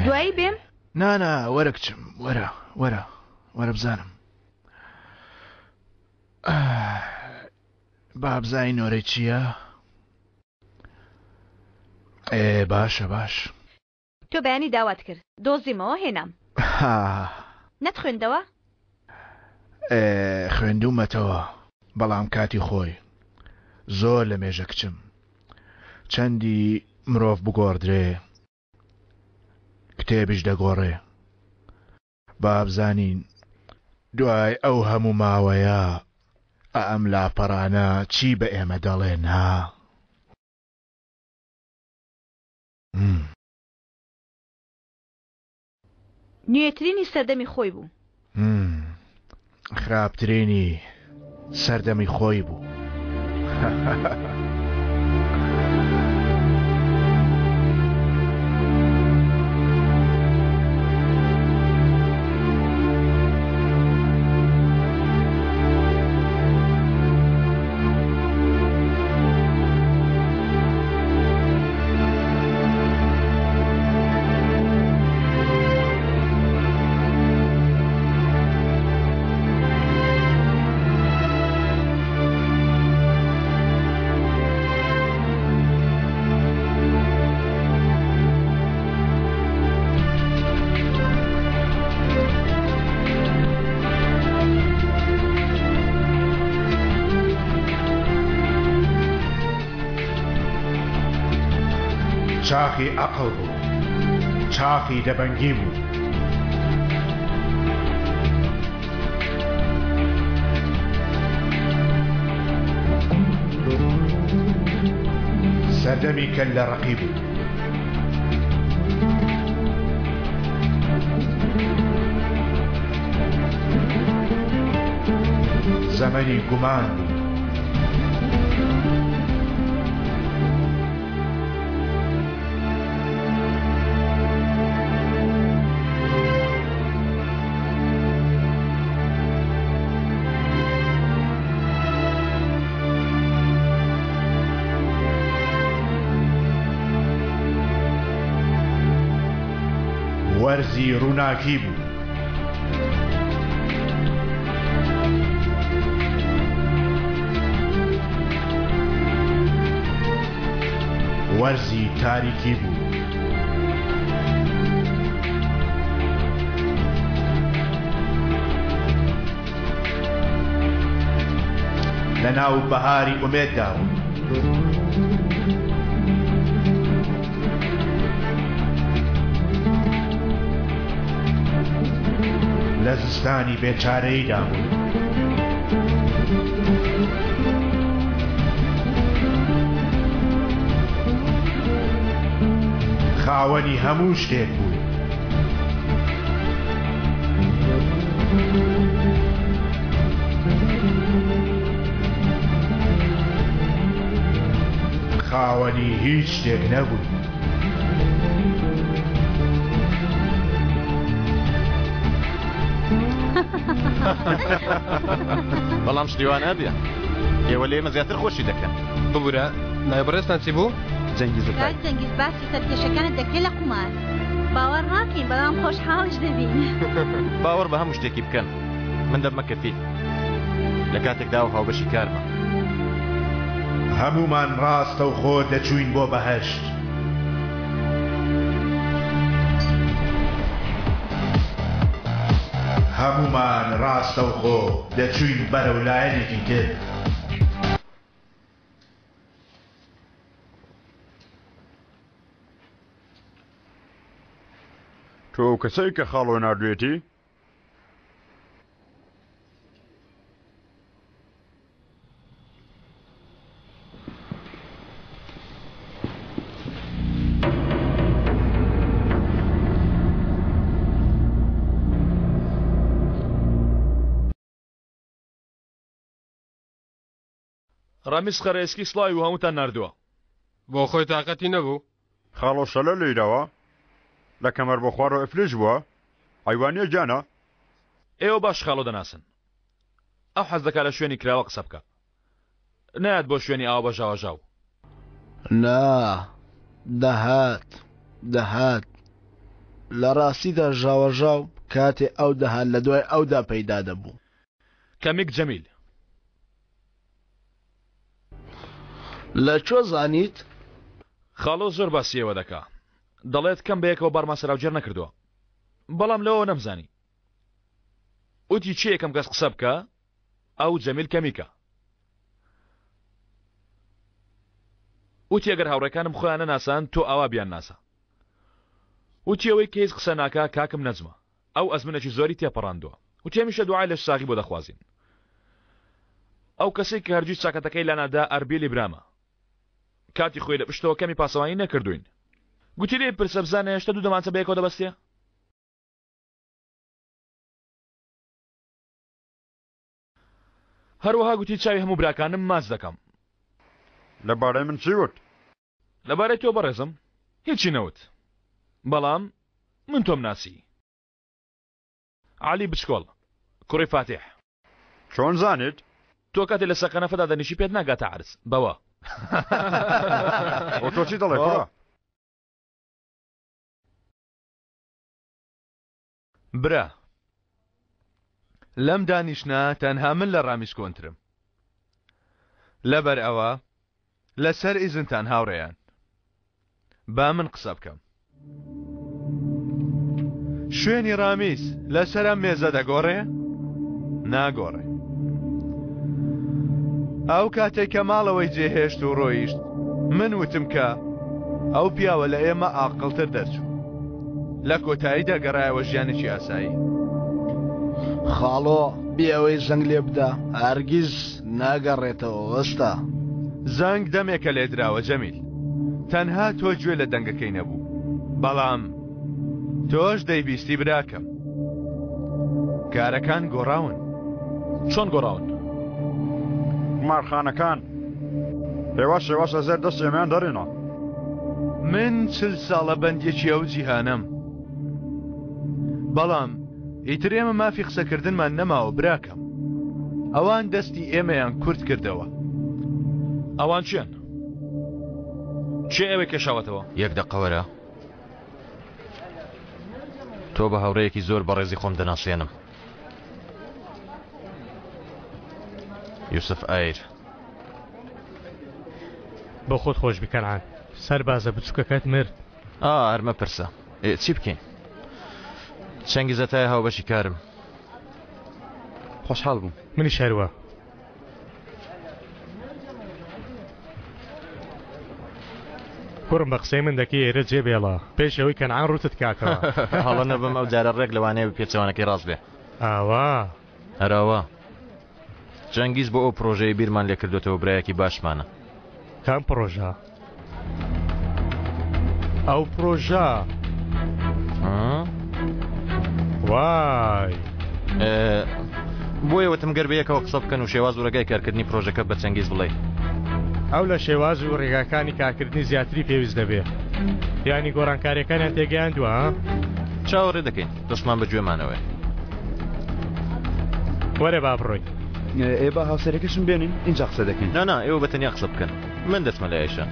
دوایی بێم؟ نانا وەرە کچم، وەرە بزانم. با بزای نۆرەی چییە؟ باش. تۆ بەیانی داوات کرد دۆزیمەوە هێنام. نەتخوێندەوە؟ خوێندومەتەوە، بەڵام کاتی خۆی زۆر لە مێژە کچم. چەندی مرۆڤ بگۆڕدرێ کتێبیش دەگۆڕێ. با بزانین دوای ئەو هەموو ماوەیە ئەم لاپەڕانە چی بە ئێمە دەڵێن ها؟ نوێترینی سەردەمی خۆی بوو. خراپترینی سەردەمی خۆی بوو. چاخی عەقڵ بوو، چاخی دەبەنگی بوو. سەردەمی کەللە ڕەقی بوو. زەمەنی گومان بوو. وەرزی ڕووناکی بوو. وەرزی تاریکی بوو. لە ناو بەهاری ئومێددا بوو. لە زستانی بێچارەییدا بوو. خاوەنی هەموو شتێک بوو. خاوەنی هیچ شتێک نەبوو. بەڵام شتیوان نابێ ئێوە لێمە زیاتر خۆشی دەکەن. ببوورە نایبڕێستان چی بوو؟ جەنگیز باسی سەرکێشەکانت دەکرێت لە قومار. باوەڕ ڕاکەین بەڵام خۆشحاڵش دەبین. باوەڕ بە هەموو شتێکی بکەن. من دەبمە کەفیل لە کاتێکدا و هاوبەشی کارمە. هەمومان ڕاستە و خۆ دەچوین بۆ بەهەشت. هەمومان ڕاستە و خۆ دەچوین بەرەو لایەنێکی تر. تۆ کەسەی کە خاڵۆ نردوێتی؟ ڕامیز خەرێسکی سڵاوی و هەمووتان نردووە. بۆ خۆی تااقەتی نەبوو؟ خاڵۆ شەلە لێیداوە لە کەمەر بۆ خوارەوە ئەفلێش بووە؟ ئەیوانیە جانە؟ ئێوە باش خاڵۆ دەناسن. ئەو حەز دەکات لە شوێنی کراوە قسە بکە. نایەت بۆ شوێنی ئاوا بەژاوەژاو. نا دەهات لە ڕاستیدا ژاوەژاو کاتێ ئەو دەهات لە دوای ئەودا پەیدا دەبوو. کەمیک جەمیل لە چۆ زانیت؟ خاڵۆ زۆر باسیەوە دەکا دەڵێت کەم بەیەکەوە بارمان سەراوجێر نەکردووە بەڵام لەوە نەمزانی وتی چی یەکەم کەس قسە بکە ئەو جەمیل کەمیکە وتی ئەگەر هاوڕێکانم خۆیان نەناسان تۆ ئاوا بیان ناسە وتی ئەوەی کە هیچ قسە ناکا کاکم نەجمە ئەو ئەزمنێکی زۆری تێپەڕاندووە وتی هەمیشە دوعای لە ساغی بۆ دەخوازین ئەو کەسێک کە هەرگیز چاکەتەکەی لەنادا ئەربیلی برامە کاتی خۆی لە پشتەوە کەمی پاسەوانی نەکردوین گوتی لێ پرسە بزانە هێشتا دوو دەمانچە بەیەکەوە دەبەستێ هەروەها گوتی چاوی هەموو براکانم ماچ دەکەم لەبارەی من چی وت؟ لەبارەی تۆ بەڕێزم هیچی نەوت بەڵام من تۆم ناسی علی بچکۆڵ کوڕی فاتح چۆن زانیت؟ تۆ کاتێ لە سەقەنەفەدا دەنیشی پێت ناگاتە عرس بەوە بۆ تۆ چی دەڵێ کوڕە؟ برا لەم دانیشتە تەنها من لە ڕامیش کۆنترم لەبەر ئەوە لەسەر ئیزنتان هاوڕێیان با من قسە بکەم شوێنی ڕامیس لەسەر ئەم مێزە دەگۆڕێ ناگۆڕێ ئەو کاتێک کە ماڵەوەی جێهێشت و ڕۆیشت من وتم کە ئەو پیاوە لە ئێمە عاقڵتر دەرچوو لە کۆتاییدا گەڕایەوە ژیانێکی ئاسایی خاڵۆ بێ ئەوەی زەنگ لێ بدە هەرگیز ناگەڕێتەوە وەستا زەنگ دەمێکە لێ دراوە جەمیل تەنها تۆ گوێ لە دەنگەکەی نەبوو بەڵام تۆش دەیبیستی براکەم کارەکان گۆڕاون چۆن گۆڕاون؟ قمارخانەکان پێواز شێواز هەزار دەست ئێمەیان دەڕێنەوە من 40 ساڵە بەندێکی ئەو جیهانم بەڵام ئیتر ئێمە مافی قسەکردنمان نەماوە براکەم ئەوان دەستی ئێمەیان کورت کردەوە ئەوان چیان؟ چێ ئێوەی کێشاوەتەوە؟ یەک دەقەوەرە تۆ بە هاوڕەیەکی زۆر بەڕێزی خۆم دەناسێنم یوسف ئایر بۆ خۆت خۆش بکەنعان سەربازە بچووکەکەت مرد هەرمە پرسە چی بکەین چەنگی زەتای هاوبەشی کارم خۆشحاڵ بووم منی شەروە کوڕم بە قسەی من دەکەی ئێرە جێبێڵە پێش ئەوەی کەنعان ڕوتت کاکەوە هەڵە نەبم ئەو جارە ڕێک لەوانەیە بە پێچەوانەکەی ڕاست بێ ئاوا هەراوە جەنگیز بۆ ئەو پرۆژەی بیرمان لێ کردوێتەوە برایەکی باشمانە کام پرۆژە؟ ئەو پرۆژە وای بۆیە وتم گەر بەیەکەوە قسە بکەن و شێواز و ڕێگای کارکردنی پرۆژەکە بە چەنگیز بڵێ ئەو لە شێواز و ڕێگاکانی کارکردنی زیاتری پێویست دەبێت یانی گۆڕانکاریەکانیان تێگەیاندووە چاوەڕێ دەکەین دەستمان بە گوێمانەوەی وەرە با بڕۆی ئێ بە هاوسەرەکەشم بێنین اینجا قسە دەکەین نا ئێوە بەتەنیا قسە بکەن من دەچمە لە ئێشە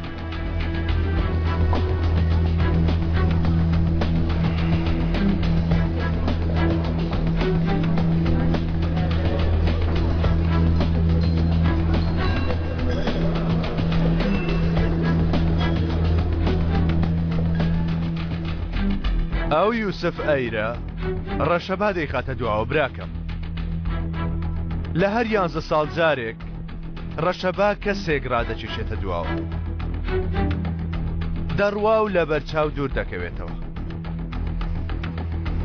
ئەو یوسف ئەیرە ڕەشەبا دەیخاتە دواوە براکەم لە هەر 11 ساڵ جارێک ڕەشەبا کەسێک ڕادەکێشێتە دواوە دەڕوا و لە بەرچاو دوور دەکەوێتەوە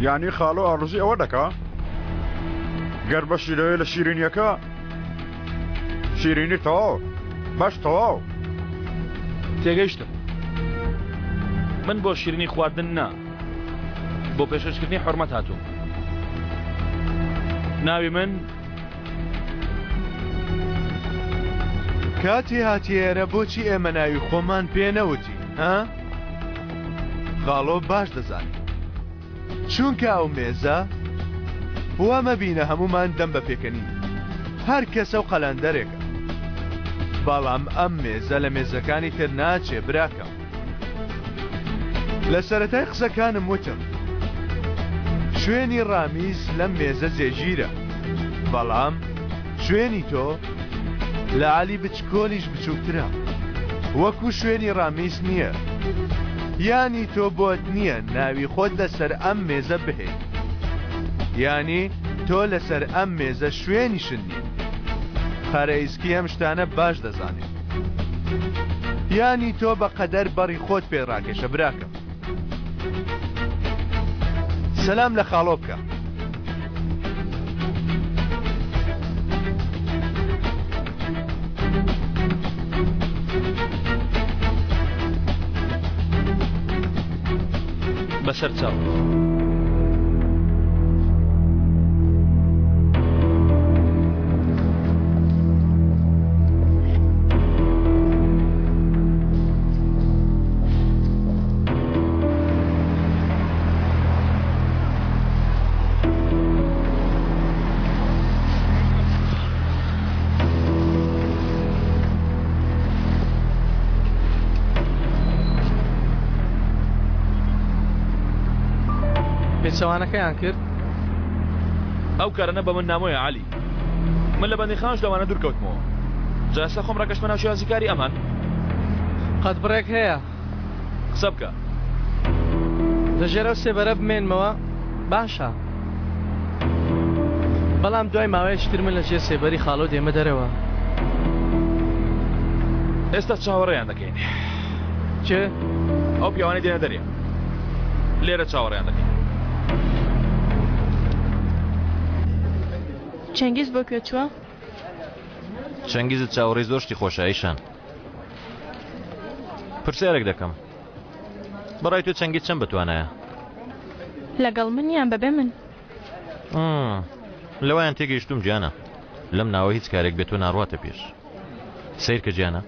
یعنی خاڵۆ ئاڕوزی ئەوە دەکا گەر بە شیرەوەی لە شیرینیەکە شیرینی تەواو باش تەواو تێگەیشتم من بۆ شیرینی خواردن نا بۆ پێشکردنی حرمەت هاتووم ناوی من کاتی هاتیێرە بۆچی ئێمە ناوی خۆمان پێنەوتی ها؟ خاڵۆ باش دەزانێت چونکە ئەو مێزە وامە بینە هەمومان دەم بە پێکەنین هەر کەسە و قەلەندەرێکە بەڵام ئەم مێزە لە مێزەکانی تر ناچێ براکەم لە سەرەتای قسەکانم وتم شوێنی ڕامیز لەم مێزە جێگیرە، بەڵام شوێنی تۆ لە عالی بچکۆلیش بچووکترە، وەکو شوێنی ڕامیز نییە. یانی تۆ بۆت نییە ناوی خۆت لەسەر ئەم مێزە بهێت، یانی تۆ لەسەر ئەم مێزە شوێنیشت نییە. پارەیسکی ئەم شتانە باش دەزانێت. یانی تۆ بە قەدەر بەڕی خۆت پێڕاکێشە براکەم. سەلام لە خاڵۆ بکە. بەسەر چاو. پێچەوانەکەیان کرد؟ ئەو کارەنە بە من نامۆیە عالی. من لە بەندی خانش لەوانە دوورکەوتمەوە. جاسە خۆم ڕاکەشمە ناو شێوازی کاری ئەمان. قەت بڕێک هەیە؟ قسە بکە. لەژێرە و سێبەرە بمێنمەوە باشە. بەڵام دوای ماوەیەشتر من لەژێر سێبەری خاڵۆ دێمە دەرەوە. ئێستا چاوەڕێیان دەکەین. چێ؟ ئەو پیاوانەی دێنە دەرێ. لێرە چاوەڕێیان دەکەین. چەنگیز بۆ کوێ چووە؟ چەنگیزت چاوەڕێی زۆر شتی خۆشە ئەیشان. پرسیارێک دەکەم. بەڕای تۆ چەنگیت چەند بتوانایە؟ لەگەڵ منیان بەبێ من. لەوایان تێگەیشتوم گیانە. لەم ناوە هیچ کارێک بێت تۆ ناڕواتە پێش. سیر کە گیانە.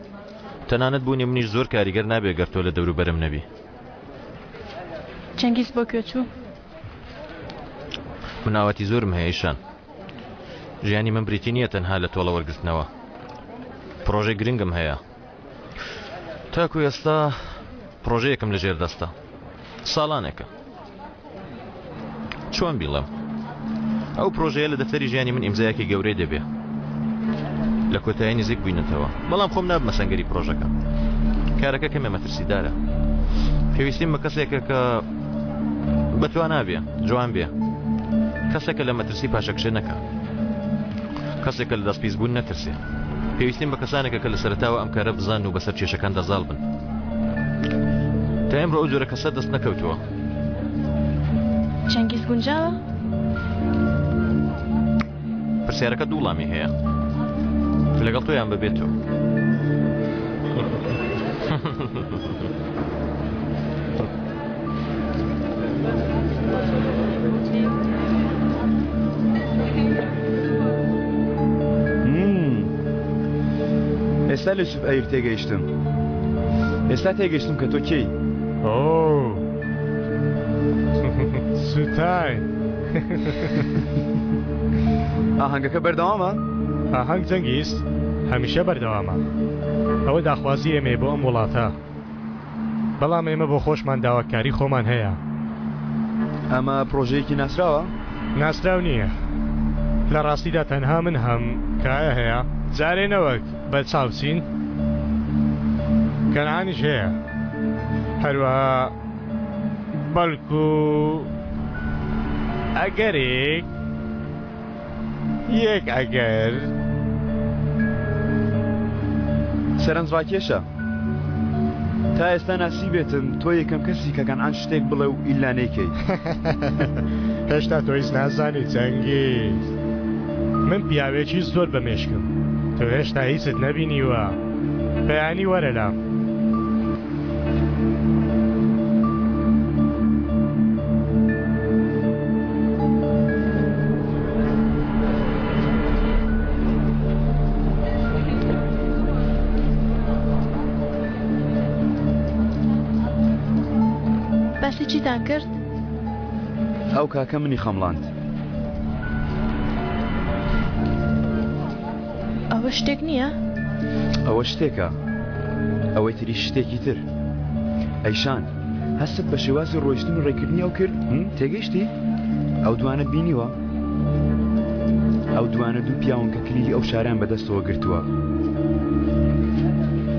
تەنانەت بوونی منیش زۆر کاریگەر نابێ گەر تۆ لە دەوروبەرم نەبی. چەنگیز بۆ کوێ چوو؟ مناوەتی زۆرم هەیە ئیشان. ژیانی من بریتی نییە تەنها لە تۆڵە وەرگرتنەوە. پرۆژەی گرنگم هەیە. تاکو ئێستا پرۆژەیەکم لەژێر دەستە. ساڵانێکە. چۆن بیڵێم؟ ئەو پرۆژەیە لە دەفتەری ژیانی من ئیمزایەکی گەورەی دەبێ. لە کۆتایی نزیک بووینەتەوە. بەڵام خۆم نابمە سەنگەری پرۆژەکە. کارەکە کەمێ مەترسیدارە. پێویستیم بە کەسێکە کە بەتوان نابێ، جوان بێ. کەسێکە لە مەترسی پاشەکشێ نەکە. کەسێکە لە دەست پیسبوون نەترسێ. پێویستیم بە کەسانێکە کە لە سەرتاوە ئەم کارە بزان و بەسەر کێشەکان دەزاڵ بن. تا ئێمڕۆ ئەو جۆرە کەسە دەست نەکەوتووە. چەنگیز گونجاوە؟ پرسیارەکە دوو وڵامی هەیە. لەگەڵ تۆیان ببێتەوە. ئێستا لە سوب ئەیر تێگەیشتم. ئێستا تێگەیشتم کە تۆ کێی؟ سوتای. ئاهەنگەکە بەردەوامە؟ ئاهەنگ جەنگیز هەمیشە بەردەوامە. ئەوە داخوازی ئێمێ بۆ ئەم وڵاتە. بەڵام ئێمە بۆ خۆشمان داواکاری خۆمان هەیە. ئەمە پرۆژەیەکی ناسراوە؟ ناسراو نییە. لە ڕاستیدا تەنها من هەم کایە هەیە. جارێ نەوەک بە چاوچین کەنعانیش هەیە. هەروەها بەڵکو ئەگەرێک یەک ئەگەر سەرنجڕاکێشە. تا ئێستا ناسی بێتم تۆ یەکەم کەسی کە کەنعان شتێک بڵێ و ئیلا نەیکەی. هێشتا تۆ هیچ نازانی جەنگیز. من پیاوێکی زۆر بەمێشکم. تۆ هێشتا هیچت نەبینیوە. بەیانی وەرە لام. باسی چیتان کرد؟ ئەو کاکە منی خەمڵاند. ئەوە شتێک نییە؟ ئەوە شتێکە. ئەوەی تری شتێکی تر. ئەیشان هەستت بە شێوازی ڕۆیشتن و ڕێکردنی ئەو کرد؟ تێگەیشتی؟ ئەو دوانە بینیوە؟ ئەو دوانە دوو پیاون کە کلیلی ئەو شاریان بەدەستەوە گرتووە.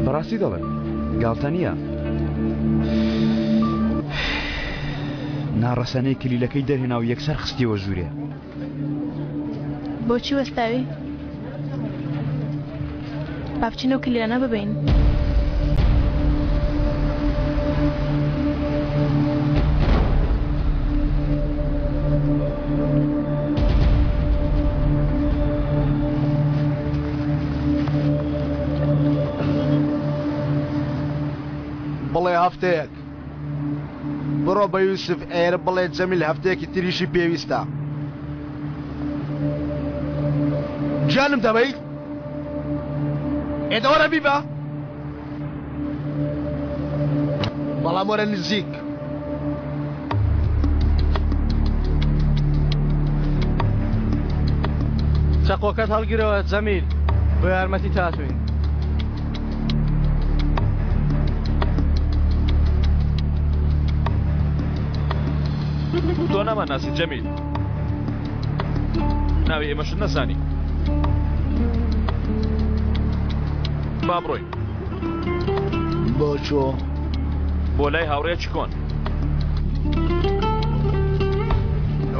بەڕاستی دەڵێن گاڵتە نییە. ناڕەسانەی کلیلەکەی دەرهێنا و یەکسەر خستیەوە ژوورێ. بۆچی وەستاوی؟ با بچینە و کلیلانە ببین. بڵێ هەفتەیەک بڕۆ بە یوسف ئێرە بڵێ جەمیل هەفتەیەکی تریشی پێویستە. گیانم دەبەیت؟ ئێدەوەرە بیبە؟ بەڵام وەرە نزیک. چەقۆکەت هەڵگیرەوە جەمیل، بۆ یارمەتی تاتوین. تۆ ناماناسی جەمیل، ناوی ئێمەشت نەزانی. با بڕۆین. بۆ چۆ؟ بۆ لای هاوڕێکی کۆن.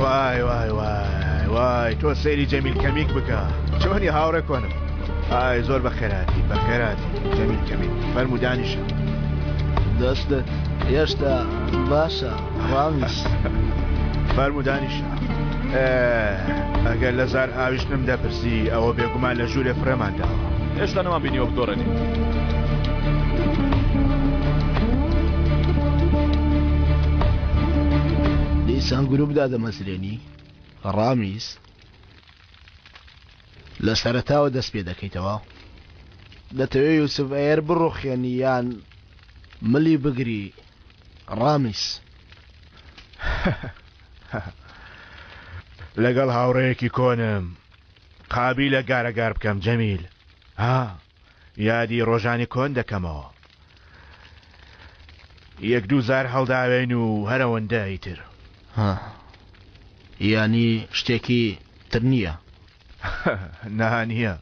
وای وای وای وای تۆ سەیری جەمیل کەمیک بکە. چۆنی هاوڕێ کۆنم؟ ئای زۆر بەخێراتی بەخێراتی جەمیل کەمیک فەرموو دانیشە. دەستت هێشتا باشە ڕامیس. فەرموو دانیشە. ئەگەر لە زار ئاویشتم دەپرسی ئەوە بێگومان لە ژوورێ فرەمانداوە. هێشتا نەمان بینیوە بدۆڕێنی. دیسان گروپدا دەمەزرێنی ڕامیس لە سەرەتاوە دەست پێ دەکەیتەوە. دەتەوێت یوسف ئەیر بڕۆخێنی یان ملی بگری ڕامیس؟ لەگەڵ هاوڕەیەکی کۆنم قابی لە گارەگار بکەم جەمیل. ها یادی ڕۆژانی کۆن دەکەمەوە. یەک دوو زار هەڵداوێن و هەرەوەندە ئیتر. یانی شتێکی تر نییە؟ نهانیە.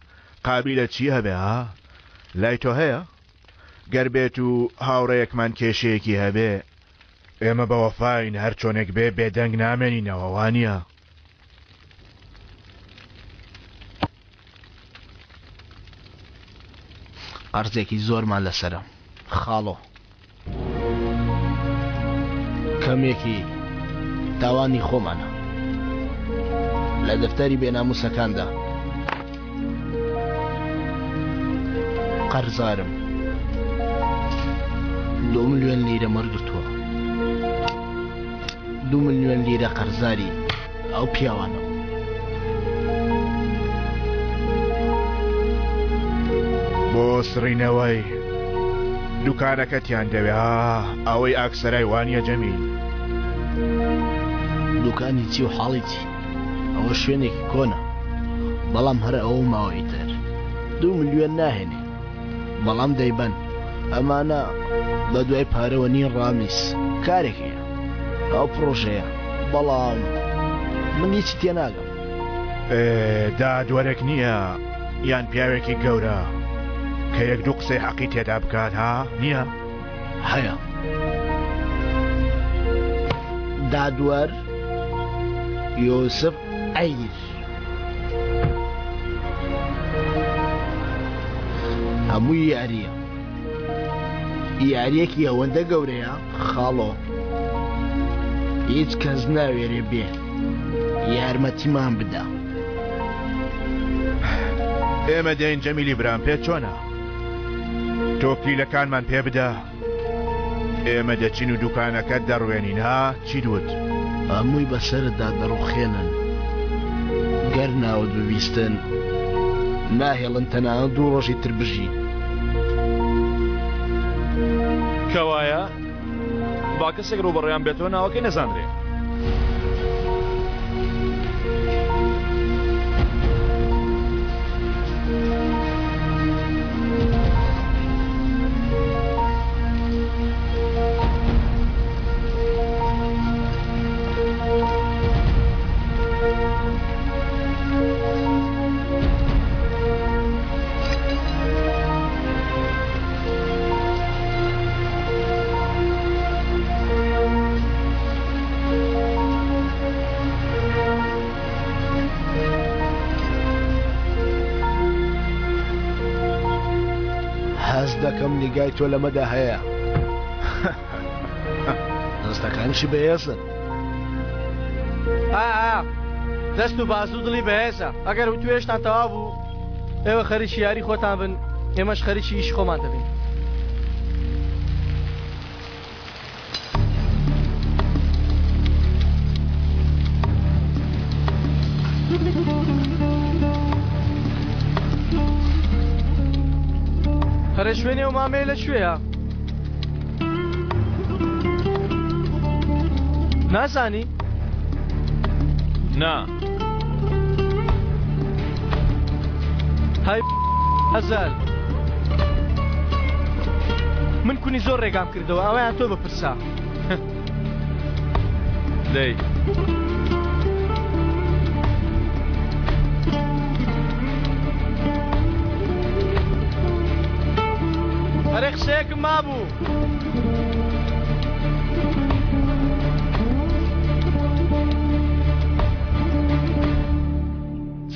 قابی لە چی هەبێ ها؟ لای تۆ هەیە؟ گەر بێت و هاوڕەیەکمان کێشەیەکی هەبێ ئێمە بە وەفاین هەر چۆنێک بێ بێدەنگ نامێنینەوە وانە؟ قەرزێکی زۆرمان لەسرە خاڵۆ. کەمێکی تاوانی خۆمانە لە دەفتەری بێناموسەکاندا. قەرزارم 2 ملیۆن لیرە وەرگرتووە. 2 ملیۆن لیرە قەرزاری ئەو پیاوانە. بۆ سڕینەوەی دوکانەکەتیان دەوێ ئەوەی ئاکسەرای وانە جەمیل. دوکانی چی و حاڵی چی؟ ئەوە شوێنێکی کۆنە بەڵام هەر ئەوە ماوەی تر 2 ملیۆن ناهێنێ. بەڵام دەیبەن ئەمانە بە دوای پارەوە نین ڕامیس کارێکەیە ئەو پرۆژەیە. بەڵام من هیچ تێناگەم. دادوەرێک نییە یان پیاوێکی گەورە کە یەک دوو قسەی حەقی تێدا بکات ها نییە؟ هەیە دادوەر یۆسف ئەیر. هەموو یاریە یاریەکی ئەوەندە گەورەیە خاڵۆ هیچ کەس ناوێرێ بێ یارمەتیمان بدە. ئێمە دەین جەمیلی برام پێت چۆنە؟ تۆ کلیلەکانمان پێ بدە ئێمە دەچین و دوکانەکەت دەڕوێنین ها چی دوت؟ هەمووی بەسەردا دەڕوخێنن گەر ناوت ببیستن ناهێڵن تەنانەت 2 ڕۆژی تر بژی. کەوایە با کەسێک ڕوبەڕێیان بێتەوە ناوەکەی نەزانرێ. نیگای تۆ لەمەدا هەیە دەستەکانیشی بەهێزن دەست و بازوو دڵی بەهێزە ئەگەر توێشتان تەواو بوو ئێوە خەریکی یاری خۆتان بن ئێمەش خەریکی ئیش خۆمان دەبین هەرە شوێنێ و مامەیە لەکوێیە نازانی؟ نا های هەزار من کونی زۆر ڕێگام کردەوە ئەوەیان تۆ بپرسا دەی هەرێ قسەیەکم مابوو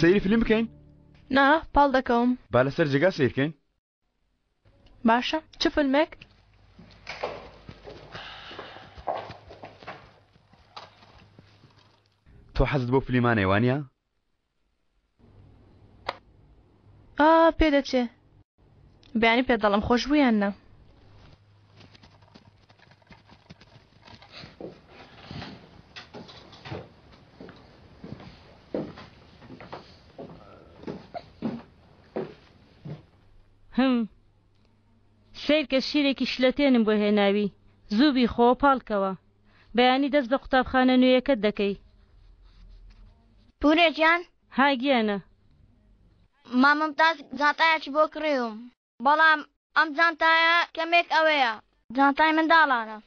سەیری فیلم بکەین؟ نا پاڵ دەکەوم با لەسەر جێگا سیرکەین؟ باشە چ فیلمێک؟ تۆ حەزت بۆ فیلمانێ وانە؟ پێ دەچێ بەیانی پێ دەڵم خۆش بوویان نە سیرکە شیرێکی شلەتێنم بۆ هێناوی زووبی خۆ پاڵکەوە بەیانی دەست بە قوتابخانە نوێیەکەت دەکەی پورێکیان هاگیانە مامەمتاز جانتایەکی بۆ کڕیوم بەڵام ئەم جانتایە کەمێک ئەوەیە جانتای منداڵانە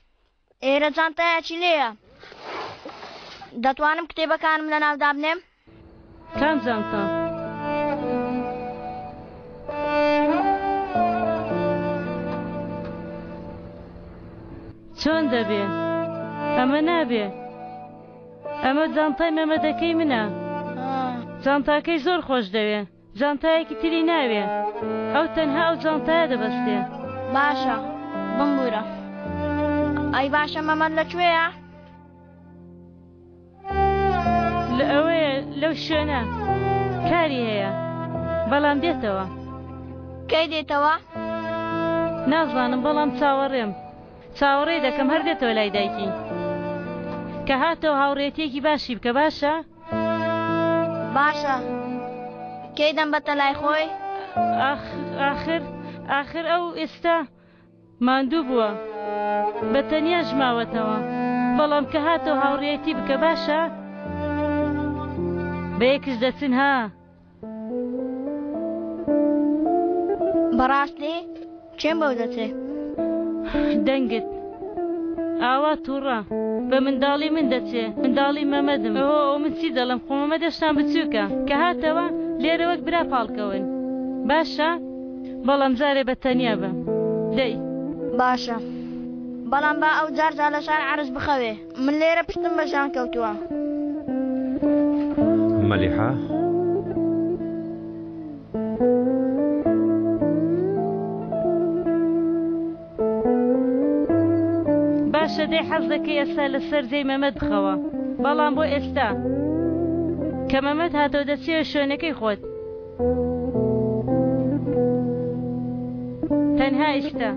ئێرە جانتایەکی لێیە دەتوانم کتێبەکانم لە ناودا بنێم کام جانتا چۆن دەبێ ئەمە نابێ ئەمە جانتای مەمەدەکەی منە جانتاکەی زۆر خۆش دەوێ جانتایەکی تری ناوێ ئەو تەنها ئەو جانتایە دەبەستێ باشە بمبورە ئەی باشە مەمەد لەکوێیە لە ئەوەیە لەو شوێنە کاری هەیە بەڵام دێتەوە کەی دێتەوە نازانم بەڵام چاوەڕێ دەکەم هەر دێتەوە لای دایکی کە هاتەوە هاوڕێتێکی باشی بکە باشە باشە کەی دەم بەتە لای خۆی ئاخر ئەو ئێستا ماندوو بووە بە تەنیا ژماوەتەوە بەڵام کە هاتەوە هاوڕێتی بکە باشە بە یەکش دەچن ها بەڕاستی چێم بەو دەچێ دەنگت ئاوا تووڕە بە منداڵی من دەچێ منداڵی مەمەدم ئەوە من چی دەڵم خۆ مەمە دەشتان بچووکە کە هاتەوە لێرە وەک برا پاڵکەون باشە بەڵام جارێ بە تەنیا بە دەی باشە بەڵام با ئەو جارجار لە شار عەرز بخەوێ من لێرە پشتم بە ژان کەوتووە مەلیحە باشە دەی حەز دەکەی ئێستا لەسەر جێی مەمەد بخەوە بەڵام بۆ ئێستا کە مەمەد هاتەوە دەچێت شوێنەکەی خۆت تەنها ئێستا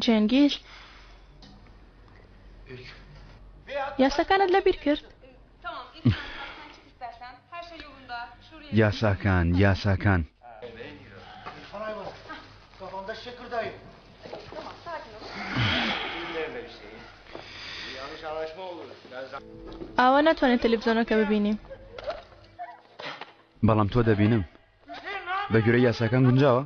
جێنگیر یاسەکانت لەبیر کرد یاساکان ئاوا ناتوانێت تەلەڤیزیۆنەکە ببینیم بەڵام تۆ دەبینم بەگوێرە یاساکان گونجاوە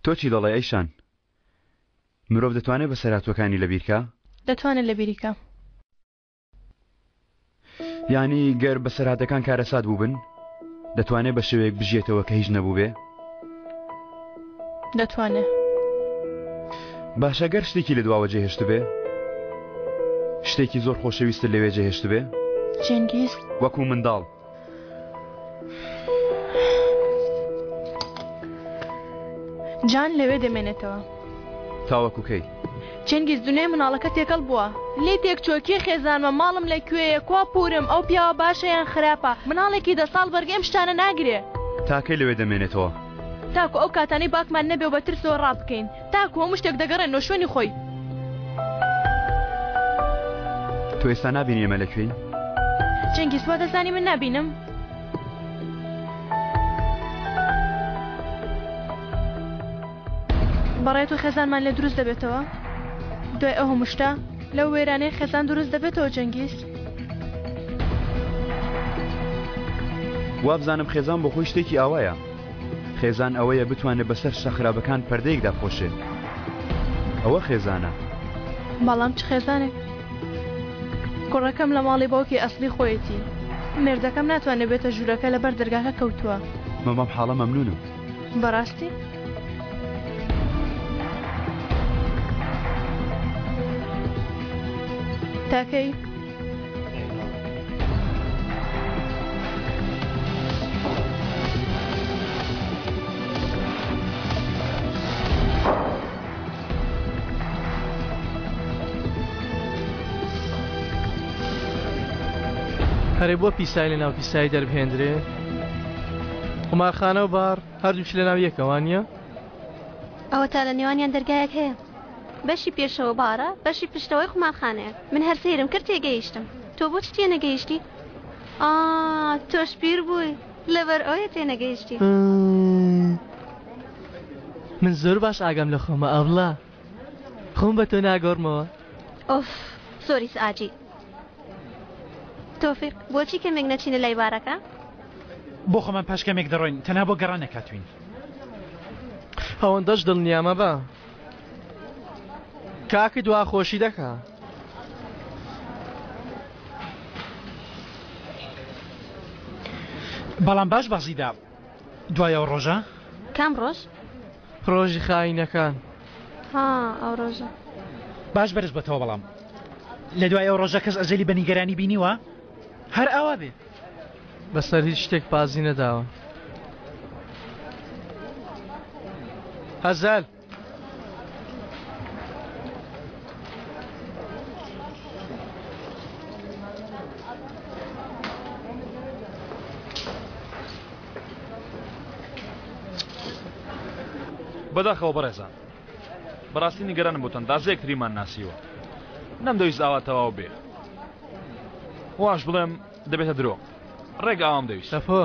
تۆ چی دەڵێ ئەیشان مرۆڤ دەتوانێت بە سەرهاتووەکانی لەبیرکە دەتوانێت لە بیریکە یانی گەر بە سەرهاتەکان کارەسات بوو بن دەتوانێت بە شێوەیەک بژێتەوە کە هیچ نەبوو بێ دەتوانێت باشە گەر شتێکی لە دواوە جێهێشت بێ شتێکی زۆر خۆشەویستە لەوێ جێهێشت بێ جێنگیز وەکو منداڵ جان لەوێ دەمێنێتەوە تاوەکو کەی چەنگیز دونێ مناڵەکە تێکەڵ بووە لێ تێکچۆکی خێزانمە ماڵم لەکوێیە کوا پورم ئەو پیاوە باشەیان خراپە مناڵێکی 10 ساڵ بەرگەم شتانە ناگرێ تاکەی لەوێ دەمێنێتەوە تاکو ئەو کاتانی باکمان نەبێ بە ترسەوە ڕابکەین تاکو هەموو شتێک دەگەڕێنەوە شوێنی خۆی تۆ ئێستا نابینی ئێمە لەکوێین چەنگیز وا دەزانی من نابینم بەڕێت و خێزانمان لێ دروست دەبێتەوە دوای ئەو هەموو شتە لەو وێرانەی خێزان دروست دەبێتەوە جەنگیز وا بزانم خێزان بۆ خۆی شتێکی ئاوایە خێزان ئەوەیە بتوانێت بەسەر شەخرابەکان پەردەیەکدا پۆشێت ئەوە خێزانە بەڵام چ خێزانێک کوڕەکەم لە ماڵی باوکی ئەسلی خۆیەتی مێردەکەم ناتوانێت بێتە ژوورەکە لەبەر دەرگاکە کەوتووە مەمام حاڵە مەمنونم بەڕاستی تاکەی هەرێ بۆ پیسای لە ناو پیسایی دەربهێنرێ قمارخانە و بار هەردووش لە ناو یەکەوانە ئەوە تا لە نێوانیان دەرگایەک هەیە بەشی پێشەوە بارە بەشی پشتەوەی قمارخانەیە من هەر سەیرم کرد تێگەیشتم تۆ بۆ چ تێنەگەیشتی تۆش پیر بووی لەبەر ئەوەیە تێنەگەیشتی من زۆر باش ئاگەم لە خۆمە ئەوڵا خۆم بە تۆ ناگۆڕمەوە ئۆف زۆری سعاجی تۆفیق بۆچی کەمێک نەچینە لای بارەکە بۆ خۆمان پاش کەمێک دەڕۆین تەنها بۆ گەڕان نەکاتوین ئەوەندەش دڵنیامە بە کاکی دوا خۆشی دەکا بەڵام باش بازیدا دوای ئەو ڕۆژە کام ڕۆژ ڕۆژی خاینەکان ئەو ڕۆژە باش بەرز بەتەوە بەڵام لە دوای ئەو ڕۆژە کەس ئەجەلی بە نیگەرانی بینیوە هەر ئەوە بێ بەسەر هیچ شتێک پازی نەداوە هەزال بەداخەوە بەڕێزان بەڕاستی نیگەرانم بۆ تەندازەیەک تریمان ناسیوە نەمدەویست ئاوا تەواو بێ واش بڵێم دەبێتە درۆ ڕێک ئاوام دەویست سەفۆ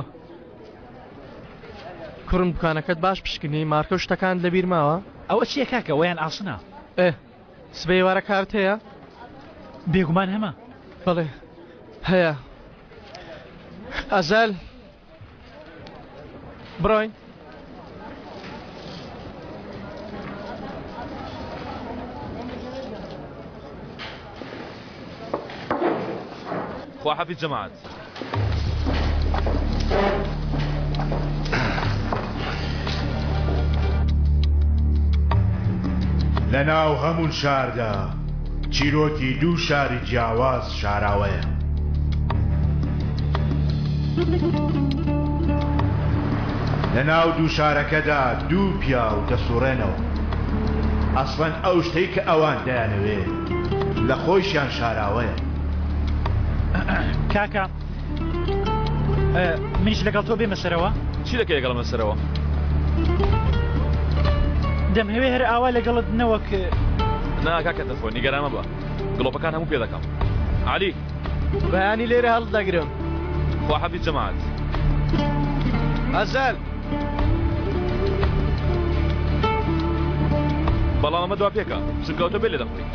کوڕم دوکانەکەت باش پشکنی مارکە و شتەکان لەبیر ماوە ئەوە چییە کاکە وەیان ئاسنە سبەی وارە کارت هەیە بێگومان هەمە بەڵێ هەیە ئەزەل بڕۆین خواحافظ جەماعەت لە ناو هەموو شاردا چیرۆکی دوو شاری جیاواز شاراوەیە لە ناو دوو شارەکەدا دوو پیا و دەسوڕێنەوە ئەسڵەن ئەو شتەی کە ئەوان دەیانەوێت لە خۆیشیان شاراوەیە کاکە منیش لەگەڵ تۆ بێمە سەرەوە چی دەکەی لەگەڵمە سەرەوە دەمهەوێ هەر ئاوا لەگەڵت نەوەک نا کاکە دەفۆ نیگەرانمە بە گڵۆپەکان هەموو پێ دەکەم علی بەیانی لێرە هەڵدەگرم خواحافظ جەماعەت ئەزەل بەڵام ئەمە دوا پێکە سکەوتە بێ لێ دەخۆی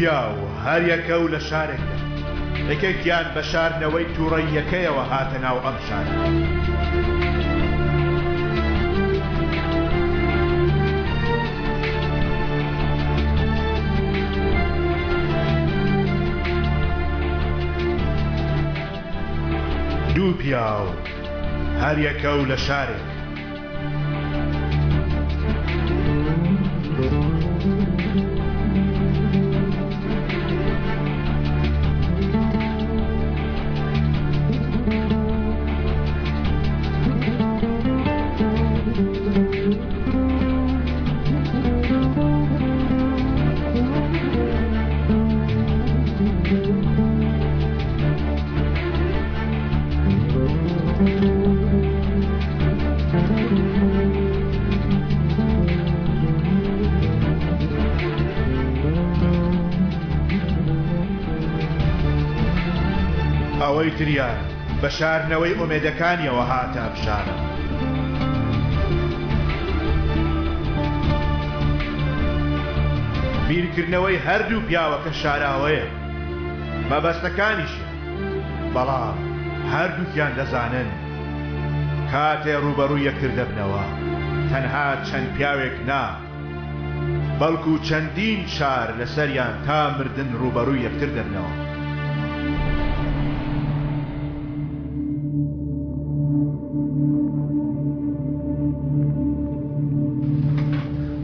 پیا و هەر یەکە و لە شارێکدا یەکێکیان بە شارنەوەی تووڕەیەکەیەوە هاتە ناو ئەم شارە. دوو پیا و هەر یەکە و لە شارێک. ئەوەی تریان بە شارنەوەی ئومێدەکانیەوە هاتە ئەم شارە. بیرکردنەوەی هەردوو پیاوەکە شاراوەیە مەبەستەکانیشە، بەڵام هەردووکیان دەزانن کاتێ ڕوبەڕوو یەکردەبنەوە تەنها چەند پیاوێک نا، بەڵکو چەندین شار لەسەریان تا مردن ڕوبەڕوو یەکتر دەبنەوە.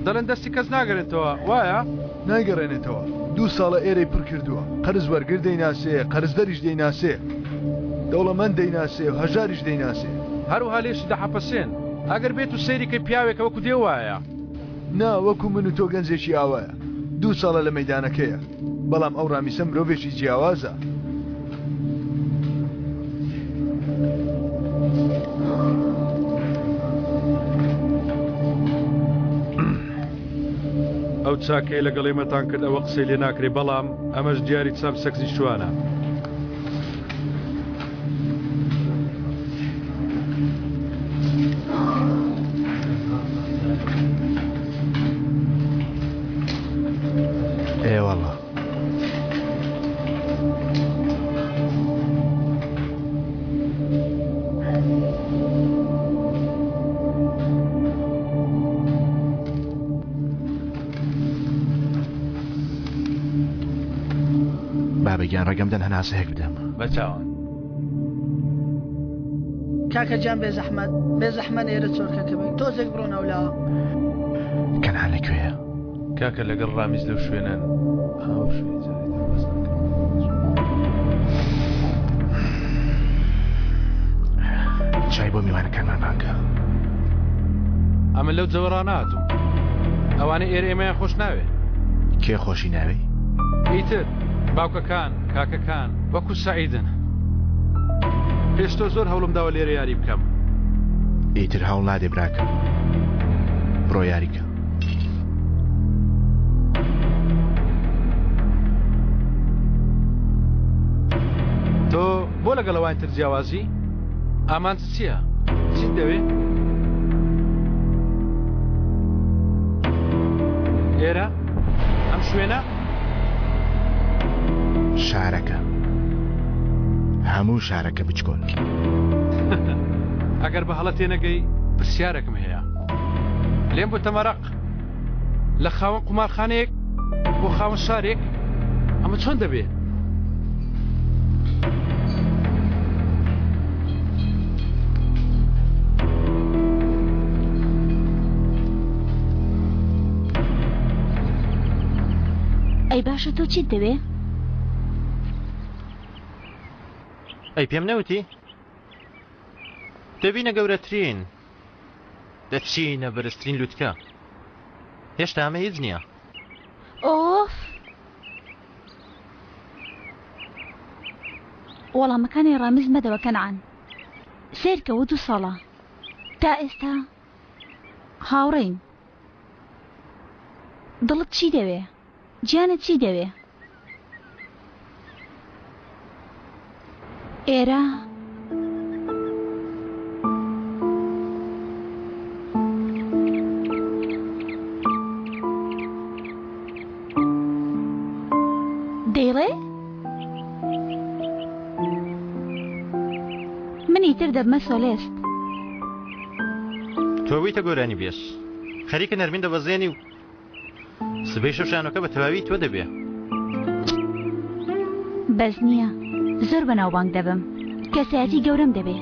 دەڵێن دەستی کەس ناگەرێتەوە وایە؟ ناگەڕێنێتەوە. 2 ساڵە ئێرەی پڕ کردووە، قەرز وەرگر دەیناسێ، قەرزدەریش دەیناسێ، دەوڵەمەند دەیناسێ و هەژاریش دەیناسێ. هەروها لێشی دەحەپەسێن ئەگەر بێت و سەیریکەی پیاوێکە وەکو دێ وایە؟ نا، وەکو من و تۆ گەنجێکی ئاوایە. 2 ساڵە لە مەیدانەکەیە، بەڵام ئەو ڕامیسە مرۆڤێکی جیاوازە. ئەو چاکەی لەگەڵ ئێمەتان کرد ئەوە قسەی لێ ناکرێ، بەڵام ئەمەش دیاری چەم سەکسی شوانە. ئێوەڵە بابەگیان ڕەگەمدەن هەناسەیەک بدەم بەچاوان. کاکە جان بێزەحمەت ئێرە چۆرکەکە بێت تۆزێک بڕۆ ناولاوە. کەنان لەکوێیە؟ کاکە لەگەڵ ڕامیز لەو شوێنن. چای بۆ میوانەکانمان بانکە. ئەمە لەو جەوەڕانە هاتوو، ئەوانە ئێرە ئێمەیان خۆش ناوێ. کێ خۆشی ناوێ؟ ئیتر باوکەکان کاکەکان وەکو سەعیدن. پێشتۆ زۆر هەوڵم داوە لێرە یاری بکەم. ئیتر هەوڵ نادێ براکەم، بڕۆ یاریکە. تۆ بۆ لەگەڵەوەی تر جیاوازی؟ ئامانج چییە؟ چیت دەوێ؟ ئێرە؟ ئەم شوێنە؟ شارەکە، هەموو شارەکە بچکۆن. ئەگەر بە هەڵە تێنەگەی پرسیارێکم هەیە. لێم بۆ تەمەرەق لە خاوەن قومارخانەیەک بۆ خاوەن شارێک ئەمە چۆن دەبێ؟ ئەی باشە تۆ چیت دەوێ؟ ئەی پێم نەوتی؟ دەبینە گەورەترین دەچینە بەرزترین لووتکە. هێشتا ئەمە هیچ نییە. ئۆف وەڵامەکانی ڕامیز مەدەوە کەنعان. سیرکەوە 2 ساڵە تا ئێستا هاوڕێین. دڵت چی دەوێ؟ گیانت چی دەوێ؟ ئێرە منی تر دەبمە سۆلێست. تۆویتە گۆرانی بێش خەریکە نەرمین دەبەزێنی و سبەی شەوشانەکە بە تەواوی تۆ دەبێ. بەس نییە زۆر بەناوبانگ دەبم کەسایەتی گەورەم دەبێ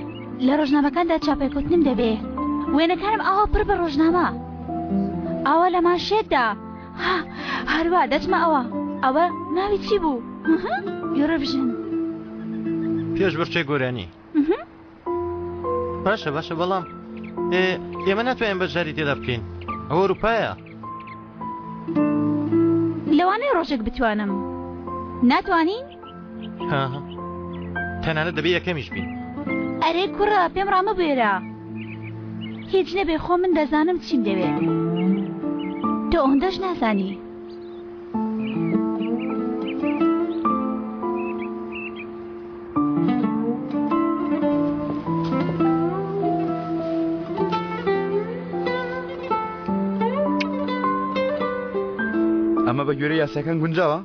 لە ڕۆژنامەکاندا چاپێکوتنم دەبێ وێنەکانم ئاوا پڕ بە ڕۆژنامە ئاوا لە ماشێتدا هەروە دەچمە ئەوە ناوی چی بوو؟ یۆڕۆڤیژن پێش بڕچەی گۆرانی. باشە بەڵام ئێمە ناتوانین بەشداری تێدا بکەین ئەوە ئەوروپایە. لەوانەیە ڕۆژێک بتوانم. ناتوانین؟ تەنانەت دەبێ یەکەمیش بین. ئەرێ کوڕە پێم ڕامەبێرە هیچ نەبێ خۆ من دەزانم چیم دەوێت تۆ ئەوەندەش نازانی. ئەمە بە گوێرە یاساکان گونجاوە؟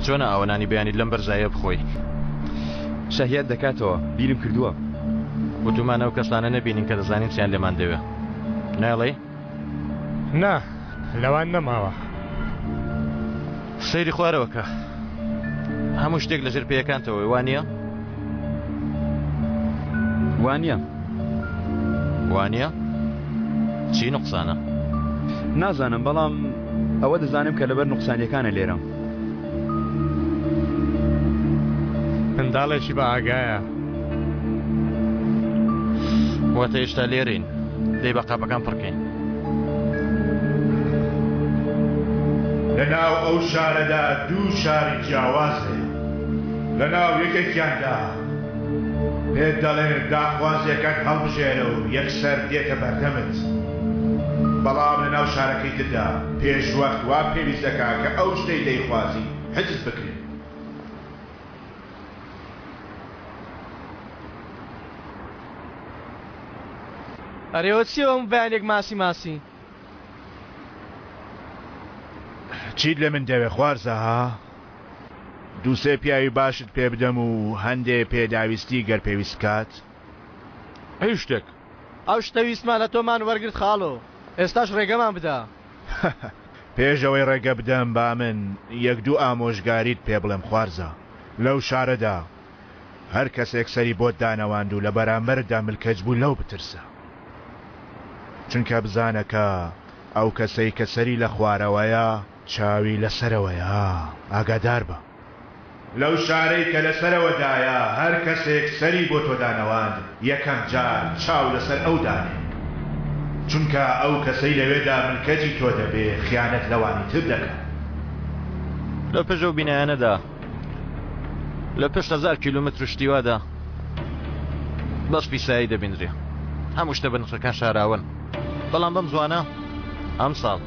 چۆنە ئەوەنانی بەیانی لەم بەرزایە بخۆی شەهیات دەکاتەوە بیرم کردووە وتومانە و کەسانە نەبینین کە دەزانین چیان لێمان دەوێ ناڵێ؟ نا لەوان نەماوە سەیری خوارەوەکە هەموو شتێک لەژێر پێیەکانتەوە وانە؟ وانە؟ چی نوقسانە؟ نازانم بەڵام ئەوە دەزانم کە لەبەر نوقسانیەکانە لێرە منداڵێکی بە ئاگایە واتە هێشتا لێرین دەی بە قاپەکان پڕکەین لەناو ئەو شارەدا دوو شاری جیاواز هەیە لەناو یەکێکیاندا پێت دەڵێن داخوازیەکەت هەڵبژێرە و یەکسەر دێتە بەردەمت بەڵام لەناو شارەکەی تردا پێشوەخت وا پێویست دەکات کە ئەو شتەی دەیخوازی حجز بکرێت ئەرێوە چیەوە ئەم بەیانێک ماسی چیت لە من دەوێ خوارزە ها؟ دووسێ پیاوی باشت پێ بدەم و هەندێ پێداویستی گەر پێویست کات؟ ئەی شتێک ئەو شتەویستمان لە تۆمان وەرگرت خاڵۆ ئێستاش ڕێگەمان بدە پێشەوەی ڕێگە بدەم با من یەک دوو ئامۆژگاریت پێ بڵێم خوارزە لەو شارەدا هەر کەسێک سەری بۆت دانەواند و لە بەرامبەردا ملکەج بوو لەو بترسە چونکە بزانەکە ئەو کەسەی کە سەری لە خوارەوەیە چاوی لەسەرەوەیە ئاگادار بە لەو شارەی کە لەسەرەوەدایە هەر کەسێک سەری بۆ تۆ دانەواند یەکەم جار چاو لەسەر ئەو دانێ چونکە ئەو کەسەی لەوێدا ملکەجی تۆ دەبێ خیانەت لەوانی تر دەکات لە پێشەو بینایانەدا لە پێش 1000 کیلومتر شتیوادا بەس پیسایی دەبینرێ هەموو شتە بە نرخەکان شاراون بەڵام بەم زوانە ئەم ساڵ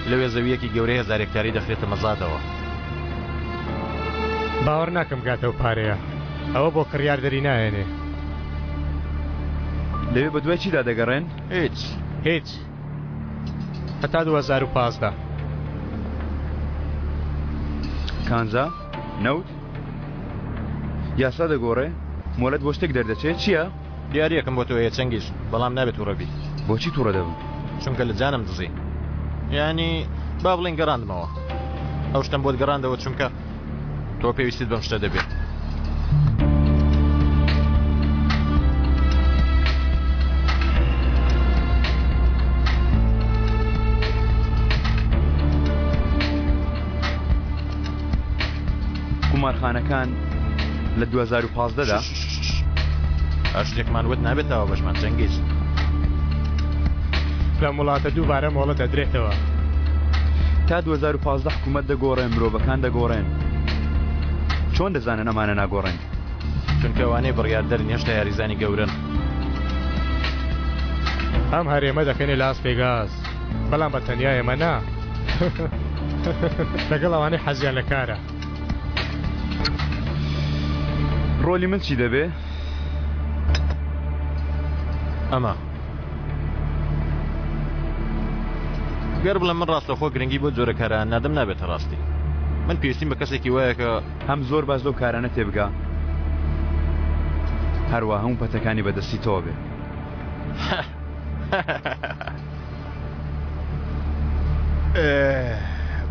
لەوێ زەویەکی گەورەی 1000 هێکتاری دەخرێتە مەزادەوە باوەڕ ناکەم گاتەوە پارەیە ئەوە بۆ کڕیار دەری نایێنێ لەوێ بە دوای چیدا دەگەڕێن؟ هیچ هەتا 2015 کانزا نەوت یاسا دەگۆڕێ مۆلەت بۆ شتێک دەردەچێت چییە؟ دیارەکەم بۆ تۆ هەیە چەنگیش بەڵام نابێت تووڕەبی بۆچی تووڕە دەبم؟ چونکە لە جانم دزی یعنی با بڵین گەڕاندمەوە ئەو شتم بۆت گەڕاندەوە چونکە تۆ پێویستیت بەم شتە دەبێت قومارخانەکان لە 2015دا شتێکمان وت نابێتەوە بەشمان جەنگیز لە وڵاتە دووبارە مۆڵە دەدرێتەوە تا 2015 حکوومەت دەگۆڕێن مرۆڤەکان دەگۆڕێن چۆن دەزانن ئەمانە ناگۆڕێن چونکە ئەوانەی بڕیاردەرن هێشتا یاریزانی گەورن ئەم هەرێمە دەکەنێ لاس پێگاز بەڵام بە تەنیا ئێمە نا لەگەڵ ئەوانەی حەزیان لە کارە ڕۆلی من چی دەبێ؟ ئەمە گەر بڵێم من ڕاستەخۆ گرنگی بۆ جۆرە کاران نادەم نابێتە ڕاستی من پێویستیم بە کەسێکی وایە کە هەم زۆر باش لەو کارانە تێبگا هەروە هەموو پەتەکانی بەدەستی تۆ بێ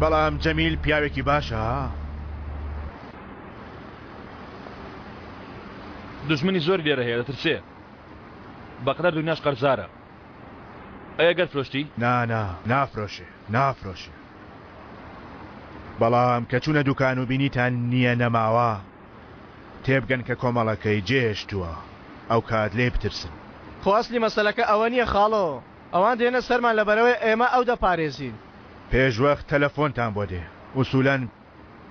بەڵام جەمیل پیاوێکی باشە دژمنی زۆر لێرە هەیە دەترسێ بەقدر دنیاش قەرزارە ئەیە گەر فرۆشتی؟ نافرۆشێ بەڵام کە چوونە دوکان و بینیتان نییە نەماوە تێبگەن کە کۆمەڵەکەی جێشتووە ئەو کات لێ بترسن خواستلی مەسەلەکە ئەوە نییە خاڵۆ ئەوان دێنە سەرمان لەبەرەوەی ئێمە ئەو دەپارێزین پێشوەخت تەلەفۆنتان بۆ دێ وسولەن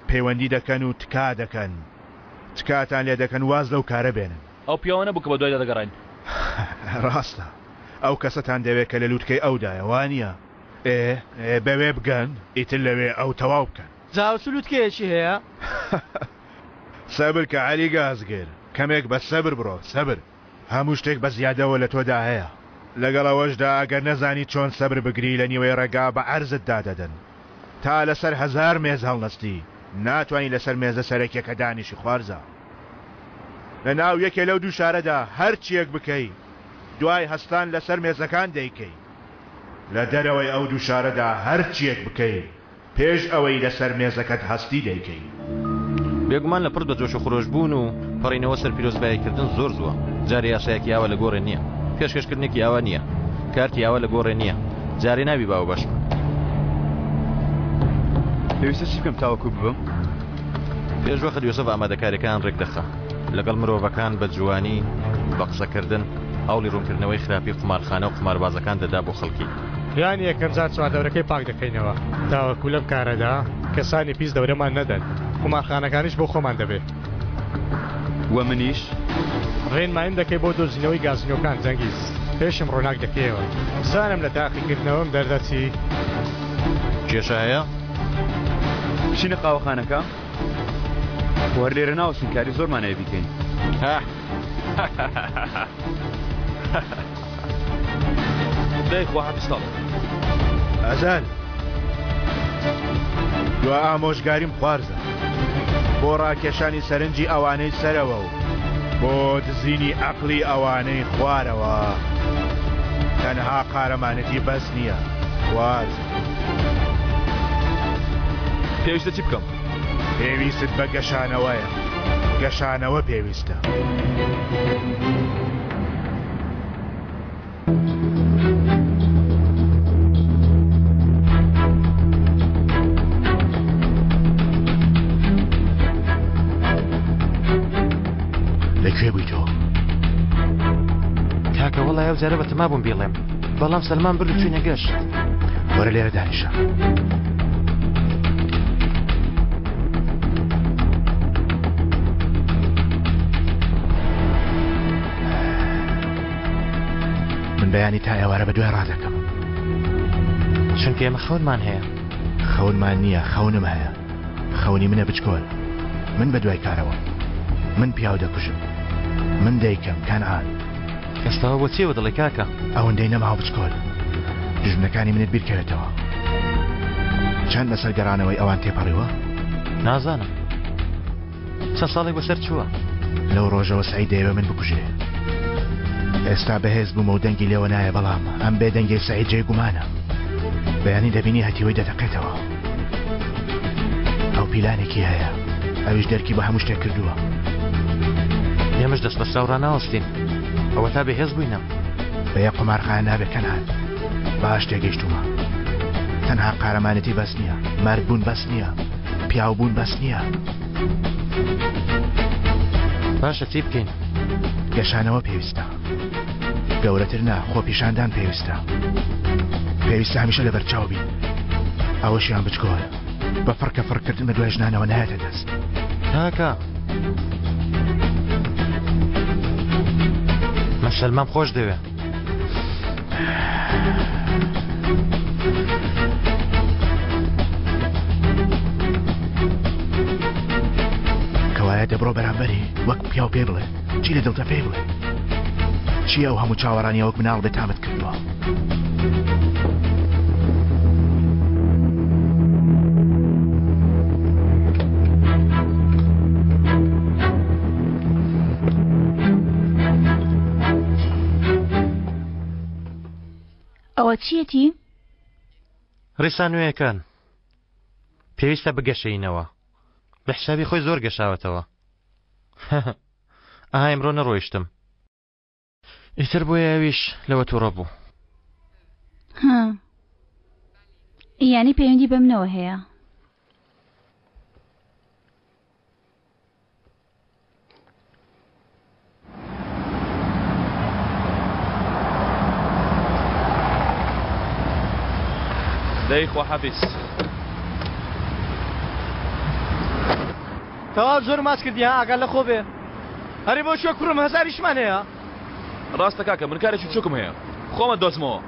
پەیوەندی دەکەن و تکا دەکەن تکاتان لێ دەکەن واز لەو کارە بێنن ئەو پیاوانە بوو کە بە دوای دەگەڕین ڕاستە ئەو کەسەتان دەوێت کە لە لووتکەی ئەودایە وانە بەوێ بگەن ئیتر لەوێ ئەو تەواو بکەن جاوس لووتکەیەکی هەیە سەبر کە عەلی گازگەر کەمێک بە سەبر بڕۆ سەبر هەموو شتێک بە زیادەوە لە تۆدا هەیە لەگەڵ ئەوەشدا ئەگەر نەزانی چۆن سەبر بگری لە نیوەی ڕێگا بە عەرزت دادەدەن تا لەسەر 1000 مێز هەڵنەستی ناتوانین لەسەر مێزە سەرەکیەکە دانیشی خوارزە لە ناو یەکێ لەو دوو شارەدا هەر چیەک بکەی دوای هەستان لەسەر مێزەکان دەیکەی لە دەرەوەی ئەو دوو شارەدا هەر چیەک بکەی پێش ئەوەی لەسەر مێزەکەت هەستی دەیکەی بێگومان لە پڕ بە جۆش و خۆش بوون و پەڕینەوە سەر پیرۆزباییکردن زۆر زووە جارێ یاسایەکی ئاوە لە گۆڕێ نییە پێشکەشکردنێکی ئاوا نییە کارتی ئاوە لە گۆڕێ نییە جارێ نابی باو بەش پێویستە چی بکەم تاوەکو ببم پێشوەخت یۆسەف ئامادەکاریەکان ڕێک دەخە لەگەڵ مرۆڤەکان بە جوانی بە قسەکردن ئەوڵی ڕوونکردنەوەی خراپی قمارخانە و قماربازەکان دەدا بۆ خەڵکی یان یەکەم جار چواردەورەکەی پاک دەکەینەوە تاوەکو لەم کارەدا کەسانی پیس دەورەمان نەدەن قمارخانەکانیش بۆ خۆمان دەبێت وە منیش ڕێنمایم دەکەی بۆ دۆزینەوەی گازینۆکان جەنگیز پێشم ڕۆناک دەکەیەوە زانم لە تاقیکردنەوەم دەردەچی کێشە هەیە؟ چینە قاوەخانەکە؟ وەر لێرە ناوەسین کاری زۆرمانەیە بیکەین دەیخوا هەپستاڵ ئەزان دوا ئامۆژگاریم خوارزە بۆ ڕاکێشانی سەرنجی ئەوانەی سەرەوە و بۆ دزینی عەقڵی ئەوانەی خوارەوە تەنها قارەمانەتی بەس نییە واز پێویستە چی بکەم؟ پێویستت بە گەشانەوەیە گەشانەوە پێویستە لەکوێ بووی تۆ؟ کاکە وەڵای ئەو جارە بەتەما بووم بێڵێم بەڵام سەلمان برد چووینە گەشت وەرە لێرە دانیشە من بەیانی تا ئێوارە بە دوای ڕادەکەم چونکە ئێمە خەونمان هەیە خەونمان نییە خەونم هەیە خەونی منە بچکۆل من بە دوای کارەوە من پیاو دەکوژم من دەیکەم کەنعان ئێستاوە بۆ چێوە دەڵێ کاکە ئەوەندەی نەماوە بچکۆل دژمنەکانی منت بیرکەوێتەوە چەند لەسەر گەڕانەوەی ئەوان تێپەڕیوە؟ نازانم چەند ساڵێک بەسەر چووە لەو ڕۆژەوە سعید دەیەوێ من بکوژێ ئێستا بەهێز بوومە و دەنگی لێوە نایە بەڵام ئەم بێدەنگی سعید جێگومانە بەیانی دەبینی هەتیوەی دەتەقێتەوە ئەو پیلانێکی هەیە ئەویش دەرکی بە هەموو شتێک کردووە ئێمەش دەست بە ساوڕا ناوەستین ئەوە تا بەهێز بووینە بە یەک قمارخانە نابێت کەنان باش تێگەیشتومە تەنها قارەمانەتی بەس نییە مەردبوون بەس نییە پیاوبوون بەس نییە باشە چی بکەین؟ گەشانەوە پێویستە گەورەتر نا خۆ پیشاندان پێویستە هەمیشە لە بەرچاو بین ئەوەشیان بچکۆڵە بە فڕکە فڕکردن بە دوای ژنانەوە نایەتە دەست کاکە مەشەلمەم خۆش دەوێ کەوایە دەبڕۆ بەرامبەری وەک پیاو پێ بڵێ چی لە دڵتە پێ بڵێ چی ئەو هەموو چاوەڕانی وەک مناڵ بێتامت کردووە ئەوە چیەتی؟ ڕیسانوێیەکان پێویستە بگەشەینەوە بە حسابی خۆی زۆر گەشاوەتەوە ئاها ئەمڕۆ نەڕۆیشتم ئیتر بۆیە ئەویش لەوە تووڕە بوو یانی پەیوەندی بە منەوە هەیە دەی خۆ حەفیز تەواو زۆر ماچ کردی ها ئاگال لە خۆ بێ هەرێ بۆ شوێ کوڕم هەزاریشمان هەیە ڕاستە کاکە من کارێکی چووکم هەیە خۆمە دۆزمەوە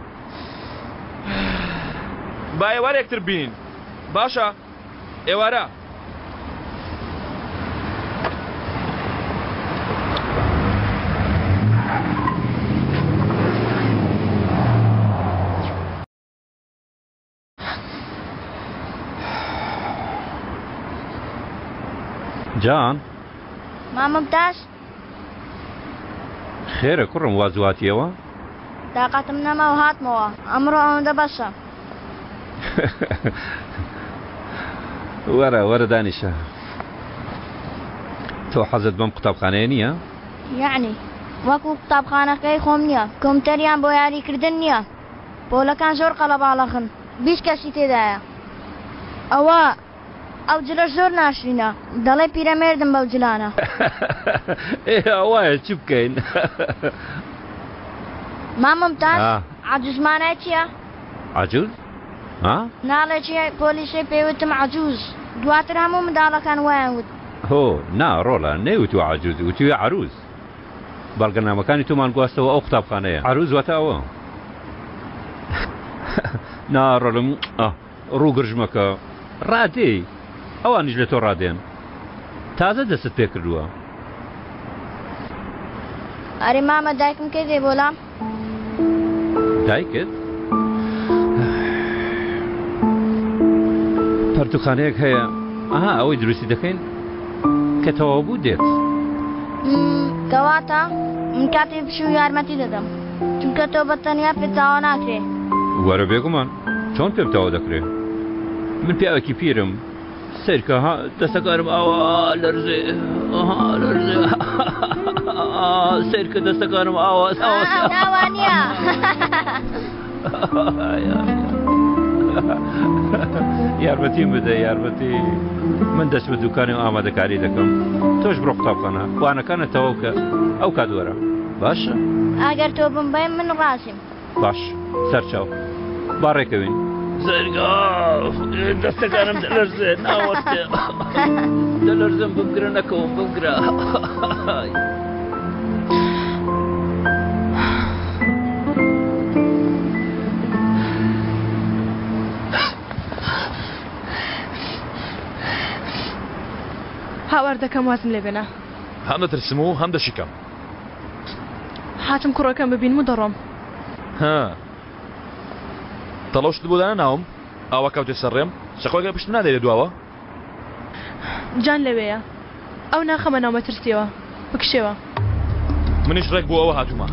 با ئێوارێکتر بین باشە ئێوارە جان مامۆمتاز خێرە کوڕم وازواتیەوە تاقەتم نەما و هاتمەوە ئەمڕۆ ئەوەندە بەسە وەرە دانیشە تۆ حەزت بەم قوتابخانەیە نییە؟ یعنی وەکو قوتابخانەکەی خۆم نییە کۆمپیوتەریان بۆ یاریکردن نییە پۆلەکان زۆر قەڵەباڵەخن 20 کەسی تێدایە ئەو جلەش زۆر ناشرینە دەڵێ پیرەمێردم بەو جلانە ئەوایە چی بکەین مامۆمتاز عەجوزمانای چییە؟ عەجوز؟ ناڵێ چی پۆلیسی پێوتم عەجوز دواتر هەموو منداڵەکان وایان وت هۆ نا ڕۆڵە نەیوتوە عەجوز وتوێ عەروز بەڵگەنامەکانی تۆمان گواستەوە ئەو قوتابخانەیە عەروز واتە ئەوە ناڕۆڵم ڕووگرژمەکە ڕادێ ئەوانیش لە تۆ ڕادێن تازە دەست پێ کردووە ئەرێ مامە دایکم کردێ بۆلام دایکت؟ پەرتوخانەیەک هەیە ئەوەی دروستی دەکەین کە تەواو بوو دێت کەواتە من کاتێ بشو یارمەتی دەدەم چونکە تۆ بەتەنیا پێ تاوا ناکرێ وەرە بێگومان چۆن پێم تاوا دەکرێ من پیاوێکی پیرم سیرکە دەستەکارم ئەوە لەرزێ سیرکە دەستەکارم ئاوا ناوانیە یارمەتیم بدە یارمەتی من دەست بە دوکانی و ئامادەکاری دەکەم تۆش بڕۆ قوتابخانە وانەکانە تەواو کە ئەو کات وەرە باشە ئەگەر تۆ بمبەی من ڕاستیم باش سەرچاو با ڕێکەوین دەستەکانم دەلەرزێ ناوەستێ دەلەرزم بگرە نەکەوم بگرە هاوار دەکەم وازم لێ بێنە هەم دەترسم و هەم دەشیکەم هاتم کوڕەکەم ببینم و دەڕۆم تەڵەوشت بۆ دانا ناوم ئاوا کەوتێ سەرڕێم شەقۆگە پشت نادەیە دواوە جان لەوەیە ئەو ناخەمە ناو مەترسیەوە بکشێوە منیش ڕێک بۆ ئەوە هاتوومە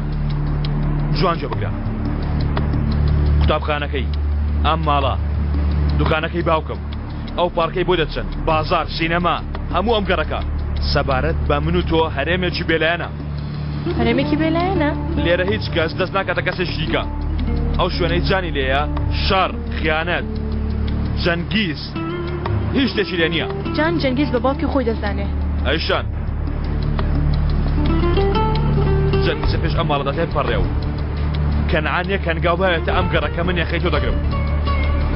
جوانجە بگرە قوتابخانەکەی ئەم ماڵە دوکانەکەی باوکم ئەو پارکەی بۆ دەچن بازار سینەما هەموو ئەم گەڕەکە سەبارەت بە من و تۆ هەرێمێکی بێلایەنە هەرێمێکی بێلایەنە لێرە هیچ کەس دەست ناکاتە کەسێکی دیکە ئەو شوێنەی جانی لێیە شەڕ خیانەت جەنگیز هیچ شتێکی لێ نییە جان جەنگیز بە باوکی خۆی دەزانێ ئەیشان جەنگیزە پێش ئەم ماڵەداتێ پەڕێەوە کەنعانیە کەنگاوبایەتە ئەم گەڕەکە من یەخەی تۆ دەگرم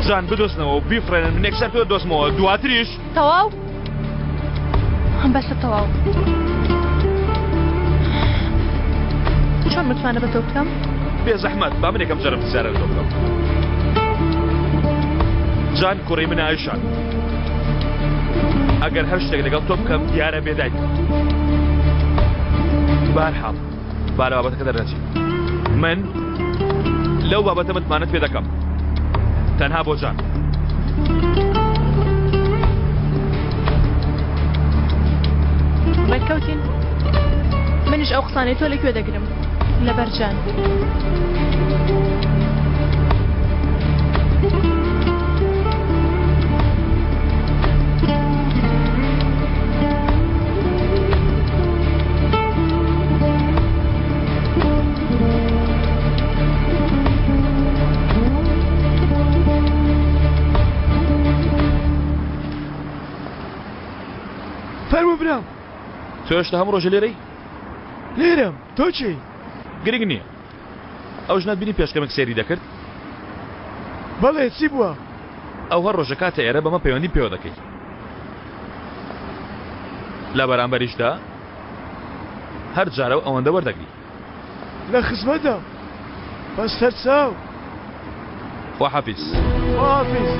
جان بدۆستنەوە و بیفرێنن من یەکسەر تۆ دۆستمەوە دواتریش تەواو بەسە تەواو چۆن متمانە بە تۆ بکەم بێ زەحمەت با من یەکەم جەرم زیارە تۆ بکەم جان کوڕی منە ئایشان ئەگەر هەر شتێک لەگەڵ تۆ بکەم دیارە بێدایک بەهەرحاڵ با لە بابەتەکە دەرنەچین من لەو بابەتە متمانەت پێ دەکەم تەنها بۆ جان ڕێککەوتین منیش ئەو قسانەی تۆ لەکوێ دەگرم لەبەر جان فەرموو برام تۆ هێشتا هەموو ڕۆژە لێرەی لێرەم تۆ چی گرنگ نییە ئەو ژنات بینی پێشکەمێک سێری دەکرد بەڵێ چی بووە ئەو هەر ڕۆژە کاتە ئێرە بەمە پەیوەندی پێوە دەکەیت لە بەرامبەریشدا هەر جارە و ئەوەندە وەردەگری لە خزمەتە بەس هەرچاو خواحافیز خواحافیز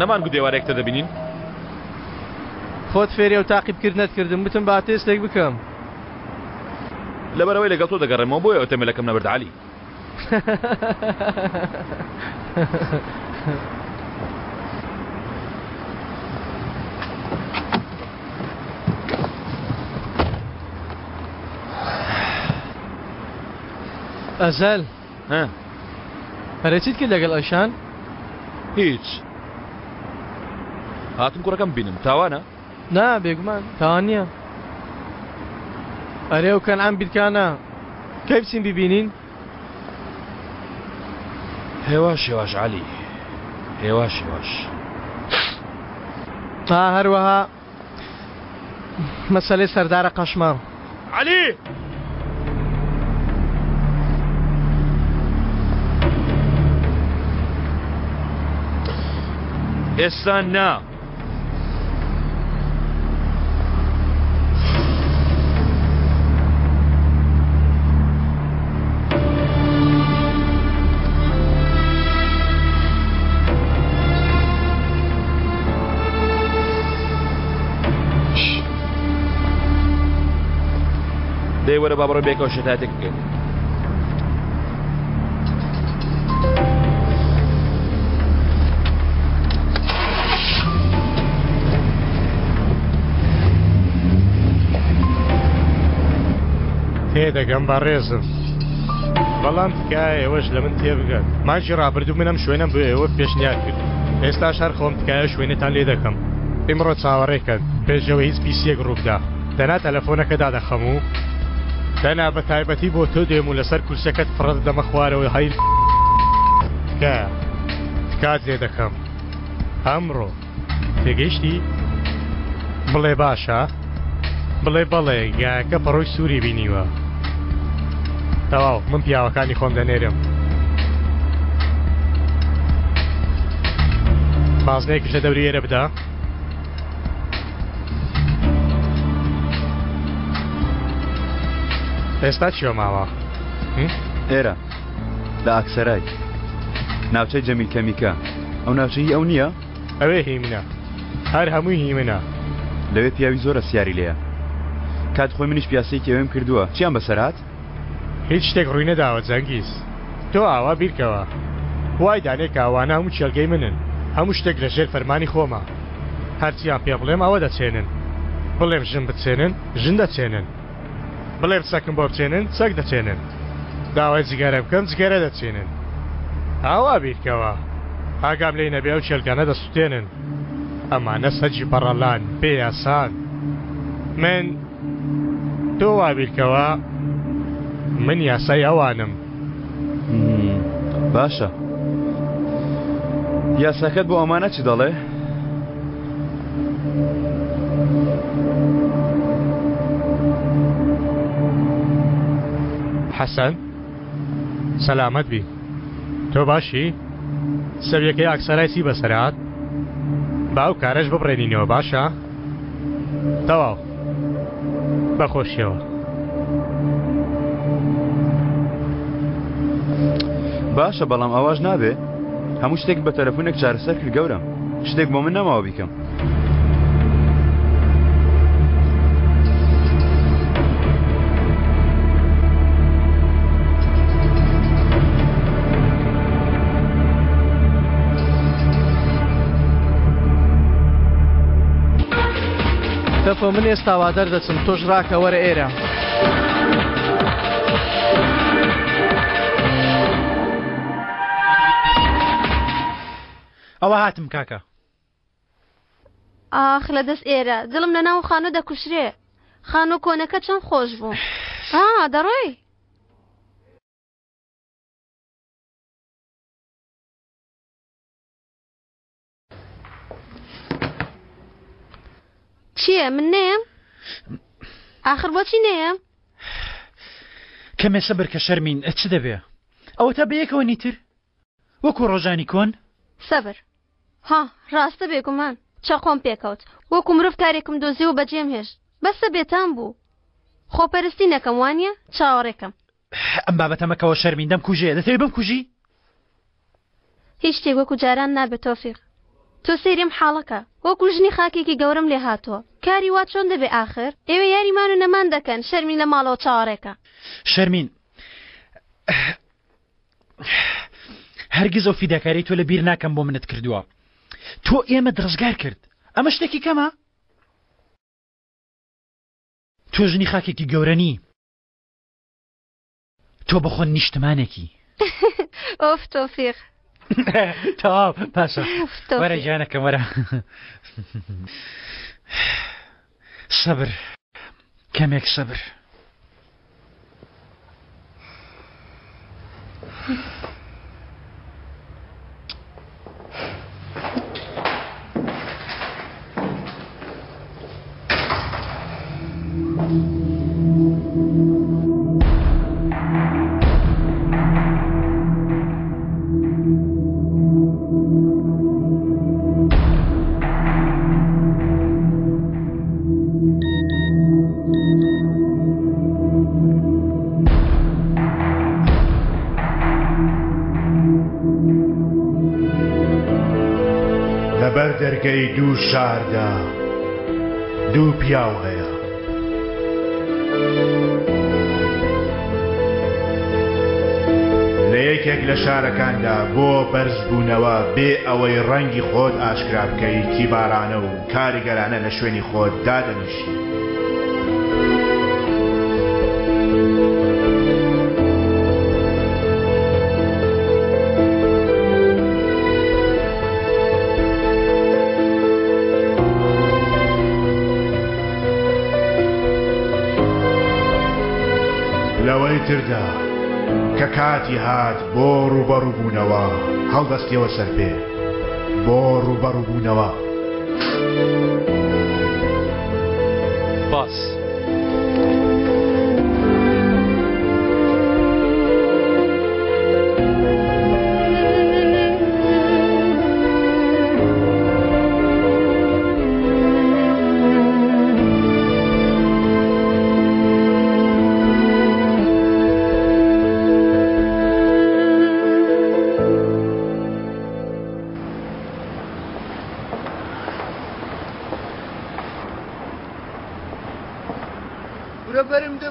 نەمان گودێوارێکتە دەبینین خۆت فێری و تاقیبکردنت کردم بتم با تێستێک بکەم لەبەرەوەی لەگەڵ تۆ دەگەڕێمەوە بۆیە ئۆتۆمبیلەکەم نەبرد عەلی ئەزەل هەرە چیت کرد لەگەڵ ئەشان هیچ هاتم کوڕەکەم بینم تاوانە نا بێگومان تاوان نییە ئەرێ و کەنعام بیرکانە کەی بچین ببینین هێواش هێواش عەلی هێواش هێواش هەروەها مەسەلەی سەردارە قەشماڵ عەلی ئێستا نا دەی وەرە با بڕۆ بێکەوە شتاتێک بکەین تێدەگەم بە ڕێزم بەڵام تکایە ئێوەش لە من تێبگەن ماچی ڕابردوو منم شوێنم بۆ ئێوە پێشنیار کرد ئێستاش هەر خۆم تکایە شوێنتان لێ دەکەم ئیمڕۆ چاوەڕێکەن پێشەوە هیچ پیسیەک ڕووبدا دەنا تەلەفۆنەکەدا دەخەم و دەنا بە تایبەتی بۆ تۆ دێم و لەسەر کورسەکەت فڕەت دەمە خوارەوە هەیل تکایە تکات لێ دەکەم ئەمڕۆ تێگەیشتی بڵێ باشە بڵێ بەڵێ گایەکە پەڕۆی سووری بینیوە تەواو من پیاوەکانی خۆم دەنێرم مازنەیەکیش لە دەوری ئێرە بدا ئێستا چیوە ماوە ئێرە لە ئاکسەرای ناوچەی جەمیل کەمیکە ئەو ناوچەی ئەو نییە ئەوێ هی منە هەر هەمووی هی منە لەوێ پیاوی زۆرە سیاری لێیە کات خۆی منیش پیاسەیەکی ئەوێم کردووە چیان بەسەرات هیچ شتێک ڕووی نەداوە جەنگیز تۆ ئاوا بیرکەوە وای دانێک ئاوانە هەموو چێلگەی منن هەموو شتێک لە ژێر فەرمانی خۆمە هەرچیان پێ بڵێم ئەوە دەچێنن بڵێم ژن بچێنن ژن دەچێنن بڵێم چەکم بۆ بچێنن چەک دەچێنن داوای جگەرە بکەم جگەرە دەچێنن ئاوا بیرکەوە ئاگام لێی نەبێ و چێلگانە دەسووتێنن ئەمانە سەجی بەڕەلان بێ یاسان من تۆ وابیرکەوە من یاسای ئەوانم. باشە یاساکەت بۆ ئەمانە چی دەڵێ؟ حەسەن سەلامەت بی تۆ باشی؟ سەویەکەی ئاکسەرایسی بەسەرات باو کارەش ببڕێنینەوە باشە؟ تەواو بەخۆشیەوە. باشە بەڵام ئەواش نابێ هەموو شتێک بە تەلەفۆنێک چارەسەر کرد گەورم شتێک بۆ من نەماوە بیکەم. تەفە من ئێستا وا دەردەچم تۆش ڕاکە وەرە ئێرە. ئەوە هاتم کاکە. ئاخ لە دەست ئێرە دڵم لە ناو خانوو دەکوشرێ. خانوو کۆنەکە چەند خۆش بوو. دەڕۆی؟ چییە من نێم؟ آخر بۆچی نێم؟ کەمێ سەبر کە شەرمین چ دەبێ؟ ئەوە تا بەیەکەوە نیتر وەکو ڕۆژانی کۆن؟ سەبر ڕاستە بێگومان چەقۆم پێکەوت وەکو مرۆڤ کارێکم دۆزی و بەجێم هێشت بەسە بێتان بوو. خۆپەرستی نەکەم وانییە چاوەڕێکم. ئەم بابەتەمەکەەوە شەرمین دەم کوژێ دەتەوێت بم کوژی؟ هیچ شتێک وەکو جاران نابێت تۆفیق. تۆ سەیرم حاڵەکە وەکو ژنی خاکێکی گەورم لێ هاتووە. کاری وا چۆن دەبێ ئاخر؟ ئێوە یاریمان و نەمان دەکەن شەرمین لە ماڵەوە چاوەڕێکە. شەرمین هەرگیز ئەو فیداکاری تۆ لە بیر ناکەم بۆ منت کردووە. تۆ ئێمە دڕزگار کرد ئەمە شتێکی کەمە؟ تۆ ژنی خاکێکی گەورەنی تۆ بەخۆن نیشتمانێکی. ئۆف تۆفیق تەواو باشە وەرە گیانەکەم وەرە. سەبر کەمێک سەبر. لەبەر دەرگەی دوو شاردا دوو پیاو هەیە. لە یەکێک لە شارەکاندا بۆ بەرزبوونەوە بێ ئەوەی ڕەنگی خۆت ئاشکرا بکەی تیبارانە و کاریگەرانە لە شوێنی خۆت دادەنیشی. لەوەی تردا کە کاتی هات بۆ ڕوبەڕووبوونەوە هەڵدەستیەوە سەر پێ بۆ ڕوبەڕووبوونەوە. باس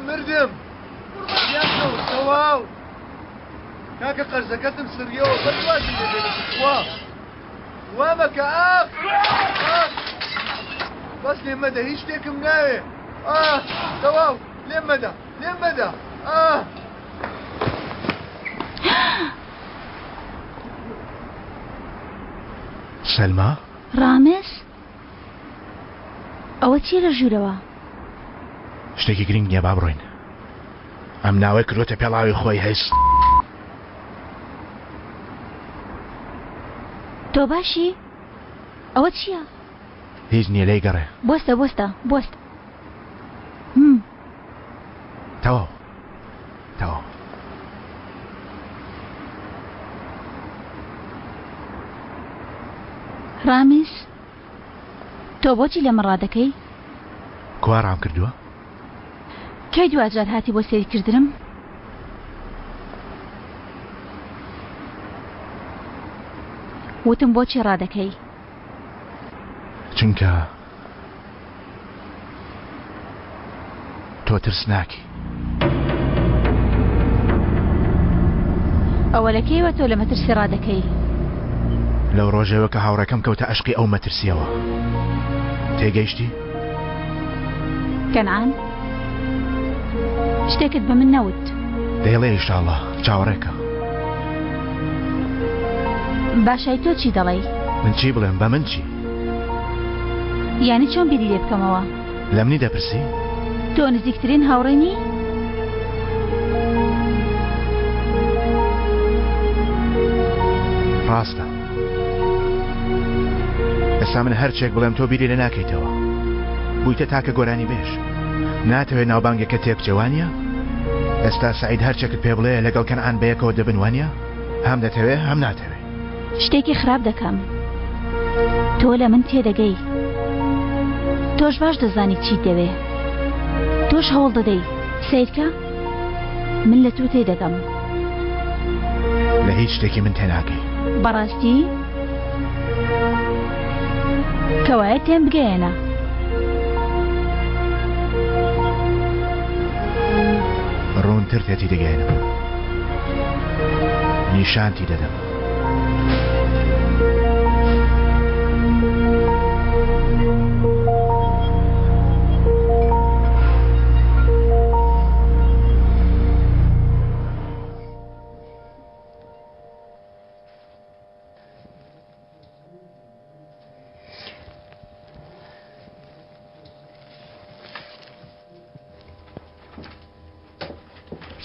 مردم تەواو کاکە قەرزەکەتم سریەوە بەدوازم دەبێتوا وامەکە بەس لێم مەدە هیچ شتێکم ناوێ تەواو لێم مەدە سەلما ڕامز ئەوە چیە لە ژوورەوە؟ شتێکی گرنگ نییە با بڕۆین. ئەم ناوەی کردوتە پێڵاوی خۆی هەست. تۆ باشی؟ ئەوە چییە؟ هیچ نییە لێی گەڕێ. بۆستە بۆستە بۆست. تەواو تەواو. ڕامیز تۆ بۆچی لەمە ڕادەکەی؟ کوا ڕام کردووە؟ کەی دوجار هاتی بۆ سێریکردنم؟ وتم بۆچی ڕادەکەی؟ چونکە تۆ ترسناکی. ئەوە لەکەیوە تۆ لە مەترسی ڕادەکەی؟ لەو ڕۆژەوە کە هاوڕەکەم کەوتە عشقی ئەو مەترسیەوە. تێگەیشتی؟ کەنعان شتێکت بە من نەوت. دەیڵێ ئینشاڵڵا چاوەڕێکە. باشای تۆ چی دەڵێی؟ من چی بڵێم بە من چی؟ یعنی چۆن بیری لێ بکەمەوە؟ لە منی دەپرسی؟ تۆ نزیکترین هاوڕێنی؟ ڕاستە. ئێستا من هەرچێک بڵێم تۆ بیری لێ ناکەیتەوە. بوویتە تاکە گۆرانی بێش. ناتەوێت ناوبانگەکە تێبچێوانیە؟ ئێستا سعید هەرچێکت پێ بڵێ لەگەڵ کەنعان بەیەکەوە دەبنوانیە؟ هەم دەتەوێت هەم ناتەوێت. شتێکی خراپ دەکەم. تۆ لە من تێدەگەی. تۆش باش دەزانی چی دەوێ. تۆش هەوڵ دەدەی سیرکە؟ من لە تۆ تێدەگەم. لە هیچ شتێکی من تێناگەی. بەڕاستی؟ کەوایە تێم بگەیەنە. ڕوونتر تێتی دەگەێنم. نیشانتی دەدەم.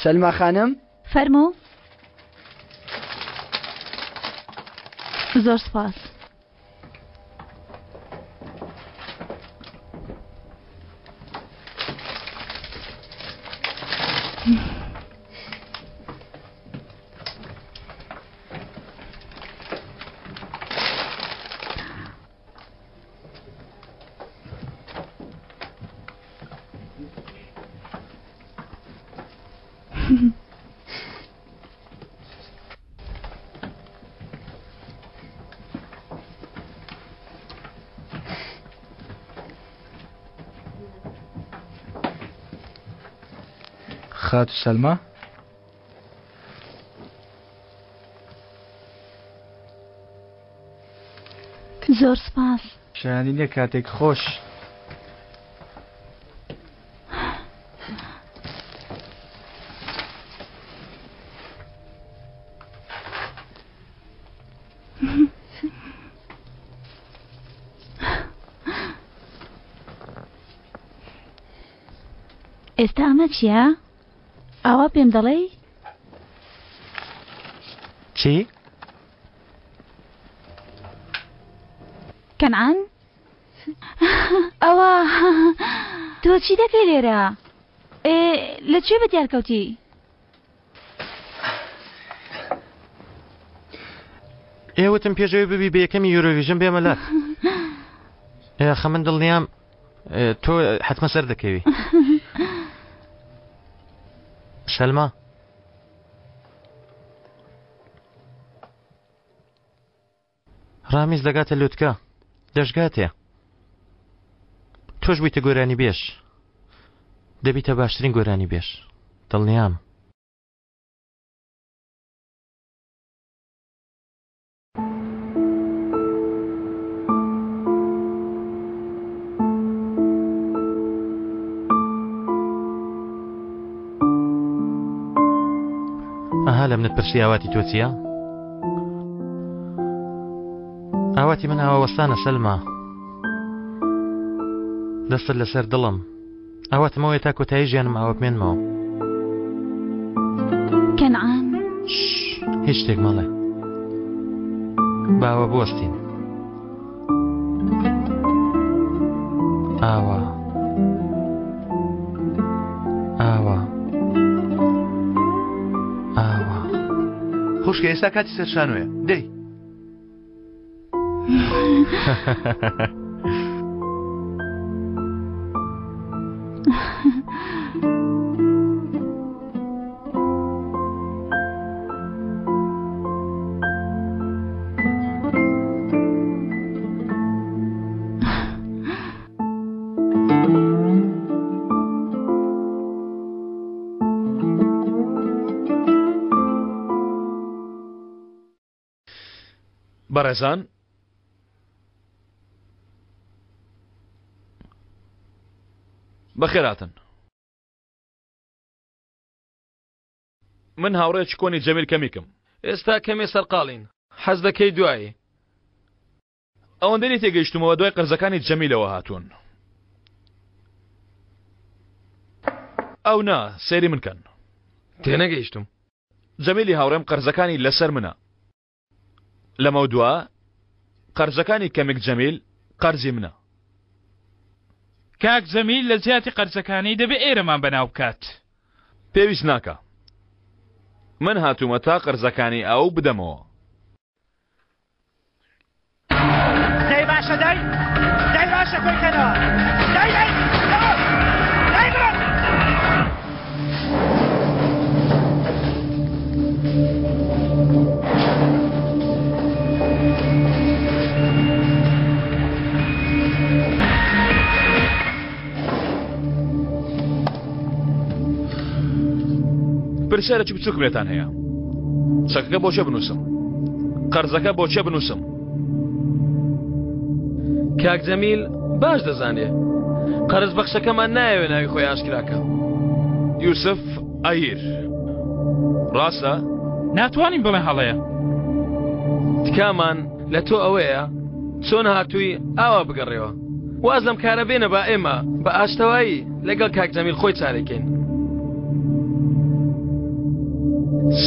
سلمى خانم فەرموو. زۆر سپاس. خاتو سلمى زۆر سپاس. شایانینە کاتێک خۆش. ئێستا ئەمە چییە؟ ئاوا پێم دەڵێ؟ چی؟ کەنعان؟ ئەوە تۆ چی دەکەی لێرە؟ لەکوێ بەدیار کەوتی؟ ئێوەتم پێشەوەی ببی بە یەکەمی یورۆڤیژن بێمە لات. خە من دڵنیام تۆ حتممە سەر دەکەوی. سەلما ڕامیز دەگاتە لوتکە دەشگاتێ. تۆش بوویتە گۆرانی بێش. دەبیتە باشترین گۆرانی بێش. دڵنیام. ئەها لە منت پرسی ئاواتی تۆ چییە؟ ئاواتی من ئاوەوەستانە سەلما. دەستت لەسەر دڵم ئەوەتمەوەی تا کۆتایی ژیانم ئەوە بمێنمەوە. کەنعان هیچ شتێک مەڵێ باوە بوەستین. ئاوا ئاوا ئاوا خوشکە ئێستا کاتی سەرشانوێ دەی بەڕێزان بەخێراتن. من هاوڕێکی کۆنی جەمیل کەمیکم. ئێستا کەمێ سەرقاڵین. حەز دەکەی دوایی؟ ئەوەندەی تێگەیشتمەوە دوای قەرزەکانی جەمیلەوە هاتوون. ئەو نا سێری من کەن. تێنەگەیشتم. جەمیلی هاوڕێم قەرزەکانی لەسەر منە. لەمە دووە قەرزەکانی کەمێک جەمیل قەرزی منە. کاک جەمیل لە جیاتی قەرزەکانی دەبێ ئێرەمان بەناو بکات. پێویست ناکە. من هاتوومە تا قەرزەکانی ئەو بدەمەوە. دەی باشە دەی باشە کۆیکەنەوە دەی برن. پرسیارێکی بچووک لێتان هەیە. چەکەکە بۆ چێ بنووسم؟ قەرزەکە بۆ چێ بنووسم؟ کاک جەمیل باش دەزانێ قەرز بەخشەکەمان نایەوێ ناوی خۆی ئاشکراکە. یوسف ئایر ڕاستە؟ ناتوانین بڵێن هەڵەیە. تکامان لە تۆ ئەوەیە چۆن هاتووی ئاوا بگەڕێەوە. واز لەم کارە بێنە با ئێمە بە ئاشتەوایی لەگەڵ کاک جەمیل خۆی چارەکەین.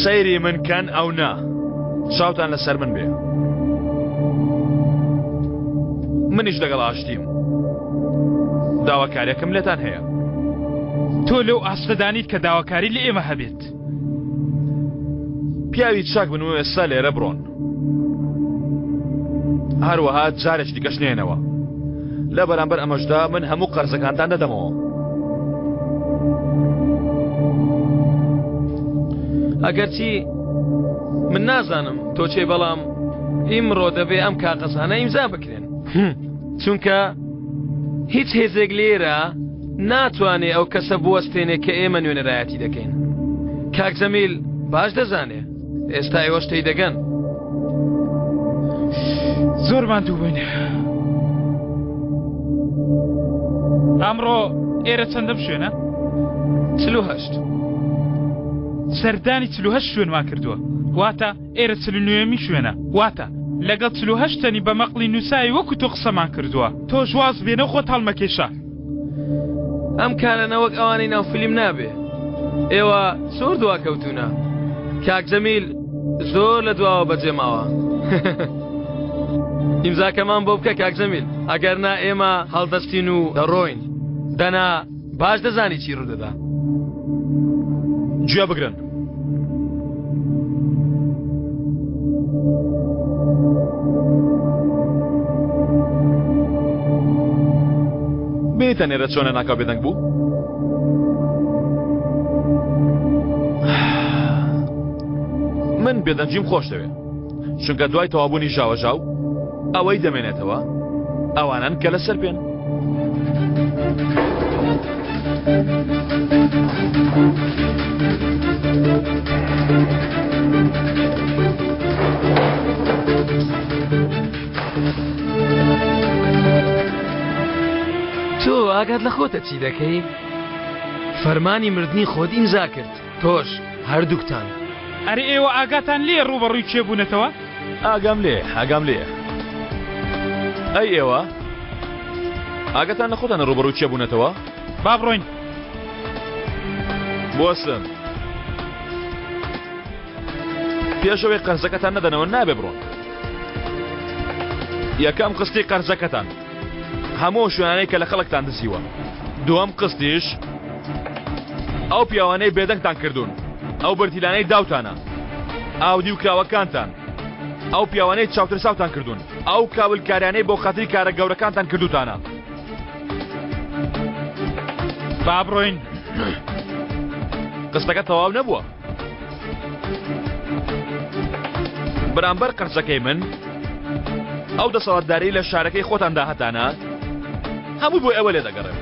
سەیری من کەن ئەو نا چاوتان لەسەر من بێ. منیش لەگەڵ ئاشتیم. داواکاریەکەم لێتان هەیە. تۆ لەو ئاستەدانیت کە داواکاری لە ئێمە هەبێت. پیاوی چاک بن و ئێستا لێرە بڕۆن. هەروەها جارێک دیکەش نێنەوە. لە بەرامبەر ئەمەشدا من هەموو قەرزەکانتان دەدەمەوە. ئەگەرچی من نازانم تۆ چێ بەڵام ئیمڕۆ دەبێ ئەم کاغەزانە ئیمزا بکرێن. چونکە هیچ هێزێک لێرە ناتوانێ ئەو کەسە بوەستێنێ کە ئێمە نوێنەرایەتی دەکەین. کاک جەمیل باش دەزانێ ئێستا ئێوە شتەی دەگەن. زۆرمان دوو بووین. ئەمڕۆ ئێرە چەندەم شوێنە؟ 48. سەردانی 48 شوێنمان کردووە. واتە ئێرە 49 شوێنە. واتە لەگەڵ 48 تەنی بە مەقڵی نووسایی وەکو تۆ قسەمان کردووە. تۆ ژواز بێنە خۆت هەڵمەکێشە. ئەم کارە وەک ئەوانەی ناو فیلم نابێ. ئێوە زۆر دوا کەوتونە. کاک جەمیل زۆر لە دواوە بەجێماوە. ئیمزاکەمان بۆ بکە کاک جەمیل. ئەگەر نا ئێمە هەڵدەستین و دەڕۆین. دەنا باش دەزانی چی ڕوودەدا. گوێ بگرن. بێتە نێرە چۆنە ناکاو بێدەنگ بوو؟ من بێدەنجیم خۆش دەوێت چونکە دوای تەوابوونی ژاوەژاو ئەوەی دەمێنێتەوە ئەوانن کە لەسەر پێن. تۆ ئاگات لە خۆتە چی دەکەی؟ فەرمانی مردنی خۆت ئیمزا کرد. تۆش هەردووکتان. ئەرێ ئێوە ئاگاتان لێ ڕوبەڕووی ئاگام لێ. ئەی ئێوە ئاگەتان لە خۆتان ڕوبەڕووی چیە بوونەتەوە؟ با بڕۆین بۆسم پێشەوەی قەرزەکەتان نەدەنەوە نابێ بڕۆن. یەکەم قستی قەرزەکەتان هەموو شوێنانەی کە لە خەڵکتان دزیوە. دووەم قستیش ئەو پیاوانەی بێدەنگتان کردوون، ئەو بەرتیلانەی داوتانە، ئاودی و کراوەکانتان، ئەو پیاوانەی چاوترساوتان کردوون، ئەو کابلکاریانەی بۆ خەتری کارە گەورەکانتان کردوتانە. با بڕۆین. قستەکە تەواو نەبووە. بەرامبەر قەرزەکەی من ئەو دەسەڵاتداری لە شارەکەی خۆتاندا هەتانە هەموو بۆ ئەوە لێ دەگەڕێم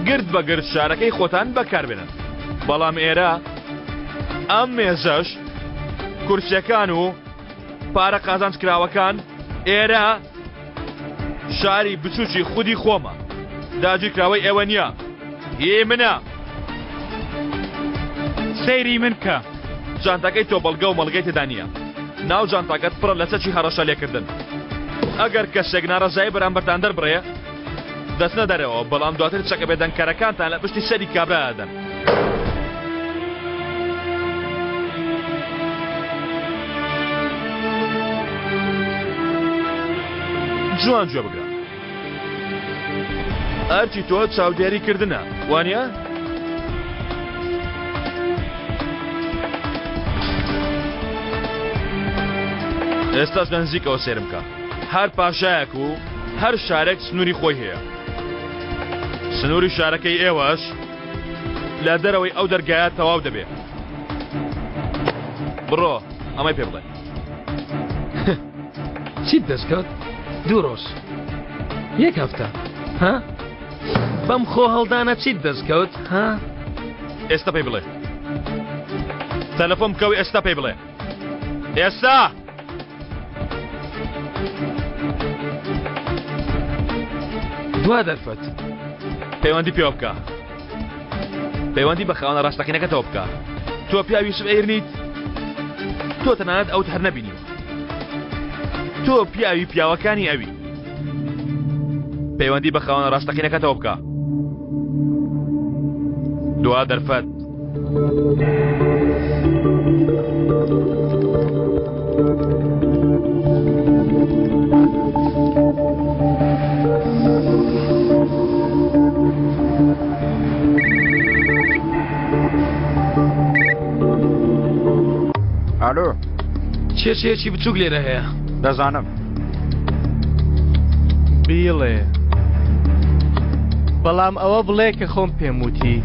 گرد بە گرد شارەکەی خۆتان بەکاربێنن. بەڵام ئێرە ئەم مێزەش کورسیەکان و پارە قازانج کراوەکان ئێرە شاری بچووکی خودی خۆمە. داگیر کراوەی ئێوە نییە، هی منە. سەیری من کە جانتاکەی تۆ بەڵگە و مەڵگەی تێدا نییە. ناو جانتاکەت پڕە لە چەکی هەڕەشە لێکردن. ئەگەر کەسێک ناڕەزایی بەرامبەرتان دەربڕێ دەستنە دەرەوە، بەڵام دواتر چەکە بێدەنگکارەکانتان لە پشتی سەری کابرا دەدەن. جوان گوێ بگرە. ئەرچی تۆ چاودێری کردنە، وانە؟ ئێستاش لە نزیکەوە سێرم کە هەر پاشایەک و هەر شارێک سنووری خۆی هەیە. سنووری شارەکەی ئێوەش لە دەرەوەی ئەو دەرگایە تەواو دەبێت. بڕۆ ئەمەی پێ بڵێ. چیت دەستکەوت؟ دوو ڕۆژ یەک هەفتە ها؟ بەم خۆ هەڵدانە چیت دەستکەوت ها؟ ئێستا پێی بڵێ. تەلەفۆن بکەوی ئێستا پێی بڵێ. ئێستا! دوا دەرفەت پەیوەندی پێوە بکە. پەیوەندی بە خاوەنە ڕاستەقینەکەتەوە بکە. تۆ پیاوی یوسف ئەیرنیت، تۆ تەنانەت ئەوت هەر نەبینی. تۆ پیاوی پیاوەکانی ئەوی. پەیوەندی بە خاوەنە ڕاستەقینەکەتەوە بکە. دوا دەرفەت. ئالۆ چێچێکی بچووک لێرە هەیە دەزانم. بیڵێ بەڵام ئەوە بڵێ کە خۆم پێم وتی.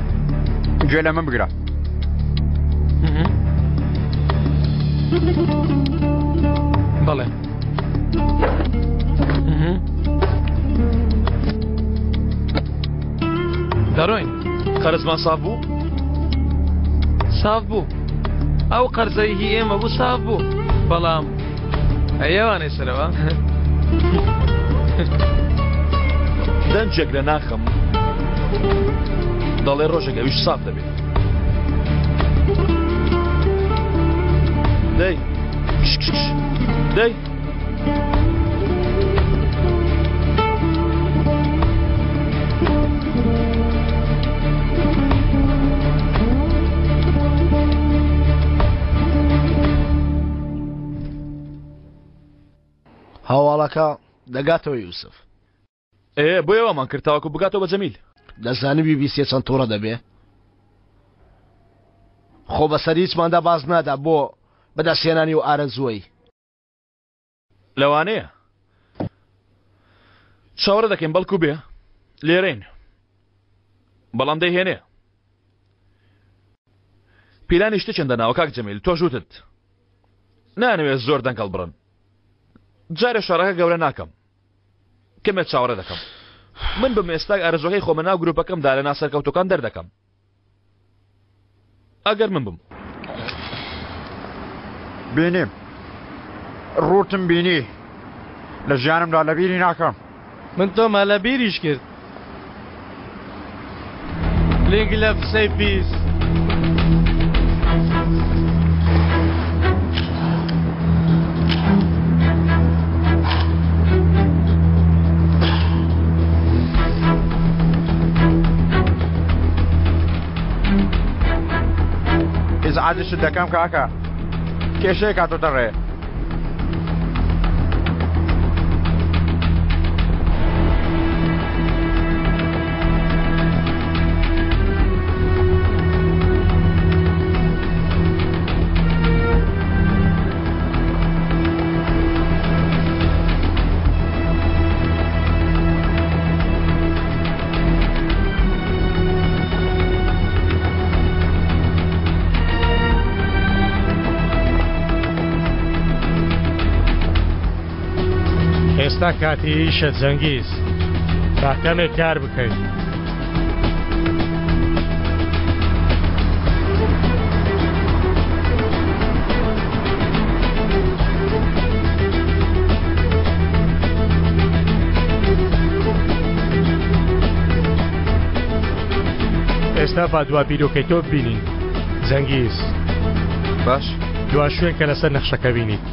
گوێ لە من بگرە. بەڵێ دەڕۆین. قەرزمان ساف بوو؟ ساف بوو. ئەو قەرزەی هی ئێمە بوو ساف بوو، بەڵام ئەیەوانەی سەرەوە دەنجێک لە ناخەم دەڵێ ڕۆژێک ئەویش ساف دەبێت. دەی دەی هەواڵەکە دەگاتەوە یوسف. بۆیەوەمان کرد تاوەکو بگاتەوە بە جەمیل. دەزانی بیبیسیە چەند تۆڕە دەبێ؟ خۆ بەسەر هیچماندا باز نادا بۆ بەدەستهێنانی و ئارەزووی. لەوانەیە چاوەڕە دەکەین بەڵکو بێ لێرەین، بەڵام دەیهێنێ. پیلانی شتە چەندە ناوە کاک جەمیل، تۆ ژووتت نانەوێت زۆر دەنگەڵ بڕن. جارێ شارەکە گەورە ناکەم، کەمێک چاوەڕە دەکەم. من بم ئێستا ئارەزوەکەی خۆمە ناو گروپەکەمدا لە ناسەرکەوتەکان دەردەکەم. ئەگەر من بم بینیم ڕوتم بینی لە ژیانمدا لەبیری ناکەم. من تۆمە لە بیریش کرد. لێنگ لە فسەی پیس. ئیزعاجشت دەکەم کاکە کێشەیە کاتۆتە ڕێ ئێستا کاتی ئیشە جەنگیز با کەمێک کار بکەیت ئێستا با دوا بیرۆکەی تۆ ببینین جەنگیز باش دوا شوێن کە لەسەر نەخشەکە بینیت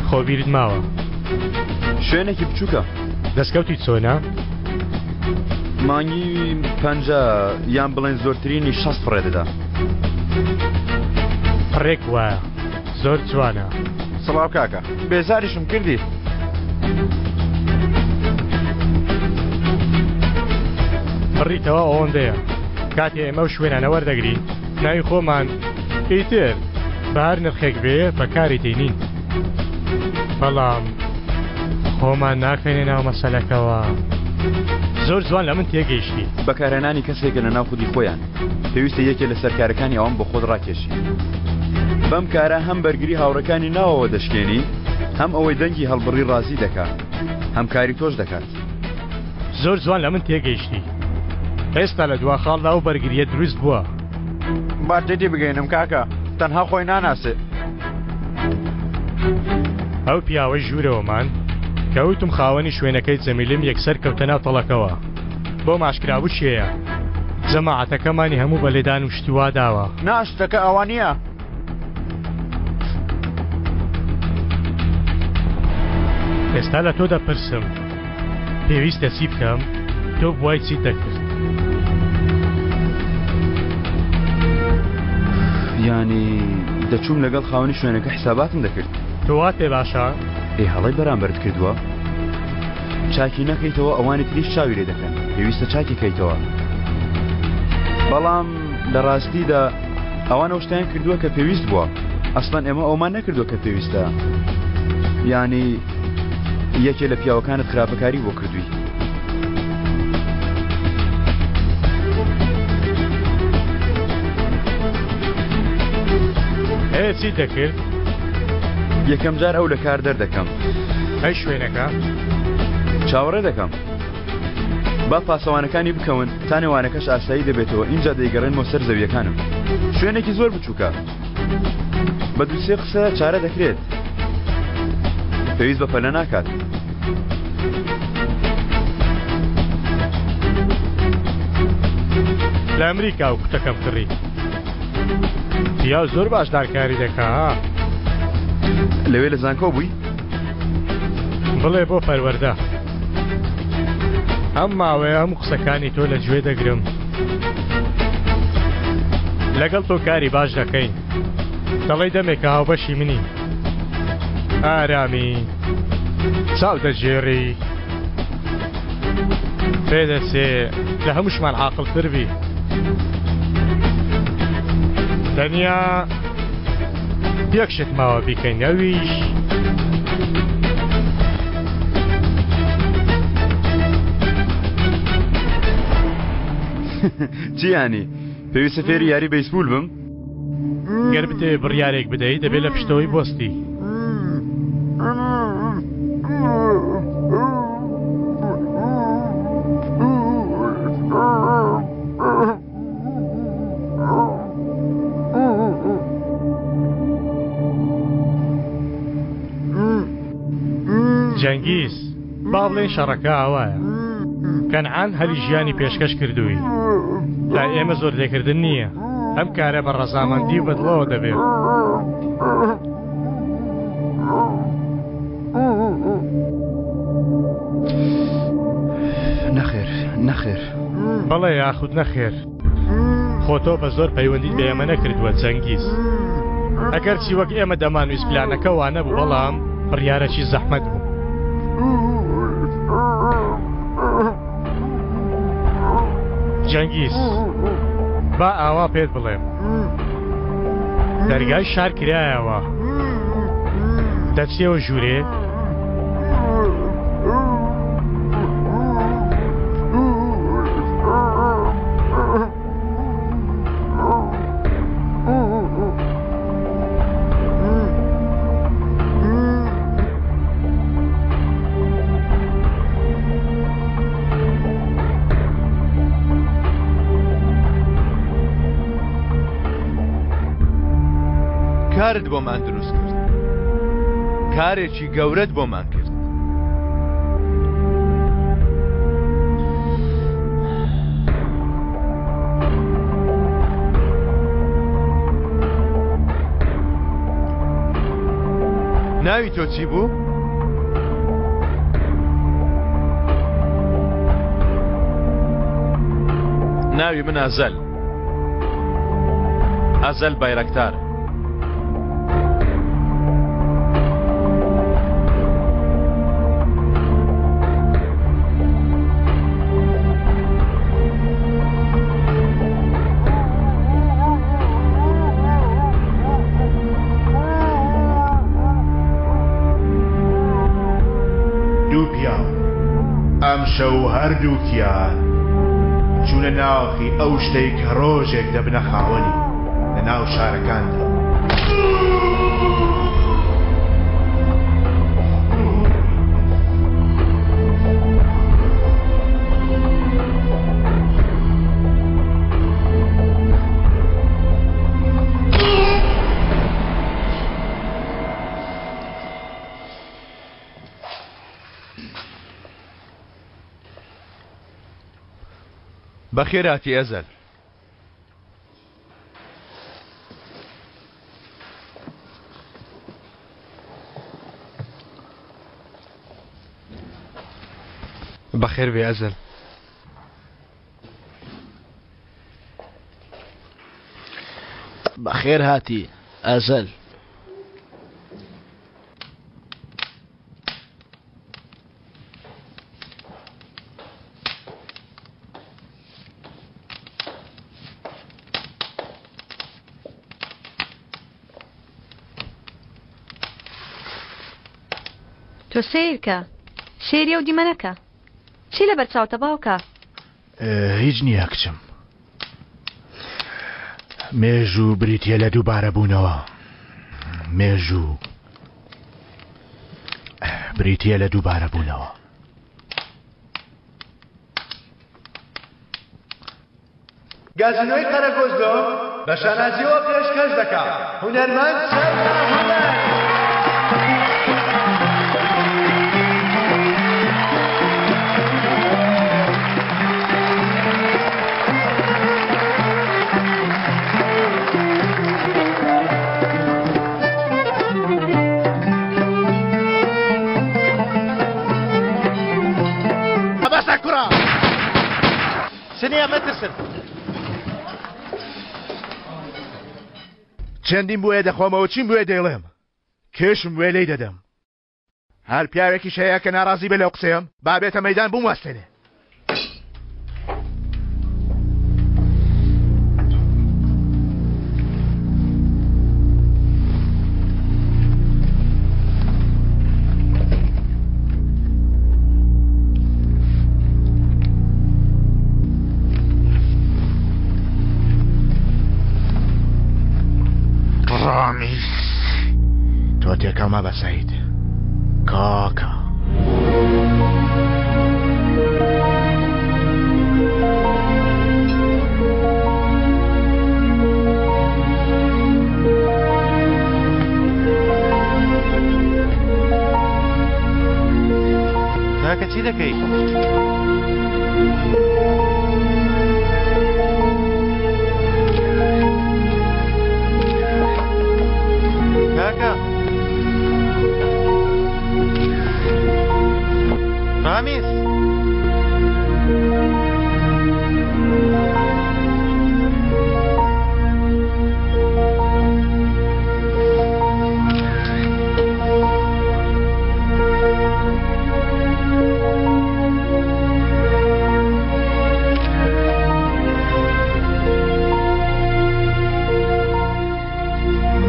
خۆبیرت ماوە شوێنێکی بچووکە دەستکەوتی چۆنە؟ مانگی 50 یان بڵێن زۆرترینی 60 فڕێ دەدا فڕێک وایە زۆر جوانە سڵاو کاکە بێزاریشم کردی بڕیتەوە ئەوەندەیە کاتێ ئێمە و شوێنانە وەردەگرین ناوی خۆمان ئیتر بە هەر نرخێک بێ بەکاری دێنین بەڵام خۆمان ناکەینە ناو مەسەلەکەوە زۆر جوان لە من تێگەیشتی بەکارهێنانی کەسێکە لە ناو خودی خۆیان پێویستە یەکێ لە سەرکارەکانی ئەوان بۆ خۆت ڕاکێشی بەم کارە هەم بەرگری هاوڕەکانی ناوەوە دەشکێنی هەم ئەوەی دەنگی هەڵبڕی ڕازی دەکات هەم کاری تۆش دەکات زۆر جوان لە من تێگەیشتی ئێستا لە دوا خاڵدا و بەرگریە دروست بووە با جدی بگەینم کاکە تەنها خۆی ناناسێ ئەو پیاوەی ژوورەوەمان کەوتم خاوەنی شوێنەکەی جەمیلم یەکسەر کەوتە ناو تەڵەکەوە بۆ ماشکرابوو چیەیە جەماعەتەکەمانی هەموو بە لێدان و شتیوا داوە ناشتەکە ئەوە نییە ئێستا لە تۆ دەپرسم پێویستە چی بکەم تۆ بوای چیت دەکرد ینی دەچووم لەگەڵ خاوەنی شوێنەکە حساباتم دەکرد تۆوا تێ باشە ئێ هەڵی بەرامبەرت کردووە چاکی نەکەیتەوە ئەوانی تریش چاوی لێ دەکەن پێویستە چاکی کەیتەوە بەڵام لە ڕاستیدا ئەوان ئەو شتیان کردووە کە پێویست بووە ئەسڵەن ئێمە ئەومان نەکردووە کە پێویستە ینی یەکێ لە پیاوەکانت خراپەکاری بۆ کردووی هەیە چی دەکرد؟ یەکەم جار ئەو لە کار دەردەکەم ئەی شوێنەکە؟ چاوەڕێ دەکەم با پاسەوانەکانی بکەون تا نێوانەکەش ئاسایی دەبێتەوە اینجا دەیگەڕێنمەوە سەر زەویەکانم شوێنێکی زۆر بچووکە بە دووسێ قسە چارە دەکرێت پێویست بە پەلە ناکات لە ئەمریکا و کوتەکەم کڕی پیا زۆر باش دارکاری دەکا لەوێ لە زانکۆ بووی؟ بڵێ بۆ پەروەردە ئەم ماوەیە هەموو قسەکانی تۆ لە گوێ دەگرم لەگەڵ تۆ کاری باش دەکەین دەڵێ دەمێکە هاوبەشی منی ئارامی چاو دەجێڕی پێدەچێ لە هەمووشمان عاقڵتر بی دەنیا یەکشت ماوە بیکەین ئەویش چیانی پێویستە فێری یاری بەیسبول بم؟ گەر بتێ بڕیارێک بدەیت دەبێت لە پشتەوەی بۆستی جەنگیز با بڵێن شەڕەکە ئاوایە کەنعان هەلی ژیانی پێشکەش کردووی تا ئێمە زۆر لێکردن نییە ئەم کارە بە ڕەزامەندی و بەدڵەوە دەبێت نەخێر نەخێر بەڵێ یاخود نەخێر خۆتۆ بە زۆر پەیوەندیت بە ئێمە نەکردووە جەنگیز ئەگەر چی وەک ئێمە دەمانویست پلانەکە وانە بوو بەڵام بڕیارەکی زەحمەت بوو جەنگیز با ئاوا پێت بڵێم دەرگای شار کرایەوە دەچێەوە ژوورێ کارت بۆمان دروست کرد کارێکی گەورەت بۆمان کرد ناوی تۆ چی بوو؟ ناوی من ئازەل ئازەل بایرەکتار ئەمشەو هەردووکیان چوونە ناوەخی ئەو شتەی کە ڕۆژێک دەبنە خاوەنی لە ناو شارەکاندا بەخێراتی ئەزەل بەخێر بێ ئەزەل بەخێر هاتی ئەزەل تۆ سیرکە شێریە و دیمەنەکە چی لە بەرچاوتە باوکە؟ هیچ نییە کچم مێژوو بریتە لە دووبارە بوونەوە مێژوو بریتە لە دووبارە بوونەوە گازینۆی قەرەگۆزدۆ بە شانازیەوە پێشکەش دەکات هونەرمەند سنیا مەترسن چەندین بۆیە دەخۆمەوە چیم بۆیە دەیڵێم کێشم وێ لێی دەدەم هەر پیاوێکی شەیە کە ناڕازی بێ لەو قسەیەم با بێتە مەیدان بوومەستێنێ تۆ تێکەڵمە بە سەید کاکە کاکە چی دەکەی؟ کاکە ڕامیز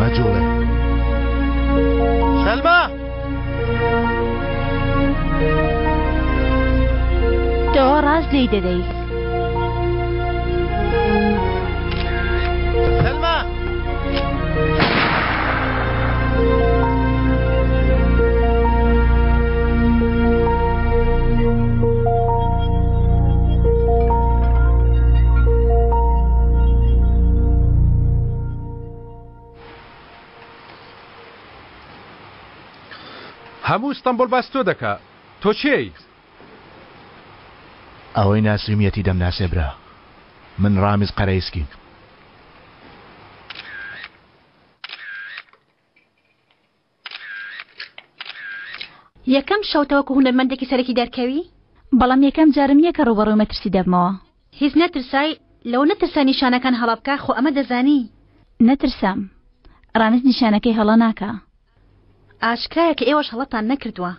ناجوڵێ سەلما تۆ ڕاست لێی دەدەی سەلما هەموو ئیستەمبول باس تۆ دەکا تۆ چێی ئەوەی ناسمیەتی دەمناسێ برا من ڕامیز قەرەیسکی یەکەم شەوتەوەکو هونەرمەندێکی سەرەکی دەرکەوی بەڵام یەکەم جارم نییە کە ڕوبەڕووی مەترسی دەبمەوە هیچ نەترسای لەو نەترسا نیشانەکان هەڵا بکە خۆ ئەمە دەزانی نەترسام ڕامیز نیشانەکەی هەڵە ناکە ئاشکایە کە ئێوەش هەڵەتان نەکردووە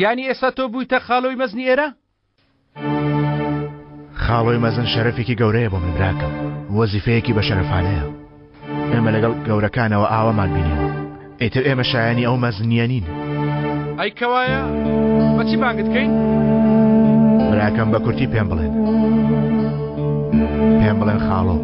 یانی ئێستا تۆ بوویتە خاڵۆی مەزنی ئێرە خاڵۆی مەزن شەرەفێکی گەورەیە بۆ من براکەم وەزیفەیەکی بە شەرەفانەیە ئێمە لەگەڵ گەورەکانەوە ئاوامان بینیوە ئیتر ئێمە شایانی ئەو مەزنیە نین ئەی کەوایە بەچی بانگت کەین براکەم بە کورتی پێم بڵێن خاڵۆ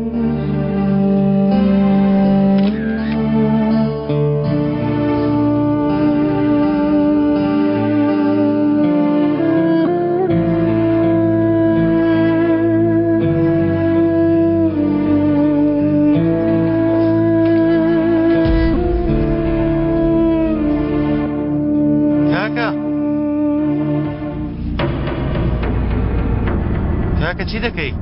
چی دەکەی؟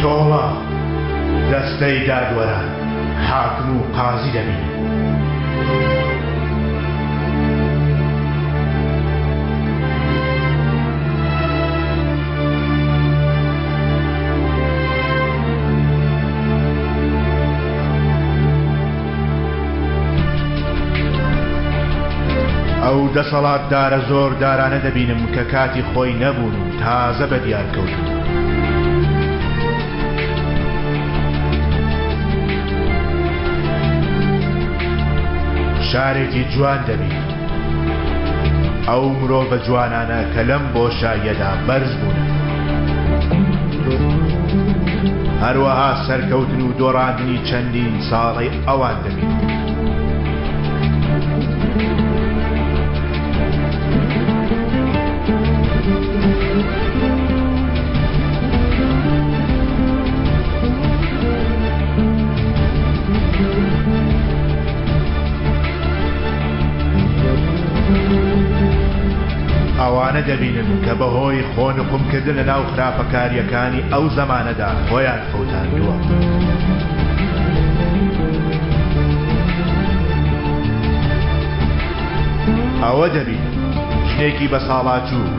تۆڵە دەستەی دادوەران حاکم و قازی دەبین ئەو دەسەڵاتدارە زۆر دارانە دەبینم کە کاتی خۆی نەبوون و تازە بە دیار کەوتون شارێکی جوان دەبین ئەو مرۆڤە جوانانە کە لەم بۆشاییەدا بەرز بوون هەروەها سەرکەوتن و دۆڕاندنی چەندین ساڵی ئەوان دەبین ئەوانە دەبینن کە بەهۆی خۆنقمکردن لە ناو خراپەکاریەکانی ئەو زەمانەدا خۆیان فەوتاندووە ئەوە دەبینن شتێکی بە ساڵاچوو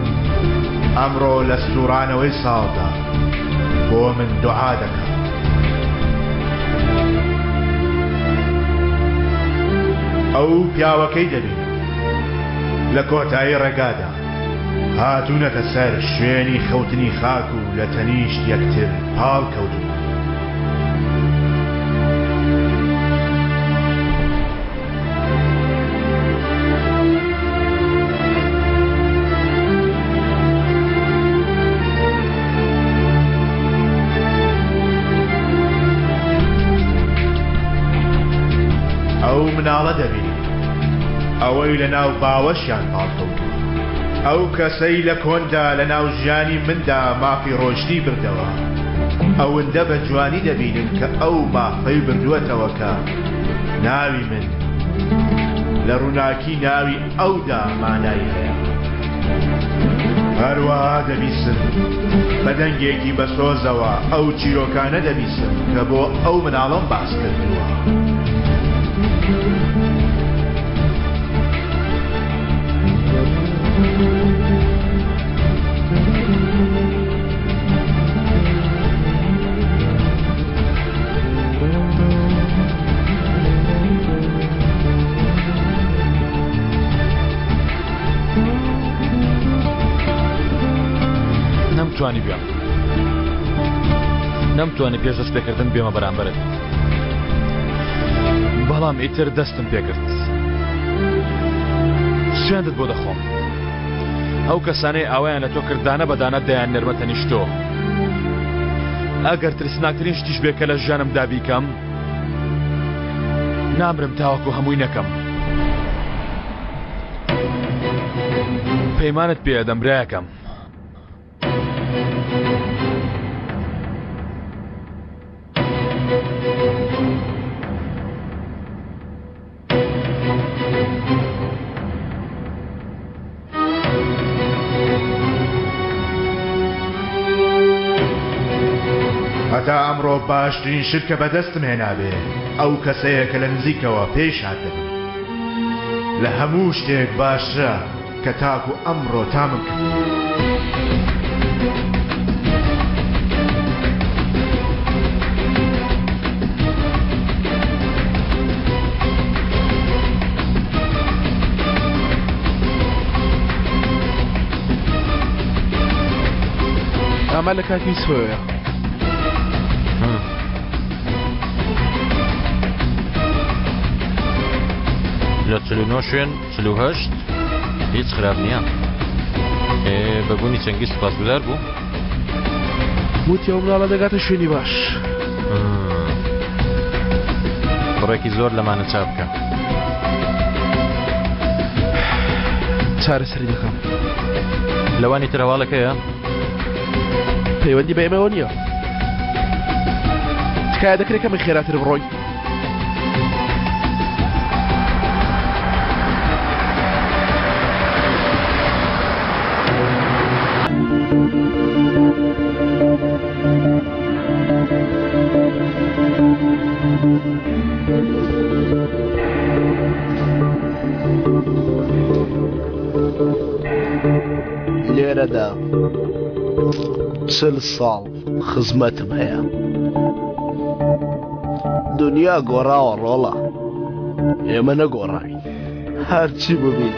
ئەمڕۆ لە سوورانەوەی ساڵدا بۆ من دوعا دەکەم ئەو پیاوەکەی دەبینن لە کۆتایی ڕێگادا هاتوونەتە سەر شوێنی خەوتنی خاک و لە تەنیشت یەکتر پاڵ کەوتون ئەو مناڵە دەبینی ئەوەی لە ناو باوەشیان پاڵکەوتووە ئەو کەسەی لە کۆندا لە ناو ژیانی مندا مافی ڕۆژتی بردەوە ئەوەندە بە جوانی دەبینن کە ئەو مافەی بردووەتەوە کە ناوی من لە ڕووناکی ناوی ئەودا مانایی هەیە هەروەها دەبیسن بە دەنگێکی بە سۆزەوە ئەو چیرۆکانە دەبیسن کە بۆ ئەو مناڵەم باس کردووە نەمتوانێت پێش دەست پێکردن بێمە بەرامبەرت بەڵام ئیتر دەستم پێکرد سوێندت بۆ دەخۆم ئەو کەسانەی ئاوایان لە تۆ کردانە بەدانە دەیان نەرمەتە نیشتۆ ئەگەر ترسناکترین شتیش بێ کە لە ژیانم دابیکەم نامرم تاوەکو هەمووی نەکەم پەیمانت پێدەم برایەکەم هەتا ئەمڕۆ باشترین شت کە بەدەستم هێنابێ ئەو کەسەیە کە لە نزیکەوە پێش هاتم لە هەموو شتێک باشترە کە تاکو ئەمڕۆ تامم کرد ئەمە لە کاکی سوۆیە لە 49 شوێن 48 هیچ خراپ نییە بەبوونی چەنگی سوپاسگوزار بوو وتیەوە مناڵە دەگاتە شوێنی باش بڕێکی زۆر لەمانە چاپ بکە چارەسەری دەکەم لەوانی ترەواڵەکەیە پەیوەندی بە ئێمەوە نییە تکایە دەکرێت کەمە خێراتر بڕۆی لێرەدا 40 ساڵ خزمەتم هەیە دنیا گۆڕاوە ڕۆڵە ئێمە نەگۆڕاین هەرچی ببین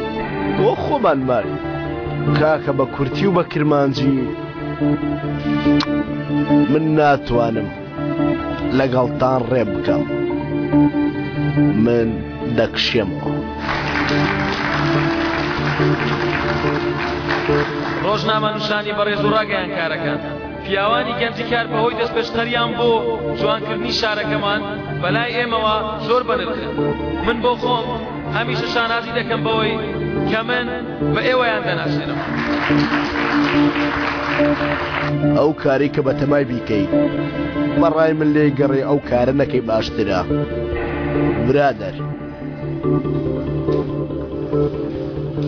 بۆ خۆمان ماری کاکە بە کورتی و بە کرمانجی من ناتوانم لەگەڵتان ڕێ بکەم من دەکشێمەوە ڕۆژنامە نیشانی بەڕێز و ڕاگەیان کارەکان پیاوانی گەنجی کار بەهۆی دەست پێشقەریان بۆ جوانکردنی شارەکەمان بەلای ئێمەوە زۆر بەنرخن من بۆ خۆم هەمیشە شانازی دەکەم بەوەی کە من بە ئێوەیان دەناسێنم ئەو کاری کە بەتەمای بیکەیت بەڕای من لێ گەڕێ ئەو کارە نەکەی باشترە برادەر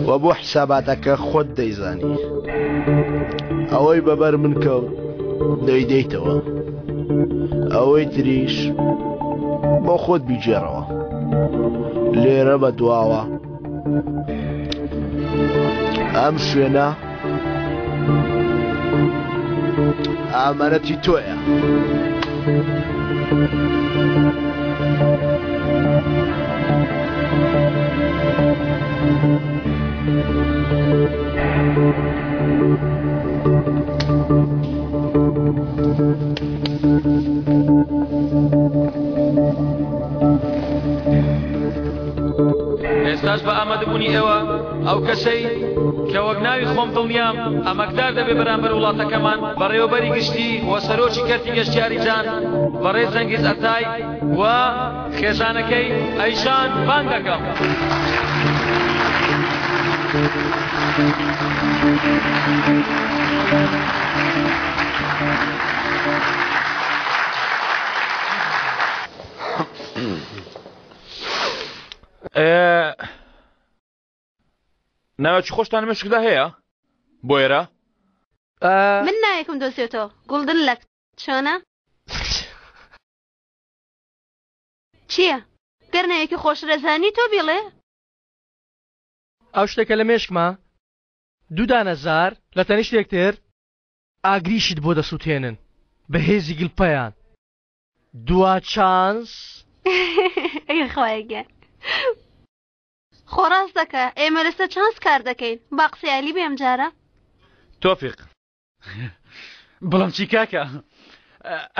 و بۆ حساباتەکە خۆت دەیزانی ئەوەی بەبەر من کەوت دەیدەیتەوە ئەوەی تریش بۆ خۆت بیجێڕەوە لێرە بە دواوە ئەم شوێنە ئامانەتی تۆیە ئێستاش بە ئامادەبوونی ئێوە ئەو کەسەی کە وەک ناوی خۆم دڵنیام ئەمەکدار دەبێ بەرامبەر وڵاتەکەمان بەڕێوەبەری گشتی و سەرۆکی کەرتی گەشتیاری جان بەڕێز جەنگیز ئەتای و خێزانەکەی ئەیشان بانگ دەکەم. ناوچی خۆشتان مشکدا هەیە بۆ ئێرە من نایەکم دۆسێتەوە گوڵدن لە چۆنە چییە گەرنەیەکی خۆشرەزانی تۆ بیڵێ ئەو شتێکە لە مێشکمە دوودانە زار لە تەنیشتێکتر ئاگریشت بۆ دەسووتێنن بە هێزی گڵپەیان دوا چانس خۆیگە خۆڕاست دەکە ئێمە لەسە چانس کار دەکەین با قسەیالی بێم جارە تۆفیق بەڵام چی کاکە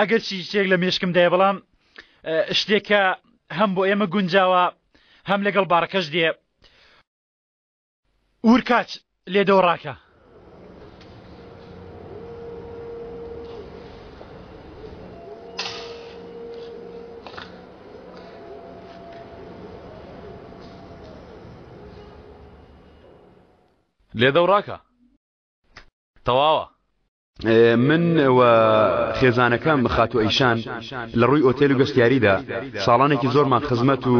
ئەگەر چی شتێک لە مێشکم دەیە بەڵام شتێکە هەم بۆ ئێمە گونجاوە هەم لەگەڵ بارەکەش دێ ورکاچ لێدەوە ڕاکە لێدەوڕاکە تەواوە من و خێزانەکەم خاتو ئەیشان لە ڕووی ئۆتێل و گەشتیاریدا ساڵانێکی زۆرمان خزمەت و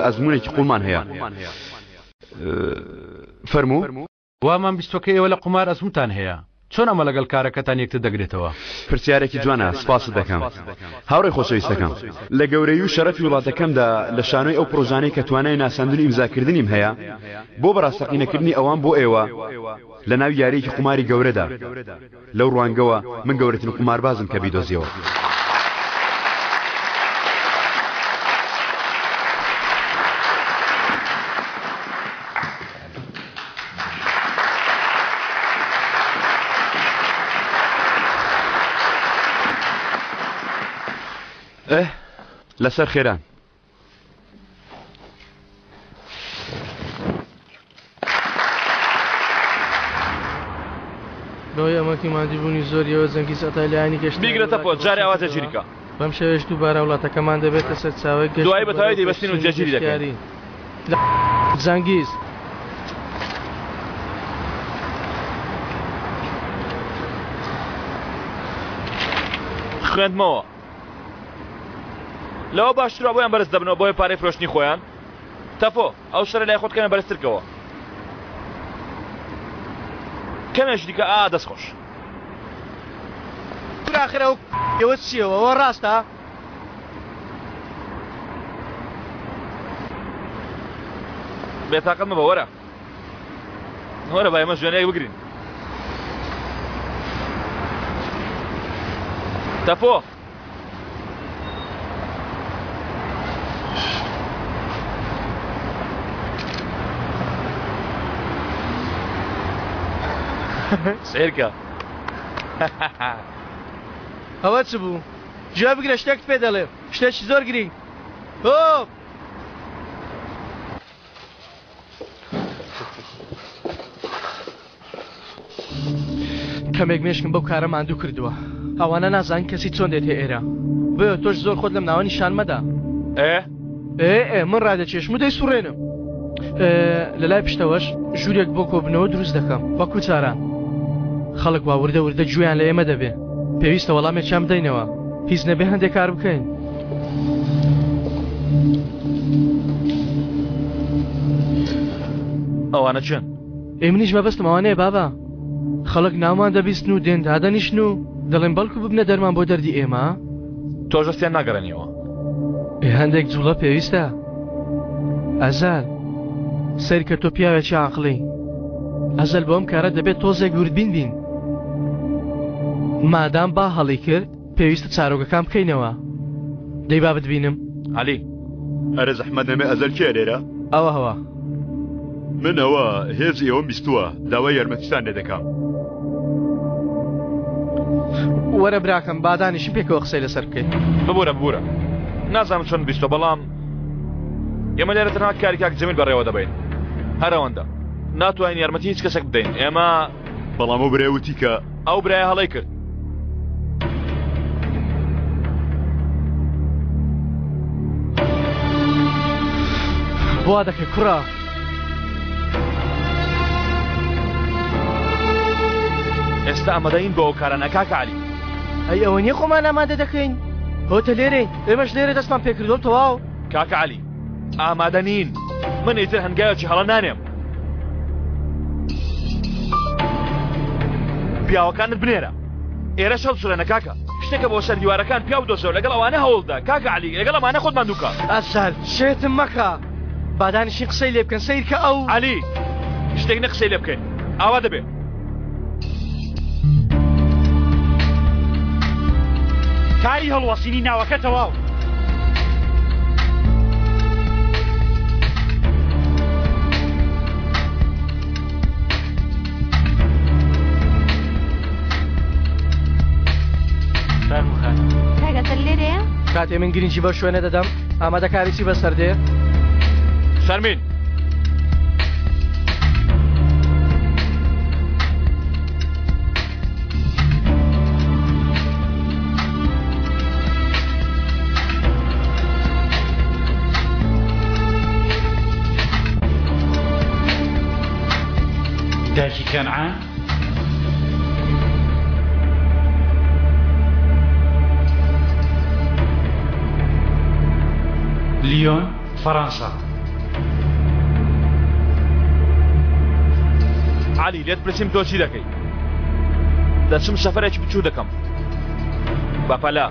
ئەزمونێکی قوڵمان هەیە فەرموو وامان بیستۆکە ئێوە لە قومار ئەزموتان هەیە چۆن ئەمە لەگەڵ کارەکەتان یەکتر دەگرێتەوە پرسیارێکی جوانە سپاست دەکەم هاوڕێی خۆشەویستەکەم لە گەورەی و شەرەفی وڵاتەکەمدا لە شانۆی ئەو پرۆژانەی کە توانای ناساندنی ئیمزاکردنیم هەیە بۆ بەڕاستەقینەکردنی ئەوان بۆ ئێوە لە ناو یاریەکی قوماری گەورەدا لەو ڕوانگەوە من گەورەترین قوماربازم کە بیدۆزیەوە لەسەر خێران بەوەی ئەمەکی مادیبوونی زۆریەوە زەنگی سەتای لایانی گەشت بیگرێتە پۆ جارێ ئاواتە جیریکە بەم شێوەیەش دووبارە وڵاتەکەمان دەبێتە سەر چاوەی گەشت دوای بەتەواوی دەیبەستین و جێگیری دەکەین زەنگیز خوێندمەوە لەوە باشترە بۆیان بەرز دەبنەوە بۆی پارەی فرۆشتنی خۆیان تەفۆ ئەو شەرە لای خۆتکەمە بەرزترکەوە کەمێش دیکە دەستخۆش آخر ئەوە چیەوە ئەوە ڕاستە بێتاقەت مەبە وەرە وەرە با ئێمە ژوێنەیەک بگرین تەفۆ سێرکە ئەوە چ بوو جواب بگرە شتێکت پێ دەڵێ شتێکی زۆر گرنگ هۆ کەمێک مێشکم بەو کارە ماندوو کردووە ئەوانە نازان کەسی چۆن دێتێ ئێرە بۆیە تۆش زۆر خۆت لەم ناوە نیشان مەدا من ڕادەچێشم و دەی سوڕێنم لە لای پشتەوەش ژوورێک بۆ کۆبنەوە دروست دەکەم وەکو چاران خەڵک وا وردە وردە گوێیان لە ئێمە دەبێ پێویستە وەڵامێکیان بدەینەوە هیچ نەبێ هەندێک کار بکەین ئەوانە چێن ئێمنیش مەبەستم ئەوانەیە بابا خەڵک ناومان دەبیستن و دێن دادەنیشن و دەڵێن بەڵکو ببنە دەرمان بۆ دەردی ئێمە تۆژەستیان ناگەڕێنیەوە هەندێک جوڵە پێویستە ئەزال سەر کە تۆ پیاوێکی عاقڵی ئەزەل بۆم کارە دەبێت تۆزێک وردبین بین مادام با هەڵی کرد پێویستە چارۆگەکان بکەینەوە دەی با بتبینم عەلی ئەرە زەحمەت نەمێ ئەزەل کێ لێرە ئەوە هەوە من ئەوە هێز ئێوەم بیستووە داوای یارمەتیتان لێ دەکەم وەرە براکەم بادانیشم پێکەوە قسەی لەسەر بکەین ببوورە نازانم چۆن بیستۆ بەڵام ئێمە لێرە تەنها کاری کاک جەمیل بەڕێوە دەبین هەر ئەوەندە ناتوانین یارمەتی هیچ کەسێک بدەین ئێمە بەڵام ئەو برایوتی کە ئەو برایە هەڵەی کرد بوا دەکەی کوڕە ئێستا ئەمەدەین بۆ ئەو کارانە کاکە عەلی ئەی ئەوە نییە خۆمان ئامادە دەکەین هۆتە لێرە ئێمەش لێرە دەستمان پێکردەوە تەواو کاکە عەلی ئامادە نین من ئیتر هەنگاوێکی هەڵە نانێم پیاوەکانت بنێرە ئێرە شەڵ سورێنە کاکە شتێکە بۆ سەر دیوارەکان پیا بدۆزەوە لەگەڵ ئەوانە هەوڵدا کاکە عەلی لەگەڵ ئەمانە خۆتمان دووکە ئەسەر شێتم مەکە بادانیشی قسەی لێ بکەن سیر کە ئەو عەلی شتێک نە قسەی لێ بکەین ئاوا دەبێت کاری هەڵوەسینی ناوەکە تەواو فەرموو خانم کاتێ من گرنگی بە شوێنە دەدەم ئامادەکاریی بەسەر دێ شەرمین داژی کەنعان لیۆن فەڕەنسا علی لێت پرسیم تۆ چی دەکەی دەچم سەفەرێکی بچوو دەکەم بەپەلا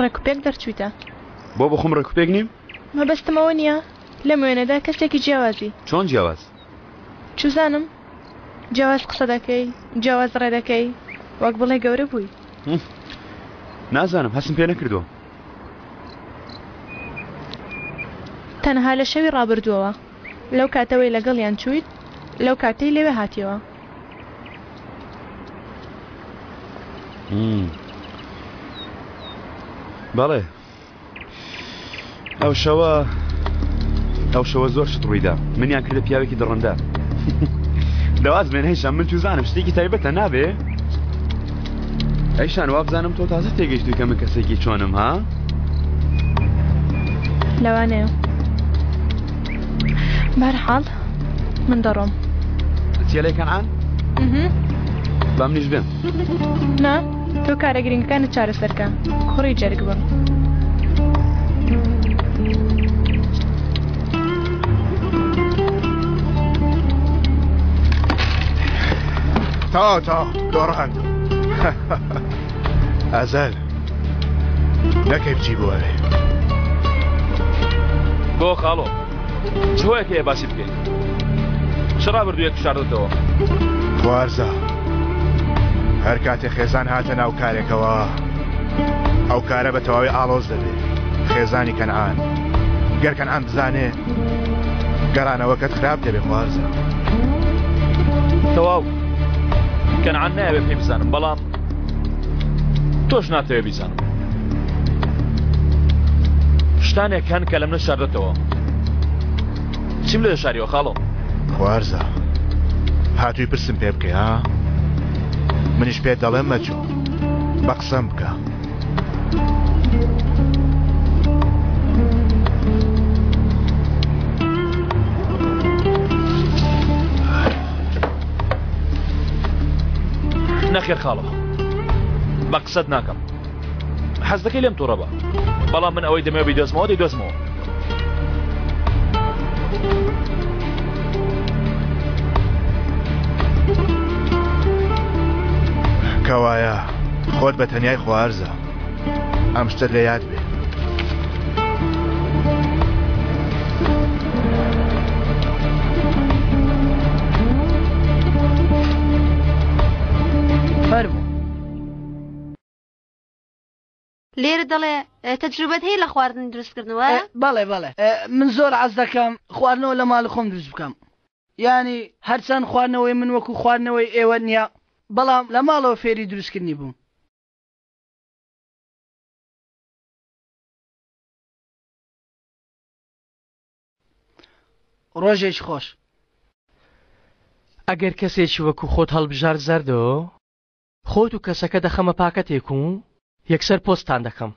ڕێکوپێک دەرچوویتە بۆ بخۆم ڕێکوپێک نیم مەبەستمەوە نییە لەم وێنەدا کەسێکی جیاوازی چۆن جیاواز چوزانم جیاواز قسە دەکەی جیاواز ڕێ دەکەی وەک بڵێ گەورە بووی نازانم هەستم پێ نەکردووە تەنها لە شەوی ڕابردووەوە لەو کاتەوەی لەگەڵیان چوویت لەو کاتەی لێوێ هاتیەوە بەڵێ ئەو شەوە زۆر شت ڕوویدا منیان کردە پیاوێکی دڕەندا دەواز بێن هەیشان من توزانم شتێکی تایبەتە نابێ ئەیشان وابزانم تۆ تازە تێگەیشتووی کە من کەسێکی چۆنم ها لەوانەیە بەرحاڵ من دەڕۆم چێلەی کەنعان با منیش بێم نا تۆ کارە گرنگەکانت چارەسەرکە کوڕی جەرگ بم تا دۆڕەهەند ئازال نەکەی بچی بوارێ بۆ خاڵۆ چۆیەکە هەیە باسی بکەین چڕا بردوویەک شاردەتەوە خوارزە هەر کاتێ خێزان هاتە ناو کارێکەوە ئەو کارە بە تەواوی ئاڵۆز دەبێت خێزانی کەنعان گەر کەنعان بزانێ گەڕانەوەکەت خراپ دەبێت خوارزە تەواو کەنعان نایەوێت پێی بزانم بەڵام تۆش ناتەوێت بیزانم شتانێک هەن کە لە منە شاردەتەوە چیم لە شاریەوە خاڵۆ خوارزە هاتووی پرسم پێ بکەی ها منیش پێ دەڵێم مەچوو بە قسەم بکە نەخێر خاڵۆ بە قسەت ناکەم حەز دەکەی لێم تووڕە بە بەڵام من ئەوەی دەمەوێت بیدۆزمەوە دەیدۆزمەوە کەوایە خۆت بە تەنیای خوارزە ئەم شتت لە یاد بێ لێرە دەڵێ تەجروبەت هەیە لە خواردن دروستکردنەوە بەڵێ من زۆر عەز دەکەم خواردنەوە لە ماڵ خۆم دروست بکەم یعنی هەرچەند خواردنەوەی من وەکو خواردنەوەی ئێوە نییە بەڵام لە ماڵەوە فێری دروستکردنی بووم ڕۆژێکی خۆش ئەگەر کەسێکی وەکو خۆت هەڵبژار زەردەوە خۆت و کەسەکە دەخەمە پاکەتێک و یەکسەر پۆستان دەکەم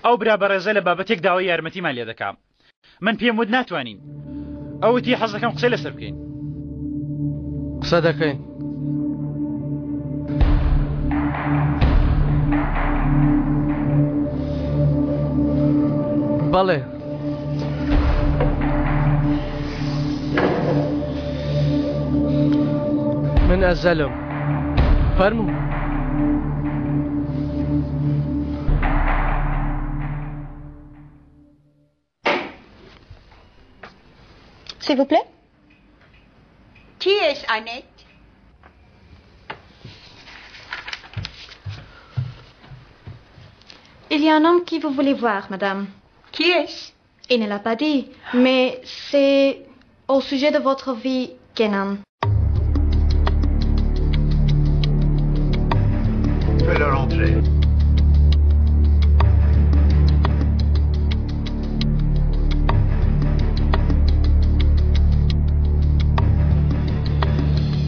ئەو برا بەڕێزە لە بابەتێک داوای یارمەتیمان لێ دەکام من پێم وت ناتوانین ئەوتی حەز دەکەم قسەی لەسەر بکەین قسە دەکەین بەڵێ من ئەزەلم فەرموو S'il vous plaît. Qui est Annette? Il y a un homme qui vous voulait voir, madame. Qui est-ce? Il ne l'a pas dit, mais c'est au sujet de votre vie, Kenan. Fais-leur entrer.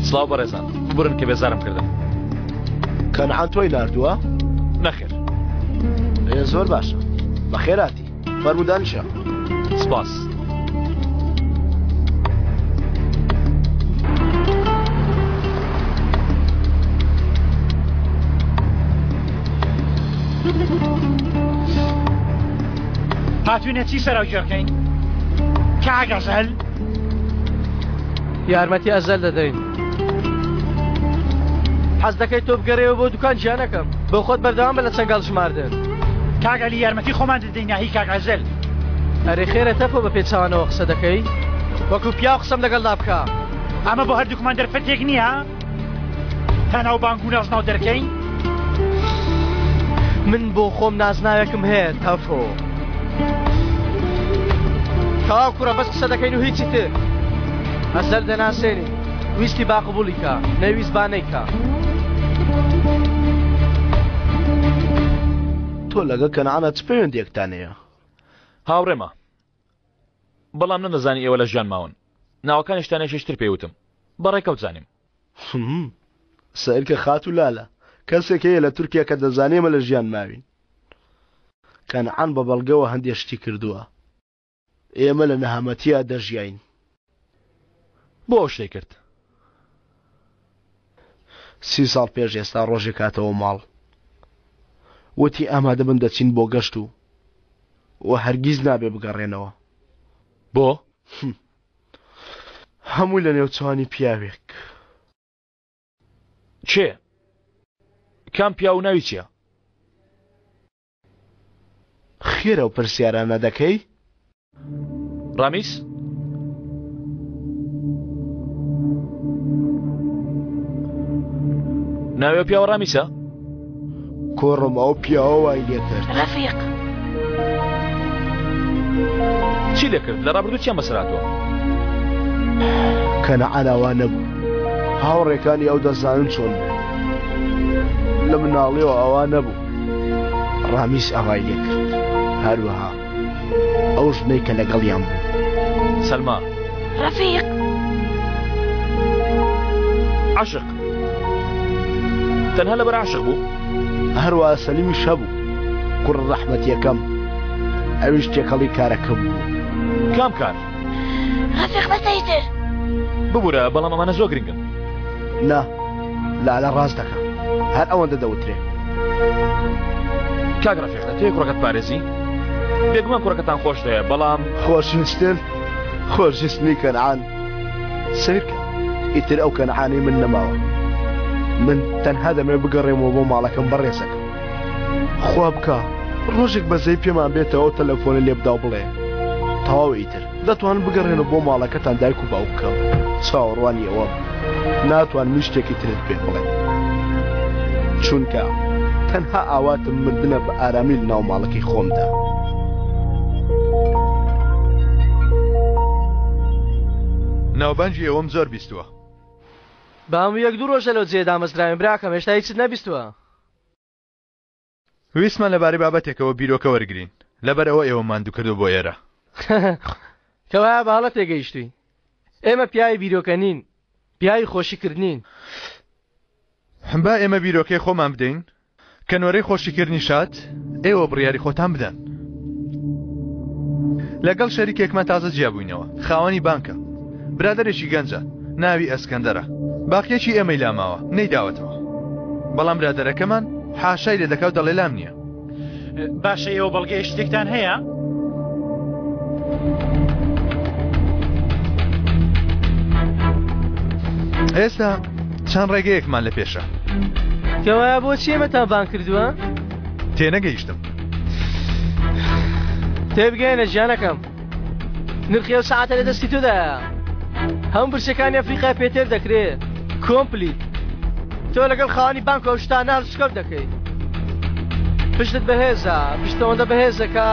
سڵاو بەڕێزان ببرن کە بێزارم کردم. کەنعان تۆی ناردووە؟ نەخێر. زۆر باشە. بەخێراتی. فەرمودانیشە. سپاس. هاتوونە چی سەراو جێڕکەین؟ کاک ئەزەل؟ یارمەتی ئەزەل دەدەین. حەز دەکەیت تۆ بگەڕێەوە بۆ دوکان گیانەکەم بۆ خۆت بەردەوام بە لە چەنگاڵ ژماردن. کاک عەلی یارمەتی خۆمان دەدەین هی کاک ئەزەل. ئەرێ خێرە تەفۆ بە پێچاوانەوە قسە دەکەی؟ وەکو پیا قسەم لەگەڵدا بکە. ئەمە بۆ هەردووکمان دەرفەتێک نییە؟ تەناو بانگ و نازناو دەرکەین؟ من بۆ خۆم نازناوێکم هەیە تەفۆ. تەواو کوڕە بەس قسە دەکەین و هیچی تر. ئەزەل دەناسێنی ویستی باقبولی کە نەویست بانەی کە. تۆ لەگە کەنعانە چ پەیوەندیەکتان هەیە؟ هاوڕێمە بەڵام نەدەزانی ئێوە لە ژیان ماون ناوەکانی شتانێکیشتر پێوتم بەڕێکەوت زانیم. سەیرکە خات و لالە کەسێک هەیە لە تورکیا کە دەزانێمە لە ژیان ماوین. کەنعان بە بەڵگەوە هەندێک شتی کردووە. ئێمە لە نەهامەتیە دەژیاین. بۆ ئەو شتەی کرد. 30 ساڵ پێش ئێستا ڕۆژێک هاتەوە ماڵ. وتی ئامادە بن دەچین بۆ گەشت و هەرگیز نابێ بگەڕێنەوە. بۆ؟ هەمووی لە نێوچوانی پیاوێک. چێ؟ کام پیا و ناوی چییە؟ خێرە و پرسیارانە دەکەی؟ ڕامیس؟ ناوێ پیاوە ڕامیسە؟ کۆڕم ئەو پیاوە وای لێ کرد. ڕەفیق چی لێ کرد؟ لە ڕابردوو چیان بەسەراتەوە؟ کەنعان ئەوا نەبوو. هاوڕێکانی ئەو دەزانن چۆن بوو. لە مناڵیەوە ئەوا نەبوو. ڕامیس ئەوای لێ کرد. هەروەها ئەو ژنەی کە لەگەڵیان بوو. سەلما ڕەفیق عاشق تەنها لەبەر عاشق بوو؟ هەروەها سەلیمیش هەبوو کوڕ ڕەحمەتیەکەم ئەویش تێکەڵی کارەکەم بوو. کام کار؟ ڕەفیق بەسەیتر ببوورە بەڵام ئەمانە زۆر گرنگن. نا لالە ڕاست دەکە هەر ئەوەندە دەوترێ. کاک ڕەفیق دەتوێت کوڕەکەت پارێزی؟ بێگومان کوڕەکەتان خۆش دەیە بەڵام خۆشویستن خۆشویستنی کەنعان سیرکە ئیتر ئەو کەنعانی من نەماوە. من تەنها دەمێ بگەڕێمەوە بۆ ماڵەکەم بەڕێزەکە. خوا بکە ڕۆژێک بەزەی پێمان بێتەوە تەلەفۆنە لێ بدا و بڵێ تەواو ئیتر دەتوانن بگەڕێنە بۆ ماڵەکەتان دایک و باوکەم. چاوەڕوانی ئەوە ناتوان من شتێکی ترت پێ بڵێ چونکە تەنها ئاواتم مردنە بە ئارامی لە ناو ماڵەکەی خۆمدا. ناوبانجی ئەوەم زۆر بیستووە. بام یەک دوو ڕۆژە لەو جێ دامەزراوین براکەم هێشتا هیچت نەبیستووە. ویسمان لەبارەی بابەتێکەوە بیرۆکە وەرگرین لەبەرەوە ئێوە ماندوو کردو بۆ ئێرە. کەوایە باڵە تێگەیشتووی. ئێمە پیاوی بیرۆکە نین پیاوی خۆشیکردنین. با ئێمە بیرۆکەی خۆمان بدەین کە نۆرەی خۆشیکردنی شات ئێوە بڕیاری خۆتان بدەن. لەگەڵ شەریکێکمان تازە جیابووینەوە خاوەنی بانکە برادەرێکی گەنجە ناوی ئەسکەندەرە باقیەکی ئێمەی لاماوە نەیداوەتەوە بەڵام برادەرەکەمان حاشای لێ دەکەوت دەڵێ لام نییە. باشە ئێوە بەڵگەی شتێکتان هەیە؟ ئێستا چەند ڕێگەیەکمان لە پێشە. کەوایە بۆچی ئێمەتان بان کردووە؟ تێنەگەیشتم. تێبگەینە ژیانەکەم نرخی ئەو سەعاتە لە دەستی تۆدایە هەموو برسەکانی ئەفریقای پێتر دەکرێت کۆمپلیت تۆ لەگەڵ خاوەنی بانک ئەو شتانە هەڵسکەوت دەکەی پشتت بەهێزە پشتەوەندە بەهێزە کە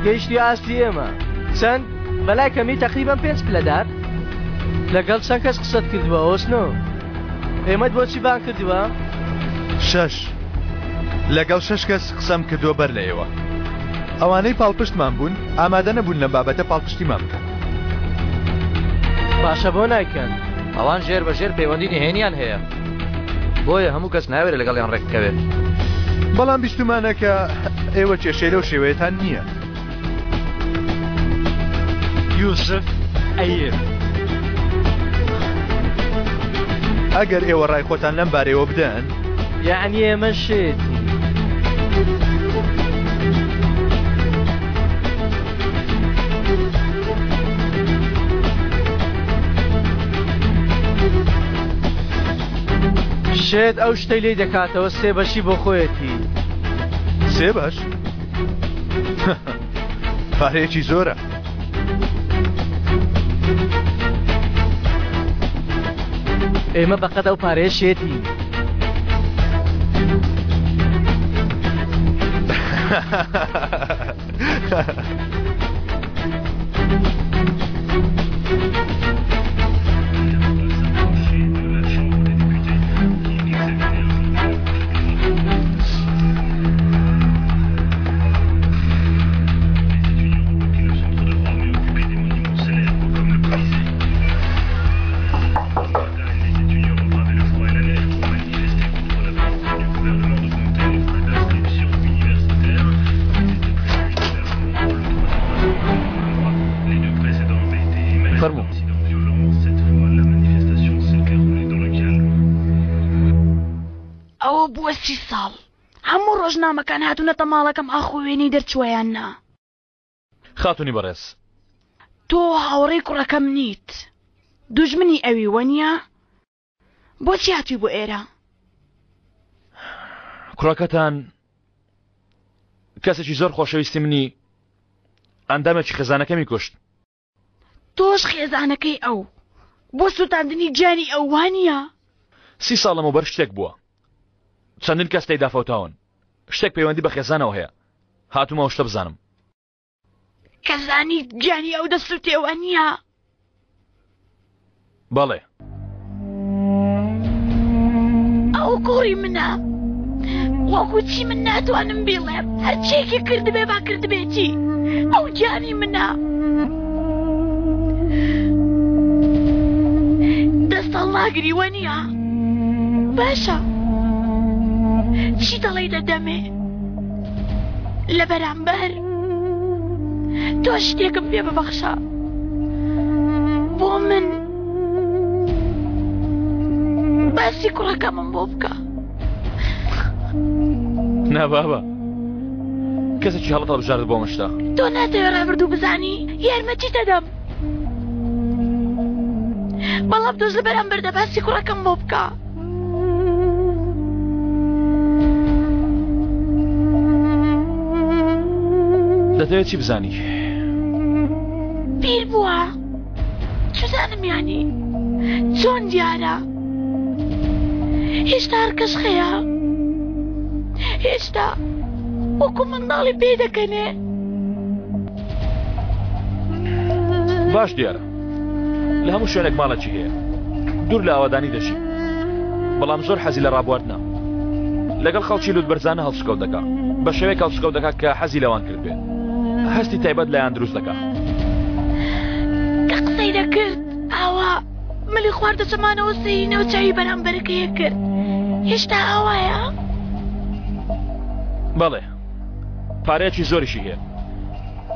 گەیشتی ئاستی ئێمە چەند بەلای کەمی تەقریبەن 5 پلەدار لەگەڵ چەند کەس قسەت کردووە ئۆسنۆ ئێمەت بۆچی بان کردووە 6 لەگەڵ 6 کەس قسەم کردووە بەر لە ئێوە ئەوانەی پاڵپشتمان بوون ئامادە نەبوون لە بابەتە پاڵپشتیمان بکەن باشە بۆ نایکەن ئەوان ژێر بە ژێر پەیوەندی نهێنیان هەیە بۆیە هەموو کەس ناوێت لەگەڵیان ڕێککەوێت بەڵام بیستمانە کە ئێوە کێشەی لەو شێوەیەتان نییە یوسف ئەیر ئەگەر ئێوە ڕای خۆتان لەم بارەوە بدەن یعنی ئێمە شێتی شێت ئەو شتەی لێ دەکاتەوە سێ بەشی بۆ خۆیەتی سێ بەش پارەیەکی زۆرە ئێمە بەقەت ئەو پارەیە شێتی بووە 30 ساڵ هەموو ڕۆژنامەکان هاتوونەتە ماڵەکەم ئاخۆوێنی دەرچوویان نا خاتونی بەڕێز تۆ هاوڕێی کوڕەکەم نیت دوژمنی ئەوی وەنیە بۆچی هاتووی بۆ ئێرە کوڕەکەتان کەسێکی زۆر خۆشەویستی منی ئەندامێکی خێزانەکەمی کوشت تۆش خێزانەکەی ئەو بۆ سوتاندنی جانی ئەو وانیە 30 ساڵ لەمەوبەر شتێک بووە چەندین کەس تێیدا فەوتاون شتێک پەیوەندی بە خێزانەوە هەیە هاتوومەوە شتە بزانم کەزانی جانی ئەو دەسووتێوە نییە بەڵێ ئەو کوڕی منە وەکو چی من ناتوانم بڵێم هەرچێکی کردبێ با کردبێتی ئەو جانی منە دەستەڵ ناگریوە نییە باشە چی دەڵێ دەدەمێ لە بەرامبەر تۆ شتێکم پێ ببەخشە بۆ من باسی کوڕەکەمم بۆ بکە نا بابا کەسێکی هەڵەت هەڵبژاردت بۆ مشتا تۆ ناتەوێت ڕابردوو بزانی یارمەتی دەدەم بەڵام تۆش لە بەرامبەردا باسی کوڕەکەم بۆ بکە دەتەوێت چی بزانی پیر بووە چزانم یانی چۆن دیارە هێشتا هەرکەس خەیە هێشتا وەکو منداڵی پێ دەکەنێ باش دیارە لە هەموو شوێنێک ماڵەکی هەیە دوور لە ئاوادانی دەژی بەڵام زۆر حەزی لە ڕابواردنە لەگەڵ خەڵکی لوت بەرزانە هەڵسکەوت دەکات بە شێوەیەک هەڵسکەوت دەکات کە حەزی لەوان کرد بێ هەستی تایبەت لایان دروست دەکات کە قسەی دەکرد ئاوا ملی خواردە چەمانەوە سەیرینەوە چاوی بەرامبەرەکەیە کرد هێشتا ئاوایە بەڵێ پارەیەکی زۆریشی هەیە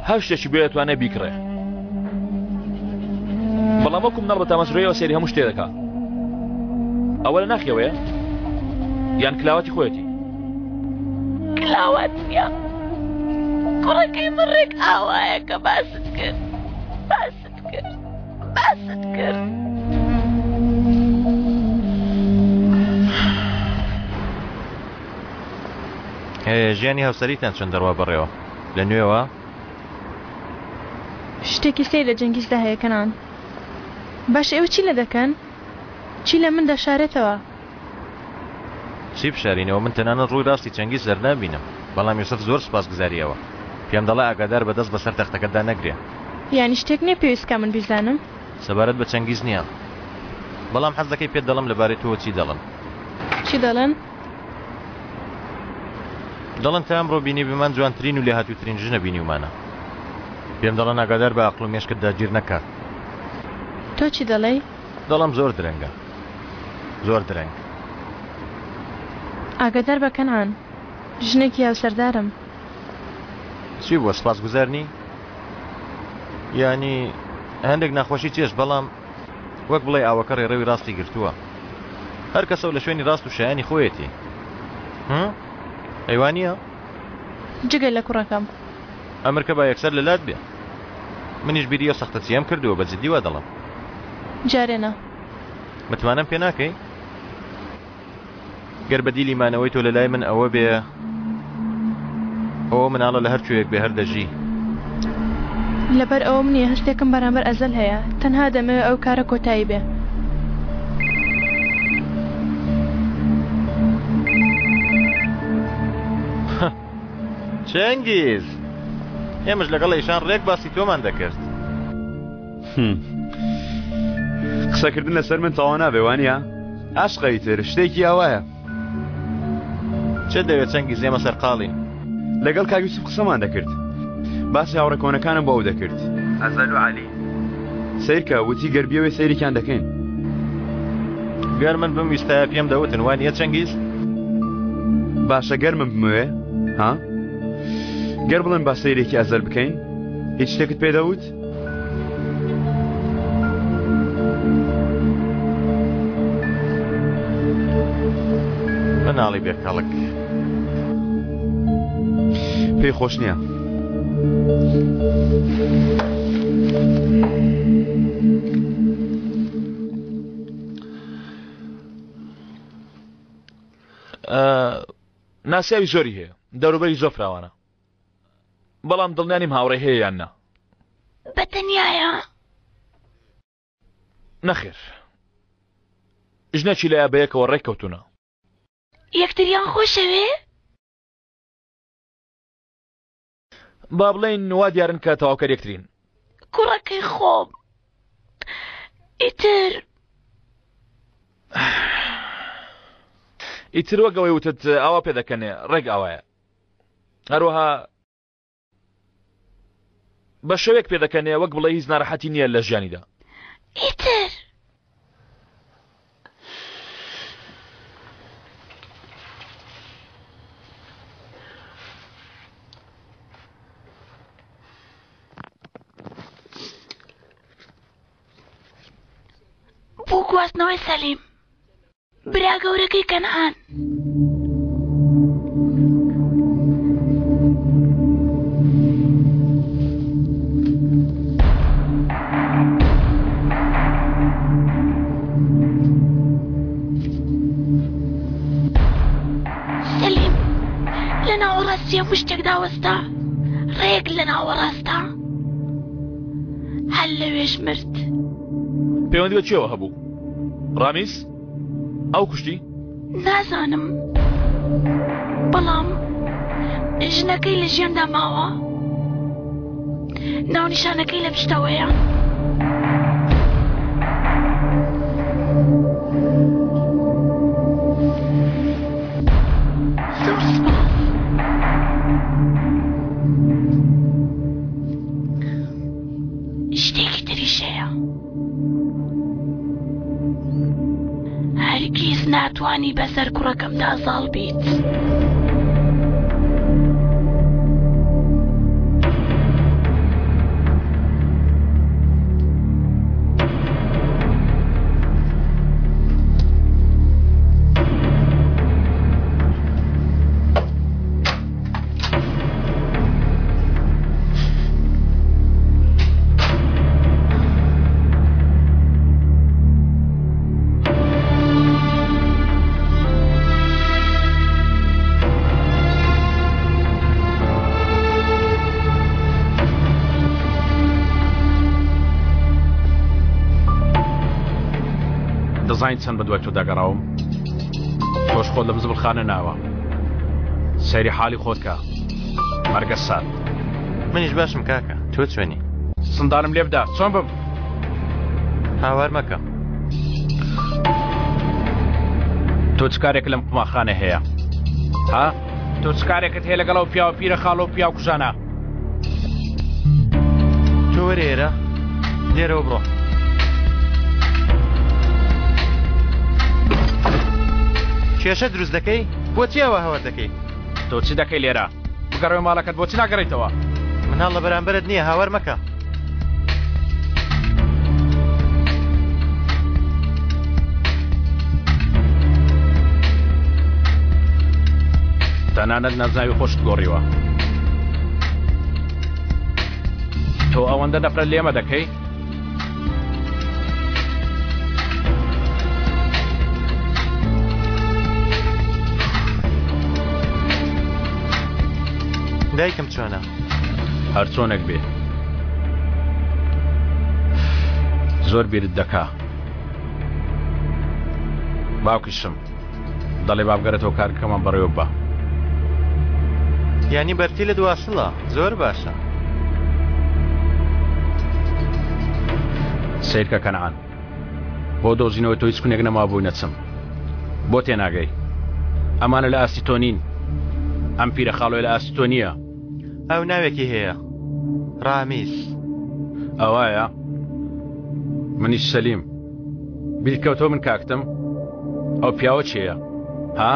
هەر شتێکی بێ دەتوانێت بیکڕێ بەڵام وەکو منەڵ بە تامەسرەیەوە سێری هەموو شتێ دەکات ئەوە لە ناخیەوەیە یان کلاوەتی خۆیەتی کلاوەت نییە کوڕەکەی من ڕێک ئاوایە کە باست کرد باست کرد ژیانی هاوسەریتان چەند دەڕوا بەڕێوە لە نوێوە شتێکی سێ لە جەنگیزدا هەیە کەنان باش ئێوە چی لە دەکەن؟ چی لە من دەشارێتەوە؟ چی بشارینەوە من تەنانەت ڕووی ڕاستی چەنگیز زەر نابینم بەڵام یوسف زۆر سوپاسگوزاریەوە پێم دەڵێ ئاگادار بەدەست بەسەر تەختەکەتدا نەگرێ یانی شتێک نییە پێویستکە من بیزانم سەبارەت بە چەنگیز نییە بەڵام حەز دەکەی پێت دەڵم لەبارەی تۆ چی دەڵن چی دەڵێن؟ دەڵێن تا ئەمڕۆ بینی بمان جوانترین و لێهاتووترین ژنە بینیومانە پێم دەڵێن ئاگادار بە عەقڵ و مێشکت داگیر نەکات تۆ چی دەڵێی؟ دەڵام زۆر درەنگە زۆر درەنگ ئاگادار بە کەنان ژنێکی هاوسەردارم چی بووە سپاسگوزار نی؟ یانی هەندێک ناخۆشی چێش بەڵام وەک بڵێ ئاوەکە ڕێڕەوی ڕاستی گرتووە هەر کەسە لە شوێنی ڕاست و شایانی خۆیەتی ئەیوانیە؟ جگەی لە کوڕەکەم ئەمرکە با یەکسەر لەلات بێ منیش بیری ئەو سەختەچیەم کردووە بە جددیوە دەڵم جارێنە متمانەم پێ ناکەی؟ گەر بەدیلی مانەوەی تۆ لە لای من ئەوە بێ ئەوە مناڵە لە هەر کوێیەک بێ هەر دەژی لەبەر ئەوە منیە هەستێکم بەرامبەر ئەزەل هەیە تەنها دەمەوێت ئەو کارە کۆتایی بێ چەنگیز ئێمەش لەگەڵ ئیشان ڕێک باسی تۆمان دەکرد قسەکردن لەسەر من تەواو نابێ وانە؟ عاشقی تر شتێکی ئەوایە چه دەوێت چەنگیز ئێمە سەرقاڵین لەگەڵ کاک یوسف قسەمان دەکرد باسی هاوڕێکۆنەکانم بۆ ئەو دەکرد ئەزەل و عەلی سیرکە وتی گەربیەوەی سەیریکیان دەکەین گەر من بمویستایە پێم دەوتن وانە چەنگیز باشە گەر من بموێ ها گەر بڵێن با سەیرێکی ئەزەل بکەین هیچ شتێکت پێدەوت؟ مناڵی بێکەڵک پێی خۆش نییە ناسیاوی زۆری هەیە دەوروبەری زۆر فراوانە بەڵام دڵنیانیم هاوڕێ هەیە یان نا بەتەنیایە نەخێر ژنێکی لە یابەیەکەوە ڕێککەوتونە یەکتریان خۆشەوێ؟ با بڵێن وا دیارن کە تەواوکەر یەکترین کوڕەکەی خۆم ئیتر وەگەوەی وتت ئاوا پێ دەکەنێ ڕێک ئاوایە هەروەها بە شەوێک پێ دەکەنێ وەک بڵێ هیچ ناڕەحەتی نییە لە ژیانیدا ئیتر بۆ گواستنەوەی سەلیم برا گەورەکەی کەنعان سەلیم لە ناوەڕاستی هەموو شتێک داوەستا ڕێک لە ناوەڕاستە هەر لەوێش مرد پەیوەندی بە چێوە هەبوو ڕامیس ئەو کوشتی نازانم بەڵام ژنەکەی لە ژیاندا ماوە ناونیشانەکەی لە پشتەوەیە زۆر سپاس شتێکی تریشەیە هەرگیز ناتوانی بەسەر کوڕەکەمدا زاڵ بیت زاین چەند بە دوای تۆ داگەڕاوم تۆش خۆت لە مزبڵخانە ناوە سەیری حاڵی خۆت کە مەرگە سات منیش باشم کاکە تۆ چۆنی سندانم لێ بدا چۆن بم هاوار مەکە تۆ چ کارێک لەم قوماخانە هەیە ها تۆ چ کارێکت هەیە لەگەڵ ئەو پیاوە پیرە خاڵە و پیاو کوژانە تۆ وەرە ئێرە لێرەوە بڕۆ کێشە دروست دەکەی بۆچی ئەوە هەوار دەکەی تۆ چی دەکەی لێرە بگەڕێ ماڵەکەت بۆچی ناگەڕێیتەوە مناڵ لە بەرامبەرت نییە هاوار مەکە تەنانەت نازناوی خۆشت گۆڕیوە تۆ ئەوەندە نەفرەت لێمە دەکەی دایکم چۆنە هەر چۆنێک بێ زۆر بیرت دەکا باوکیشم دەڵێ بابگەرێتەوە کارەکەمان بەڕێوە بە یانی بەرتی لە دواسڵە زۆر باشە سیرکە کەنعان بۆ دۆزینەوەی تۆ هیچ کونێک نەما بووی نەچم بۆ تێناگەی ئەمانە لە ئاستی تۆ نین ئەم پیرە خاڵۆی لە ئاستی تۆ نییە ئەو ناوێکی هەیە ڕامیس ئەوایە منیش سەلیم بیرکەوتۆ من کاکتم ئەو پیاوە چییە ها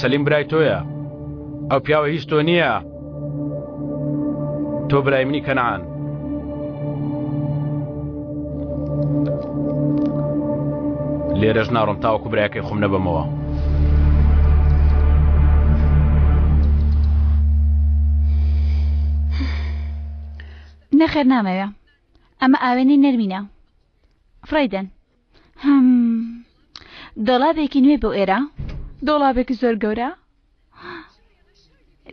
سەلیم برای تۆیە ئەو پیاوە هیچ تۆ نییە تۆ برای منی کەنعان لێرەش ناڕۆم تاوەکو برایەکەی خۆم نەبەمەوە نەخێر نامەوێ ئەمە ئاوێنەی نەرمینە فڕیدەن دۆڵابێکی نوێ بۆ ئێرە دۆڵابێکی زۆر گەورە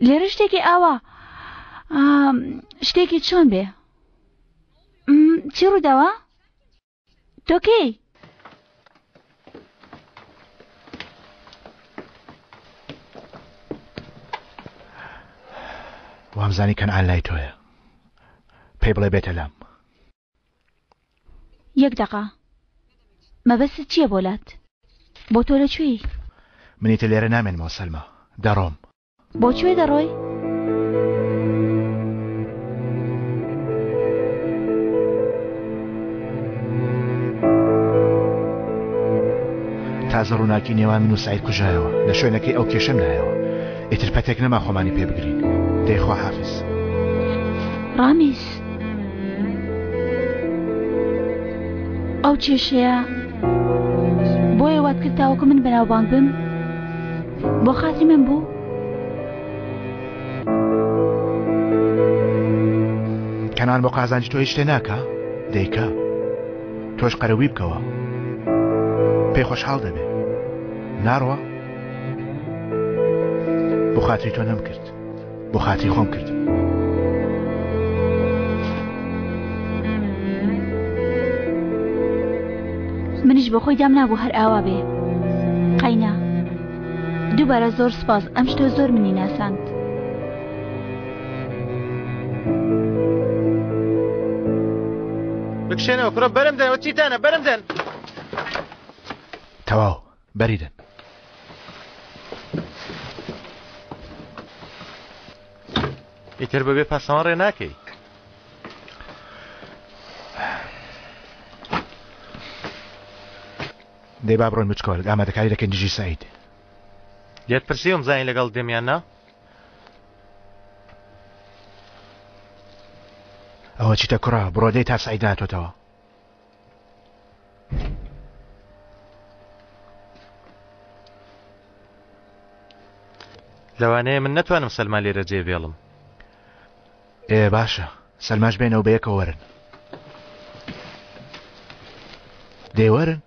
لێرە شتێکی ئاوا شتێکی چۆن بێ چی ڕووداوە تۆکەی وامزانی کەنعان لای تۆیە پێی بڵێ بێتە لام یەک دەقا مەبەست چییە بۆلات بۆ تۆ لەکوێی منیتە لێرە نامێنمەوە سەلمە دەڕۆم بۆ کوێ دەڕۆی تازە ڕووناکی نێوان من و سعید کوژایەوە لە شوێنەکەی ئەو کێشەم لایەوە ئیتر پەتێک نەما خۆمانی پێ بگرین دەیخوا حافظ ڕامیس ئەو کێشەیە بۆیە وات کرد تاوەکو من بەناوبانگ بم بۆ خاتری من بوو کەنان بۆ قازانجی تۆ هیچ شتێ ناکە دەیکا تۆش قەرەوی بکەوە پێی خۆشحاڵ دەبێ ناڕوە بۆ خاتری تۆ نەم کرد بۆ خاتری خۆم کرد منیش بۆ خۆی دام نابوو هەر ئاوا بێ قەینا دووبارە زۆر سپاس ئەم شتۆ زۆر منی ناساند بکشێنەوە کوڕە بەرم دەن وە چیتانە بەرم دەن تەواو بەریدەن ئیتر بەبێ پاسەوان ڕێ ناکەی دەی با بڕۆن بچکۆل ئامادەکاری دەکەین دژی سعید لێت پرسیوم زین لەگەڵ دێمیاننا ئەوە چیتە کوڕە بڕۆدەی تا سعید ناتۆتەوە لەوانەیە من نەتوانم سەلما لێرە جێبێڵم باشە سەلماش بێنەوە بە یەکە وەرن دێوەرن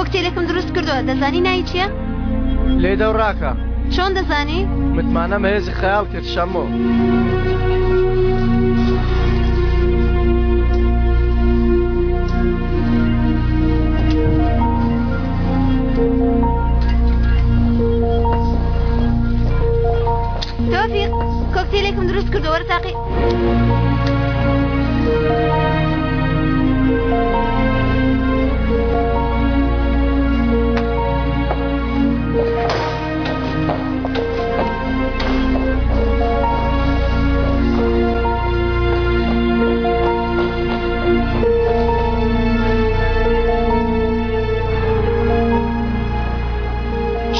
کۆکتێلێکم دروست کردووە دەزانی ناوی چییە؟ لێدە و ڕاکە چۆن دەزانی؟ متمانە مەهێزی خەیاڵ کرد شەمۆ تۆفیق کۆکتێلێکم دروست کردووە وەرە تاقی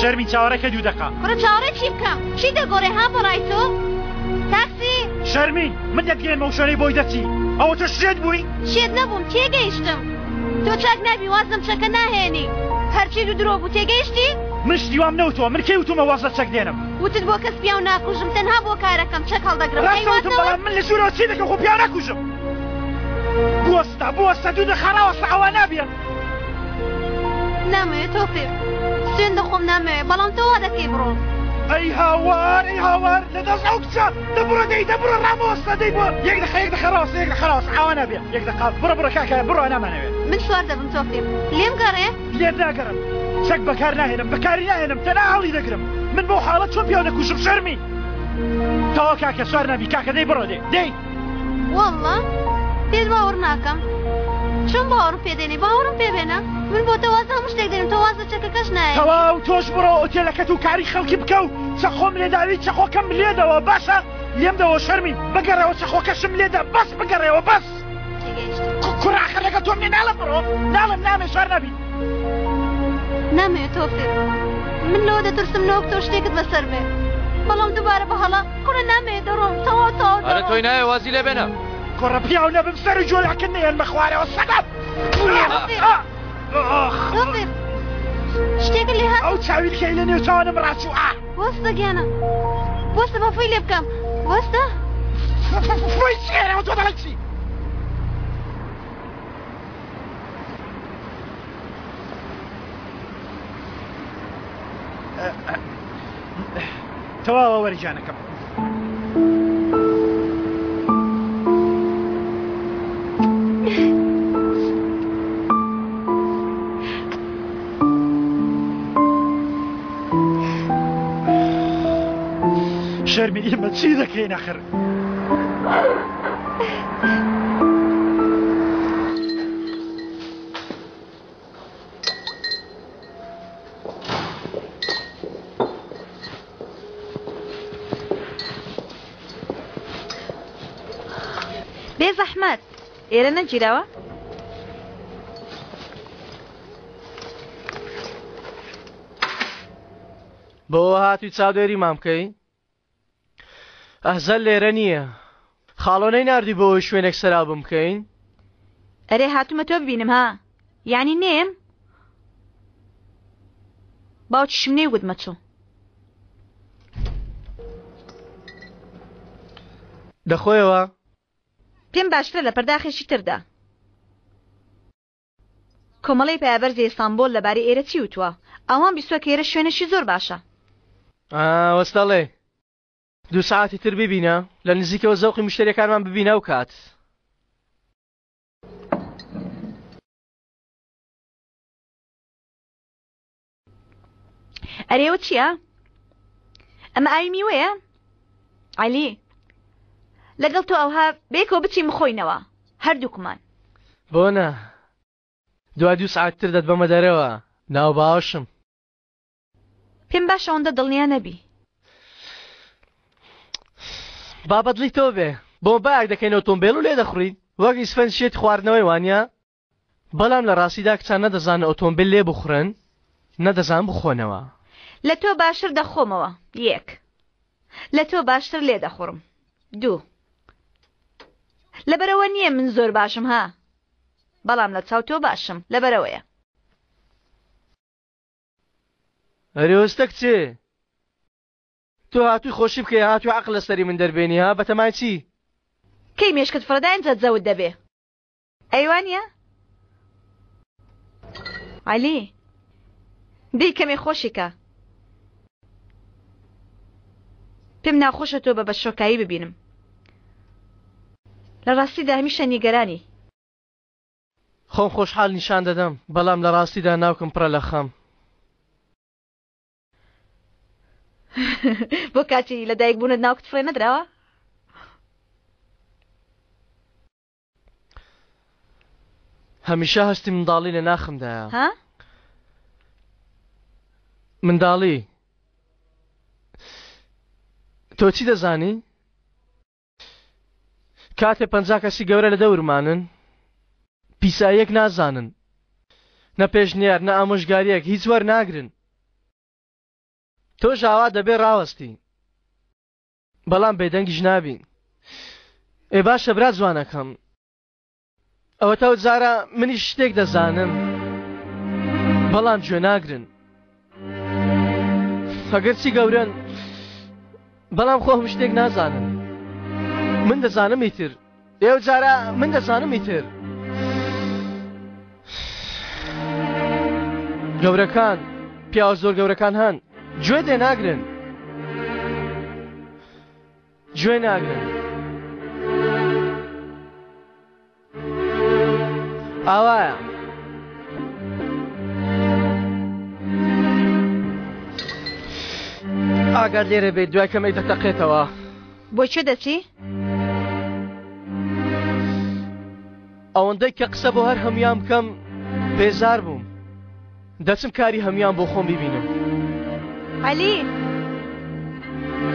شەرمی چاوەڕێکە دوو دەقا کوڕە چاوەڕێ چی بکەم؟ چی دەگۆڕێ ها بەڕای تۆ؟ تاکسی شەرمین من دەتگەێنمە و شوێنەی بۆی دەچی ئەوە تۆ شێت بووی؟ شێت نەبووم تێگەیشتم تۆ چاک نابی وازم چەکە ناهێنی هەرچی دوو درۆ بوو تێگەیشتی؟ من شتیوام نەوتەوە من کەی وتومە وازە چەک دێنم وتت بۆ کەس پیاو ناکوژم تەنها بۆ کارەکەم چەک هەڵدەگرم ڕاستەوتم بەڵام من لە ژوورەوە چی دەکەم خۆ پیاو ناکوژم بوەستە دوو دەخەراوەستە ئەوە نابێت نامەوێت تۆفیق سوێن دەخۆم نامەوێت بەڵام تۆ وا دەکەی بڕۆ ئەی هاوار لەدەست ئەو کچە دەبڕە ڕامۆستە دەی بۆ یەک دەخەراوەستە ئەوە نابێت یەک دەقا بڕە کاکە بڕۆ نامانەوێت من سوار دەبم تۆفیق لێم گەڕێ لێت ناگەڕم چەک بەکار ناهێنم بەکاری ناهێنم تەنها هەڵی دەگرم من بۆ حاڵەت چۆن پیاو دەکوژم شەرمی تەوا کاکە سوار نابی کاکە دەی بڕۆ دەی وەڵڵا پێت باوەڕ ناکەم چۆن باوەڕم پێدێنی باوەڕم پێبێنە من بۆ تەواز هەموو شتێک دێنم تۆ وازە چەکەکەش نایە تەواو تۆش بڕۆ ئۆتێلەکەت و کاری خەڵکی بکە و چەخۆم لێداوی چەخۆکەم لێدەوە باشە لێم دەوە شەرمین بگەڕێەوە چەخۆکەشم لێدە بەس بگەڕێەوە بەس کوڕاخەرەکە تۆم لێ ناڵم بڕۆ ناڵم نامێ سوار نابی نامەوێت تۆفیق من لەوە دەترسم نەوەک تۆ شتێکت بەسەر بێ بەڵام دووبارە بە هەڵا کوڕە نامەوێت دەڕۆم تەواو ئەرە تۆی نایە وازی لێ بێنە کوڕە پیاو نەبم سەر و جۆلاکن نێن بە خوارەوە سەگەت شتێکت لێ هات ئەو چاویل کەی لە نێو چاوانم ڕاچوو وەستە گیانە وەستە بەفۆی لێ بکەم وەستە فۆی چێرەوە تۆ دەڵێ چی تەواوە وەرجانەکەم شەرمی ئێمە چی دەکەین ئاخر بێ زەحمەت ئێرە نەگیراوە بۆ هاتووی چاودێری مامکەی ئەزەل لێرە نییە خاڵۆنەی ناردی بۆ شوێنێک سەراب بکەین ئەرێ هاتوومە تۆ ببینم ها یعنی نێم باوکی شمنەی گوتمە چۆ دەخۆیەوە پێم باشترە لە پەرداخێکی تردا کۆمەڵی پایابەرزی ئێستانبۆل لەبارەی ئێرە چی وتووە ئەوان بیستوە کە ئێرە شوێنێکی زۆر باشە وەستەڵێ 2 ساعتی تر ببینە لە نزیکەوە زەوقی مشتریەکانمان ببینە و کات ئەرێوە چییە؟ ئەمە ئاوی میوەیە؟ عەلی لەگەڵ تۆ ئەوها بێکەوە بچین بخۆینەوە هەردووکمان بۆنە دوای 2 ساعت تر دەت بەمە دەرەوە ناو باوەشم پێم باشە ئەوەندە دڵنیا نەبی بابەتلی تۆ بێ بۆ باک دەکەین ئۆتۆمبیل و لێ دەخڕین وەک ئیسفەن شێت خواردنەوەی وانە بەڵام لە ڕاستیدا کچان نەدەزانە ئۆتۆمبیل لێ بخورن نەدەزان بخۆنەوە لە تۆ باشتر دەخۆمەوە 1 لە تۆ باشتر لێ دەخۆڕم 2 لەبەرەوە نییە من زۆر باشم ها بەڵام لە چاو تۆ باشم لەبەرەوەیە ئەرێوەستە کچێ تۆ هاتووی خۆشی بکەی هاتووی عەقڵ لەسەری من دەربێنی ها بەتەمای چی کەی مێشکت فڕەداین جەجەوت دەبێ ئەیوانە عەلی دەی کەمێ خۆشیکە پێم ناخۆشە تۆ بە شۆکایی ببینم لە ڕاستیدا هەمیشە نیگەرانی خۆم خۆشحاڵ نیشان دەدەم بەڵام لە ڕاستیدا ناوکم پڕە لە خەم بۆ کاتی لەدایک بوونت ناوکت فڕێ نەدراوە هەمیشە هەستی منداڵی لە ناخمدایە ها؟ منداڵی تۆ چی دەزانی؟ کاتێ 50 کەسی گەورە لە دەورمانن پیساییەک نازانن نە پێشنیار نە ئامۆژگاریەک هیچ وەرناگرن تۆ ژاوا دەبێ ڕاوەستی بەڵام بێدەنگیش نابین ئێ باشە برا جوانەکەم ئەوە تەوت جارە منیش شتێک دەزانم بەڵام گوێ ناگرن ئەگەر چی گەورن بەڵام خۆ هەموو شتێک نازانن من دەزانم ئیتر ئێوە جارە من دەزانم ئیتر گەورەکان پیاوە زۆر گەورەکان هەن گوێ دێ ناگرن گوێ ناگرن ئاوایە ئاگات لێرە بێت دوای کەمێک دەتەقێتەوە بۆچێ دەچی؟ ئەوەندەی کە قسە بۆ هەر هەمیان بکەم بێزار بووم دەچم کاری هەمیان بۆ خۆم ببینم عەلی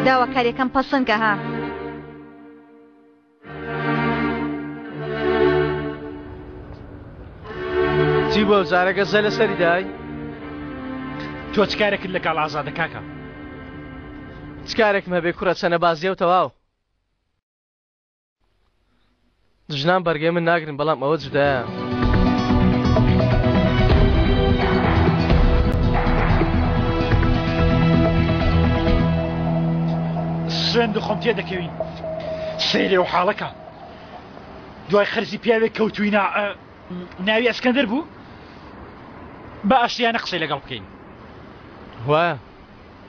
داوا کارێکم پەسەندکە ها چی بۆ زارەگە زە لەسەری دای تۆ چ کارێکت لەگەڵ ئازادە کاکە چ کارێکم هەبێ کوڕە چەنە بازیە و تەواو ژنان بەرگەی من ناگرن بەڵام ئەوە جودایە سوێند خۆم تێ دەکەوین سەیرێ و حاڵەکە دوای خەرزی پیاوێک کەوتووی ناوی ئەسکەندەر بوو بە ئاشتیانە قسەی لەگەڵ بکەین وایە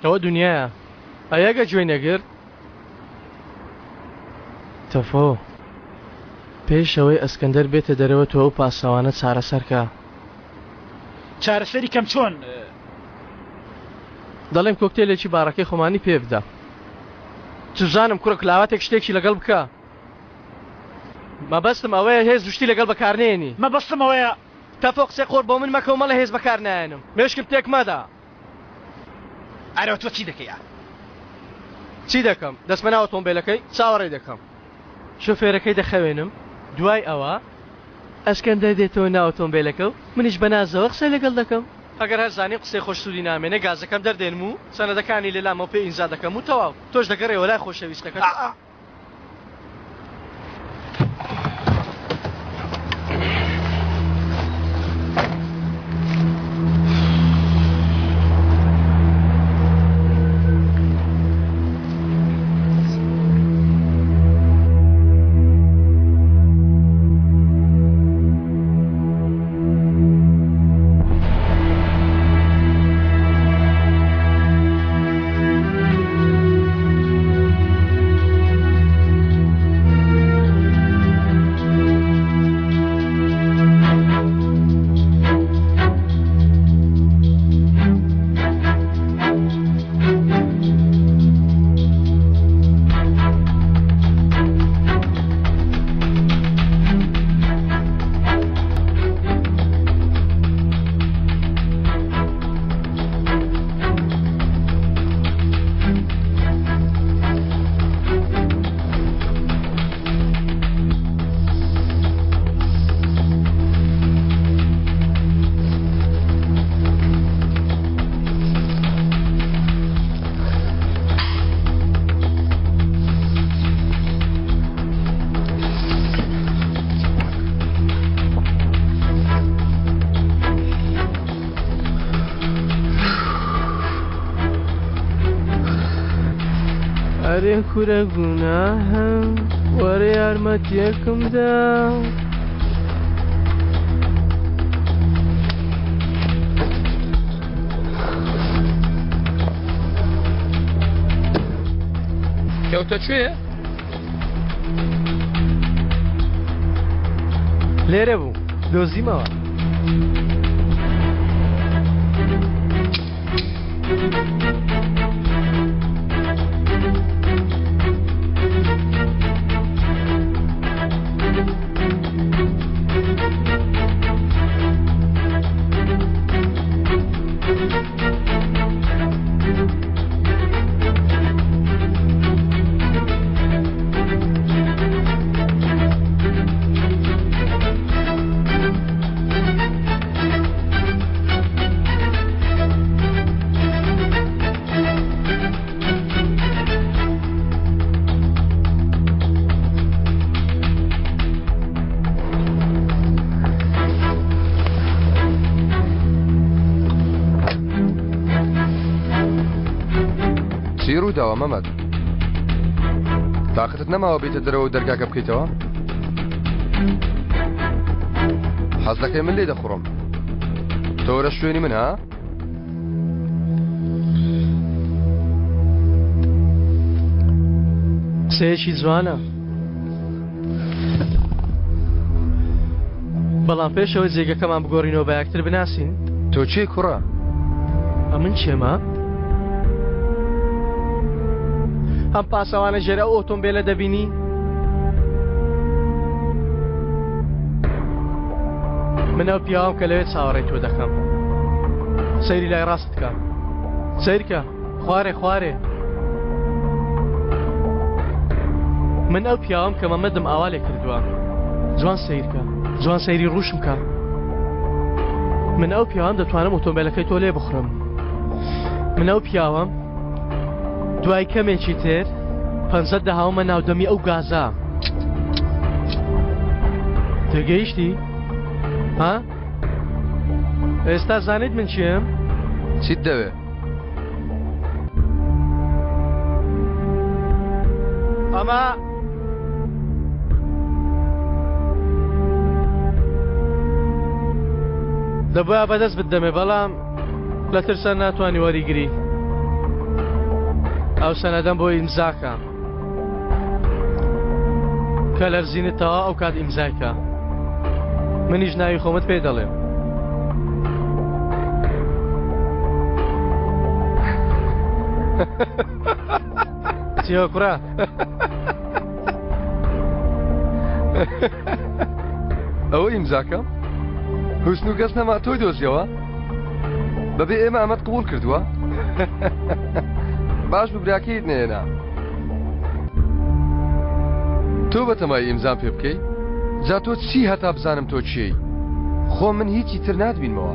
ئەوە دنیایە ئەیەگە گوێی نەگرت تەفۆ پێش ئەوەی ئەسکەندەر بێتە دەرەوە تۆ ئەو پاسەوانە چارەسەرکە چارەسەری کەم چۆن دەڵێم کۆکتێلێکی باڕەکەی خۆمانی پێ بدە چزانم کوڕە کلاواتێک شتێکی لەگەڵ بکە مەبەستم ئەوەیە هێز دوشتی لەگەڵ بەکارنێنی مەبەستم ئەوەیە تەفۆ قسەی قۆڕ بۆ من مەکە و مەڵە هێز بەکار نایەنم مێشکم تێک مەدا ئەرەوە تۆ چی دەکەی چی دەکەم دەستمە ناو ئۆتۆمبیلەکەی چاوەڕێ دەکەم شۆفێرەکەی دەخەوێنم دوای ئەوە ئەسکەندەر دێتەوە ناو ئۆتۆمبیلەکە و منیش بەنازەوە قسەی لەگەڵ دەکەم ئەگەر هەر زانی قسەی خۆش سوودی نامێنێ گازەکەم دەردێنم و سەنەدەکانی لێلامەوە پێ ئینزا دەکەم و تەواو تۆش دەگەڕێەوە لای خۆشەویستەکە ئەرێ کورە گوناهە وەرە یارمەتیەکەمدا کەوتە کوێ؟ لێرە بوو دۆزیمەوە. ڕوویداوە مەمەد تاقەتت نەماوە بێتە دەرەوە و دەرگاکە بکەیتەوە؟ حەز دەکەی من لێ دەخوڕم تۆ وەرە شوێنی من ها؟ قسەیەکی جوانە بەڵام پێشەوەی جێگەکەمان بگۆڕینەوە بە یەکتر بناسین. تۆ چی کوڕە؟ ئەمن چێمە؟ ئەم پاسەوانە ژێرە ئۆتۆمبیلە دەبینی؟ من ئەو پیاوەم کە لەوێت چاوەڕێی تۆ دەکەم. سەیری لای ڕاست بکە. سەیرکە خوارێ خوارێ. من ئەو پیاوەم کە مەمەدم ئاوا لێ کردووە. جوان سەیرکە. جوان سەیری ڕوشم کە. من ئەو پیاوەم دەتوانم ئۆتۆمبیلەکەی تۆ لێ بخڕم. من ئەو پیاوەم دوای کەمێکی تر 500 دەهاومە ناودەمی ئەو گازە. تێگەیشتی؟ ها؟ ئێستا زانیت من چیم؟ چیت دەوێ؟ ئەمە دەبایە بەدەست بدەمێ بەڵام لە ترسە ناتوانانی وەریگری. ئەو سەنەدەم بۆ ئیمزاکە کە لەرزینتەوە ئەو کات ئیمزایکە. منیش ناوی خۆمت پێ دەڵێم. چیوە کوڕە؟ ئەوە ئیمزاکە؟ حوسن و کەس نەما تۆی دۆزیەوە؟ بەبێ ئێمە ئەمەت قبوڵ کردووە؟ باش ببراکەیت نێنا تۆ بەتەمای ئیمزام پێ بکەی جا تۆ چی هەتا بزانم تۆ چی خۆ من هیچی تر ناتبینمەوە.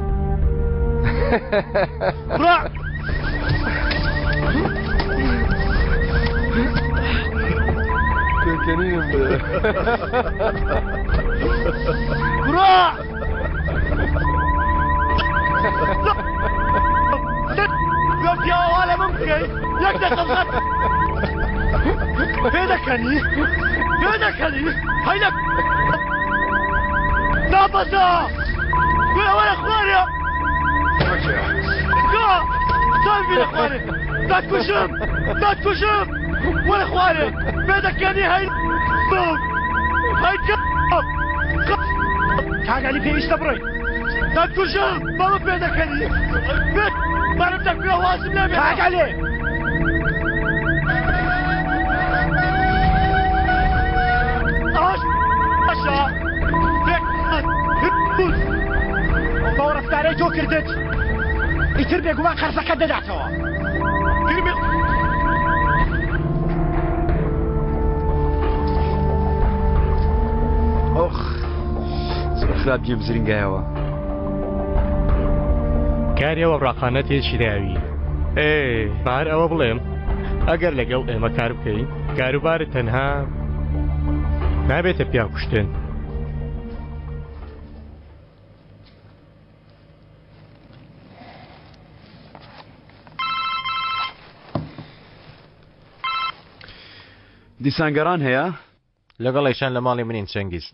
تۆکەنینم بڕا پیاوە من بکەی یەک دەقەت پێ دەکەنی پێ دەکەنی هەیلە ناپەزا وەرە خوارێ چاوی لە خوارێ دادکوشم دادکوشم وەرە خوارێ پێ دەکەنی هەی هەی کاگەلی پێویستە بڕۆی دادکوشم بەڵە پێ دەکەنی بارم دەکوێ وازم لێ بێ کاگەلێ ئاشا بەو ڕەفتارەی تۆ کردت ئیتر بێگومان قەرزەکە دەداتەوە. ئۆخ زۆر خراپ گێم زرینگایەوە. کاری ئەوە ڕاقانە تێکی داوی. بار ئەوە بڵێم ئەگەر لەگەڵ ئێمە کار بکەین کاروبارت تەنها نابێتە پیاو کوشتن. دیسانگەران هەیە؟ لەگەڵ ئەیشان لە ماڵی منین چەنگیز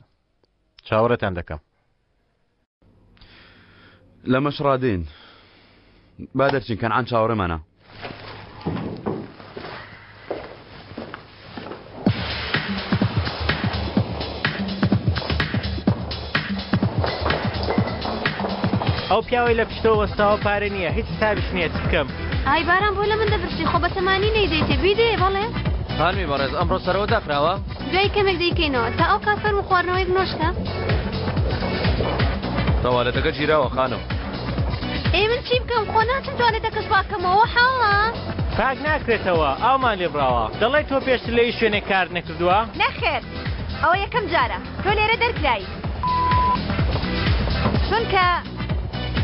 چاوەڕێتان دەکەم. لە مەشڕادین با دەرچین کەنعان چاوەڕێمانە. ئەو پیاوەی لە پشتەوە وەستاوە پارە نییە هیچ حسابیش نییە چ بکەم ئای باران بۆ لە من دەبرسی خۆ بە تەمانی نەیدەیتێ بیدێ بەڵێ هانوی بەڕێز ئەمڕۆ سەرەوە داخراوە دوای کەمێک دەیکەینەوە تا ئەو کافەر و خواردنەوەیەک نۆشکە تەوالەتەکە گیراوە خانم ئێ من چی بکەم خۆ ناچم توالێتەکەش باکەمەوە حاڵە پاک ناکرێتەوە ئاومان لێ بڕاوە دەڵێ تۆ پێشتر لەی شوێنێک کار نەکردووە نەخێر ئەوە یەکەم جارە تۆ لێرە دەرکرایی چونکە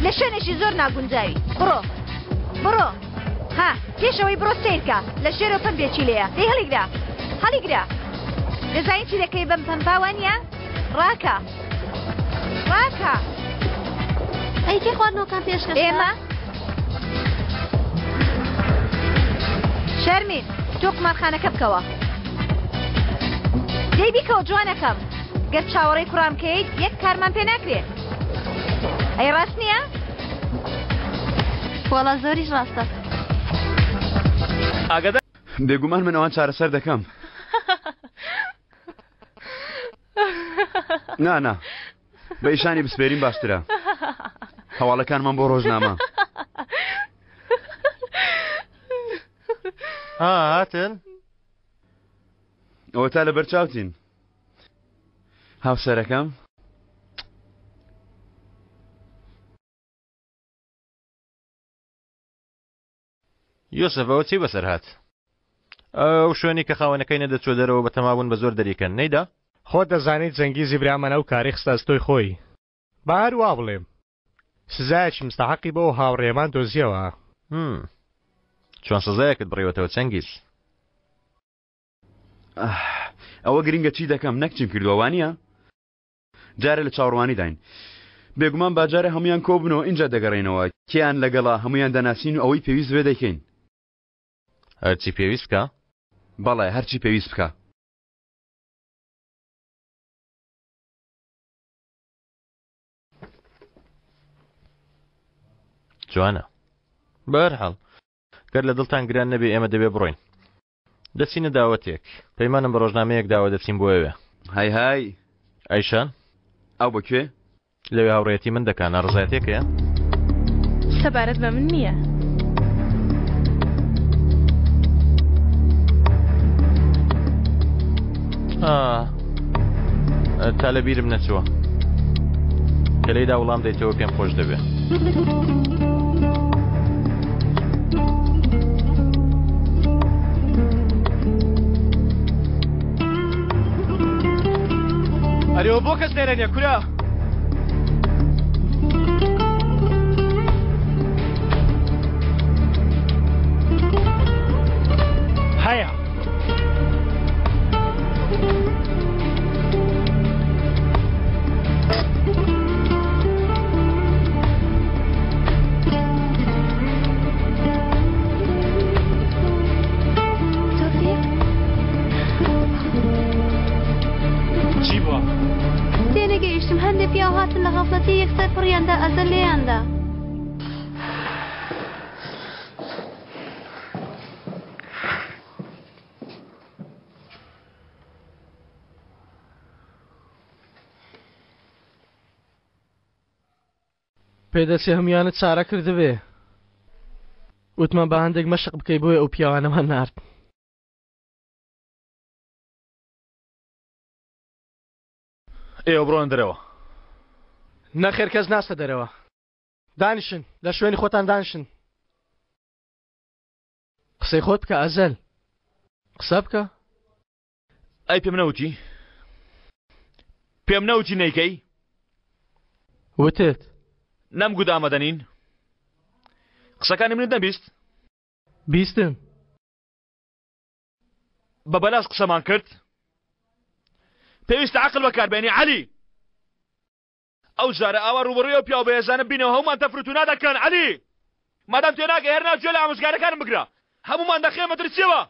لە شوێنێکی زۆر ناگونجاوی بڕۆ ها پێشەوەی بڕۆ سیرکە لە شێر و پەمبێکی لێیە دەی هەڵیگرا دەزانی چی دەکەی بەم پەمپاوانیە ڕاکە ئەی کێ خواردنەوەکان پێشکەش ئێمە شەرمین تۆ قمارخانەکە بکەوە دەی بیکەوە جوانەکەم گەر چاوەڕێی کوڕام کەیت یەک کارمان پێ ناکرێت ئەی ڕاست نییە؟ وەڵا زۆریش ڕاستە بێگومان من ئەوان چارەسەر دەکەم نا بە ئیشانی بسپێرین باشترە هەواڵەکانمان بۆ ڕۆژنامە هاتن ئەوە تا لە بەرچاوتین هاوسەرەکەم یۆسف ئەوە چی بەسەر هات ئەو شوێنی کە خاوەنەکەی نەدەچۆ دەرەوە بە تەمابوون بە زۆر دەریکەن نەیدا خۆ دەزانیت جەنگیزی برامانە و کاری خستەستۆی خۆی بار وا بڵێم سزایەکی مستەحەقی بۆ هاوڕێمان دۆزیەوە چۆن سزایەکت بڕێوەتەوە چەنگیز ئەوە گرنگە چی دەکەم نەکچیم کردووەوانیە جارە لە چاوەڕوانی داین بێگومان باجارە هەمویان کۆبنەوە اینجا دەگەڕێنەوە کیان لەگەڵا هەمویان دەناسین و ئەوەی پێویست بێ دەیکەین هەرچی پێویست بکە بەڵێ هەرچی پێویست بکە جوانە بەهەرحاڵ گەر لە دڵتان گران نەبێ ئێمە دەبێ بڕۆین دەچینە داوەتێک پەیمانم بە ڕۆژنامەیەک داوە دەچین بۆ ئەوێ های ئەیشان ئەو بەکوێ لەوێ هاوڕێتی من دەکەن ڕزایەتێکەیە سەبارەت بە من نییە تا لە بیرم نەچووە کە لەیدا وەڵام دەیتەوە پێم خۆش دەبێ ئەرێوە بۆ کەس لێرە نییە کورا هەیە تێنەگەیشتم هەندێک پیاو هاتن لە غەفڵەتی یەکسەر پڕیاندا ئەزە لێیاندا پێدەچێ هەمویانت چارە کردبێ وتمان بە هەندێک مەشق بکەی بۆی ئەو پیاوانەمان نارد ئێوە بڕۆن دەرەوە نەخێر کەس ناستە دەرەوە دانیشن لە شوێنی خۆتان دانیشن قسەی خۆت بکە ئەزەل قسە بکە ئەی پێم نەوتی نەیکەی وتت نەمگوت ئامادەنین قسەکانی منت نەبیست بیستم بە بەلاس قسەمان کرد پێویستە عەقڵ بەکاربێنی عەلی ئەو جارە ئاوا ڕوبەڕووی پیاو بەهێزانە بینەوە هەمومان تەفروتونا دەکەن عەلی مادام تێناگە هێر ناوجێ لە ئامۆژگارەکانم بگرە هەمومان دەخێمە ترسیەوە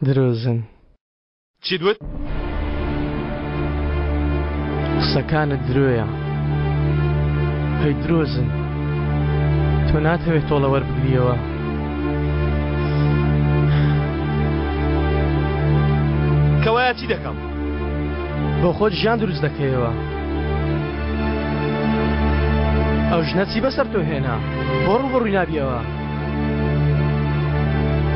درۆزن چی دوت؟ قسەکانت درۆیە هەی درۆزن تۆ ناتەوێت تۆڵە وەربگریەوە کەوایە چی دەکەم؟ بۆ خۆت ژیان دروست دەکەیەوە. ئەو ژنە چی بەسەر تۆ هێنا؟ بۆ ڕووبڕووی نابیەوە.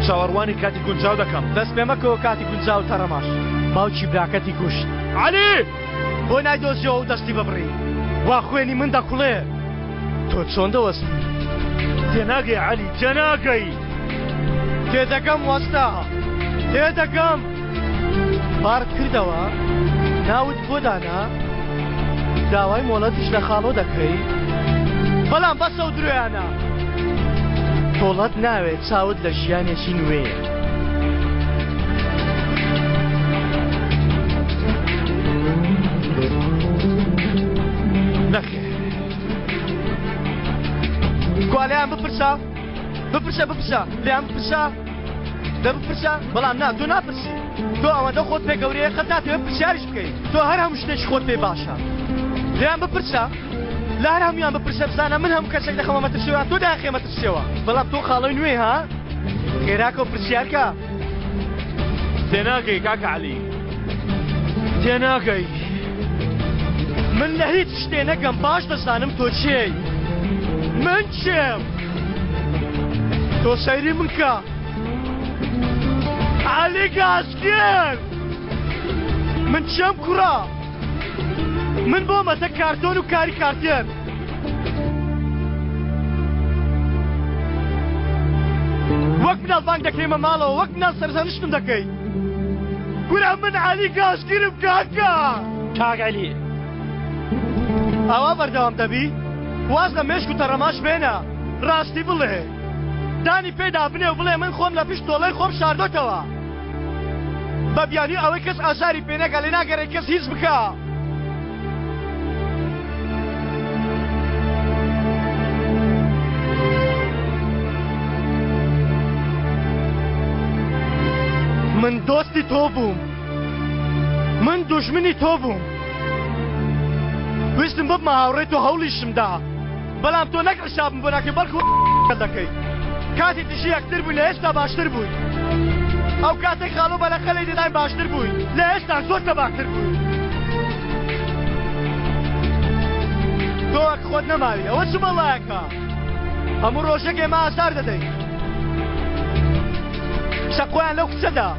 چاوەڕوانی کاتی گونجاو دەکەم. دەست پێ مەکەوە کاتی گونجاو تەڕەماش. باوکی براکەتی کوشت. عەلی! بۆ نایدۆزیەوە و دەستی ببڕی. وا خوێنی من دەکوڵێ. تۆ چۆن دەوەستی؟ تێناگەی عەلی، تێناگەی. تێدەگەم وەستا. تێدەگەم. بارت کردەوە؟ ناوت بۆ دانا؟ داوای مۆڵەتیش لە خاڵۆ دەکەی؟ بەڵام بەسە و درۆیانە. تۆڵەت ناوێت چاوت لە ژیانێکی نوێیە. گوالەیان بپرسە؟ بپرسە لێیان بپرسە؟ دەبپرسە؟ بەڵام نا تۆ ناپرسی. تۆ ئەوەندە خۆت پێ گەورەیە قەت ناتەوێت پرسیاریش بکەیت. تۆ هەر هەموو شتێکی خۆت پێ باشە. لێیان بپرسە؟ لە هەر هەمویان بپرسە بزانە من هەموو کەسێک دەخەمە مەترسیەوە تۆ دایان خێمە ترسیەوە. بەڵام تۆ خاڵەی نوێ ها؟ خێراکە و پرسیارکە. تێناگەی کاکە عەلی. تێناگەی. من لە هیچ شتێ نەکەم باش دەزانم تۆ چێی. من چێم؟ تۆ سەیری من کە. عەلی گاسکێن! من چێم کوڕە؟ من بۆ مەتە کارتۆن و کاری کارتێر. وەک مناڵ بانگ دەکەیمە ماڵەوە وەک مناڵ سەرزانشتم دەکەی. گورە من عەلی گاسگیرم کاکە. کاک عەلی ئەوە بەردەوام دەبی؟ واز لە مێشک و تەڕەماش بێنە ڕاستی بڵێ. دانی پێدا بنێ و بڵێ من خۆم لە پشت تۆڵەی خۆم شاردۆتەوە. بە بیانی ئەوەی کەس ئازاری پێ نەکە لێ ناگەڕێ کەس هیچ بکە. من دۆستی تۆ بووم. من دوژمنی تۆ بووم. ویستم ببمە هاوڕێی تۆ هەوڵیشمدا. بەڵام تۆ نەک ڕشابم بۆ ناکەی بەڵکو دەکەی. کاتی دژی یەکتر بووی لە ئێستا باشتر بووی. ئەو کاتێک خاڵۆ بە لە خەڵی دەدای باشتر بووی. لە ئێستا زۆر تەباکتر بووی. تۆ وەک خۆت نەماوی ئەوە چ بەڵایەکە؟ هەموو ڕۆژێک ئێمە ئازار دەدەین. شەقۆیان لەو کچەدا.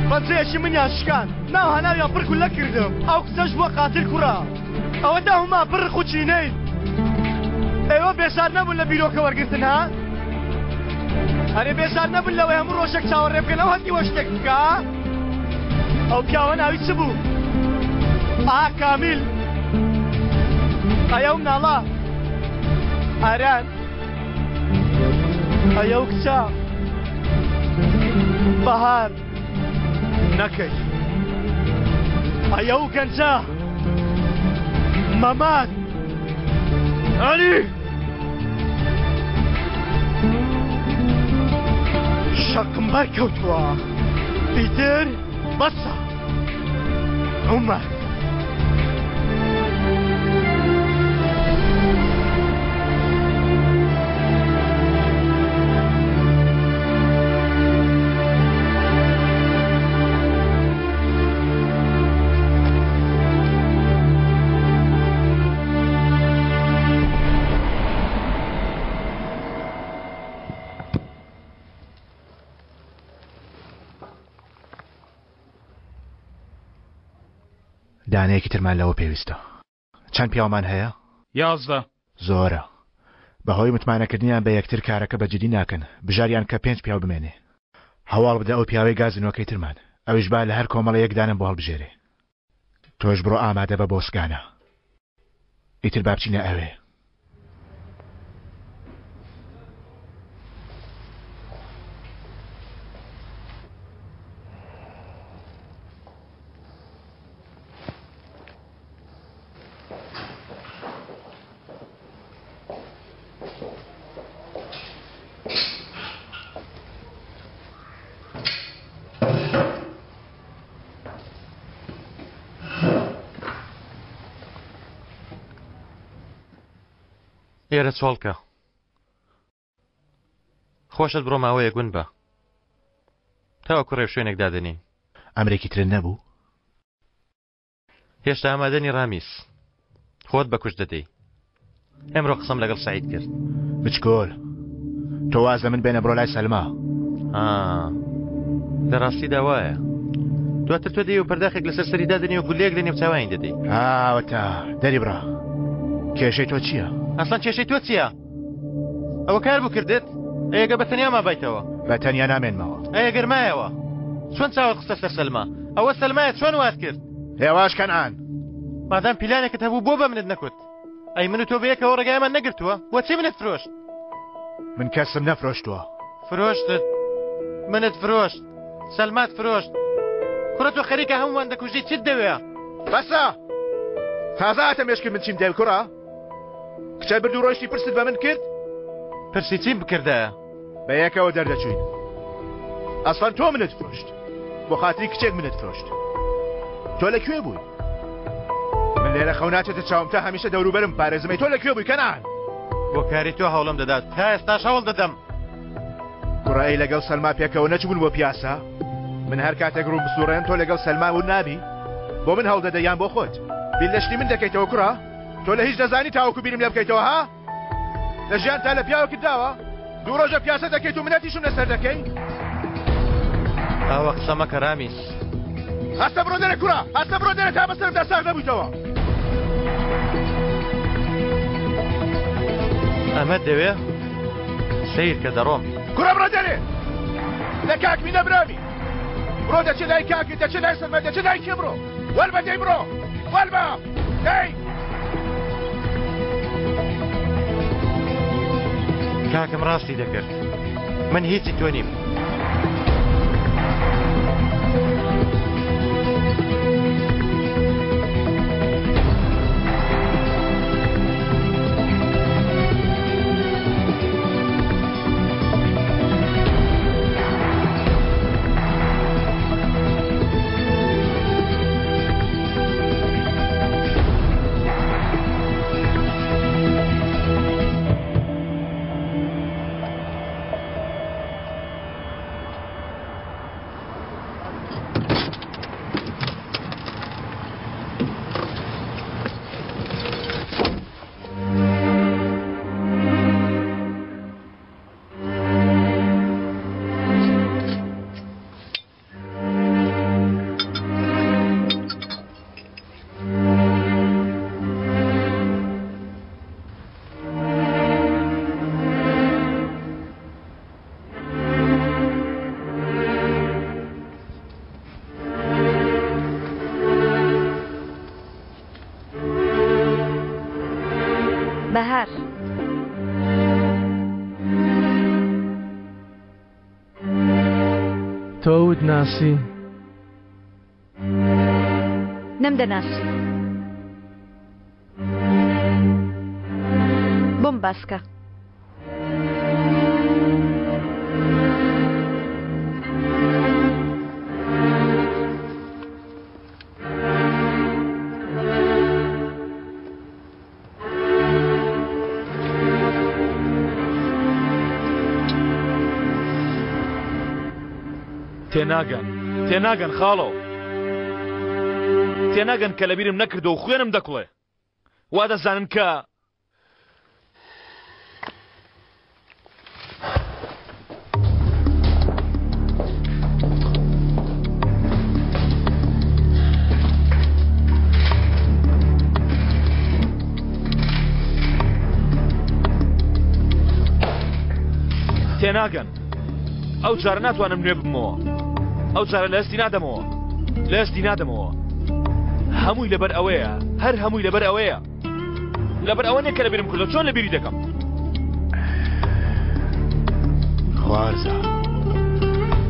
بەجێشی منیان شکان ناو هەناویان پڕ لە کردم. ئەو کچەش بووە قاتل کوڕە. ئەوەدا هەموما پڕ خوچینەین. ئێوە بێزار نەبوون لە بیرۆکە وەرگرتن ها؟ هەرێ بێزار نەبوون لەوەی هەموو ڕۆژێک چاوەڕێ بکەن ئەو هەندی وە شتێک بکە؟ ئەو پیاوە ناوی چ بوو؟ ئا کامیل. ئەیە و مناڵە. ئاران. ئەیە و کچە. بەهار. نەکەی. ئەیە و گەنجە. مەمات. عەلی. شەقم بەرکەوتووە. پیتر بەسە. عومەر. دانەیەکی ترمان لەوە پێویستە. چەند پیاومان هەیە؟ 11. زۆرە. بەهۆی متمانەکردنیان بە یەکتر کارەکە بەجددی ناکەن. بژاریان کە 5 پیاو بمێنێ. هەواڵ بدە ئەو پیاوەی گازنەوەکەی ترمان. ئەویش با لە هەر کۆمەڵە یەکدانم بۆ هەڵبژێرێ. تۆش بڕۆ ئامادە بە بۆسکانە. ئیتر با بچینە ئەوێ. ئێرە چۆڵکە خۆشت بڕۆ ماوەیە گون بە تاوە کوڕێ شوێنێک دادنین. ئەمرێکی ترن نەبوو؟ هێشتا ئامادەنی ڕامیس خۆت بەکوش دەدەی ئەمڕۆ قسەم لەگەڵ سعید کرد بچکۆل تۆ واز لە من بێنە بڕۆ لای سەلما لە ڕاستیدا وایە دواتر تۆ دەی و پەرداخێک لەسەر سەریدا دەنی و گولەیەک لە نێوچاوانی دەدەی هاوەتا دەری بڕە کێشەی تۆ چییە؟ ئەسڵان کێشەی تۆ چییە؟ ئەوە کار بوو کردت؟ ئەگە بە تەنیا مابیتەوە بە تەنیا نامێنمەوە ئەگە گەرمایەوە چۆن چاوە قسە سەر سەلما ئەوە سەلمایە چۆن وات کرد هێواش کەنعان مادام پیلانێکت هەبوو بۆ بە منت نەکوت ئەی من و تۆ بەیەکەوە ڕێگایمان نەگرتووە بۆچی منت فرۆشت من کەسم نەفرۆشتووە فرۆشتت منت فرۆشت سەلمات فرۆشت کوڕە تۆ خەریکە هەمووان دەکوژی چیت دەوێ بەسە تازە هاتە مێشکرد من چیم دەوێ کوڕە کچە برد و ڕۆیشتی پرست بە من کرد پرسی چیم بکردایە بە یەکەوە دەردەچوین ئەسڵان تۆ منت فرۆشت بۆ خاتری کچێک منت فرۆشت تۆ لەکوێ بووی من لێرە خەوناچێتە چاوم تا هەمیشە دەوروبەرم پارێزمەی تۆ لەکوێ بووی کەنعان بۆ کاری تۆ هەوڵم دەدات تا ئێستاش هەوڵ دەدەم کوڕایی لەگەڵ سەلما پێکەوە نەچبوون بۆ پیاسە من هەر کاتێک ڕوو بسوڕێن تۆ لەگەڵ سەلما و نابی بۆ من هەوڵ دەدەیان بۆ خۆت بیل لەشتی من دەکەیتەوە کوڕە تۆ لە هیچ دەزانی تاوەکو بیرم لێ بکەیتەوە ها لە ژیان تا لە پیاوەکت داوە دوو ڕۆژە پیاسە دەکەیت و منەتیشم لەسەر دەکەی ئاوە قسە مەکە ڕامیس هەستە بڕۆ دەرە کوڕە هەستە بڕۆ دەرە تا بەسەرمدا ساغ نەبوویتەوە ئەمە دەوێ سیر کە دەڕۆم کوڕە بڕۆ دەرێ لە کاکمی نەبرامی بڕۆ دەچێ لای کاکی دەچێ لای سەلما دەچێ لای کێ بڕۆ وەربە دەی بڕۆ وەربە دەی کاکم ڕاستی دەکرد من هیچی تۆ نیم بەهار تۆوت ناسی نەمدەناسی بۆم باسکە تێناگەن خاڵۆ تێناگەن کە لەبیرم نەکردو و خوێنم دەکڵێ وا دەزانن کە تێناگەن ئەو جارە ناتوانم نوێ ببمەوە ئەو جارە لە ئەستی نادەمەوە هەمووی لەبەر ئەوەیە هەر هەمووی لەبەر ئەوەیە لەبەر ئەوە نێک کە لەبیرم کردو چۆن لەبیری دەکەم خوارزە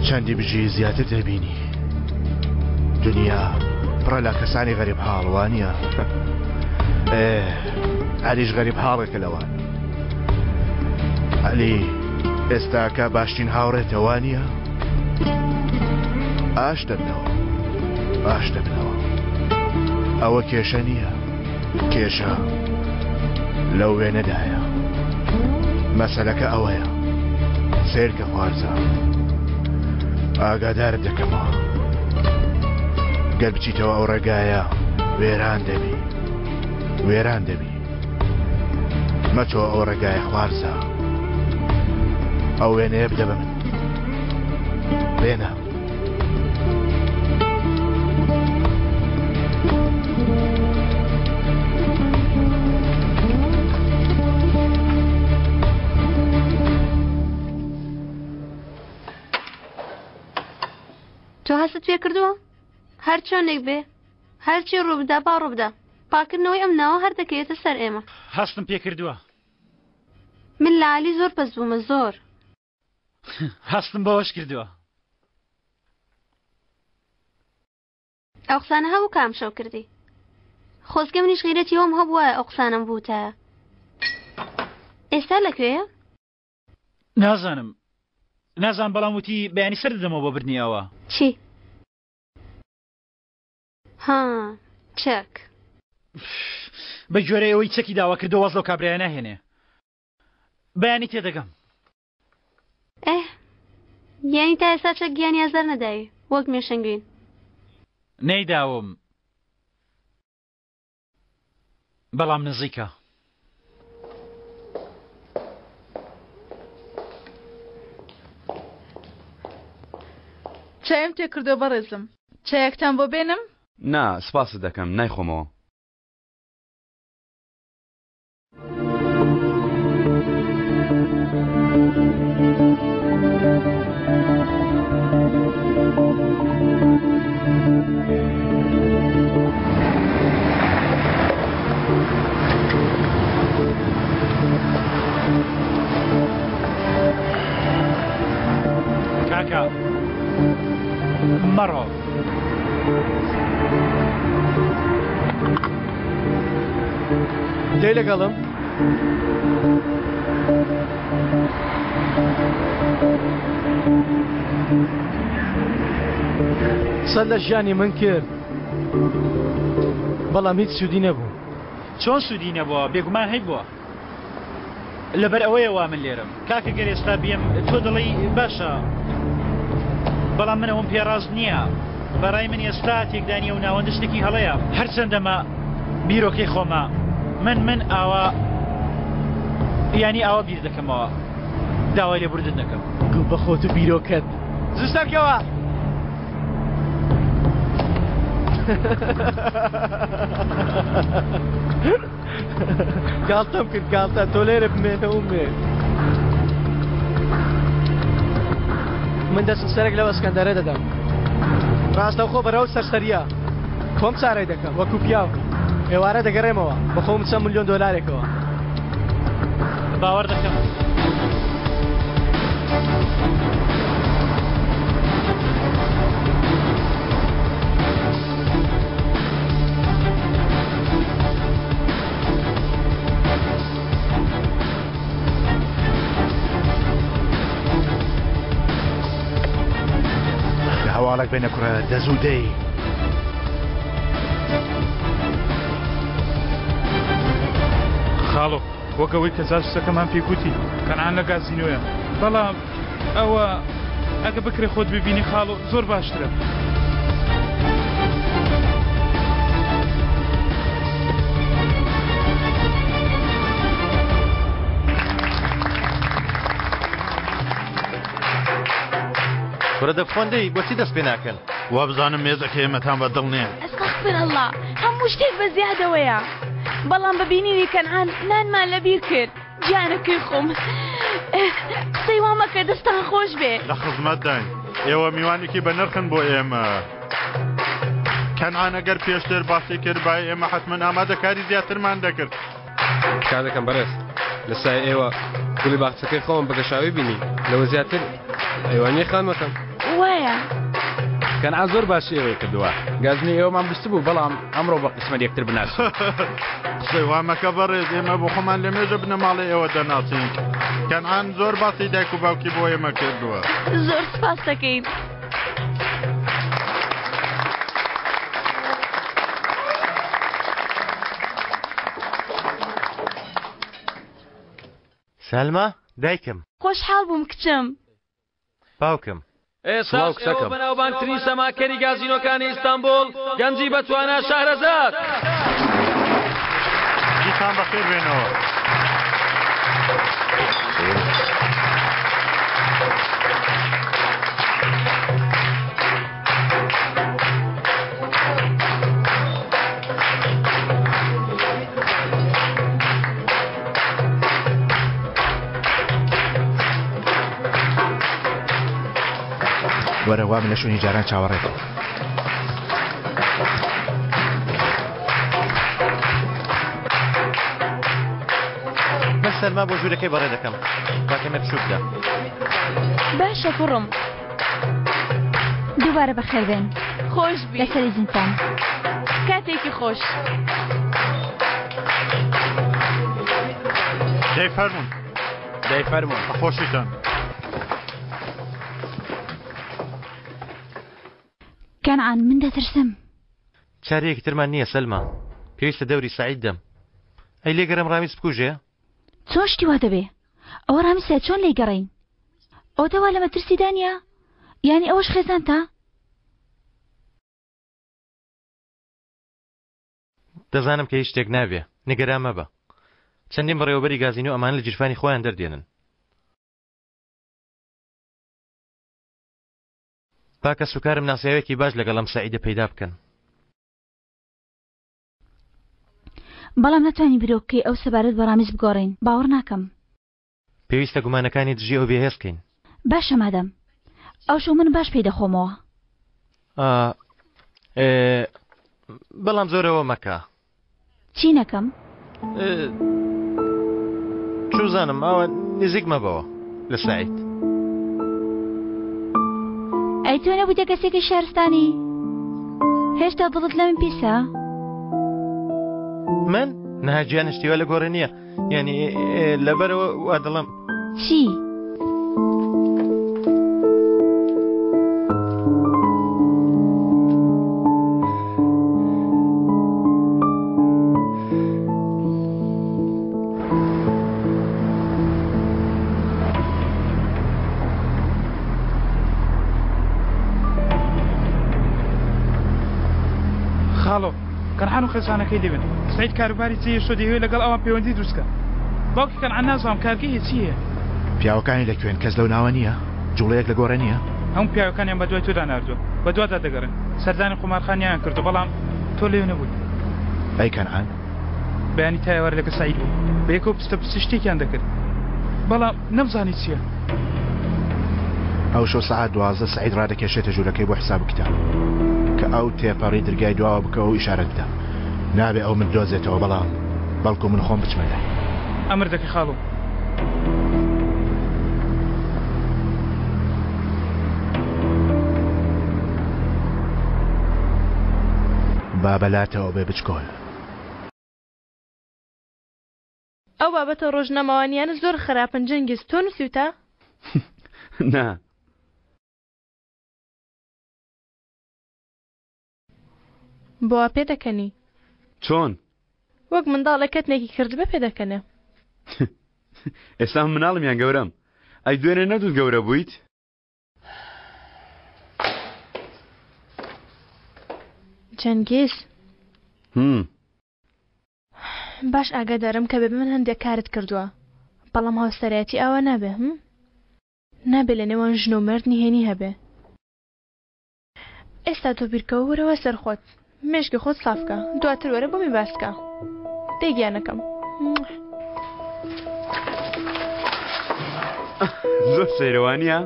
چەندی بژی زیاتر دەبینی دنیا پڕە لە کەسانی غەریب حاڵوانیە عەلیش غەریب حاڵێکە لەوان عەلی ئێستاکە باشترین هاوڕێتەوە نییە ئاش دەبنەوە ئەوە کێشە نییە کێشە لەو وێنەدایە مەسەلەکە ئەوەیە سێرکە خوارزە ئاگادارت دەکەمەوە گەر بچیتەوە ئەو ڕێگایە وێران دەبی مەچۆ ئەو ڕێگای خوارزە ئەو وێنەیە بدە بە من وێنە تۆ هەست پێ کردووە هەر چۆنێک بێ هەرچی ڕووبدا با ڕووبدا پاکردنەوەی ئەم ناوە هەر دەکەوێتە سەر ئێمە هەستم پێ کردووە من لە عالی زۆر پەس بوومە زۆر هەستم بەوەش کردووە ئەو قسانە هەبوو کام شەو کردی خۆزگە منیش غیرەتی ئەوم هەبووە ئەو قسانم بووتە ئێستا لەکوێیە؟ نازانم بەڵام وتی بەیانی سەر دەدەمەوە بۆ بردنیەوە چی؟ ها چەک بە گوێرەی ئەوەی چەکی داوا کردەوە وەز لەو کابرایە ناهێنێ بەیانی تێدەگەم یانی تا ئێستا چەک گیانی ئازار نەداوی وەک مێشەنگوین نەیداوم بەڵام نزیکە چایم تێ کردو بەڕێزم چایەکتان بۆ بێنم؟ نا سپاس دەکەم نایخۆمەوە کاکا مەڕۆ دەی لەگەڵم سەد لە ژیانی من کرد بەڵام هیچ سوودی نەبوو چۆن سوودی نەبووە بێگومان هەی بووە لەبەر ئەوەیەوە من لێرم کاکە گەر ئێستا بێم تۆ دڵی باشە بەڵام من ئەوم پێڕاست نییە بەڕای من ئێستا تێکدانی و ناوەندە شتێکی هەڵەیە هەرچەندەمە بیرۆکەی خۆمە من ئاوا یانی ئاوا بیر دەکەمەوە داوای لێبوردن دەکەم گوڵ بە خۆت و بیرۆکەت زستەکەوە گاڵتەم کرد گاڵتە تۆ لێرە بمێنەوە مێ من دەستم سەرێک لەوە ئەسکەندەرە دەدەم ڕاستەوخۆ بەرەو سەرسەریە تۆم چارەی دەکەم وەکو پیاو ئێوارە دەگەڕێمەوە بەخۆم چەند ملیۆن دۆلارێکەوە باوەڕ دەکەم هەواڵێک بێنە کوڕە دەزوودەی خاڵۆ وەکەوەی کە زاشتەکەمان پێکوتی کەنعان لە گازینۆیە بەڵام ئەوە ئەگە بکرێ خۆت ببینی خاڵۆ زۆر باشترە وەرە دەفۆندەی بۆچی دەست پێ ناکەن وا بزانم مێزەکە ئێمەتان بەدڵ نییە ئەستەغفرەڵڵا هەموو شتێک بە زیادەوەیە بەڵام ببینیوی کەنعان نانمان لەبیر کرد گیانەکەی خۆم قسەی وا مەکە دەستان خۆش بێ لە خزمەت داین ئێوە میوانێکی بە نرخن بۆ ئێمە کەنعان ئەگەر پێشتر باسی کرد با ئێمە حتمەن ئامادەکاری زیاترمان دەکرد کار دەکەم بەڕێز لە سای ئێوە گوڵی باخچەکەی خۆم بەگەشاوی بینی لەوە زیاتر ئەیوانی خانمەکەم وایە کەنعان زۆر باشی ئێوەی کردووە گازنی ئێوەمان بست بوو بەڵام ئەمڕۆ بە قسمەت یەکتر بناس قسەی وامەکە بەڕێز ئێمە بۆ خۆمان لە مێژە بنەماڵی ئێوە دەناسین کەنعان زۆر باسی دایک و باوکی بۆ ئێمە کردووە زۆر سپاس دەکەین سەلمە دایکم خۆشحاڵ بووم کچم باوکم ئێستاش ئێوە بەناوبانگترین سەماکەری گازینۆکانی ئیستانبول گەنجی بەتوانە شارەزاد دیتان بەخێر بێنەوە. وەرە وا من لە شوێنی جاران چاوەڕێت. من سەرما بۆ ژوورەکەی بەڕێ دەکەم باکەمە پشوکدا. باشە کوڕم. دووبارە بەخێربێن. خۆش بی لەسەری زیندان. کاتێکی خۆش. دەیفەرمون دەیفەرمون بەخۆشیتان. کەنعان من دەترسم. چارەیەکی ترمان نییە سەلما. پێویستە دەوری سەعید دەم. ئەی لێگەڕم ڕامیز بکوژێ؟ چۆن شتی وا دەبێ؟ ئەوە ڕامیسە چۆن لێگەڕین؟ ئەو دەوا لە مەترسی دانیا؟ یانی ئەوەش خێزان تا؟ دەزانم کە هیچ شتێک نابێ. نیگەران مەبە. چەندین بەڕێوەبەری گازینۆ ئەمان لە جیرفانی خۆیان دەردێنن. با کە سوکارم ناسیاوێکی باش لەگەڵ ئەم سەعیدە پەیدا بکەن. بەڵام ناتوانین بیرۆکەی ئەو سەبارەت بە ڕامیز بگۆڕین. باوەڕ ناکەم. پێویستە گومانەکانی دژی ئەو بێهێز بکەین. باشە مادەم. ئەو شەو من باش پێی دەخۆمەوە. بەڵام زۆرەوە مەکە. چی نەکەم؟ چوزانم ئەوە نزیک مەبەوە لە سەعید. ئەی تۆ نەبوویتە کەسێکی شارستانی؟ هێشتا دڵت لە من پیسە؟ من؟ نەهاجیان شتیوە لە گۆڕێ نییە. یعنی لەبەرەوە وا دڵم. چی؟ خاڵۆ کەنعان و خێزانەکەی دەبن. سەعید کاروباری چیە شۆ دەیەوێت لەگەڵ ئەوان پەیوەندی دروستکە. باوکی کەنعان نازانم کارگەیە چییە؟ پیاوەکانی لەکوێن کەس لەو ناوە نییە؟ جوڵەیەک لە گۆڕە نییە؟ هەموو پیاوەکانیان بە دوای تۆدا ناردووە. بە دووادا دەگەڕن. سەردانی قومارخانیان کردو بەڵام تۆ لێو نەبووی. ئەی کەنعان؟ بەیانی تایەوار لەگە سەعید بوو. بە یەکەوە پستە پستی شتێکیان دەکرد. بەڵام نەمزانی چییە. ئەو شەو سەعات 12 سەعید ڕادەکێشێتە ژوورەکەی بۆ حساب کتاب کە ئەو تێپەڕی دەرگای دواوە بکەوە و ئیشارەت بدە. نابێ ئەو من دۆزێتەوە بەڵام بەڵکو من خۆم بچمە لای. ئەمر دەکەی خاڵۆ. با بەلاتەوە بێ بچکۆل. ئەو بابەتە ڕۆژنامەوانیانە زۆر خراپن جەنگیز. تۆ نووسیوتە؟ نا. بۆ پێ دەکەنی؟ چۆن؟ وەک منداڵە کەتنێکی کردبە پێ دەکەنێ. ئێستا مناڵمیان گەورەم. ئەی دوێنێ نەدوت گەورە بوویت؟ جەنگیز. باش ئاگادارم کە بێ من هەندێک کارت کردووە. بەڵام هاوسەرەتی ئەوە نابێ. نابێ لە نێوان ژن و مرد نهێنی هەبێ. ئێستا تۆ بیرکەوە وەرەوە سەرخۆت. مێشکی خۆت سافکە. دواتر وەرە بۆمی باسکە. تێگیانەکەم. زۆر سەیرەوانیە؟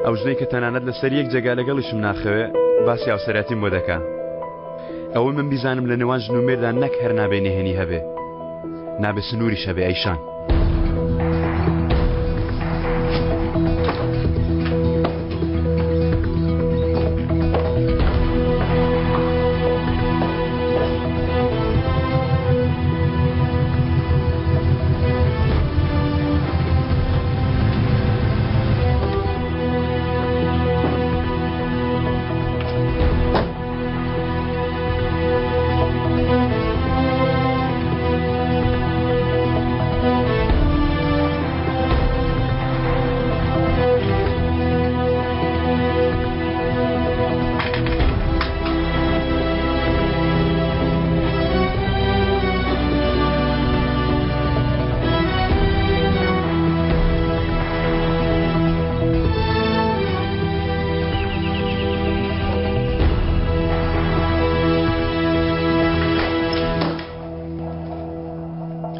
ئەو ژنەی کە تەنانەت لەسەر یەک جێگا لەگەڵیشم ناخەوێ باسی هاوسەرەتیم بۆ دەکا. ئەوە من بیزانم لە نێوان ژن و مێردا نەک هەر نابێ نهێنی هەبێ. نابێ سنووریش هەبێ ئەیشان.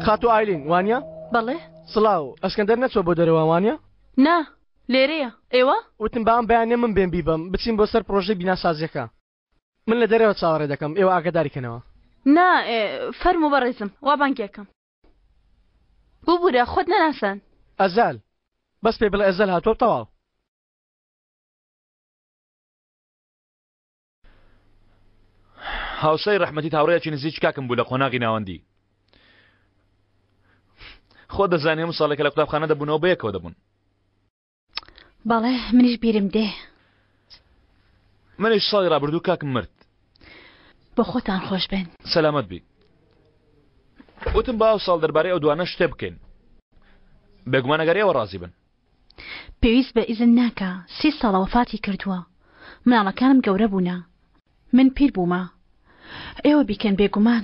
خاتو ئایلین وانە؟ بەڵێ سڵاو ئەسکەندەر نەچوە بۆ دەرەوە وانە؟ نا لێرەیە ئێوە؟ وتم بەم بەیانێ من بێن بیبم بچین بۆ سەر پرۆژەی بیناسازیەکە من لە دەرەوە چاوەڕێ دەکەم ئێوە ئاگاداریکەنەوە. نا فەرموو بەڕێزم وا بانکێکم بوو خۆت نەناسان. ئەزال بەس پێ بڵێ ئەزەل هاتۆ تەواو. هاوسەی ڕەحمەتی هاوڕێیەکی نزیک کاکم بوو لە قۆناغی ناوەندی. خۆ دەزانێ هەموو ساڵێکە لە قوتابخانە دەبوونەوە بەیەکەوە دەبوون. بەڵێ منیش بیرم دێ. منیش ساڵی ڕابردوو کاکم مرد. بۆ خۆتان خۆش بێن. سەلامەت بی. وتم باو ساڵ دەربارەی ئەو دوانە شتێ بکەین. بێگومان ئەگەر ئێوە ڕازی بن. پێویست بە ئیزن ناکە 30 ساڵە وەفاتی کردووە. مناڵەکانم گەورە بوونە. من پیر بوومە. ئێوە بیکەن بێگومان.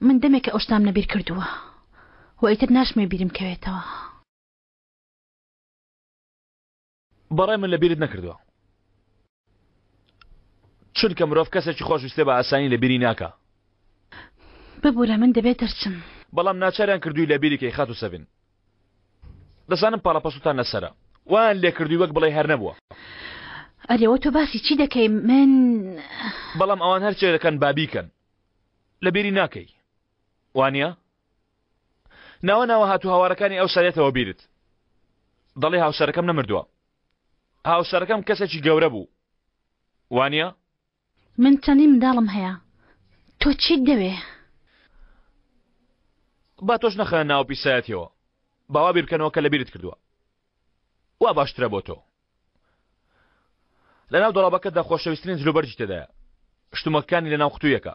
من دەمێکە ئەو شتام نەبیر کردووە. و ئیتر ناشمێ بیرم کەوێتەوە. بەڕای من لە بیرت نەکردووە. چونکە مرۆڤ کەسێکی خۆشویستێ بە ئاسانی لە بیری ناکە. ببوورە من دەبێت دەرچم. بەڵام ناچاریان کردووی لە بیری کەی خات و سەبین. دەزانم پاڵەپەسوتان لەسەرە. وان لێ کردووی وەک بڵێ هەر نەبووە. ئەرێەوە تۆ باسی چی دەکەی من؟ بەڵام ئەوان هەرچێ دەکەن بابیکەن. لە بیری ناکەی. وانە؟ ناوە هاتوو هاوارەکانی ئەو سەرێتەوە بیرت. دەڵێ هاوسەرەکەم نەمردووە. هاوسەرەکەم کەسێکی گەورە بوو. وانە؟ من چەندی منداڵم هەیە. تۆ چیت دەوێ؟ با تۆش نەخەنە ناو پیسایەتیەوە. باوا بیر بکەنەوە کە لە بیرت کردووە. وا باشترە بۆ تۆ. لە ناو دەڵابەکەتدا خۆشەویستترین جلوبەرجی تێدایە. شتومەکانی لە ناو قوتوویەکە.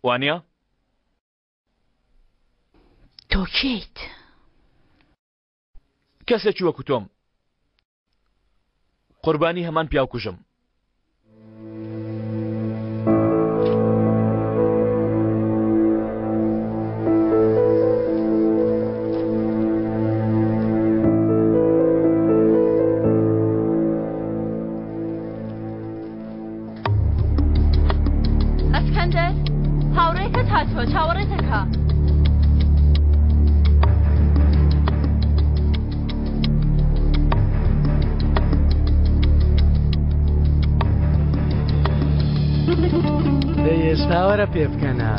وانە؟ تۆ کێیت؟ کەسێکی وەکو تۆم. قوربانی هەمان پیاو کوژم. ئەسکەندەر هاوڕێکت هاتووە چاوەڕێتەکە. ئێستاوەرە پێ بکەنە.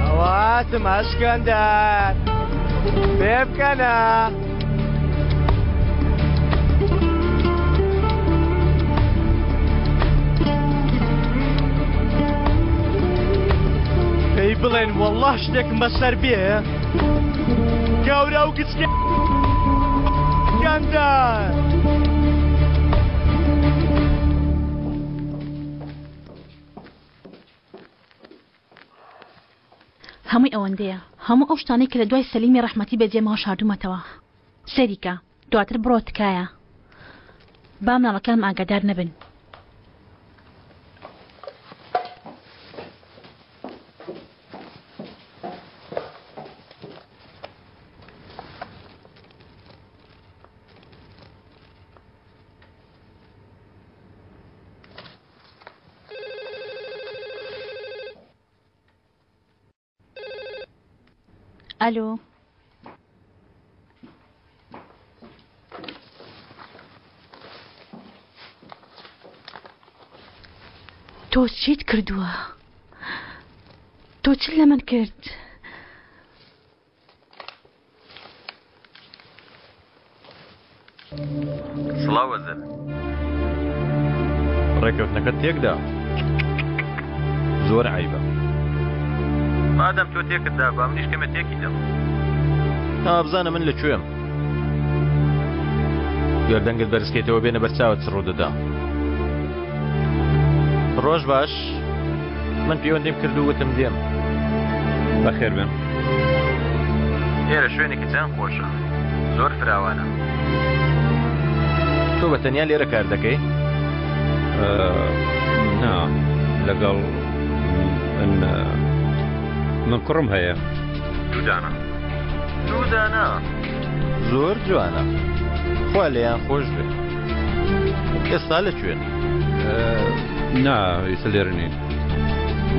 ئەواتم ئەسکەندەر پێ بکەنە. بڵێن وەڵڵاه شتێکم بەسەر بێ گەورە و گچکەندەر. هەمووی ئەوەندەیە هەموو ئەو شتانەی کە لە دوای سەلیمی ڕەحمەتی بەجێمەوە شاردوومەتەوە. سەریکە دواتر بڕۆ تکایە. با مناڵەکانم ئاگادار نەبن. الو تۆ چیت کردووە؟ تۆ چ لە من کرد؟ سڵاو وەزیر ڕێکەوتنەکەت تێکدا زۆر عیبە. مادەم تۆ تێکتدا با منیش کەمە تێکی دەم. تا بزانە من لەکوێم. گەردەنگت بەرزکێتەوە بێنە بەرچاوت ڕوو دەدا. ڕۆژ باش من پەیوەندیم کرد و وتم دێم. بەخێر بێن. ئێرە شوێنێکی چەند خۆشە زۆر فراوانە. تۆ بە تەنیا لێرە کار دەکەی؟ نا لەگەڵ من کوڕم هەیە دوودانە زۆر جوانە خوا لێیان خۆش بێ ئێستا لەکوێن نا ئێستا لێرە نین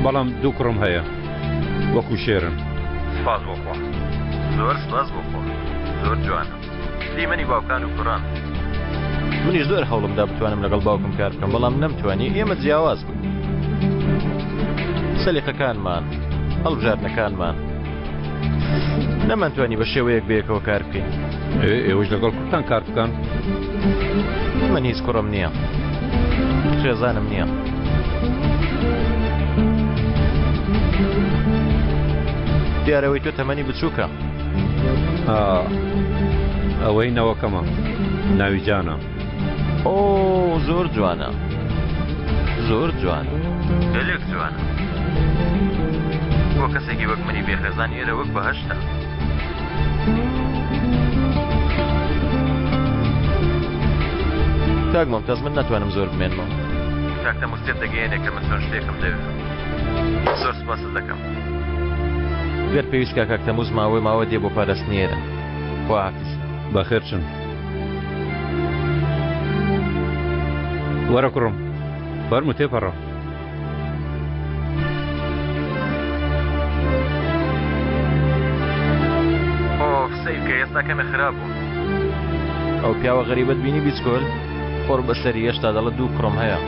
بەڵام دوو کوڕم هەیە وەکو شێرن سپاس بۆ خوا زۆر سپاس بۆ خۆ زۆر جوانە دیمەنی باوکان و کوڕان منیش زۆر هەوڵمدا بتوانم لەگەڵ باوکم کار بکەم بەڵام نەمتوانی ئێمە جیاواز بووین سەلیقەکانمان هەڵبژاردنەکانمان نەمانتوانی بە شێوەیەک بەیەکەوە کار بکەین ئێوەش لەگەڵ کوردستان کار بکەن من هیچ کوڕم نییە خێزانم نییە دیارەوەی تۆ تەمەنی بچووکە ئەوەی نەوەکەمە ناوی جانە ئۆ زۆر جوانە زۆر جوانە گەلێک جوانە بۆ کەسێکی وەک منی بێخێزان ئێرە وەک بەهەشتە کاک مەمتاز من ناتوانم زۆر بمێنمەوە کاک تەموستێت دەگەیەنێ کە من چۆن شتێکم دەوێت زۆر سپاست دەکەم گەر پێویست کاک تەموز ماوە دێ بۆ پاراستنیێرە خواحافیز بەخێر چن وەرە کوڕم فەرموو تێپەڕە سیفکە ئێستا کەمێ خراپ بوو ئەو پیاوە غەریبەت بینی بیچکۆل خۆر بەسەری هێشتا دەڵە دوو کوڕم هەیە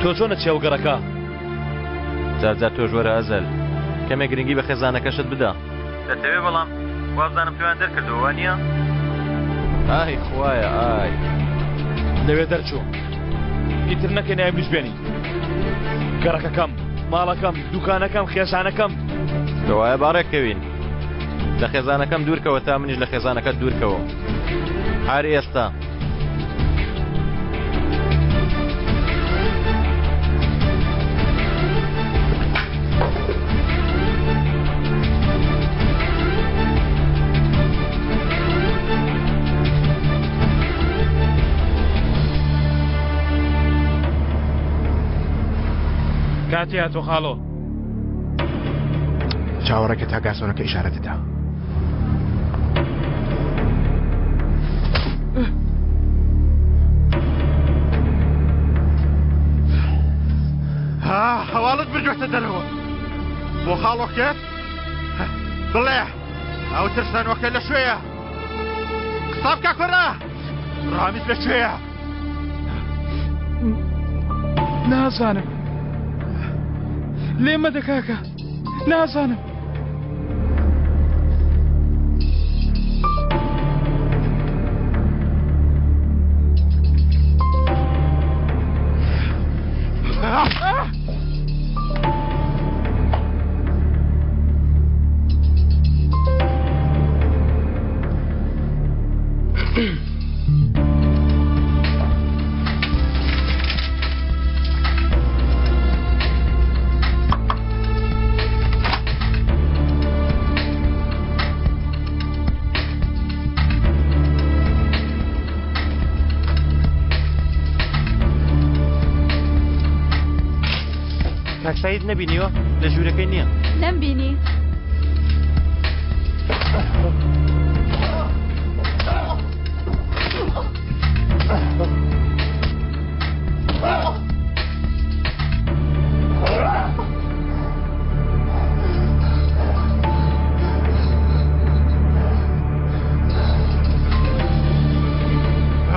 تۆ چۆنە چێوگەڕەکە جارجار تۆ ژوەرە ئەزەل کەمێک گرنگی بە خێزانەکەشت بدە دەتەوێ بەڵام وابزانم توان دەرکردەوە وانییە ئای خوایە ئای لەوێ دەرچوو ئیتر نەکەی ناوی بیزبێنی گەڕەکەکەم ماڵەکەم دوکانەکەم خێزانەکەم دەوایە باڕێککەوین لە خێزانەکەم دوورکەوە تا منیش لە خێزانەکەت دوورکەوە هەر ئێستا کاتی هاتۆ خاڵۆ چاوەڕێکە تا گاسۆنەکە ئیشارەتدا هەواڵت بردوێتە دەرەوە بۆ خاڵۆکێت بڵێ ئەو ترسانەوەکە لە شوێیە قسە بکە کوڕە ڕامیز لەکوێیە نازانم لێمە دەکاکە نازانم سعید نبینیوە لە ژوورەکەی نییە نەمبینی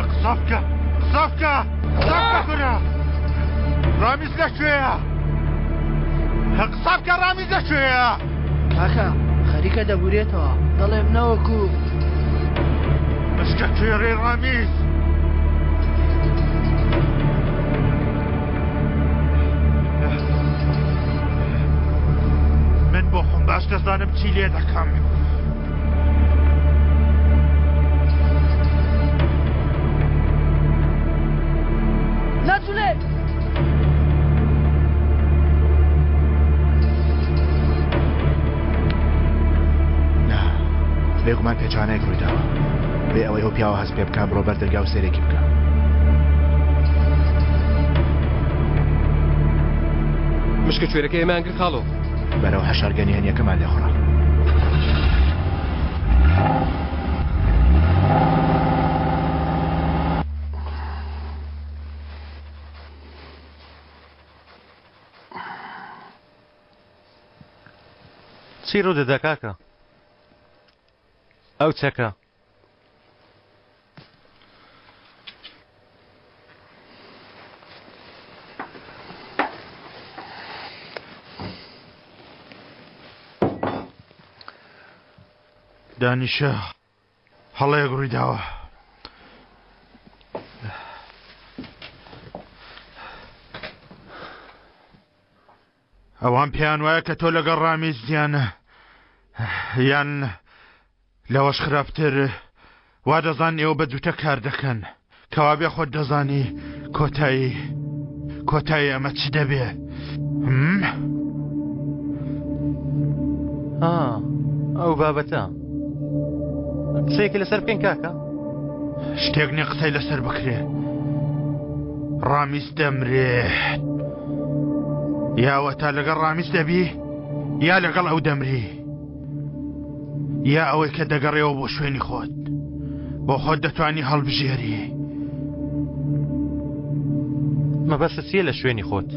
قسە بکە کوڕە ڕامیز لەکوێیە قسە بکە ڕامیز لەکوێیە کاکە خەریکە دەبورێتەوە دەڵێم نەوەکو بشکە کوێڕێ ڕامیز من بۆ خۆم باش دەزانم چی لێ دەکەم ناچولێ بێگومان پێچانەیەک ڕوویداوە بێ ئەوەی ئەو پیاوە هەست پێ بکە بڕۆ بەر دەرگا و سێرێکی بکە مشکە کوێرەکە ئێمەیان کرد خاڵۆ بەرەو هەشارگەنی هەنیەکەمان لێخڕا. چی ڕوو دەدا کاکە؟ ئەو چەکە دانیشە هەڵەیەک ڕووی داوە. ئەوان پێیان وایە کە تۆ لەگەڵ ڕامیز دیانە یان لەوەش خراپتر وا دەزان ئێوە بە دووتە کار دەکەن کەوا بێ خۆت دەزانی کۆتایی ئەمە چ دەبێ؟ ئەو بابەتە قسەیەکی لەسەر بکەین کاکە. شتێک نییە قسەی لەسەر بکرێ. ڕامیز دەمرێت یاوە تا لەگەڵ ڕامیز دەبی یا لەگەڵ ئەو دەمری یا ئەوەی کە دەگەڕێەوە بۆ شوێنی خۆت بۆ خۆت دەتوانی هەڵبژێری. مەبەستە چییە لە شوێنی خۆت؟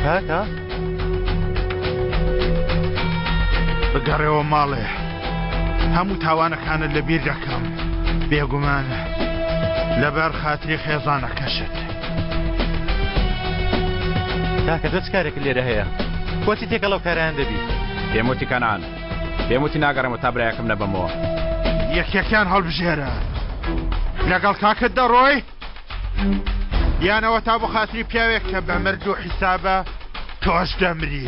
کاکە بگەڕێەوە ماڵێ هەموو تاوانەکانت لەبیر دەکەم بێگومانە لەبەر خاتری خێزانەکەشت. کاکە دەست کارێک لێرە هەیە بۆچی تێکەڵەو کارایان دەبی؟ پێموتی کەنان پێموتی ناگەڕێمەوە تا برایەکەم نەبەمەوە. یەکێکیان هەڵبژێرە لەگەڵ کاکت دەڕۆی یانەوە تا بۆ خاتری پیاوێک کە بە مرد و حیسابە تۆش دەمری.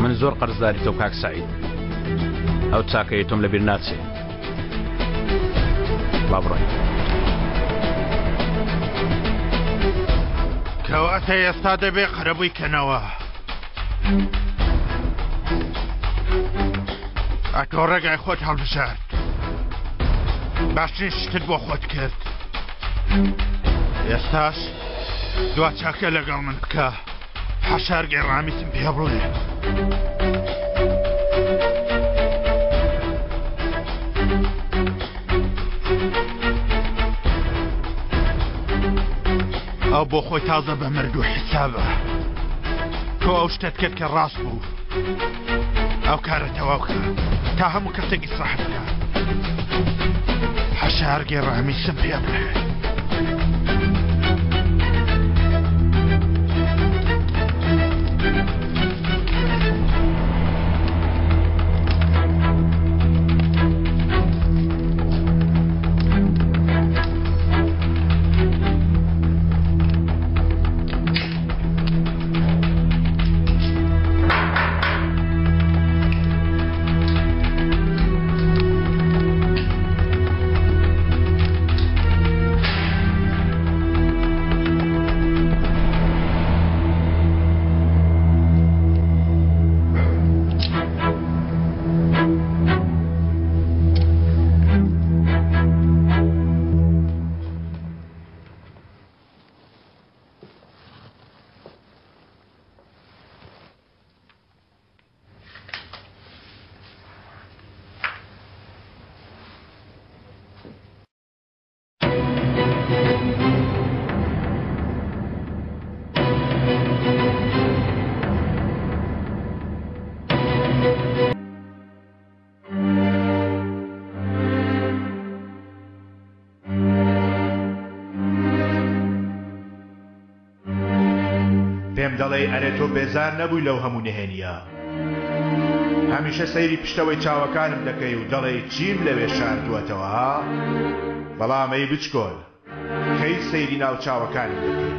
من زۆر قەرزداری تۆ کاک سەعید ئەو چاکەی تۆم لەبیر ناچێ. با بڕۆین. کەواتە ئێستا دەبێ قەرەبووی کەنەوە. ئەتۆ ڕێگای خۆت هەڵبژارد باشترین شتت بۆ خۆت کرد. ئێستاش دوا چاکە لەگەڵ من بکە حەشارگەی ڕامیزم پێ بڕوێ. ئەو بۆ خۆی تازە بە مرد و حیسابە تۆ ئەو شتت کرد کە ڕاست بوو ئەو کارە تەواو بکە تا هەموو کەسێک ئیسراح بکە. حەشارگەی ڕامیزم پێ بڵێ. پێم دەڵێ ئەرێ تۆ بێزار نەبووی لەو هەموو نهێنیە هەمیشە سەیری پشتەوەی چاوەکانم دەکەی و دەڵێ چیم لەوێ شاردووەتەوە ها بەڵام ئەی بچکۆل کەی سەیری ناو چاوەکانم دەکەی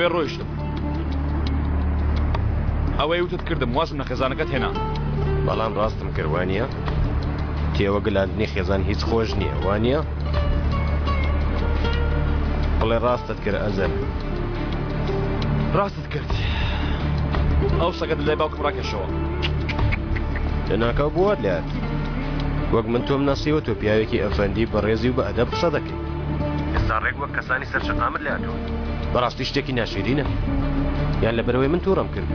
لەوێ ڕۆیشتم ئەوەی وتت کردم وازم لە خێزانەکەت هێنا بەڵام ڕاستم کردوانە تێوە گەلاندنی خێزان هیچ خۆش نییە وانە بڵێ ڕاستت کرد ئەزەر ڕاستت کرد ئەو سەگەت لای باوکم ڕاکەشەوە لەناکەو بوات لات وەک من تۆم ناسیوە تۆ پیاوێکی ئەفەندی بەڕێزی و بە ئەدەب قسە دەکەی ئێستا ڕێک وەک کەسانی سەرشەقامت لاتەوە بەڕاستی شتێکی ناشیرینە یان لەبەرەوەی من تووڕم کرد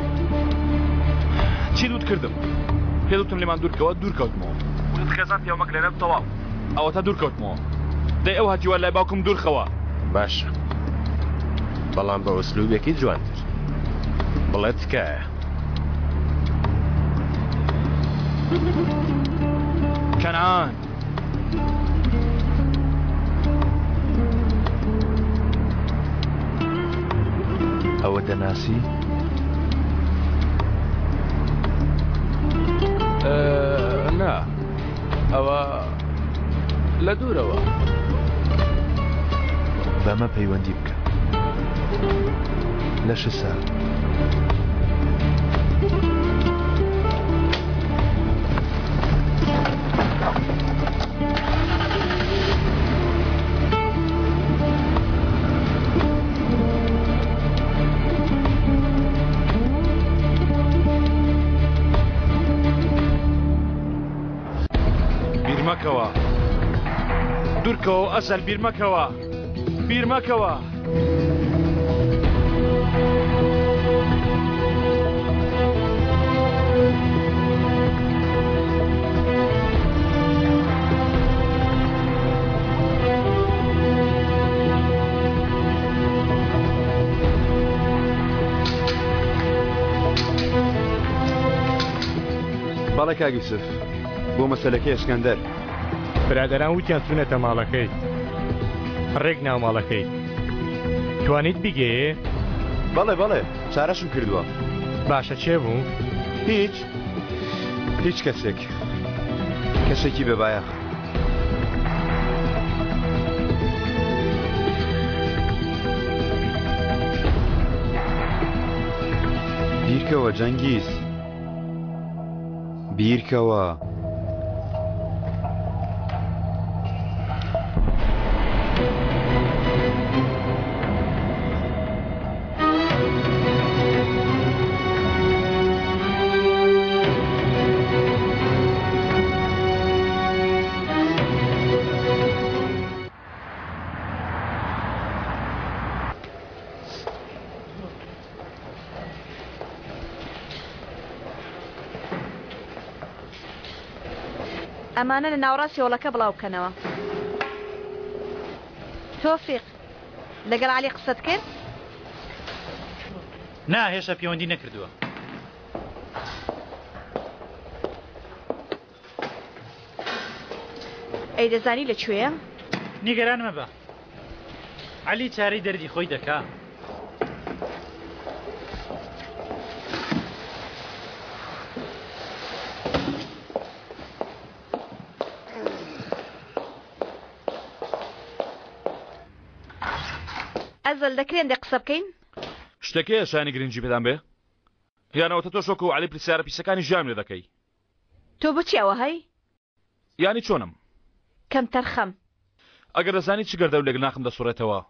چی دوت کردم پێدوتم لێمان دوورکەوە دوورکەوتمەوە وت خێزان پیاومەک لێنە تەواو ئەوە تا دوورکەوتمەوە دەی ئەو هەتیوە لای باوکم دوورخەوە باشە بەڵام بە ئوسلوبێکی جوانتر بڵێ تکایە کەنعان ئەوە دەناسی؟ نا ئەوە لە دوورەوە بەمە پەیوەندی بکە لە شسا بیرمەکەوە دوورکەوە ئەزەل بیرمەکەوە بیرمەکەوە بەڵێ کاک یوسف بۆ مەسەلەکەی ئەسکەندەر برادەران وتیان چوونەتە ماڵەکەی ڕێک ناو ماڵەکەی توانیت بیگەیە؟ بەڵێ چارەشم کردووە باشە چێ بوو؟ هیچ کەسێکی بێبایە بیرکەوە جەنگیز بیرکەوە ئەمانە لە ناوڕاستی هۆڵەکە بڵاو بکەنەوە تۆفیق لەگەڵ عەلی قسەت کرد؟ نا هێشتا پەیوەندی نەکردووە ئەی دەزانی لەکوێیە؟ نیگەران مەبە عەلی چارەی دەردی خۆی دەکا ئەزەل دەکرێن دێ قسە بکەین؟ شتێکەیە شانی گرنگی پێدان بێ؟ یانەوەتە تۆ شۆکە و عەلی پرسیارە پیسەکانی ژیان لێ دەکەی تۆ بۆچی ئەوە هەی؟ یانی چۆنم؟ کەم تەرخەم ئەگەر دەزانی چ گەردە و لەگەڵ ناخم دەسوڕێتەوە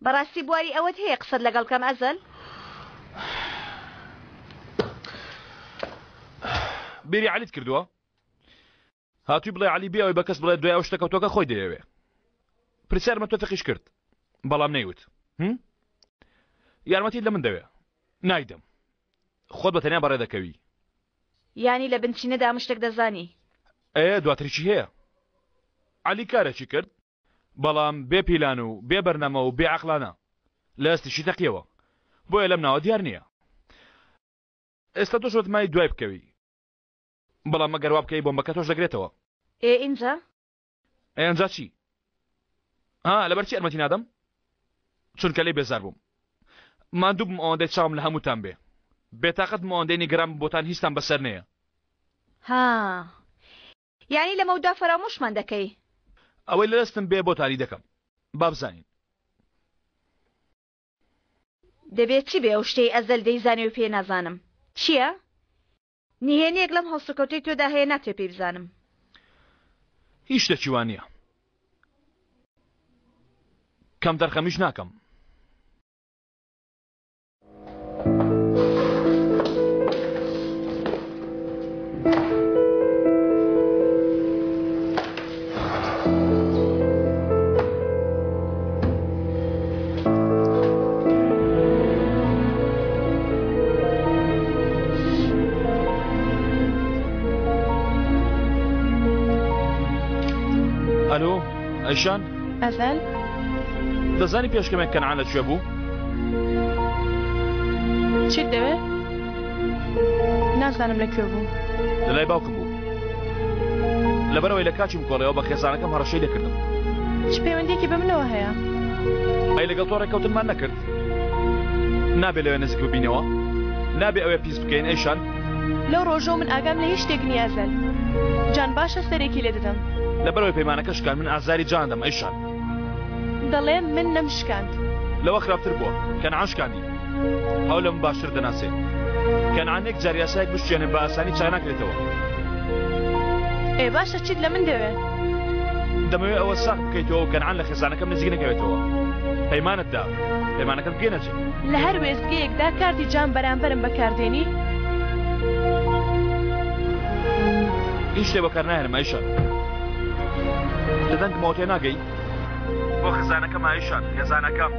بەڕاستی بواری ئەوەت هەیە قسەت لەگەڵ کەم ئەزەل؟ بیری عەلیت کردووە؟ هاتووی بڵێ عەلی بێ ئەوەی بە کەس بڵێ دوای ئەو شتەکەوتۆکە خۆی دەیەوێ پرسیارمە تۆ تەقیش کرد بەڵام نەیوت یارمەتیت لە من دەوێ نایدەم خۆت بە تەنیا بەڕێ دەکەوی یانی لە بنچینەدا هەموو شتێک دەزانی دواتریی هەیە عەلی کارێکی کرد بەڵام بێ پیلان و بێ بەرنامە و بێ عەقڵانە لە ئەستیشی تەقیەوە بۆیە لەم ناوە دیار نییە ئێستا تۆ شۆت مای دوای بکەوی بەڵام مەگەر وا بکەی بۆمبەکە تۆش دەگرێتەوە ئێنجا چی؟ لەبەرچی ئەرمەتی نادەم چونکە لێ بێزار بووم ماندوو بم ئەوەندەی چاوم لە هەمووتان بێ بێتاقەت ئەوەندەی نیگەران بۆتان هیچتان بەسەر نییە یعنی لە مەودا فەرامۆشمان دەکەی ئەوەی لەدەستم بێ بۆتانی دەکەم با بزانین دەبێت چی بێ ئەو شتەی ئەزەل دەیزانێ و پێ نازانم چییە؟ نهێنیەک لەم هەڵسوکەوتەی تۆدا هەیە ناتوێ پێی بزانم هیچ شتێکی وان نییە کەم دەرخەمیش ناکەم ئەلۆ ئەیشان ئەزەل دەزانی پێشکەمێک کەنعان لەکوێ بوو؟ چیت دەوێت؟ نازانم لەکوێ بوو لەلای باوکم بوو لەبەرەوەی لە کاچیم کۆڵەوە بە خێزانەکەم هەڕەشەی لەکردم چ پەیوەندێکی بە منەوە هەیە؟ ئەی لەگەڵ تۆ ڕێکەوتنمان نەکرد نابێ لەوێ نزیک ببینەوە نابێ ئەوێ پیس بکەین ئەیشان لەو ڕۆژۆ من ئاگام لە هیچ شتێک نییە ئەزەل جان باشە سەرێکی لێ دەدەم لەبەرەوەی پەیمانەکە شکان من ئازاری جاندەم ئەیشان دەڵێم من نەمشکاند لەوە خراپتر بووە کەنعان شکاندی ئەو لە من باشتر دەناسێت کەنعانێک جاریاسایەک بشتێنێ بە ئاسانی چای ناکرێتەوە ئێ باشە چیت لە من دەوێت؟ دەمەوێت ئەوە ساق بکەیتەوە و کەنعان لە خێزانەکەم نزیک نەکەوێتەوە پەیمانتدا پەیمانەکەم گوێ نەچێت لە هەر وێستگەیەکدا کارتی جان بەرامبەرم بەکاردێنی هیچ شتێ بەکار ناهێنم ئەیشان دەدەنگمەوە تێ ناگەی بۆ خێزانەکەم ئەیشان خێزانەکەم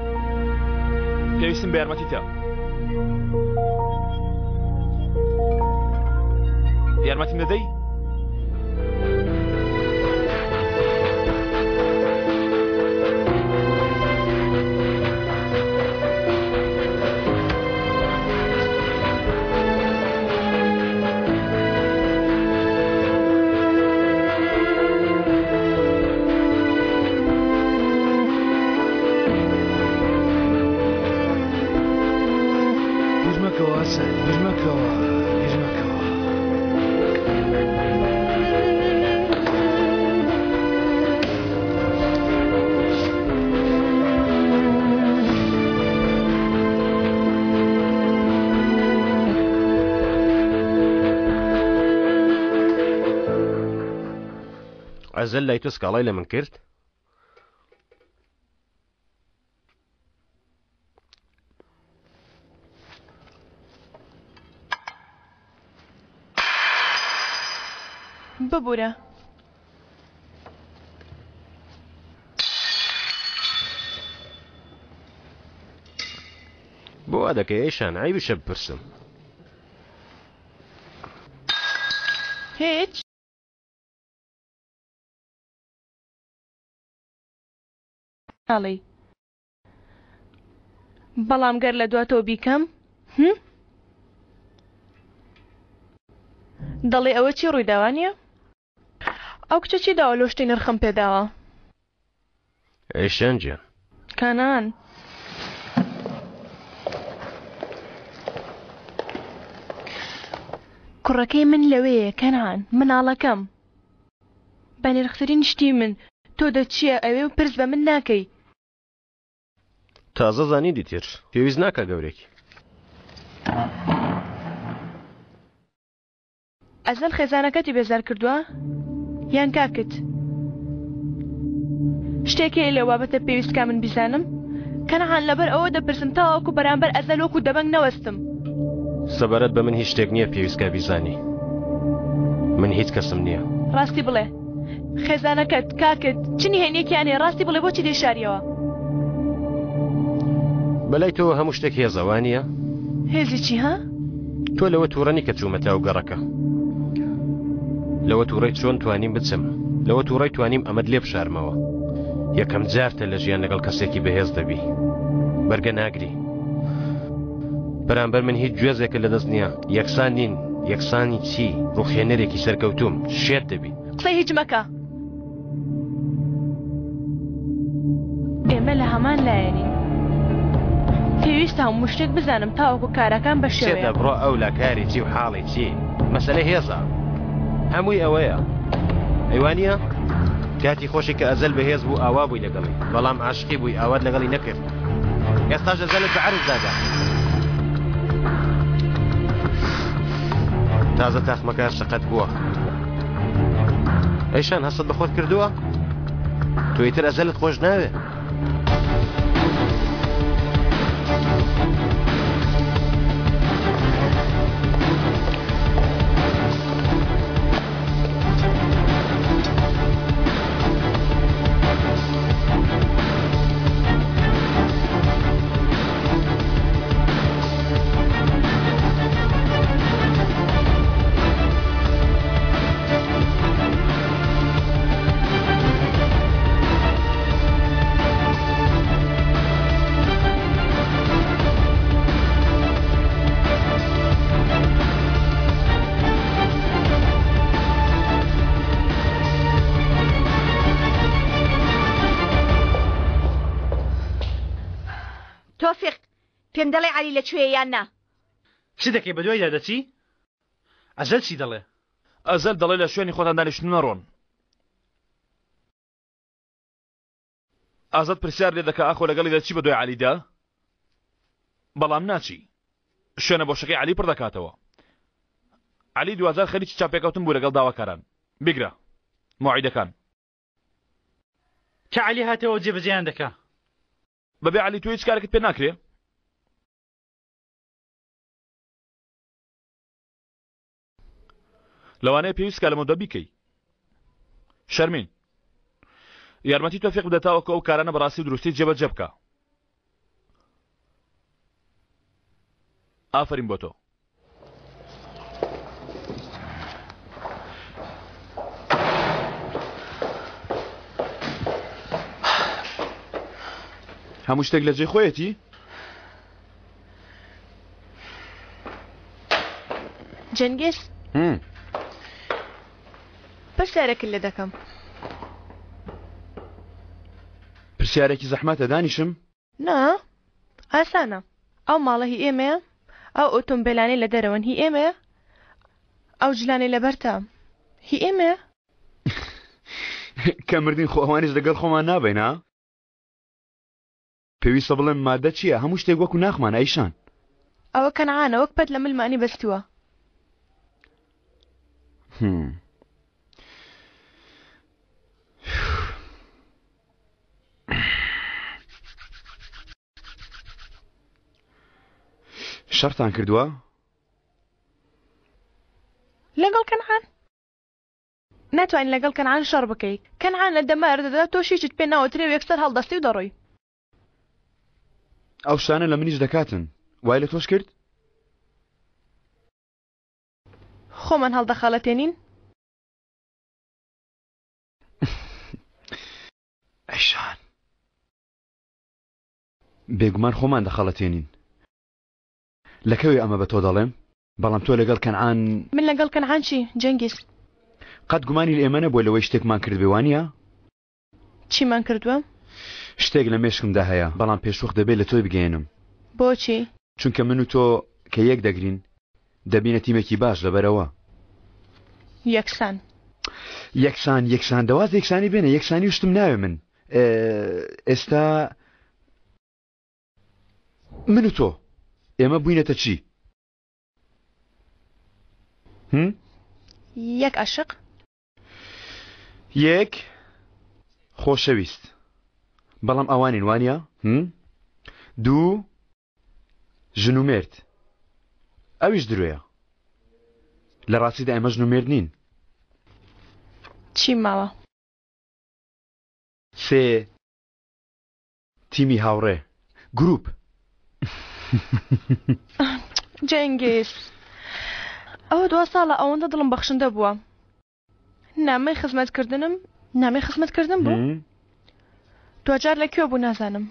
پێویستم بە یارمەتیتە یارمەتیم دەدەی؟ ئەزەل لای تۆ سکاڵای لە من کرد؟ ببوورە بۆ وا دەکەی ئەیشان عیبشە بپرسم هیچ ئاڵی بەڵام گەر لە دواتەوە بیکەم دەڵێ ئەوە چی ڕوویداوانیە؟ ئەو کچە چی داوە لۆ شتەی نرخم پێداوە؟ ئەیشان گیان کانان کوڕەکەی من لەوەیە کەنان مناڵەکەم بە نرخترین شتی من تۆ دەچیە ئەوێ و پرس بە من ناکەی تازە زانی دیتر پێویست ناکە گەورێکی ئەزەل خێزانەکەتی بێزار کردووە؟ یان کاکت شتێکی لێ وابەتە پێویستکە من بیزانم؟ کەنەهان لەبەر ئەوە دەپرسم تاوەکو بەرامبەر ئەزەل وەکو دەبەنگ نەوەستم سەبارەت بە من هیچ شتێک نییە پێویستکە بیزانی من هیچ کەسم نییە ڕاستی بڵێ خێزانەکەت کاکت چنی هێنیەکیانێ ڕاستی بڵێ بۆچی دێشاریەوە بەلای تۆ هەموو شتێک هێزەوانیە؟ هێزی چی ها؟ تۆ لەوە تووڕەنی کە چوومەتە و گەڕەکە لەوە تووڕەی چۆن توانیم بچم لەوە تووڕەی توانیم ئەمەد لێ بشارمەوە یەکەم جارتە لە ژیان لەگەڵ کەسێکی بەهێز دەبی بەرگە ناگری بەرامبەر من هیچ گوێزێکە لەدەست نییە یەکسان نین یەکسانی چی ڕوخێنەرێکی سەرکەوتوم شێت دەبی قسەی هیچ مەکە ئێمە لە هەمان لایەنین پێویستە هەموو شتێک بزانم تاوەکو کارەکان بە شێوەیە شێت دەبڕۆ ئەو لە کاری چی و حاڵی چی مەسەلەی هێزە هەمووی ئەوەیە ئەیوانە کاتی خۆشی کە ئەزەل بەهێز بوو ئاوا بووی لەگەڵی بەڵام عاشقی بووی ئاوات لەگەڵی نەکرد ئێستا ژەزەلت بە عەرز دادا تازە تاخمەکە شەقەت بووە ئەیشان هەست بە خۆت کردووە تۆ ئیتر ئەزەلت خۆش ناوێ تۆفیق پێم دەڵێ عەلی لەکوێیە یان نا چی دەکەی بە دوایدا دەچی ئەزەل چی دەڵێ ئەزەل دەڵێ لە شوێنی خۆتان دانیشتن نەڕۆن ئازاد پرسیار لێ دەکا ئاخۆ لەگەڵی دەچی بە دوای عەلیدا بەڵام ناچی شوێنە بۆشەکەی عەلی پڕ دەکاتەوە عەلی دوازار خەریکی چاپێکەوتن بوو لەگەڵ داواکاران بیگرە موعیدەکان کە عەلی هاتەوە جێبەجێیان دەکا بەبێ عەلی تۆ هیچ کارێکت پێ ناکرێ لەوانەیە پێویست کە لەمەوە بیکەی شەرمین یارمەتی تۆفیق بدەتاوە کە ئەو کارانە بەڕاستی و دروستی جێبەجێ بکە ئافرین بۆ تۆ هەموو شتێک لە جێ خۆیەتی؟ جەنگێز پرسیارێکت لێ دەکەم پرسیارێکی زەحمەتە دانیشم؟ نا ئاسانە ئەو ماڵە هی ئێمەیە ئەو ئۆتۆمبیلانەی لە دەرەوەن هی ئێمەیە ئەو جلانەی لەبەرتە هی ئێمەیە کە مردین خۆ ئەوانش لەگەڵ خۆمان نابین ها؟ پێویستە بڵێم مادە چییە؟ هەموو شتێک وەکو ناخمان ئەیشان ئەوە کەنعانە وەک پەت لە ملمانی بەستووە شەرتان کردووە؟ لەگەڵ کەنعان ناتوانین لەگەڵ کەنعان شەڕ بکەیت کەنعان لە دەمار دەدا تۆ شیشت پێ ناوەترێ و یەکسەر هەڵدەستی و دەڕۆی ئەو شتانە لە منیش دەکاتن وای لە تۆش کرد؟ خۆمان هەڵدەخەڵەتێنین ئەیشان بێگومان خۆمان دەخەڵەتێنین لەکەوێ ئەمە بە تۆ دەڵێم بەڵام تۆ لەگەڵ کەنعان من لەگەڵ کەنعان چی جەنگیز قەت گومانی لە ئێمە نەبووە لەوەی شتێکمان کرد بێوانە؟ چیمان کردووە؟ شتێک لە مێشکمدا هەیە بەڵام پێشوەخت دەبێت لە تۆی بگەێنم بۆچی؟ چونکە من و تۆ کە یەک دەگرین دەبینە تیمێکی باش لەبەرەوە یەکسان دەواز یەکسانی بێنە یەکسانی وشتم ناوێ من ئێستا من و تۆ ئێمە بووینەتە چی؟ یەک عاشق یەک خۆشەویست بەڵام ئەوانین وانە؟ دوو ژن و مێرد ئەویش درۆیە لە ڕاستیدا ئێمە ژن و مێرد نین چی ماوە؟ سێ تیمی هاوڕێ گروپ جەنگیز ئەوە دوا ساڵە ئەوەندە دڵم بەخشندە بووە نامەی خزمەتکردن بوو دوجار لەکوێ بوو نازانم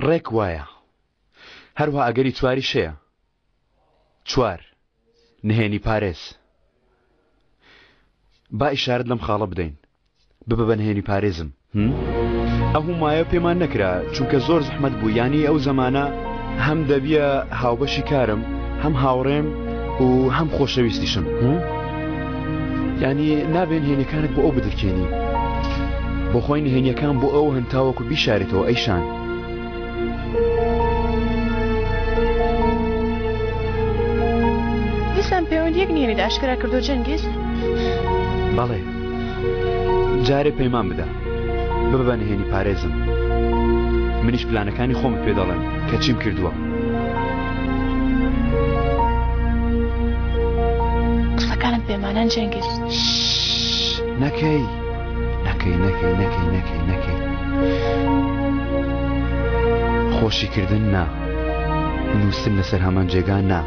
ڕێک وایە هەروە ئەگەری چواری شەیە چوار نهێنی پارێز با ئیشارەت لەم خاڵە بدەین ببە بە نهێنی پارێزم ئەو هەمایە پێمان نەکرا چونکە زۆر زەحمەت بوو ینی ئەو زەمانە هەم دەبیە هاوبەشی کارم هەم هاوڕێم و هەم خۆشەویستیشم ینی نابێن هێنیەکانت بۆ ئەو بدرکێنی بۆ خۆی نهێنیەکان بۆ ئەو هەنتاوەکو بیشارێتەوە ئەیشان ناوێت یەک نیێنێت ئاشکرا کردو جەنگیز؟ بەڵێ جارێ پەیمان بدە ببە نهێنی پارێزم منیش پلانەکانی خۆم پێ دەڵێم کە چیم کردووە. قسەکانت پێمانان جەنگیز. نەکەی خۆشیکردن نا، نووسن لەسەر هەمان جێگان نا،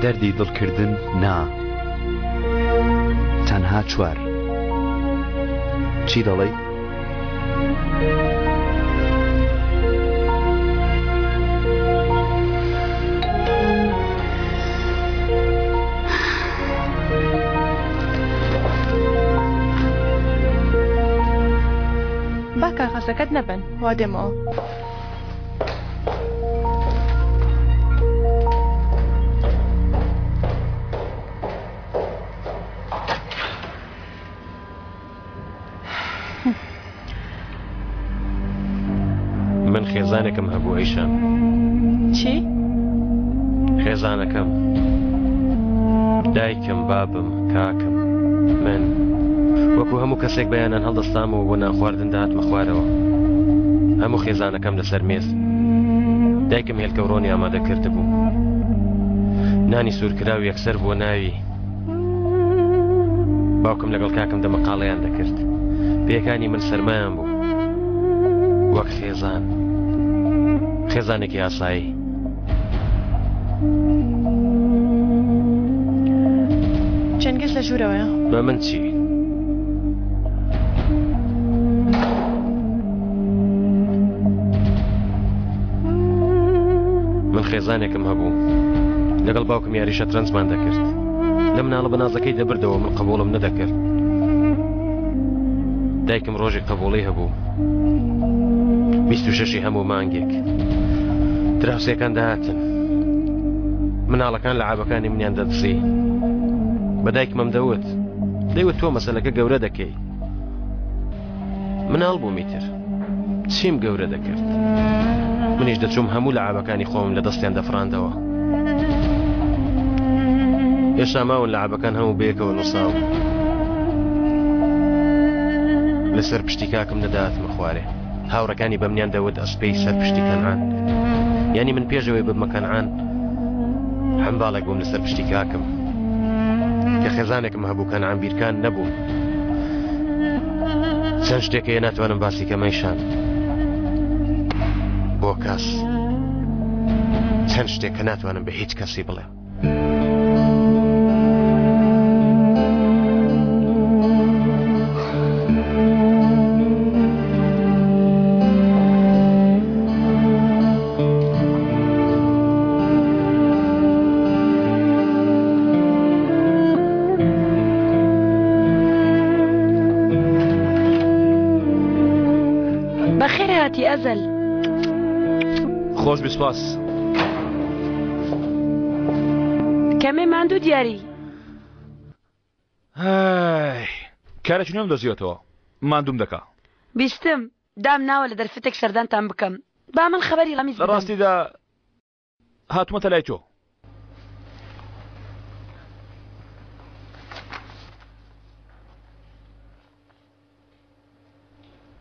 دەردی دڵکردن نا، تەنها چوار. چی دەڵێی؟ با کاغەزەکەت نەبن وا دێمەوە. من خێزانێکم هەبوو ئەیشان. چی؟ خێزانەکەم، دایکم، بابم، کاکم، من وەکو هەموو کەسێک بەیانان هەڵدەستامەوە بۆ نانخواردن داهاتمە خوارەوە. هەموو خێزانەکەم لەسەر مێز. دایکم هێلکەوڕۆنی ئامادە کرد بوو. نانی سوورکراو یەکسەر بۆ ناوی. باوکم لەگەڵ کاکم دەمەقاڵەیان دەکرد. پێیەکانی من سەرمایان بوو وەک خێزان، خێزانێکی ئاسایی. جەنگیز لە ژوورەوەیە. بە من چی؟ من خێزانێکم هەبوو لەگەڵ باوکم یاری شەترەنجمان دەکرد. لە مناڵە بەنازەکەی دەبردەوە، من قبوڵم نەدەکرد. دایکم ڕۆژی قبوڵی هەبوو 26 هەموو مانگێک. دراوسەکان داهاتن، مناڵەکان لە عابەکانی منیان دەدزی. بە دایکمەم دەیوت تۆ مەسەلەکە گەورە دەکەی. مناڵ بوو میتر چیم گەورە دەکرد. منیش دەچوم هەموو لە عابەکانی خۆم لە دەستیان دەفراندەوە. هێشتا ماون لە عابەکان هەموو بەیەکەوە نووساو. لەسەر پشتی کاکم نەداهاتمە خوارێ. هاوڕەکانی بە منیان دەوت ئەسپەی سەر پشتی کەنعان. یعنی من پێشەوەی ببمە کەنعان هەمباڵێک بووم لەسەر پشتی کاکم کە خێزانێکم هەبوو کەنعان بیرکان نەبوو. چەند شتێکە ناتوانم باسی کەمەیشان بۆ کەس، چەند شتێک کە ناتوانم بە هیچ کەسی بڵێ. ئەزەل خۆش بسپاس. کەمێ ماندوو دیاری کارێکی نوێم دۆزیێتەوە، ماندووم دەکا. بیستم دام ناوە لە دەرفتێک سەردانتان بکەم. با من خەبەری ڕەمیز بدەم. لە ڕاستیدا هاتوومەتە لای تۆ.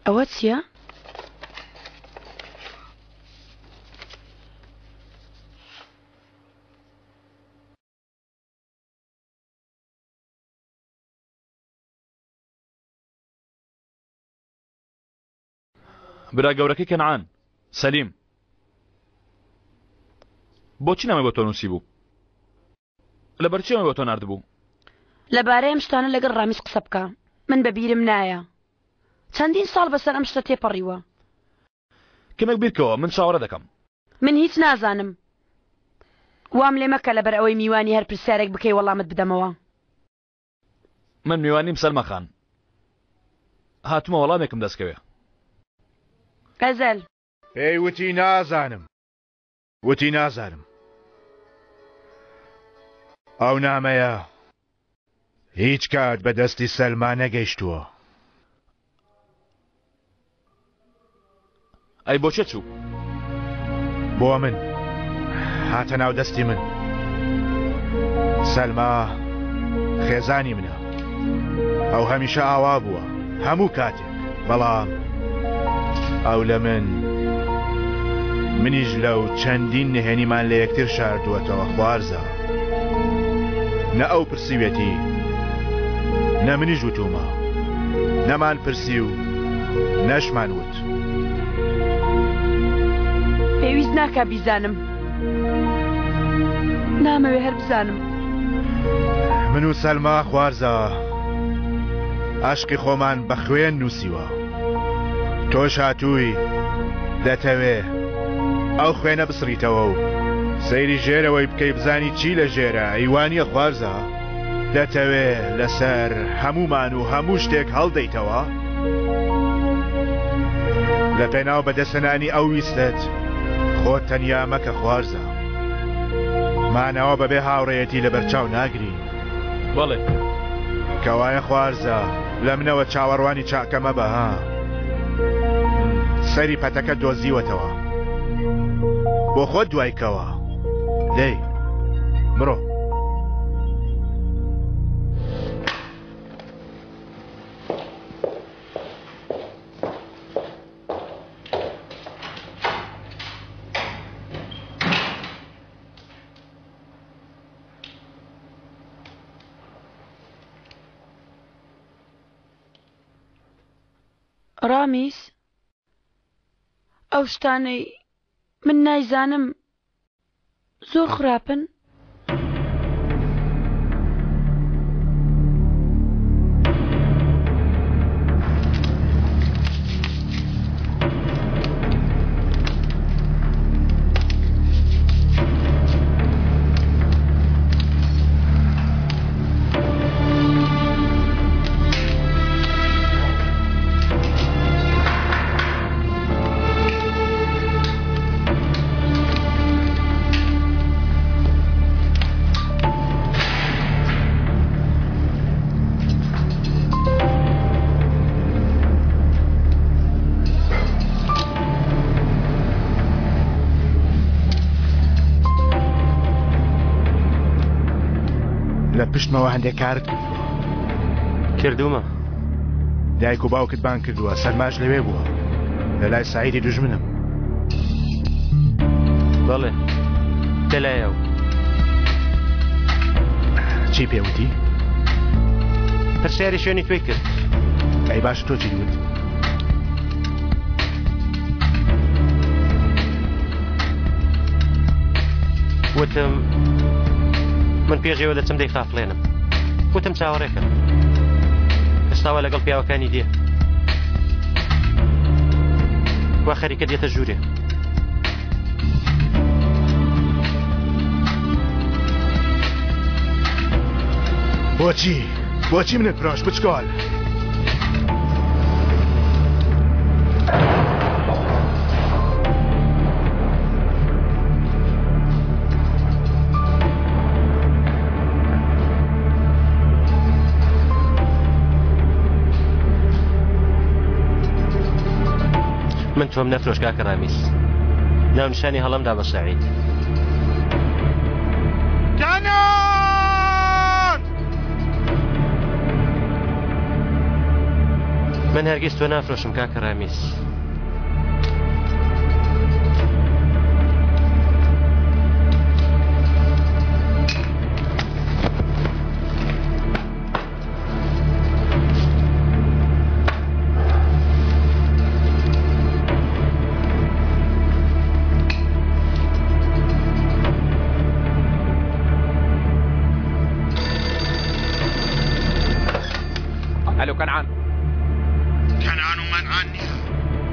ئەوە چییە؟ برا گەورەکەی کەنعان سەلیم، بۆچی نامەی بۆ تۆ نووسی بوو؟ لەبەرچی بۆ تۆ ناردبوو؟ لەبارەی ئەم شتانە لەگەڵ ڕامیز قسە بکە. من بەبیرم نایە. چەندین ساڵ بەسەر ئەم شتە تێپەڕیوە. کەمێک بیرکەوە، من چاوەڕە دەکەم. من هیچ نازانم. وام لێ مەکە لەبەر ئەوەی میوانی هەر پرسیارێک بکەی وەڵامت بدەمەوە. من میوانیم سەلمە خان. هاتوومە وەڵامێکم دەستکەوێ. غەزەل پێی وتی نازانم. ئەو نامەیە هیچ کات بە دەستی سەلما نەگەیشتووە. ئەی بۆچێ چوو؟ بۆ من هاتە ناو دەستی من. سەلما خێزانی منە ئەو هەمیشە ئاوا بووە هەموو کاتێک بەڵام ئەو لە منیش لەو چەندین نهێنیمان لە یەکتر شاردووەتەوە خوارزە نە ئەو پرسیوێتی نە منیش وتومە نەمان پرسی و نەشمان وت پێویست ناکا بیزانم نامەوێ هەر بزانم من و سەلما خوارزە عاشقی خۆمان بە خوێن نووسیوە تۆش هاتووی دەتەوێ ئەو خوێنە بسڕیتەوە و سەیری ژێرەوەی بکەی بزانی چی لە ژێرە ئەیوانیە خوارزە دەتەوێ لەسەر هەمومان و هەموو شتێک هەڵدەیتەوە لە پێناو بەدەستهێنانی ئەو ویستت خۆت تەنیا مەکە خوارزە مانەوە بەبێ هاوڕێیەتی لە بەرچاو ناگری بەڵێ کەوایە خوارزە لە منەوە چاوەڕوانی چاکەمە بەها سەری پەتەکە دۆزیوەتەوە بۆ خۆت دوایکەوە دەی بڕۆ ڕامیس ئەو شتانەی من نایزانم زۆر خراپن پشتمەوە هەندێک کار کردومە دایک و باوکت بان کردووە سەلماش لەوێ بووە لە لای سعیدی دوژمنم بەڵێ دەلایەوە چی پێوتی؟ پرسیاری شوێنی توی کرد ئەی باش تۆ چی وت؟ وتم من پێشەوە دەچم دەی خافڵێنم وتم چاوەڕێکە ئێستاوە لەگەڵ پیاوەکانی دێ وا خەریکە دێتە ژوورێ بۆچی منت پرۆش بچکۆل من تۆم نەفرۆش کاکە ڕامیس ناونیشانی هەڵەمدا بە سەعید من هەرگیز تۆ نافرۆشم کاکە ڕامیس الو كنعان ومنعان نییە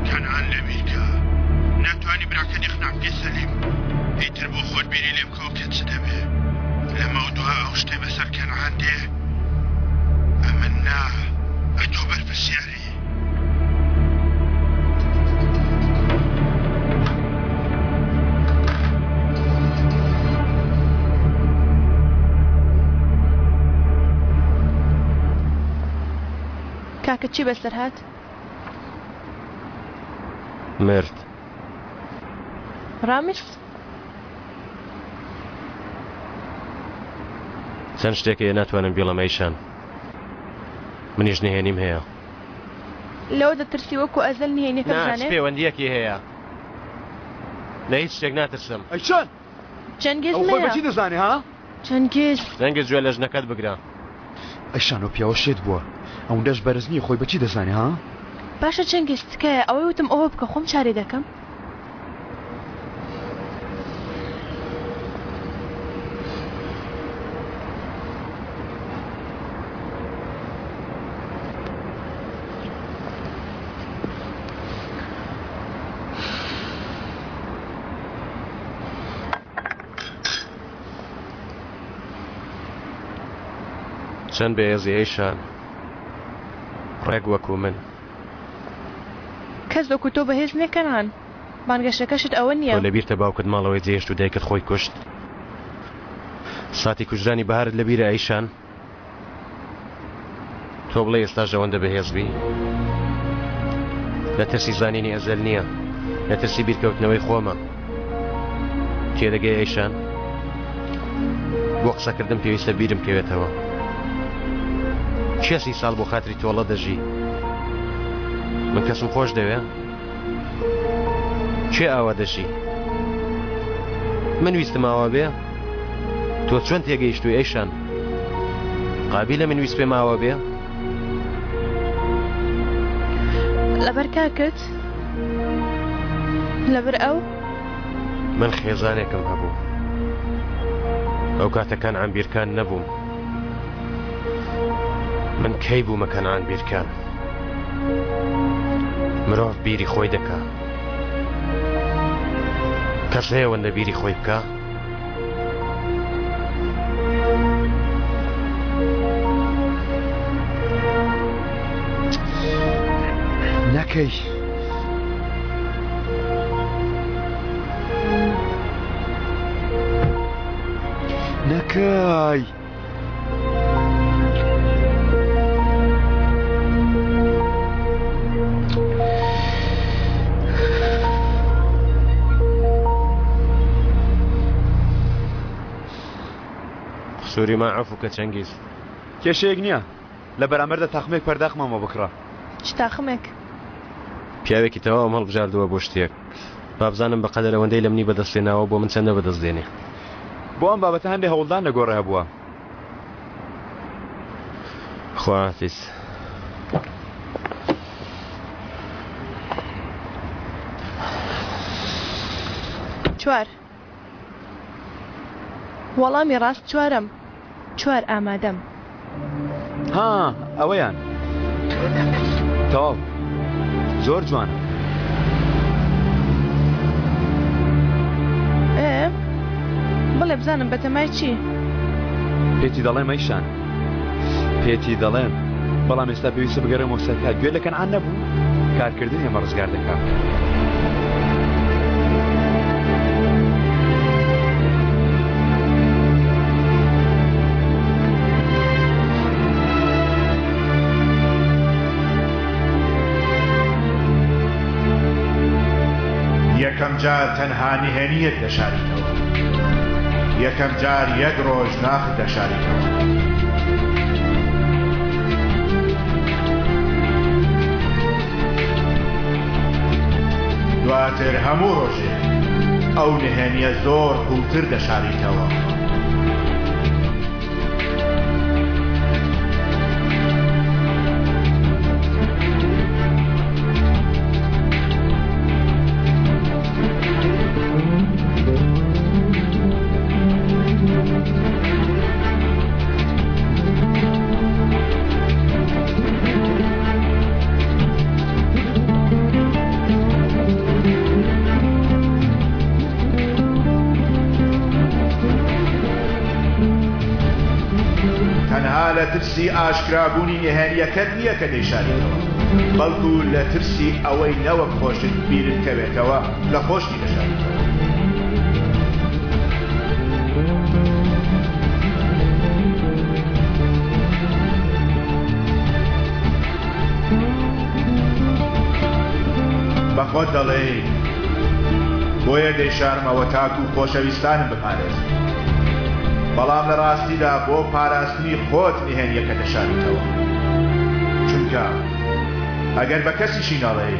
کەنعان لەوێکە ناتوانانی براکەن یخناع بکەی سەلیم ئیتر بۆ خۆت بیری لێ بکەوە کە چ دەبێ لەمە دووە ئەو شتێ بەسەر کەنعان دێ ئەمن نا ئەتۆ بەرپرسیاری کاکە چی بەسەر هات؟ مرد ڕامیس چەند شتێکە ناتوانم بێڵەم ئەیشان منیش نهێنیم هەیە لەوە دەترسی وەکو ئەزەل نهێنیەکە بزانێت پەیوەندیەکی هەیە لە هیچ شتێک ناترسم ئەیشان چەنگێز خۆی بەچی دەزانێ ها چەنگێز ڕەنگە گوێ لە ژنەکەت بگرە ئەیشان و پیاوە شێت بووە ئەوەندەش بەرز نییە خۆی بەچی دەزانێ ها باشە چەنگێز تکایە ئەوەی وتم ئەوە بکە خۆم چارێ دەکەم چەند بەهێزی ئەیشان ڕێک وەکو من کەس وەکو تۆ بەهێز نێکەنان بانگەشەکەشت ئەوە نییە تۆ لەبیرتە باوکت ماڵەوەی جێشت و دایکت خۆی کوشت ساتی کوژرانی بەهارت لەبیرە ئەیشان تۆ بڵێ ئێستاش ئەوەندە بەهێزبی لە ترسی زانینی ئەزەل نییە لە ترسی بیرکەوتنەوەی خۆمە تێدەگەی ئەیشان بۆ قسەکردن پێویستە بیرم کەوێتەوە چێ 30 ساڵ بۆ خاتری تۆڵە دەژی من کەسم خۆش دەوێ چێ ئاوا دەژی من ویستم ئاوا بێ تۆ چۆن تێگەیشتوی ئەیشان قابیلە من ویست پێم ئاوا بێ لەبەر کاکت لەبەر ئەو من خێزانێکم هەبوو ئەو کاتەکان عەمبیرکان نەبووم من کەی بوومە کەنعان بیرکان مرۆڤ بیری خۆی دەکا کەس هەیە وەندە بیری خۆی بکە نەکەی نەکەی سووری ما عەفوکە چەنگیز کێشەیەک نییە لە بەرامبەردا تاخمێک پەرداخمەوە بکڕە چ تاخمێک پیاوێکی تەواو هەڵبژاردووە بۆ شتێک بابزانم بەقەدەر ئەوەندەی لە منی بەدەستێناوە بۆ من چەندە بەدەستێنێ بۆ ئەم بابەتە هەندێک هەوڵدان لەگۆڕێ هەبووە خوافیز چوار وەڵامی ڕاست چوارم چوار ئامادەم ها ئەوەیان تەواو زۆر جوانە بڵێ بزانم بەتەمای چی پێتی دەڵێم ئەیشان پێتی دەڵێم بەڵام ئێستا پێویستە بگەڕێمەوە سەرکات گوێ لە کەنعان نەبوو کارکردن ئێمە ڕزگار دەکات یەکەم جار تەنها نهێنیت دەشاریتەوە یەکەم جار یەک ڕۆژ ناخت دەشاریتەوە دواتر هەموو ڕۆژێ ئەو نهێنیە زۆر کوڵتر دەشاریتەوە لە ترسی ئاشکرابوونی نهێنیەکەت نییە کە دەیشاریتەوە بەڵکو لە ترسی ئەوەی نەوەک خۆشت بیرت کەوێتەوە لە خۆشتی دەشاریتەوە بەخۆت دەڵێ بۆیە دەیشارمەوە تاکو و خۆشەویستانم بپارێزم بەڵام لە ڕاستیدا بۆ پاراستنی خۆت نهێنیەکە دەشاریتەوە، چونکە ئەگەر بە کەسیشی نەڵێ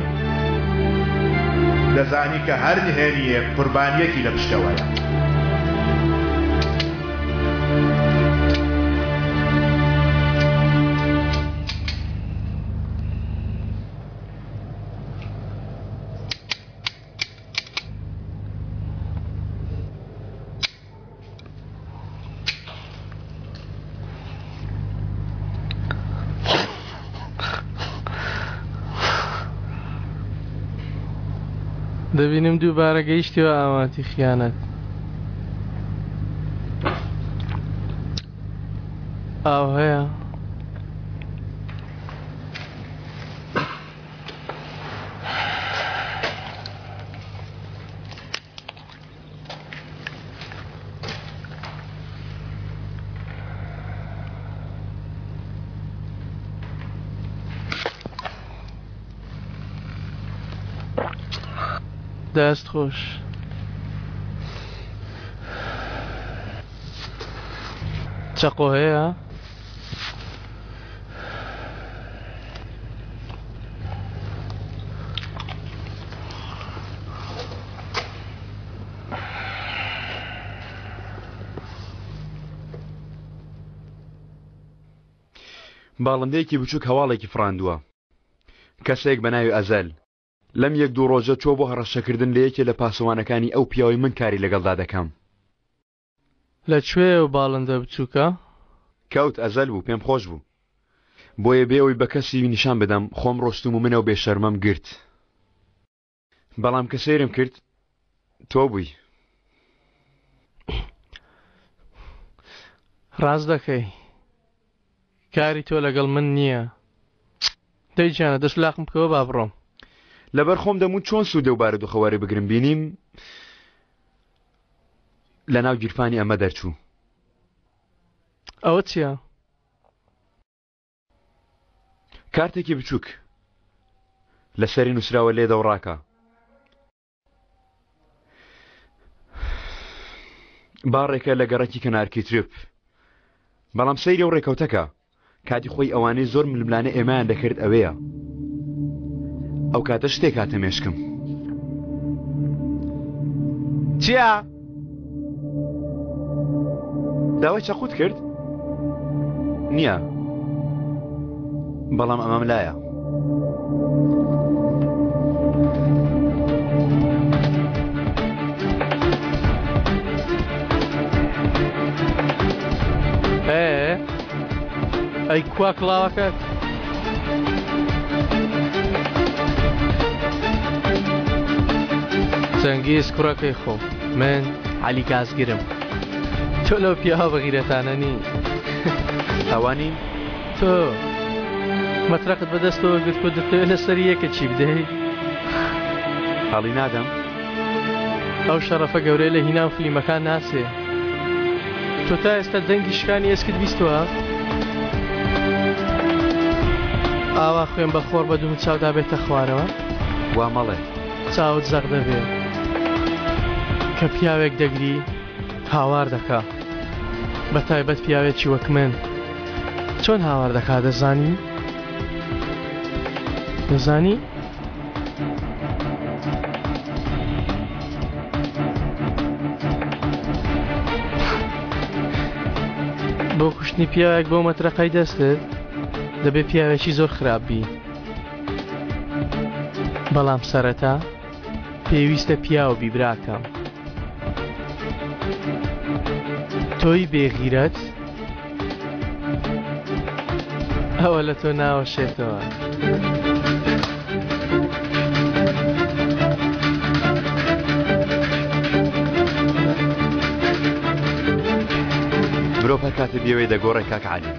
دەزانی کە هەر نهێنیەک قوربانیەکی لە پشتەوەیە. دەبینم دووبارە گەیشتیوە ئاواتی خیانەت. ئاو هەیە؟ دەست خۆش. چەقۆ هەیە؟ باڵندەیەکی بچووک هەواڵێکی فراندووە. کەسێک بە ناوی ئەزەل لەم یەک دوو ڕۆژە چۆ بۆ هەڕەشەکردن لە یەکێ لە پاسەوانەکانی ئەو پیاوەی من کاری لەگەڵدا دەکەم. لەکوێ و باڵندە بچووکە؟ کەوت ئەزەل بوو، پێم خۆش بوو. بۆیە بێەوەی بە کەسی نیشان بدەم خۆم ڕۆستوم و منەوە بێشەرمەم گرت. بەڵام کە سەیرم کرد تۆ بووی. ڕاست دەکەی. کاری تۆ لەگەڵ من نییە. دەیجانە دەست لاقم بکەوە با بڕۆم. لەبەر خۆم دەموت چۆن سوودە و بارودۆخەواری بگرم بینیم لە ناو گیرفانی ئەمە دەرچوو. ئەوە چییە؟ کارتێکی بچووک لەسەری نووسراوە لێ دەوڕاکە. باڕێکە لە گەڕەکی کەنارکی ترپ. بەڵام سەیری ئەو ڕێکەوتەکە کاتی خۆی ئەوانەی زۆر ململانە ئێمەیان دەکرد ئەوەیە. ئەو کاتە شتێک هاتە مێشکم. چییە؟ داوای چەقوت کرد؟ نییە. بەڵام ئەمەم لایە. ئەی کوا کڵاوەکەت؟ چەنگیز کوڕەکەی خۆم، من عەلی کازگرم. تۆ لەو پیاوە بەغیرەتانە نی. ئەوانی تۆ مەترەقت بەدەستەوە گرت و دەتەوێت لەسەر یەکە چی بدەیت؟ هەڵی نادەم. ئەو شەڕەفە گەورەی لە هینا و فلیمەکان ناسێ. تۆ تا ئێستا دەنگی شکانی ئێسکت بیستووە؟ ئاوا خوێن بە خۆر بە دوو چاودا بێتە خوارەوە؟ وا مەڵێ چاوت زەق دەبێت کە پیاوێک دەگری هاوار دەکا، بە تایبەت پیاوێکی وەک من. چۆن هاوار دەکا دەزانی؟ دەزانی؟ بۆ کوشتنی پیاوێک بۆ مەترەقەی دەستت دەبێت پیاوێکی زۆر خراپبی. بەڵام سەرەتا پێویستە پیاو بیبراکەم. تۆی بێغیرەت ئەوە لە تۆ ناوەشێتەوە. مرۆڤ هەر کاتە بێوەی دەگۆڕێ کاک عەلی.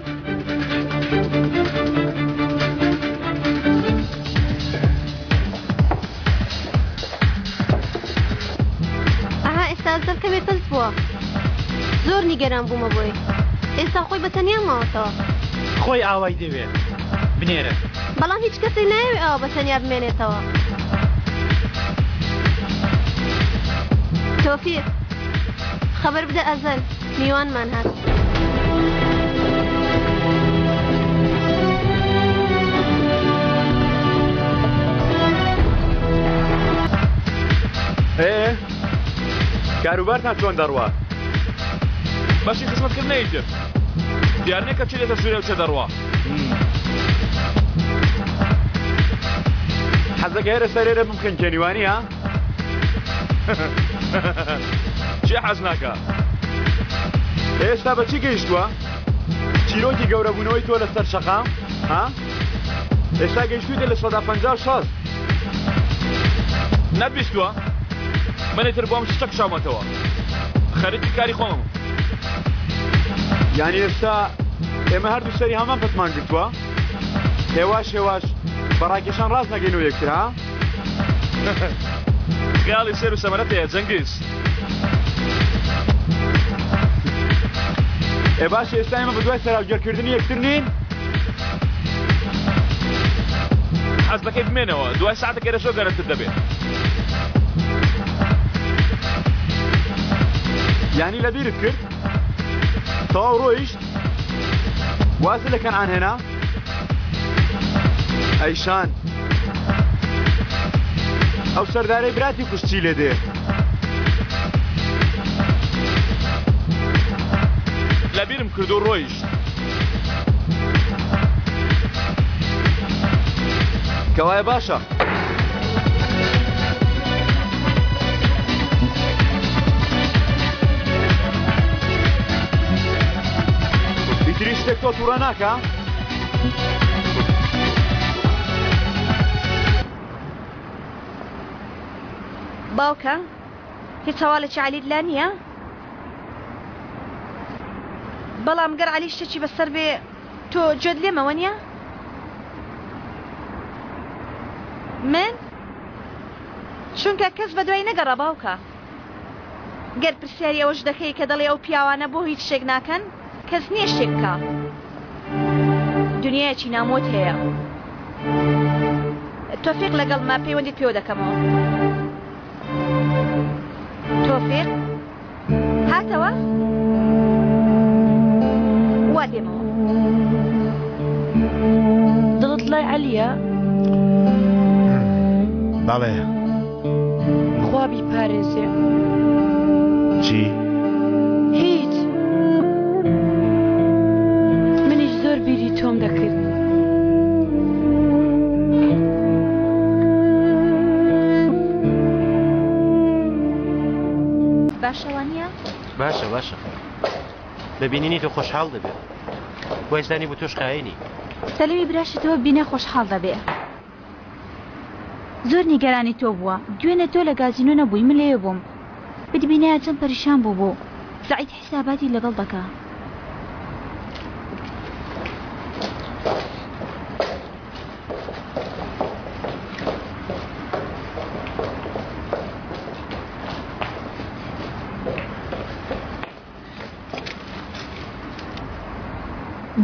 ئێستا زەرکەمێ پەلت بووە. زۆر نیگەران بوومە بۆی. ئێستا خۆی بەتەنیا ماوەتەوە. خۆی ئاوای دەوێت بنێرە. بەڵام هیچ کەسێک ناوێت ئەوە بەتەنیا بمێنێتەوە. تۆفیق خەبەر بدە ئەزەل میوانمان هات. کاروبارتان چۆن دەڕوا؟ باشی خزمەتکردنەیەتر دیار نییە کە چ لێتە سوورە و چێ دەڕوا. حەزەکە هێرە سەرێرە بمکەن کێنیوانی ها؟ چێ حەز ناکە؟ ئێستا بە چی گەیشتووە؟ چیرۆکی گەورەبوونەوەی تۆ لەسەر شەقام؟ ها؟ ئێستا گەیشتوویتە لە 150-60. نەتبیستووە؟ منێتر بۆم شتە کشاومەتەوە. خەریکی کاری خۆمم. یعنی ئێستا ئێمە هەردوو سەری هەمان پەتمان گرتووە؟ هێواش بەڕاکێشان ڕاست نەگەینەوە یەکتر ها؟ خیاڵی سێر و سەمەرەت هەیە جەنگیز. باش ئێستا ئێمە بە دوای سەراوگەرکردنی یەکتر نین؟ حەز دەکەی بمێنەوە دوای ساعتێک گەرەشۆ گەرەتر دەبێت. یعنی لەبیرت کرد؟ تەواو ڕۆیشت؟ وازە لە کەنعان هێنا؟ ئەیشان ئەو سەردارەی براتی کوشتی لێ دێ. لەبیرم کرد و ڕۆیشت. کەوایە باشە. ئیتری شتێک تۆ تووڕە ناکە؟ باوکە هیچ هەواڵێکی عەلیت لا نییە؟ بەڵام گەر عەلی شتێکی بەسەر بێ تۆ گوێت لێمەوە نییە؟ من؟ چونکە کەس بە دوای نەگەڕە باوکە. گەر پرسیاری ئەوەش دەکەی کە دەڵێ ئەو پیاوانە بۆ هیچ شتێک ناکەن کەس نییە شتێک بکە. دنیایەکی نامۆت هەیە. تۆفیق لەگەڵ ما پەیوەندیت پێوە دەکەمەوە. تۆفیق هاتەوە؟ وا دێمەوە. دڵت لای عەلیە؟ بەڵێ. خوا بیپارێزێ. چی؟ هیچ. منیش زۆر بیری تۆم دەکرد. باشەوانیە؟ باشە ببینینی تۆ خۆشحاڵ دەبێت وای زانی بۆ تۆش قاینی سەلەمی براشتەوە بینە خۆشحاڵ دەبێ. زۆر نیگەرانی تۆ بووە دوێنێ تۆ لە گازینۆ نەبووی من لێ بووم بدبینایە چەند پەریشان بوو سەعید حساباتی لەگەڵ دەکا.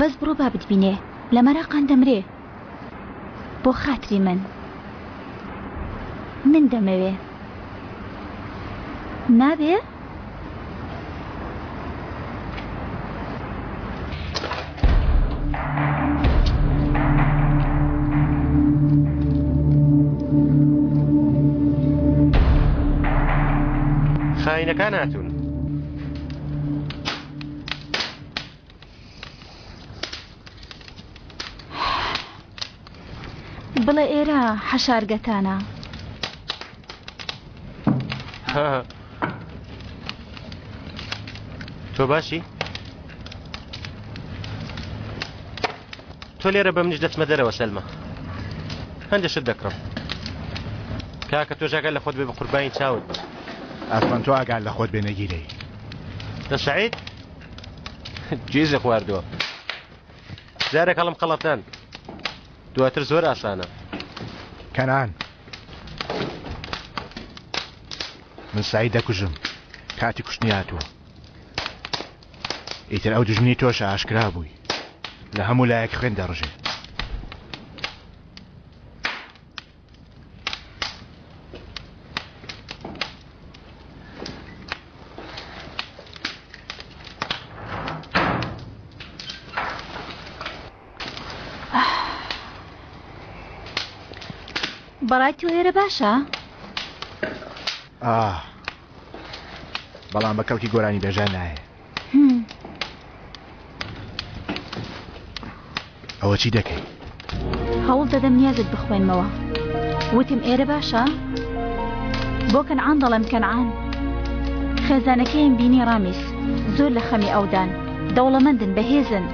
بەس بڕۆ با بتبینێ لە مەراقان دەمرێ بۆ خاتری من دەمەوێ نابێ؟ خاینەکان هاتوون. بڵێ ئێرە حەشارگەتانە. تۆ باشی؟ تۆ لێرە بە منیش دەچمە دەرەوە سەلمە. هەندێک شت دەکڕم. کاکە تۆ ژاگەر لە خۆت بێ بە قوربانی چاوت. ئەسڵەن تۆ ئاگار لە خۆت بێ نەگیرەی. دە سەعید؟ جێزە خواردووە. جارێک هەڵم قەڵەتان. دواتر زۆر ئاسانە. کەنان من سعید دەکوژم کاتی کوشتنی هاتووە. ئیتر ئەو دژمنی تۆشە ئاشکرا بووی لە هەموو لایەک خوێن دەڕژێ. بەڵای تۆ ئێرە باشە؟ بەڵام بە کەڵکی گۆرانی بێژان نایە. ئەوە چی دەکەی؟ هەوڵ دەدەم نیازت بخوێنمەوە. وتم ئێرە باشە؟ بۆ کەنعان دەڵێم کەنعان. خێزانەکەیم بینی ڕامیس زۆر لە خەمی ئەودان دەوڵەمەندن بەهێزن.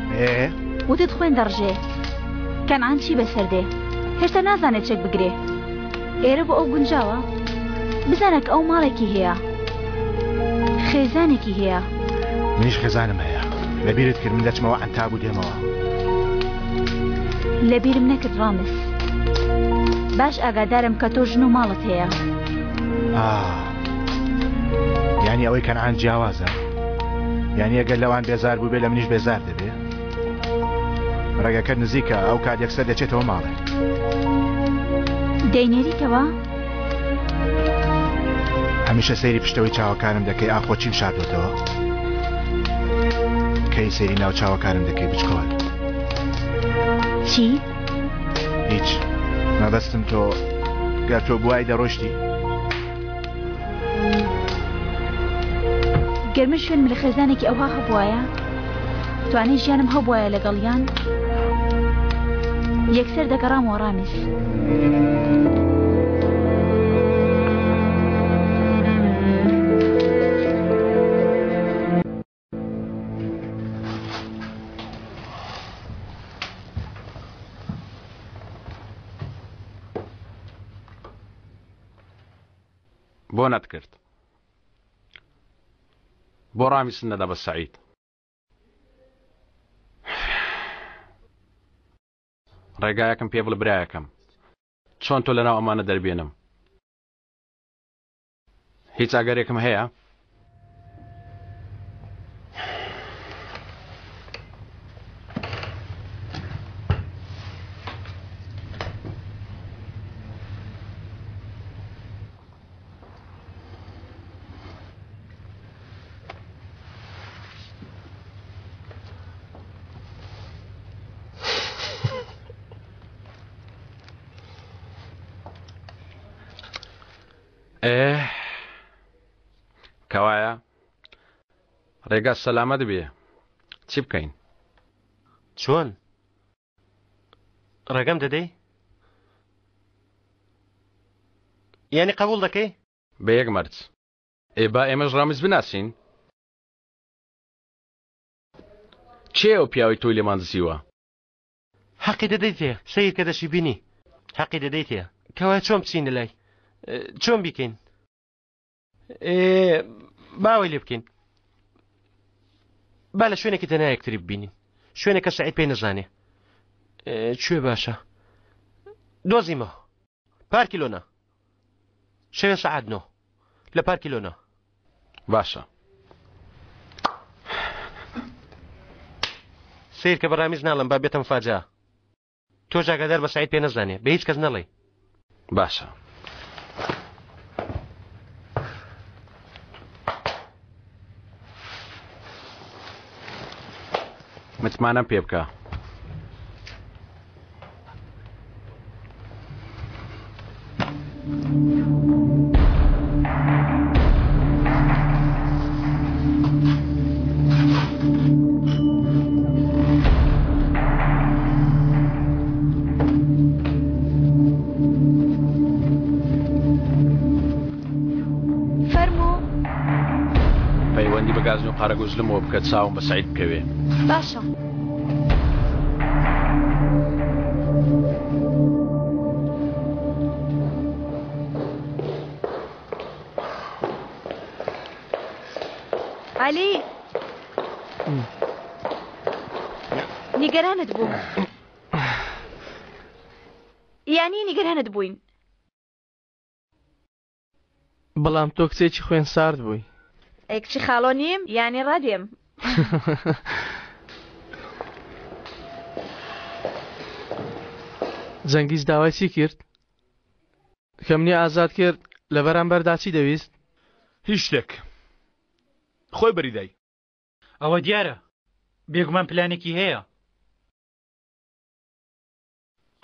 وتت خوێن دەڕژێ. کەنعان چی بەسەردێ؟ هێشتا نازانێت چێک بگرێ. ئێرە بۆ ئەو گونجاوە بزانێک ئەو ماڵێکی هەیە، خێزانێکی هەیە. منیش خێزانم هەیە. لەبیرت کرد من دەچمەوە عەنتاب و دێمەوە. لەبیرم نەکرد ڕامز. باش ئاگادارم کە تۆ ژن و ماڵت هەیە. یعنی ئەوەی کەنعان جیاوازە؟ یعنی ئەگەر لەوان بێزار بوو بێ لە منیش بێزار دەبێ؟ ڕێگەکە نزیکە ئەو کات یەکسەر دەچێتەوە ماڵێ. دەینێریتەوە؟ هەمیشە سەیری پشتەوەی چاوەکانم دەکەی ئاخۆ چیم شاردوتەوە؟ کەی سەیری ناو چاوەکانم دەکەی بچکۆل؟ چی؟ هیچ. مەبەستم تۆ گەر تۆ بوای دەڕۆشتی؟ گەرمە شوێنم لە خێزانێکی ئەوها هەبوایە؟ توانێت ژیانم هەبوایە لەگەڵیان؟ یەکسەر دەگەڕامەوە ڕامیس. بۆ نەتکرد بۆ ڕامیسن نەدا بە سەعید. ڕێگایەکەم پێ بڵ برایەکەم چۆن تۆ لەناو ئەمانە دەربێنم. هیچ ئاگەرێکم هەیە؟ کەوایە ڕێگا سەلامەت بێ. چی بکەین؟ چۆن؟ ڕێگەم دەدەی؟ یعنی قبول دەکەی؟ بە یەک مەرج. با ئێمەش ڕامیز بناسین؟ چێ ئەو پیاوەی تۆی لێمان دزیوە؟ حەقی دەدەیتێ سەیر کە دەشی بینی حەقی دەدەیتێ. کەوایە چۆن بچین لەلای؟ چۆن بیکەین؟ باوەی لێ بکەین. با لە شوێنێکی تەنها یەکتری ببینین، شوێنێک کە سەعید پێی نەزانێ. کوێ باشە؟ دۆزیمەوە. پارکیلۆنا. شەوێ سەعات 9 لە پارکیلۆنا. باشە. سیر کە بەڕامیز ناڵم با بێتم فاجا. تۆ ئاگادار بە سەعید پێ نەزانێ، بە هیچ کەس نەڵێ. باشە. متمانەم پێ بکە. پەیوەندی بە گازن و قارەگوزلمەوە بکە چاوم بە سەعید بکەوێ. باشە. عەلی نیگەرانت بووم. یانی نیگەرانت بووین. بەڵام تۆ کچێکی خوێن سارد بووی. ئەیکچی خاڵۆ نیم یانی ڕادێم. جەنگیز داوای چی کرد؟ کە منی ئازاد کرد لە بەرامبەردا چی دەویست؟ هیچ شتێک. خۆی بەریدای. ئەوە دیارە بێگومان پلانێکی هەیە.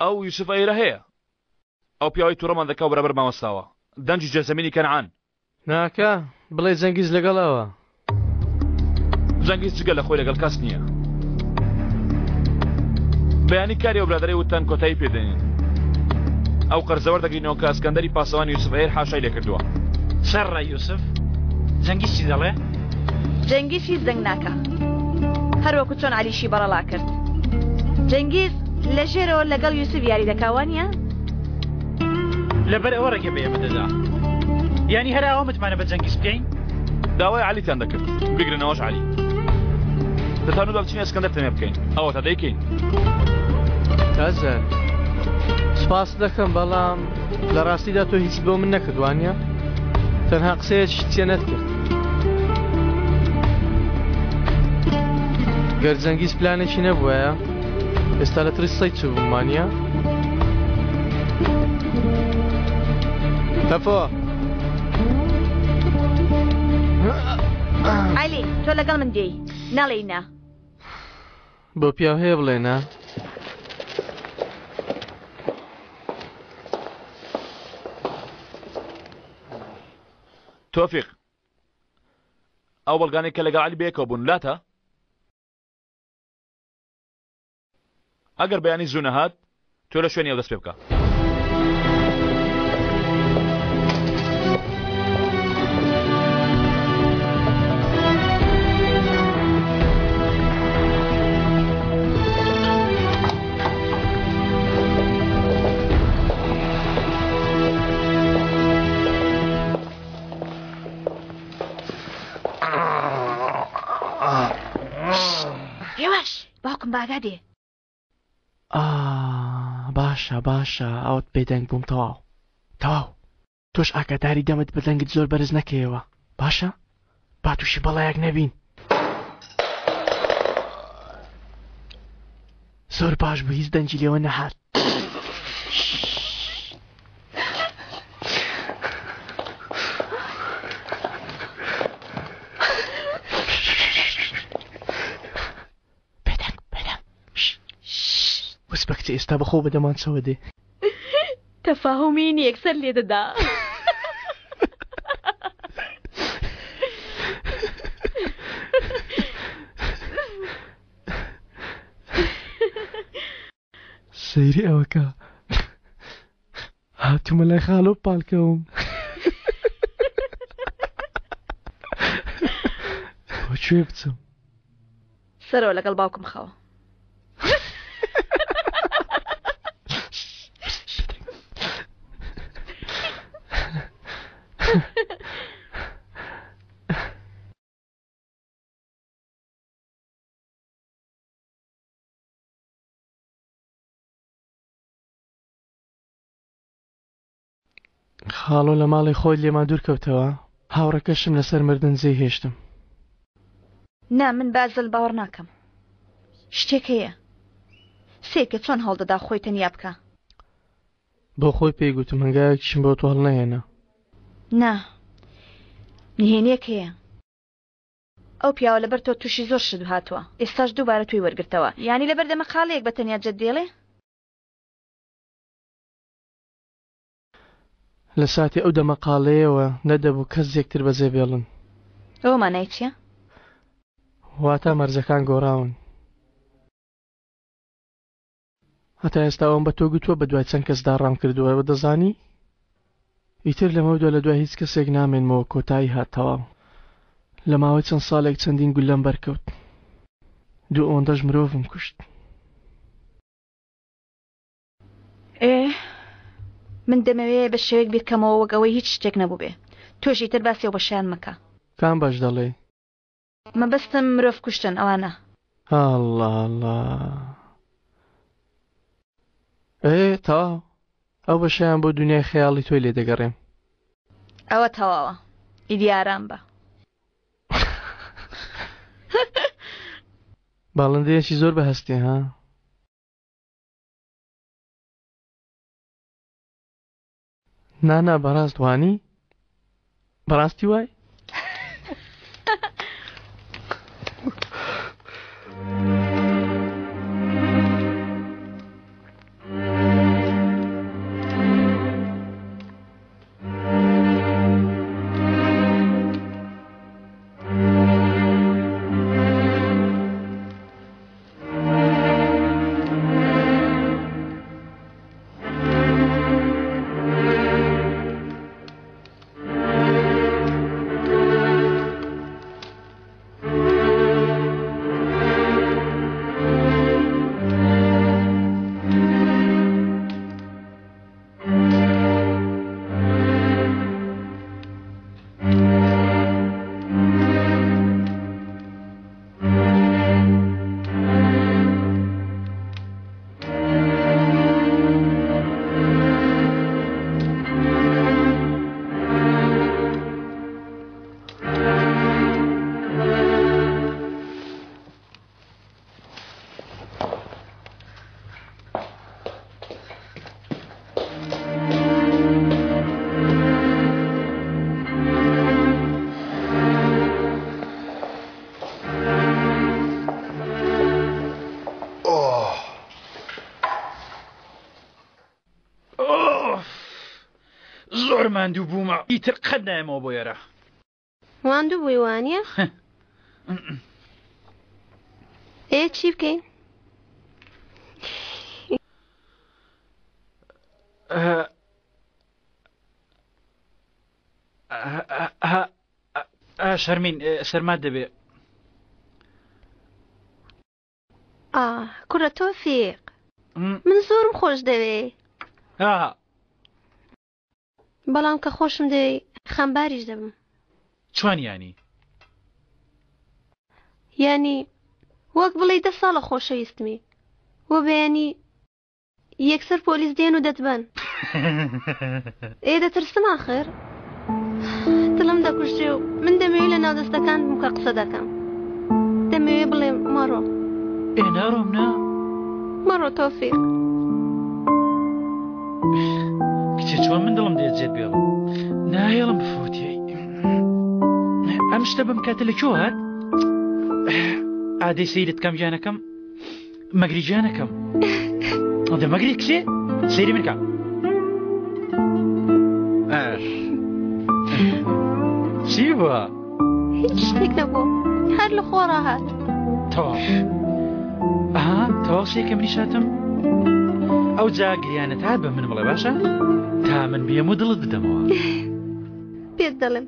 ئەو یوسف ئەیرە هەیە. ئەو پیاوەی تووڕەمان دەکا و بەرەبەر مامۆستاوە دەنجی جەزەمینی کەنعان ناکە بڵێ جەنگیز لەگەڵەوە جەنگیز جگە لە خۆی لەگەڵ کەس نییە بەیانی کاری ئەو برادەرەی وتان کۆتایی پێدەنین ئەو قەرزەوەر دەگەینەوە کە ئەسکەندەری پاسەوانی یوسف ئەیر حاشای لێ کردووە شەڕە یوسف جەنگیز چی دەڵێ؟ جەنگیز هیچ دەنگ ناکە هەروەکو چۆن عەلیشی بەڕەڵا کرد جەنگیز لە ژێرەوە لەگەڵ یوسف یاری دەکاوانیە؟ لەبەر ئەوە ڕێگە بێمە دەدا یانی هەر ئەوە متمانە بە جەنگیز بکەین داوای عەلیتان دەکرد بگرنەوەش عەلی دەتوانن بە بچین ئەسکەندەر تەمێ بکەین ئەوە تا دەیکەین کازر سپاس دەکەم بەڵام لە ڕاستیدا تۆ هیچ بۆ من نەکردوانە تەنها قسەیەکی چێنەت کرد گەر جەنگیز پلانێکی نەبووایە ئێستا لە ترسەی چ بوومانە تەفۆ عەلی تۆ لەگەڵ من دێی ناڵێی نا بۆ پیاو هەیە بڵێ نا تۆفیق ئەو بەڵگانێک کە لەگەڵ عەلی بەیەکەوە بوون لاتە ئەگەر بەیانی زوو نەهات تۆ لە شوێنی ئەو دەست پێ بکە هێواش باوکم باگا دێ باشە ئەوت بێدەنگ بووم تەواو تۆش ئاگاداری دەمت بەدەنگت زۆر بەرز نەکەیەوە باشە با تووشی بەڵایەک نەبین زۆر باش بوو هیچ دەنجی لێوە نەهات وەسبەکچە ئێستا بەخۆ بەدەمانچەوە دێ تەفاهمین یەکسەر لێ دەدا سەیری ئەوەکە هاتوومە لای خاڵۆ پاڵکەوم بۆ کوێ بچم سەرەوە لەگەڵ باوکم خەوە خاڵۆ لە ماڵی خۆی لێما دوورکەوتەوە هاوڕەکەشم لەسەر مردن جێی هێشتم نا من بازل باوەڕ ناکەم شتێک هەیە سێکە چۆن هەڵدەدا خۆی تەنیا بکە بۆ خۆی پێی گوتم هەنگاوێکیشم بۆ تۆ هەڵنەهێنا نا نهێنیەک هەیە ئەو پیاوە لەبەر تۆ تووشی زۆر شت هاتووە ئێستاش دووبارە توی وەرگرتەوە یانی لەبەر دەمە خاڵەیەک بە تەنیا جەت دێڵێ لە ساتی ئەو دەمەقاڵەیەوە نەدەبوو کەس زێکتر بەجێ بێڵن ئەوە مانای چییە؟ واتە مەرجەکان گۆڕاون هەتا ئێستا ئەوم بە تۆ گوتووە بە دوای چەند کەس داڕام کردووە دەزانی ئیتر لەمەوەدا لە دوای هیچ کەسێک نامێنمەوە کۆتایی هاتەوە لە ماوەی چەند ساڵێک چەندین گولەم بەرکەوت دوو ئەوەندەش مرۆڤم کوشت من دەمەوێت بە شێوەیەک بیرکەمەوە وەک ئەوەی هیچ شتێک نەبوو بێ تۆشی تر باسی و بەشیان مەکە کام باش دەڵێ مەبەستم مرۆڤ کوشتن ئەوانە تەواو ئەو بەشیان بۆ دنیای خەیاڵی تۆی لێ دەگەڕێم ئەوە تەواوە ئیدی ئارام بە باڵندەیەکی زۆر بەهەستی ها نانا بەڕاست وانی بەڕاستی وای زۆر ماندوو بوومە ئیتر قەت نایەمەوە بۆ ئێرە ماندوو بووی وانییە؟ ئێ چی بکەین؟ شەرمین سەرمات دەبێ کوڕە تۆفیق من زۆرم خۆش دەوێ بەڵام کە خۆشم دەوێ خەمباریش دەبم چۆن ینی؟ یعنی وەک بڵێ 10 ساڵە خۆشەویستمی وە بەیانی یەکسەر پۆلیس دێن و دەتبەن ئێ دەترسم ئاخر دڵم دەکوژێ و من دەمەوێت لە ناودەستەکان بم کە قسە دەکەم دەمەوێت بڵێم مەڕۆ ناڕۆم نا مەڕۆ تۆفیق کچێ چۆن من دڵم دێجێت بێڵم نایەڵم بفوتیەی ئەم شتە بم کاتە لە کۆ هات ئادەی سەیرت کەم گیانەکەم مەگری گیانەکەم ئەدە مەگری کچێ سەیری من کە چی بووە؟ هیچ شتێک نەبوو هەر لە خۆڕا هات تەواو تەواو شتێکە منیش هاتم ئەو جا گریانت هات بە من بڵێ باشە تا من بێم و دڵت بدەمەوە پێت دەڵێم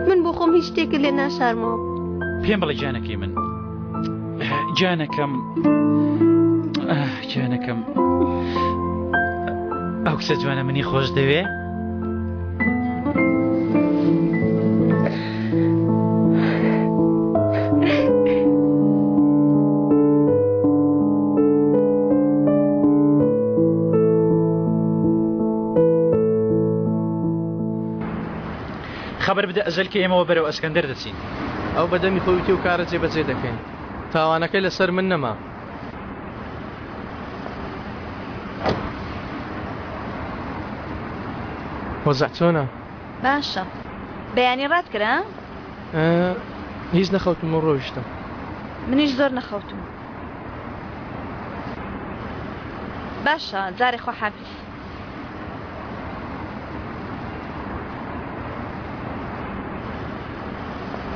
من بۆ خۆم هیچ شتێکە لێ ناشارمەوە پێم بڵێ جانەکەی من جانەکەم ئەو کچە جوانە منی خۆش دەوێ؟ خبر بدە ئەزەل کە ئێمەوە بەرەو ئەسکەندەر دەچین ئەو بەدەمی خۆوتی و کارە جێبەجێ دەکەین تاوانەکەی لەسەر من نەما وەزع چۆنە؟ باشە بەیانی ڕات کرا؟ هیچ نەخەوتم و ڕۆیشتم منیش زۆر نەخەوتم باشە جارێ خۆ حافیز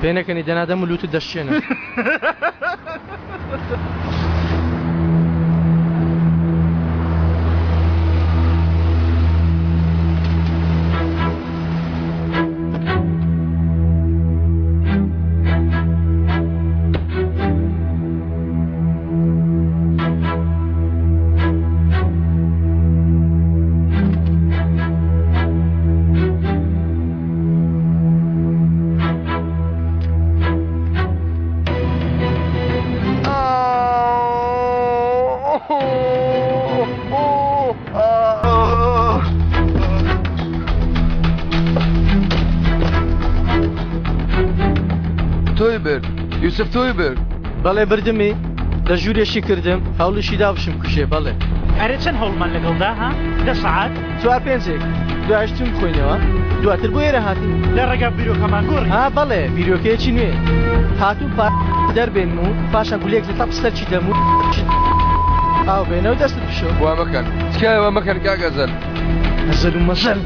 پێنەکەنی دەنادەم و لووتت دەشێنە یوسف تۆی برد بەڵێ بردمی لە ژوورێشی کردم هەوڵیشی دابشم کوشێ بەڵێ ئەرە چەند هەوڵمان لەگەڵدا ها 10 ساعات 4-5 دوایشتم بخۆینەوە دواتر بۆ ئێرە هاتین لە ڕێگا بیرۆکەمان گۆڕی ها بەڵێ بیرۆکەیەکی نوێ هاتوو دەربێن و پاشان گولێک لە تەپ سەرچی دەم و ئاو بێنەوە دەستت بشۆ وا مەکەن تکایەوە مەکەن کاگەزەل هەزەل و مەزەل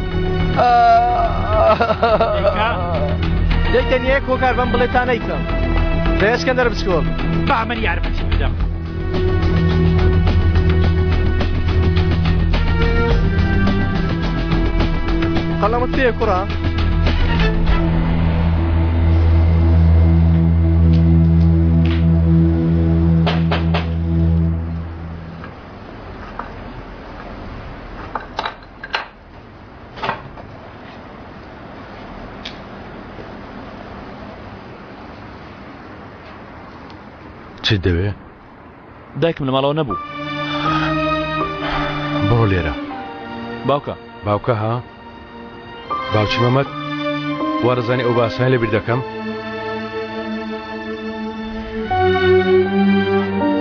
دەیتەنیەک هۆکار بەم بڵێ تا نەیکەم لە ئەسکەندەر بچکۆڵ با من یارمەتی بدەم قەڵەمت پێیە کوڕە چیت دەوێ؟ دایکم لە ماڵەوە نەبوو بڕۆ لێرە باوکە باوکە ها باوکی مەمەد وارەزانی ئەو باسانی لەبیر دەکەم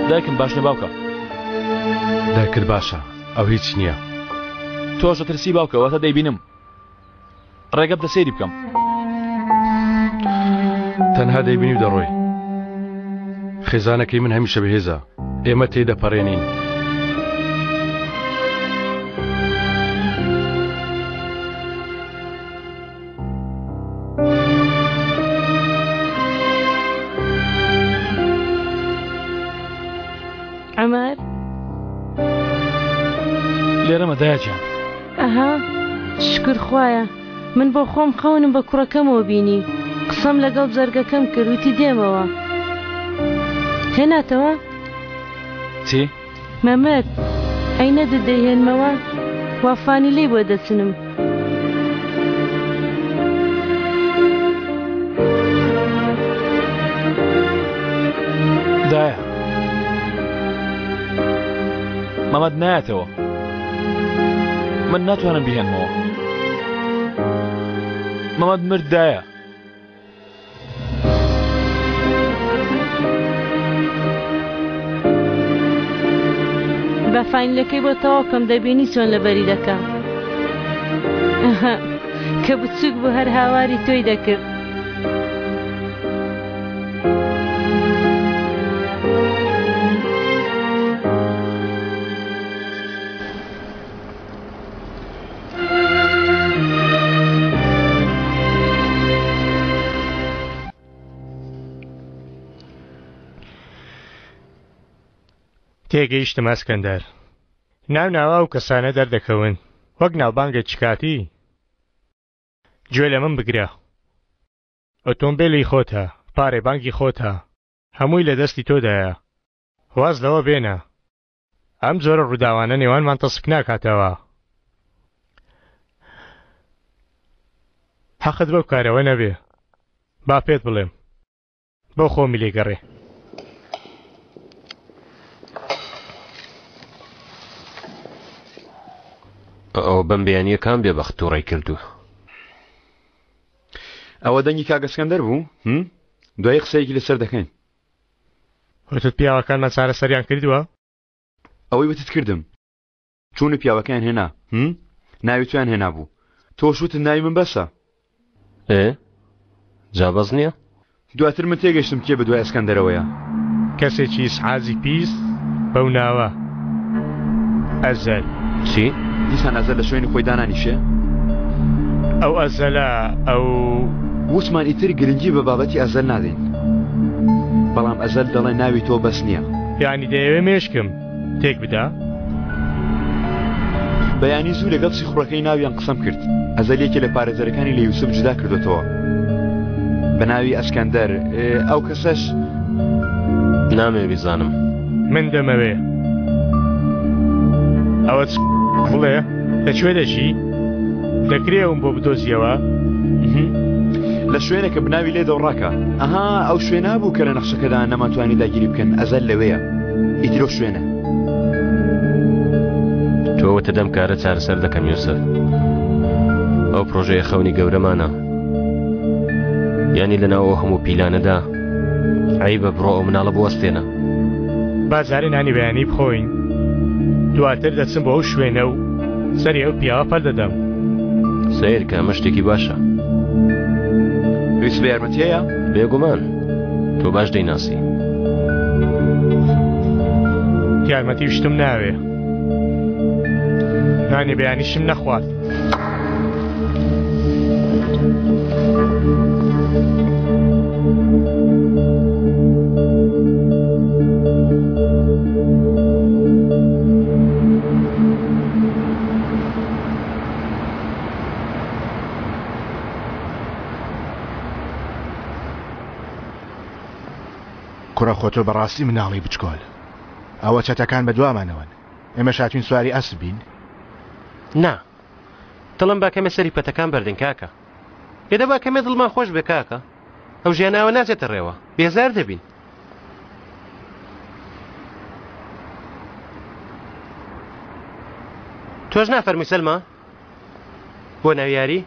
دایکم باشنە باوکە دایکت باشە ئەو هیچ نییە تۆشە ترسی باوکەوەتە دەیبینم ڕێگە بدە سەیری بکەم تەنها دەیبینی و دەڕۆی خێزانەکەی من هەمیشە بەهێزە ئێمە تێدەپەڕێنین عمر لێرەمە دایاجان. ئەها شکر خوایە من بۆ خۆم خەونم بە کوڕەکەمەوە بینی قسەم لەگەڵ بزەرگەکەم کرد وتی دێمەوە هێناتەوە چی؟ مەمەد ئەی نەدەدەیهێنمەوە وافانی لێی بۆ دەچنم دایە مەمەد نایەتەوە من ناتوانم بهێنمەوە مەمەد مرد دایە بەفاینلەکەی بۆ تەواو کەم دەبینی چۆن لەبەری دەکەم کە بچووک بۆ هەر هاواری تۆی دەکرد تێگەیشتم ئەسکەندەر ناو ناوا و کەسانە دەردەکەون وەک ناوبانگە چکاتی گوێ لە من بگرە ئۆتۆمبیلی خۆتە پارێ بانکی خۆتە هەمووی لە دەستی تۆدایە واز لەوە بێنە ئەم جۆرە ڕووداوانە نێوانمان تەسک ناکاتەوە حەقت بەو کارەوە نەبێ با پێت بڵێم بۆ خۆمی لێگەڕێ ئەو بەم بەیانیەکان بێبەخت تووڕێی کردووە ئەوە دەنگی کاگەسکەندەر بوو دوای قسەیەکی لەسەر دەکەین وتت پیاوەکانمان چارەسەریان کردووە ئەوەی وتت کردم چوون پیاوەکەیان هێنا ناوی تویان هێنا بوو تۆش وتت ناوی من بەسە جا بەس نییە دواتر من تێگەشتم کێ بەدوای ئەسکەندەرەوەیە کەسێکی ئیسحازی پیست بەو ناوە ئەزەل چی؟ دیسان ئەزەل لە شوێنی خۆی دانانیشێ ئەو ئەزەلە ئەو وسمان ئیتر گرنگی بە بابەتی ئەزەل نادەین بەڵام ئەزەل دەڵێ ناوی تۆ بەس نییە یانی دەیەوێ مێشکم تێک بدا بەیانی زوو لەگەڵ سیخوڕەکەی ناویان قسەم کرد ئەزەلێکی لە پارێزەرەکانی لە یوسف جدا کردوێتەوە بە ناوی ئەسکەندەر ئەو کەسەش نامێ بیزانم من دەمەوێ ئەوە بڵێ لەکوێ دەژی دەکرێوم بۆ بدۆزیەوە لە شوێنێکە بناوی لێ دەوڕاکە ئەها ئەو شوێنە بوو کە لە نەخشەکەدا نەماتوانی داگیری بکەن ئەزەل لەوەیە ئیترۆ شوێنە تۆوەتە دەم کارە چارەسەر دەکەم یوسف ئەو پرۆژەیە خەونی گەورەمانە یانی لەناو هەموو پیلانەدا عیبە بڕۆ ئەو مناڵە بوەستێنە بازارێ نانی بەیانی بخۆین دواتر دەچم بۆ ئەو شوێنە و سەری ئەو پیاوە پەر دەدەم سیر کە ئەمە شتێکی باشە ویست بە یارمەتیەیە؟ بێگومان تۆ باش دەیناسی یارمەتی شتم ناوێ نانی بەیانیشم نەخوات کوڕە خۆتۆ بەڕاستی مناڵی بچکۆل ئەوە چەتەکان بە دوامانەوەن ئێمە شاتوین سواری ئەسب بین نا دڵم با کەمە سەری پەتەکان بەردن کاکە لێدە با کەمێ دڵمان خۆش بێ کاکە ئەو ژیاناوە ناچێتە ڕێوە بێزار دەبین تۆش نافەرمی سەلما بۆ ناویاری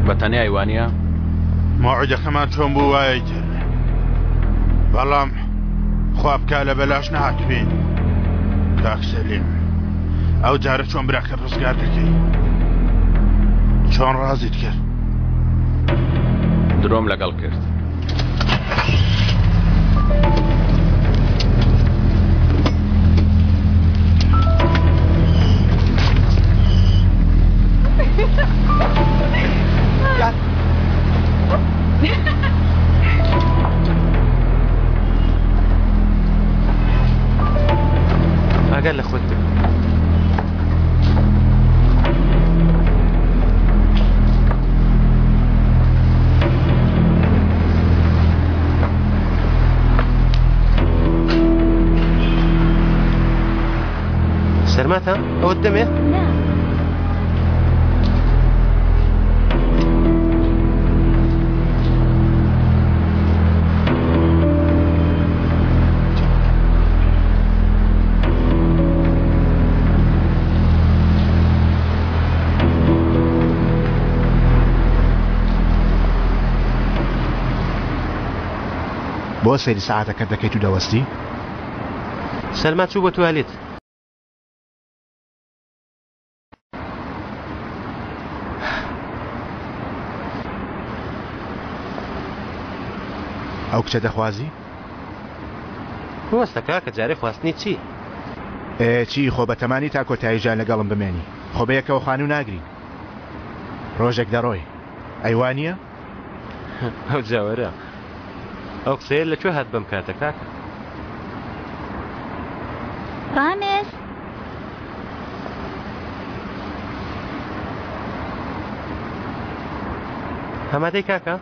بەتەنیا ئەیوانە موعدەکەمان چۆن بوو وایە تر بەڵام خوابکە لە بەلاش نهاتبین کاک سەلیم ئەو جارە چۆن براکە ڕزگار دەکەی چۆن ڕازیت کرد درۆم لەگەڵ کرد ئەگەر لە خۆت سەرماتە ئەوت دەمێ؟ بۆ سەیری سەعاتەکە دەکەیت و دەوەستی؟ سەلما چوو بۆ توالێت ئەو کچە دەخوازی؟ وەستەکە کە جارێ خواستنی چی؟ چی خۆ بەتەمانی تا کۆتایی ژیان لەگەڵم بمێنی خۆ بەیەکەوە خانوو ناگری ڕۆژێک دەڕۆی ئەیوانە؟ ئەو جاوەرە ئەو قسەیە لەکوێ هات بەم کاتە کاکە؟ ڕامێز هەمادەی کاکە؟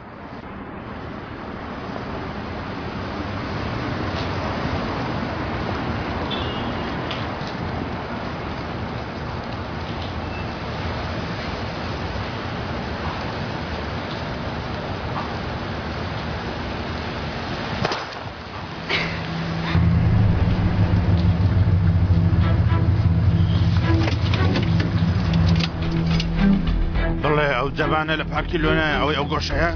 جەبانە لە پارکی لۆنایە ئەوەی ئەو گۆشەیە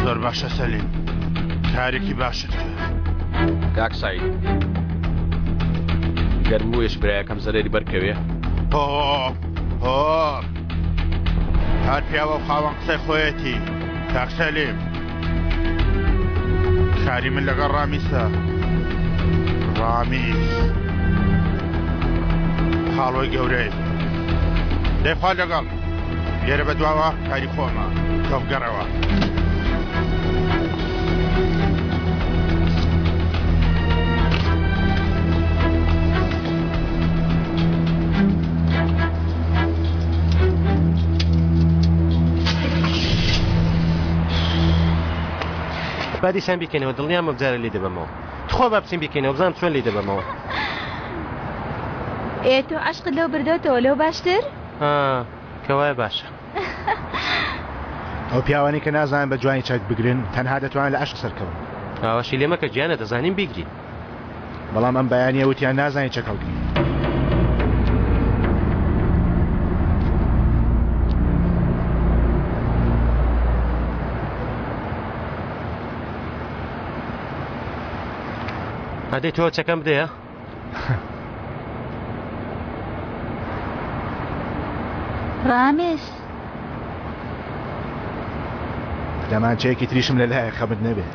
زۆر باشە سەلیم کارێکی باشت کرد کاک سعید گەرموویش برایەکەم زەرێری بەرکەوێ هەر پیاوە و خاوەن قسەی خۆیەتی کاک سەلیم کاری من لەگەڵ ڕامیسە ڕامیس حاڵۆی گەورەی دەیخوا لەگەڵ لێرە بە دواوە کاری خۆمە تۆ بگەڕەوە با دیسان بیکەنەوە دڵنیامە بجارە لێ دەبەمەوە تخۆ با بچین بیکەنەوە بزانم چۆن لێ دەبەمەوە تۆ عەشقت لەو بردەوتەوە لەو باشتر؟ کەوایە باشە ئەو پیاوانی کە نازانن بە جوانی چەک بگرن تەنها دەتوانن لە عەشق سەرکەون ئاواشی لێمە کە گیانە دەزانین بیگرین بەڵام ئەم بەیانیە وتیان نازانین چەک هەڵگرین هەدەی تۆ چەکەم بدەیە؟ ڕامێز دەمانچەیەکی تریشم لەلایە خەمت نەبێت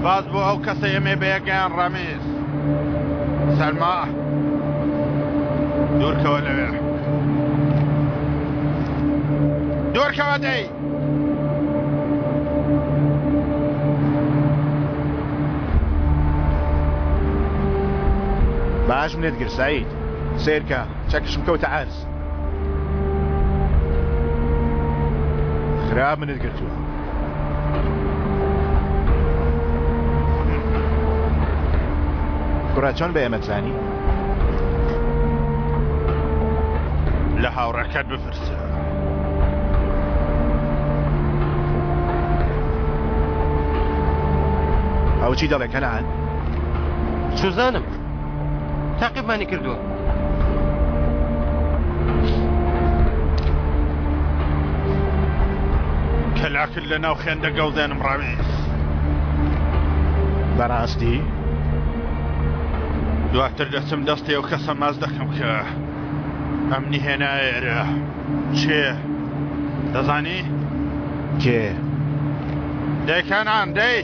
سپاس بۆ ئەو کەسە ئێمێ بەیەکیان ڕەمیز سەلما دوورکەوە لەوێ دوورکەوە دەی باش منێت گر سعید سێرکە چەکشم کەوتە عەرز خراب منت گرتووە کوڕە چۆن بە ئێمە زانی؟ لە هاوڕەکەت بپرسە. ئەو چی دەڵێ کەنعان؟ سوزانم تاقیبمانی کردووە. کەلاکرد لە ناو خوێندە گەڵدێنم ڕاویست. بەڕاستی؟ دواتر دەچم دەستی ئەو کەسە ماز دەکەم کە ئەمنی هێنایە ئێرە. چێ؟ دەزانی؟ کێ؟ دەی کەنعان دەی؟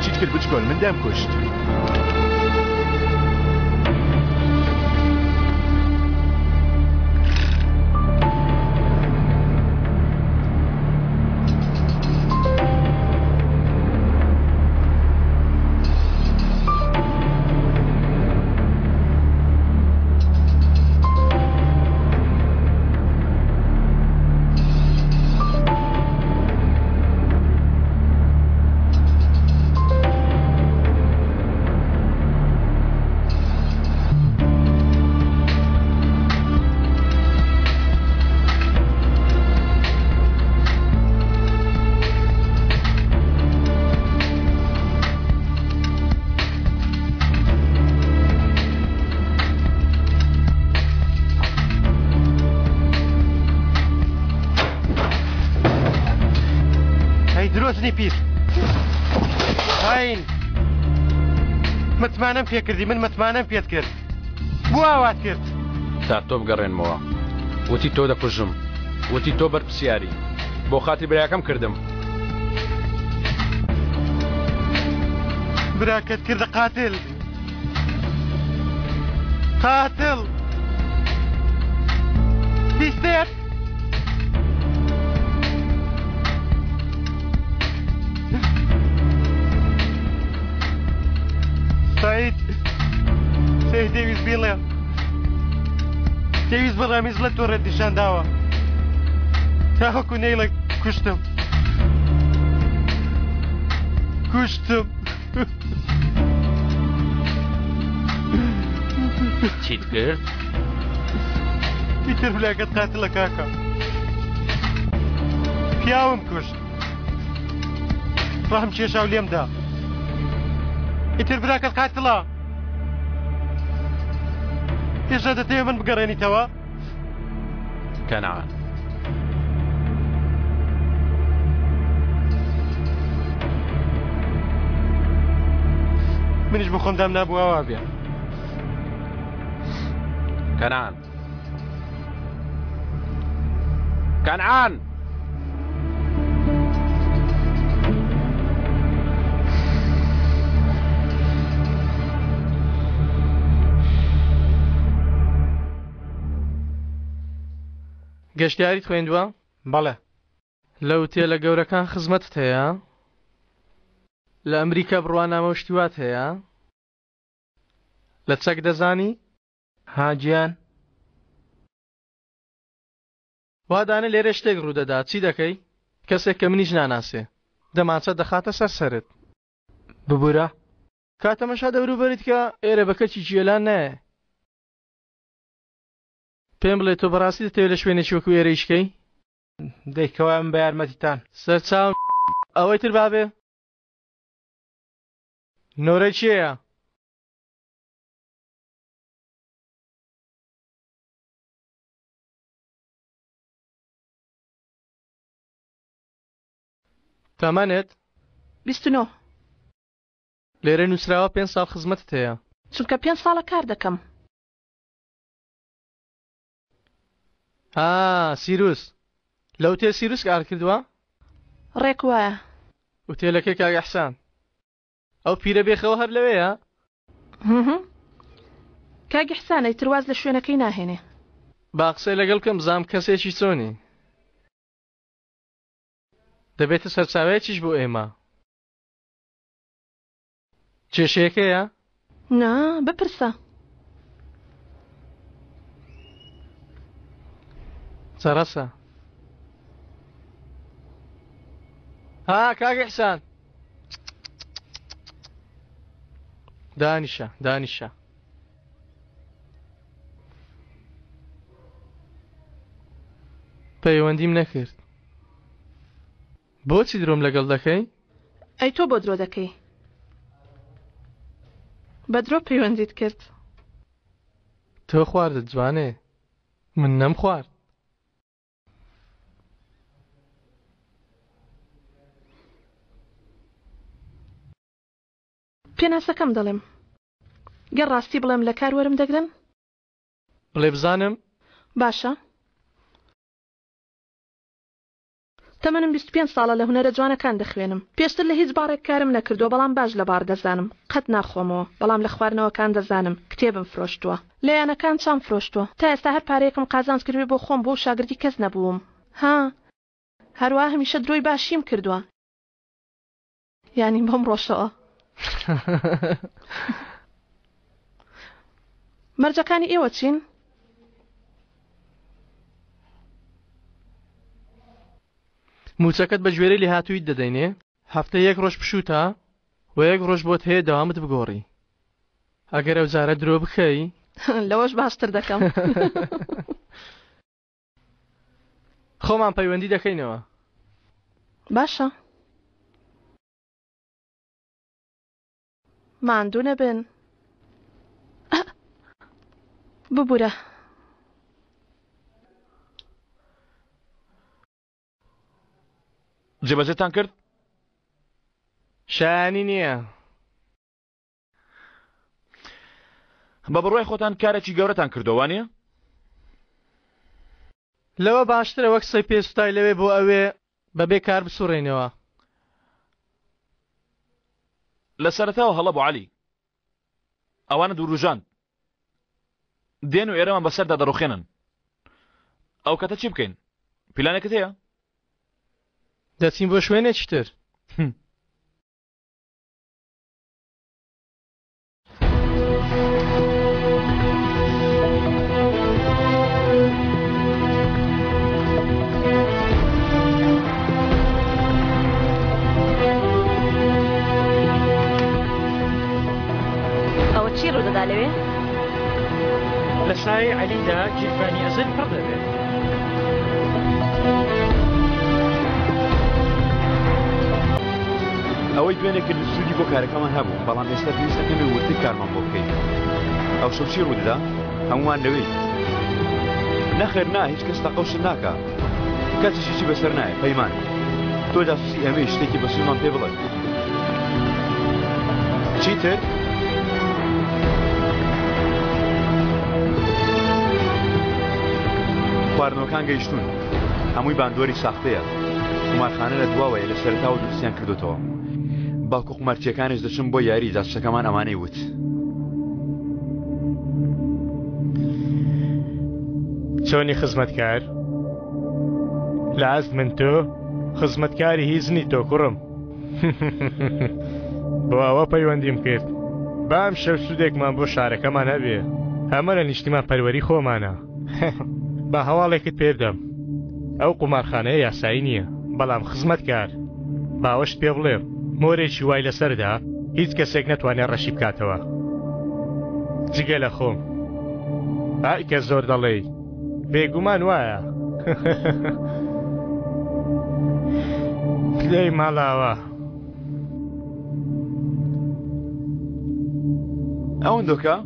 چیت کرد بچکۆل من دەم کوشت. درۆزنی پیر هاین متمانەم پێ کردی من متمانەم پێت کرد بۆ ئاوات کرد تا تۆ بگەڕێنمەوە وتی تۆ دەکوژم وتی تۆ بەرپرسیاری بۆ خاتری برایەکەم کردم براکەت کردە قاتل قاتل بیستێت سعید دەویست بیڵێ دەویست بەڕامیز لە تۆ ڕێدیشان داوە تاوەکو نەیڵێ کوشتم چیت کرد؟ ئیتر بلاکەت قاتلە کاکە پیاوم کوشت ڕاهم کێشاو لێمدا ئیتر براکەت قاتڵە پێشە دەتەوێت من بگەڕێنیتەوە کەنعان منیش بۆ خۆمدام نابووەوە بێ کەنعان کەنعان گەشتیاریت خوێندووە؟ بەڵێ لە وتێلە گەورەکان خزمەتت هەیە؟ لە ئەمریکا بڕوانامە و شتیوات هەیە؟ لە چەک دەزانی؟ هاجیان وادانە لێرە شتێک ڕوودەدا چی دەکەی؟ کەسێک کە منیش ناناسێ دەماچە دەخاتە سەر سەرت ببوورە کاتەمەشا دەوروبەریت کە ئێرە بە کەچی جوێلان نایە پێم بڵێ تۆ بەڕاستی دەتەوێت لە شوێنێکی وەکو ئێرە ئیشکەی؟ دەیکەوە ئەم بە یارمەتیتان سەرچاو ئەوەی تر بابێ نۆرە چییە؟ تەمەنت؟ 29 لێرە نووسراوە 5 ساڵ خزمەتت هەیە چونکە 5 ساڵە کار دەکەم سیروس لە وتێل سیروس کار کردووە؟ ڕێک وایە وتێلەکەی کاک ئەحسان ئەو پیرە بێخەوە هەر لەوەیە؟ کاک ئەحسان ئەیتر واز لە شوێنەکەی ناهێنێ با قسەی لەگەڵ کەم بزانم کەسێکی چۆنی دەبێتە سەرچاوەیەکیش بۆ ئێمە. کێشەیەکەیە؟ نا بپرسە. سەرەسە. ها کاگە حسان. دانیشە دانیشە. پەیوەندیم نەکرد. بۆچی درۆم لەگەڵ دەکەی؟ ئەی تۆ بۆ درۆ دەکەی؟ بە درۆ پەیوەندیت کرد. تۆ خواردت جوانێ، من نەم خوارد. پێناسەکەم دەڵێم. گەر ڕاستی بڵێم لە کار وەرم دەگرن؟ بڵێ بزانم. باشە. تەمەنم 25 ساڵە لە هونەرە جوانەکان دەخوێنم. پێشتر لە هیچ باڕێک کارم نەکردووە، بەڵام باش لە بار دەزانم. قەت ناخۆمەوە، بەڵام لە خواردنەوەکان دەزانم. کتێبم فرۆشتووە. لەیانەکان چام فرۆشتووە. تا ئێستا هەر پارەیەکم قازانج کردوێ بۆ خۆم، بۆ شاگردی کەس نەبووم. ها هەروە هەمیشە درۆی باشیم کردووە. یانی بەم ڕۆژەوە. مەرجەکانی ئێوە چین؟ موچەکەت بە گوێرەی لێ هاتوویت دەدەینێ؟ هەفتە یەک ڕۆژ پشوتە و یەک ڕۆژ بۆت هەیە دەوامت بگۆڕی. ئەگەر ئەو جارە درۆ بکەی لەوەش باشتر دەکەم. خۆمان پەیوەندی دەکەینەوە. باشە. ماندوو نەبن. ببوورە. جێبەجێتان کرد؟ شایانی نییە. بە بڕوای خۆتان کارێکی گەورەتان کردەوە وانییە؟ لەوە باشترە وەک سەی پێستای لەوێ بۆ ئەوێ بەبێ کار بسوڕێنەوە. لە سەرەتاوە هەڵە بۆ عەلی. ئەوانە دووروژان دێن و ئێرەمان بەسەردا دەڕوخێنن. ئەو کەتە چی بکەین؟ پیلانێکت هەیە؟ دەچین بۆ شوێنێکی تر. ئەوە چی ڕوودەدا لەوێ؟ لە شای عەلیدا گیرفانی ئەزل پڕ دەبێت. ئەوەی دوێنێکرد سوودی بۆ کارەکەمان هەبوو، بەڵام ئێستا پێویستە کەمێ ورتر کارمان بۆ بکەین. ئەو شەو چی ڕوودەدا؟ هەمومان لەوەی. نەخێر نا، هیچ کەس تەقەوشت ناکا. کەسیشی بەسەر نایە، پەیمان. تۆ جاسووسی ئەمەی شتێکی بەسوودمان پێ بڵێ. چیتر؟ خواردنەوەکان گەیشتون. هەمووی باندۆری ساختەیە. قومارخانە لە دواوەیە لە سەرەتاوە دروستیان کردوتەوە. باوکو قومارچیەکانش دەچن بۆ یاری جاسوسەکەمان ئەمانەی وت. چۆنی خزمەتکار؟ لە ئەست من تۆ خزمەتکاری هیزنی تۆ کوڕم. بۆ ئەوە پەیوەندیم کرد. بام شەو سوودێکمان بۆ شارەکەمان هەبێ. ئەمە لە نیشتیمان پەروەری خۆمانە. بە هەواڵێکت پێدەم. ئەو قومارخانەیە یاسایی نییە، بەڵام خزمەتکار باوەشت پێ بڵێ مۆرێکی وای لەسەردا هیچ کەسێک نەتوانێت ڕەشی بکاتەوە جگە لە خۆم. ئای کە زۆر دەڵێ بێگومان وایە. لێی ماڵاوە. ئەوەندۆکە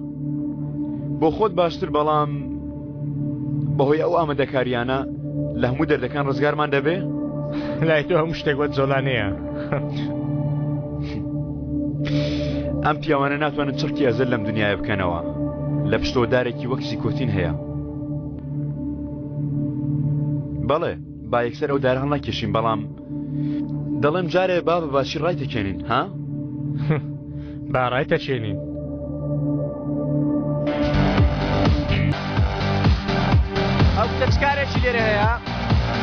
بۆ خۆت باشتر، بەڵام بەهۆی ئەو ئامادەکاریانە لە هەموو دەردەکان ڕزگارمان دەبێ؟ لای تۆ هەموو شتێک وەت جۆلانەیە. ئەم پیاوانە ناتوانن چڕکی ئەزل لەم دنیاە بکەنەوە. لە پشتۆدارێکی وەک زیکۆتین هەیە. بەڵێ با یەکسەر ئەو دار هەڵناکێشین، بەڵام دەڵێم جارێ با بە باشی ڕایتەکێنین. ها؟ با ڕایتەچێنین. ئەو کتەبچکارێکی لێرە هەیە،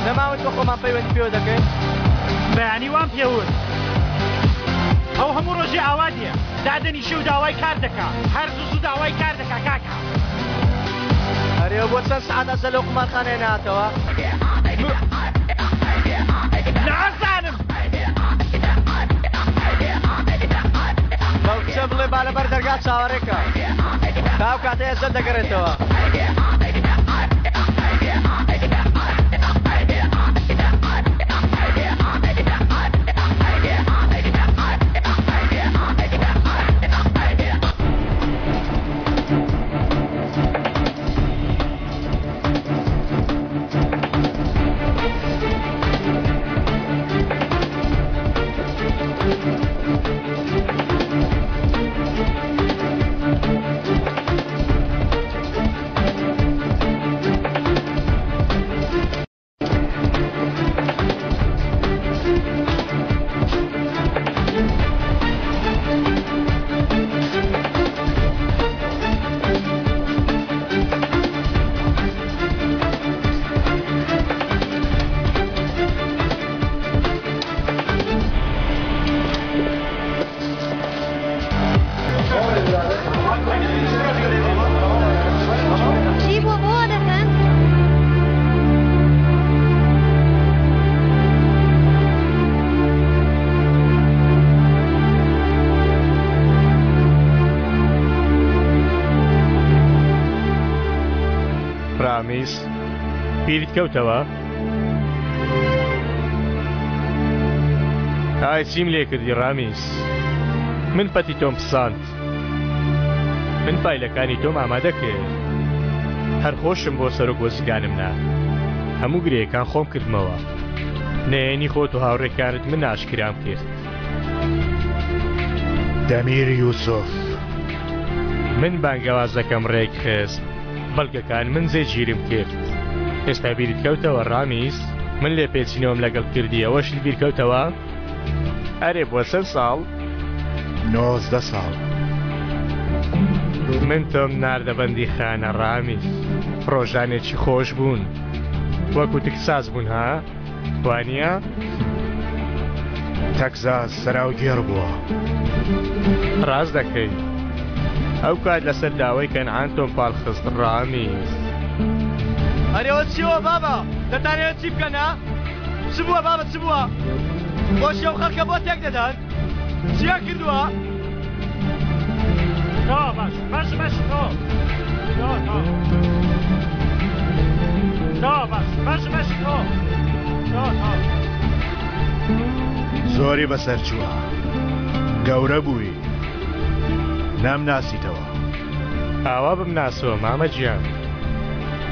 نەماوەت بە خۆمان پەیوەندی پێوە دەکەین. بەیانی وام پێوت ئەو هەموو ڕۆژی ئاوادیە دادەنیشی و داوای کار دەکا هەر زوو داوای کار دەکا کاکە هەرێ بۆ چەند سعاتە سەر لەو قومارخانەیە نهاتەوە نازانم بەو کچە بڵێ با لەبەر دەرگا چاوەڕێکە تاو کاتەیە زەر دەگەڕێتەوە ڕامیس بیرت کەوتەوە؟ ئای چیم لێ کردی ڕامیس؟ من پەتی تۆم پساند، من فایلەکانی تۆم ئامادە کرد، هەر خۆشم بۆ سەرۆک وەزگانم نا، هەموو گرێیەکان خۆم کردمەوە، نێنی خۆت و هاوڕێکارت من ئاشکرام کرد. دەمیر یوسف من بانگەوازەکەم ڕێک خست، بەڵگەکان من جێگیرم کرد. ئێستا بیرت کەوتەوە ڕامیس؟ من لێ پێچینەوەم لەگەڵ کردی ئەوەشت بیر کەوتەوە؟ ئەرێ بۆ چەند ساڵ؟ 19 ساڵ. من تۆم ناردەبەندی خانە ڕامیس، ڕۆژانێکی خۆش بوون، وەکو تکساس بوون ها؟ وانییە؟ تەکزاس سەراوگێڕ بووە. ڕاست دەکەی. ئەو کات لەسەر داوای کەنعان تۆم پاڵخست ڕامیس. هەرێوە چیوە بابا؟ دەتانەوێت چی بکەنا؟ چ بووە بابە چ بووە؟ خۆشی ئەو خەڵکە بۆ تێک دەدەن؟ چیان کردووە؟ تۆ باش تۆ زۆری بەسەر چووە، گەورە بووی، نامناسیتەوە. ئاوا بمناسەوە مامە گیان،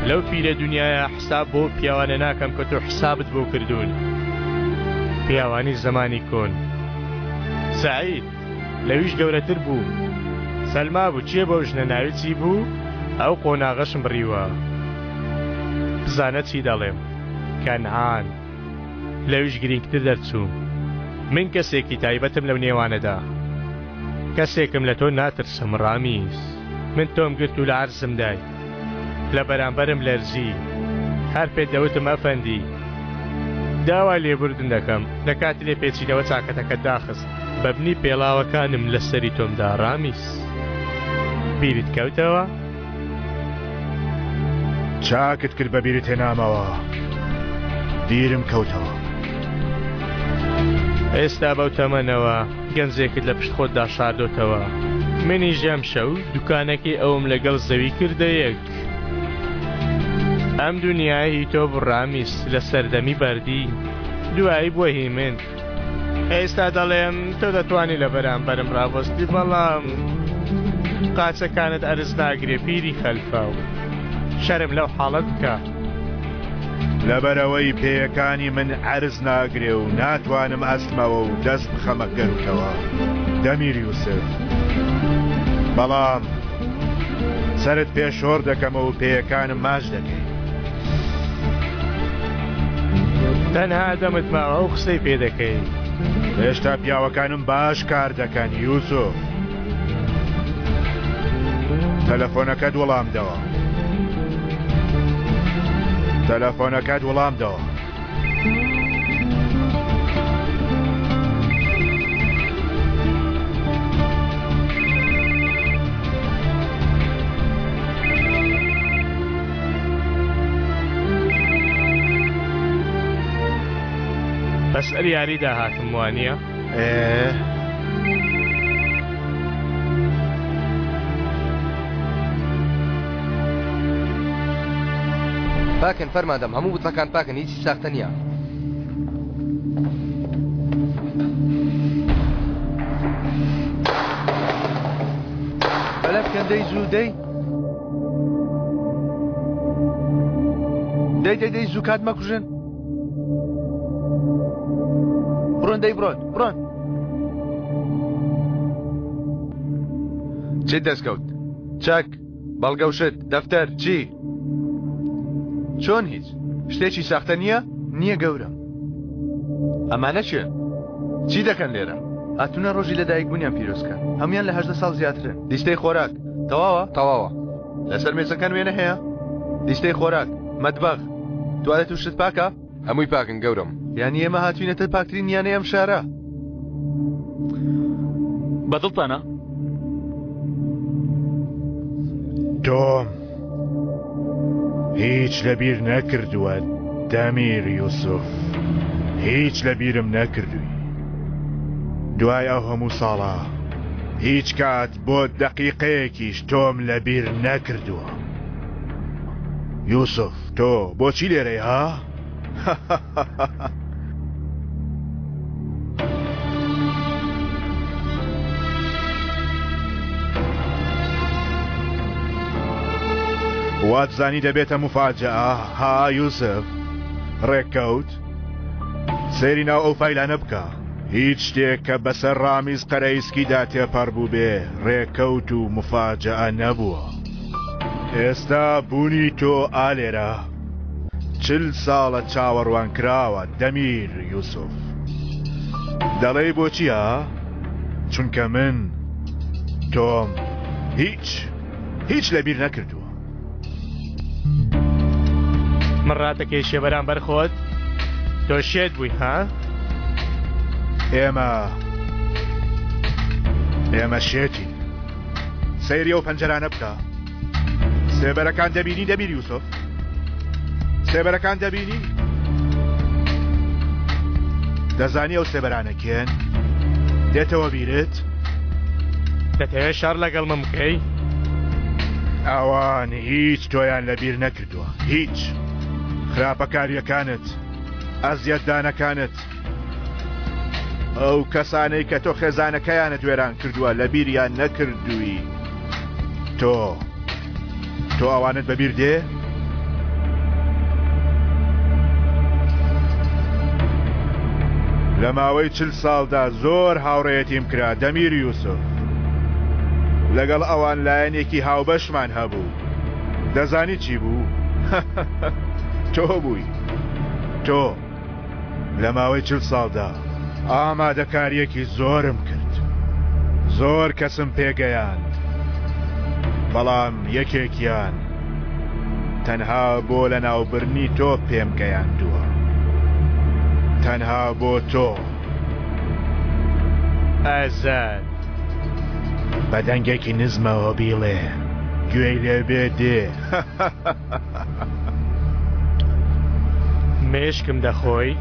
لەو پیرە دنیاە حساب بۆ پیاوانە ناکەم کە تۆ حسابت بۆ کردوون، پیاوانی زمانی کۆن. سعید لەویش گەورەتر بوو، سەلما بوو، چییە بەو ژنە ناوی چی بوو؟ ئەو قۆناغەشم بڕیوە، بزانە چی دەڵێم، کەنعان. لەویش گرنگتر دەرچووم، من کەسێکی تایبەتم لەو نێوانەدا، کەسێکم لە تۆ ناترسم ڕامیس. من تۆم گرت و لە عەرزم دای، لە بەرامبەرم لەرزی، هەر پێت دەوتم ئەفەندی. داوا لێبوردن دەکەم لە کاتی لێ پێچینەوە چاکەتەکەت داخست، بەبنی پێڵاوەکانم لە سەری تۆمدا ڕامیس. بیرت کەوتەوە؟ چاکت کرد بە بیرت هێنامەوە، بیرم کەوتەوە. ئێستا بەو تەمەنەوە گەنجێکت لە پشت خۆتدا شاردۆتەوە، منی ژەم شەو دوکانەکەی ئەوم لەگەڵ زەوی کردەیەک. ئەم دنیای تۆ بڕامیس لە سەردەمی بەردی، دوایی بۆ هی من. ئێستا دەڵێم تۆ دەتوانی لە بەرامبەرم ڕابۆستی، بەڵام قاچەکانت ئەرز ناگرێ پیری خەلفاو، شەرم لەو حاڵەت بکە. لەبەرەوەی پێیەکانی من عەرز ناگرێ و ناتوانم ئەستمەوە و دەست بخەمە گەروتەوە دەمیر یوسف، بەڵام سەرت پێشۆر دەکەمەوە و پێیەکانم ماچ دەکەی. تەنها دەمت ماوە ئەو قسەی پێ دەکەی. هێشتا پیاوەکانم باش کار دەکەن یوسف. تەلەفۆنەکەت وەڵامدەوە، تەلەفۆنەکەت وەڵامدەوە. لەسەر یاریدا هاتم وانە؟ پاکن فەرمادەم هەموو بوتڵەکان پاکن هیچی ساختە نییە. بەلە بکەن دەی زوو دەی دەی زوو کات مەکوژن بڕۆن دەی بڕۆن چی دەستکەوت چەک بەڵگەوشت دەفتەر چی چۆن هیچ شتێکی ساختە نییە گەورم ئەمانە چێ چی دەکەن لێرە هاتوونە ڕۆژی لەدایک بوونیان پیرۆزکەن هەمویان لە 18 ساڵ زیاترن دیستەی خۆراک تەواوە لەسەر مێزەکان وێنە هەیە دیستەی خۆراک مەتبەخ توالێت و شت پاکە هەمووی پاکن گەورم یانی ئێمە هاتوینەتە پاکترین یانەی ئەم شارە بەدڵتانە تۆم هیچ لەبیر نەکردووە دەمیر یوسف هیچ لەبیرم نەکردووی دوای ئەو هەموو ساڵە هیچ کات بۆ دەقیقەیەکیش تۆم لەبیر نەکردووە یوسف تۆ بۆچی لێرەی ها؟ واتزانی دەبێتە مفاجعە ها یوسف ڕێککەوت سێری ناو ئەو فایلانە بکە هیچ شتێک کە بەسەر ڕامیز قەرەیسکیدا تێپەڕ بوو بێ ڕێککەوت و مفاجعە نەبووە ئێستا بوونی تۆ ئالێرە 40 ساڵە چاوەڕوان کراوە دەمیر یوسف دەڵێی بۆچیە؟ چونکە من تۆم هیچ لەبیر نەکردووە من ڕاتەکەیشێ بەرامبەر خۆت تۆ شێت بووی ها؟ ئێمە شێتی سەیری ئەو پەنجەرانە بکە سێبەرەکان دەبینی دەبیر یوسف سێبەرەکان دەبینی دەزانی ئەو سێبەرانە کێن دێتەوە بیرت دەتەوێت شار لەگەڵ من بکەی ئەوان هیچ تۆیان لەبیر نەکردووە هیچ خراپەکاریەکانت ئەزیەتدانەکانت ئەو کەسانەی کە تۆ خێزانەکەیانت وێران کردووە لەبیریان نەکردووی تۆ ئەوانت بەبیر دێ؟ لە ماوەی 40 ساڵدا زۆر هاوڕێیەتیم کرا دەمیر یوسف لەگەڵ ئەوان لایەنێکی هاوبەشمان هەبوو دەزانی چی بوو؟ تۆ بووی تۆ لە ماوەی 40 ساڵدا ئامادەکاریەکی زۆرم کرد زۆر کەسم پێگەیاند بەڵام یەکێکیان تەنها بۆ لە ناوبرنی تۆ پێم گەیاندووە تەنها بۆ تۆ ئازاد بە دەنگێکی نزمەوە بیڵێ گوێی لێبێ دێ مێشکم دەخۆی؟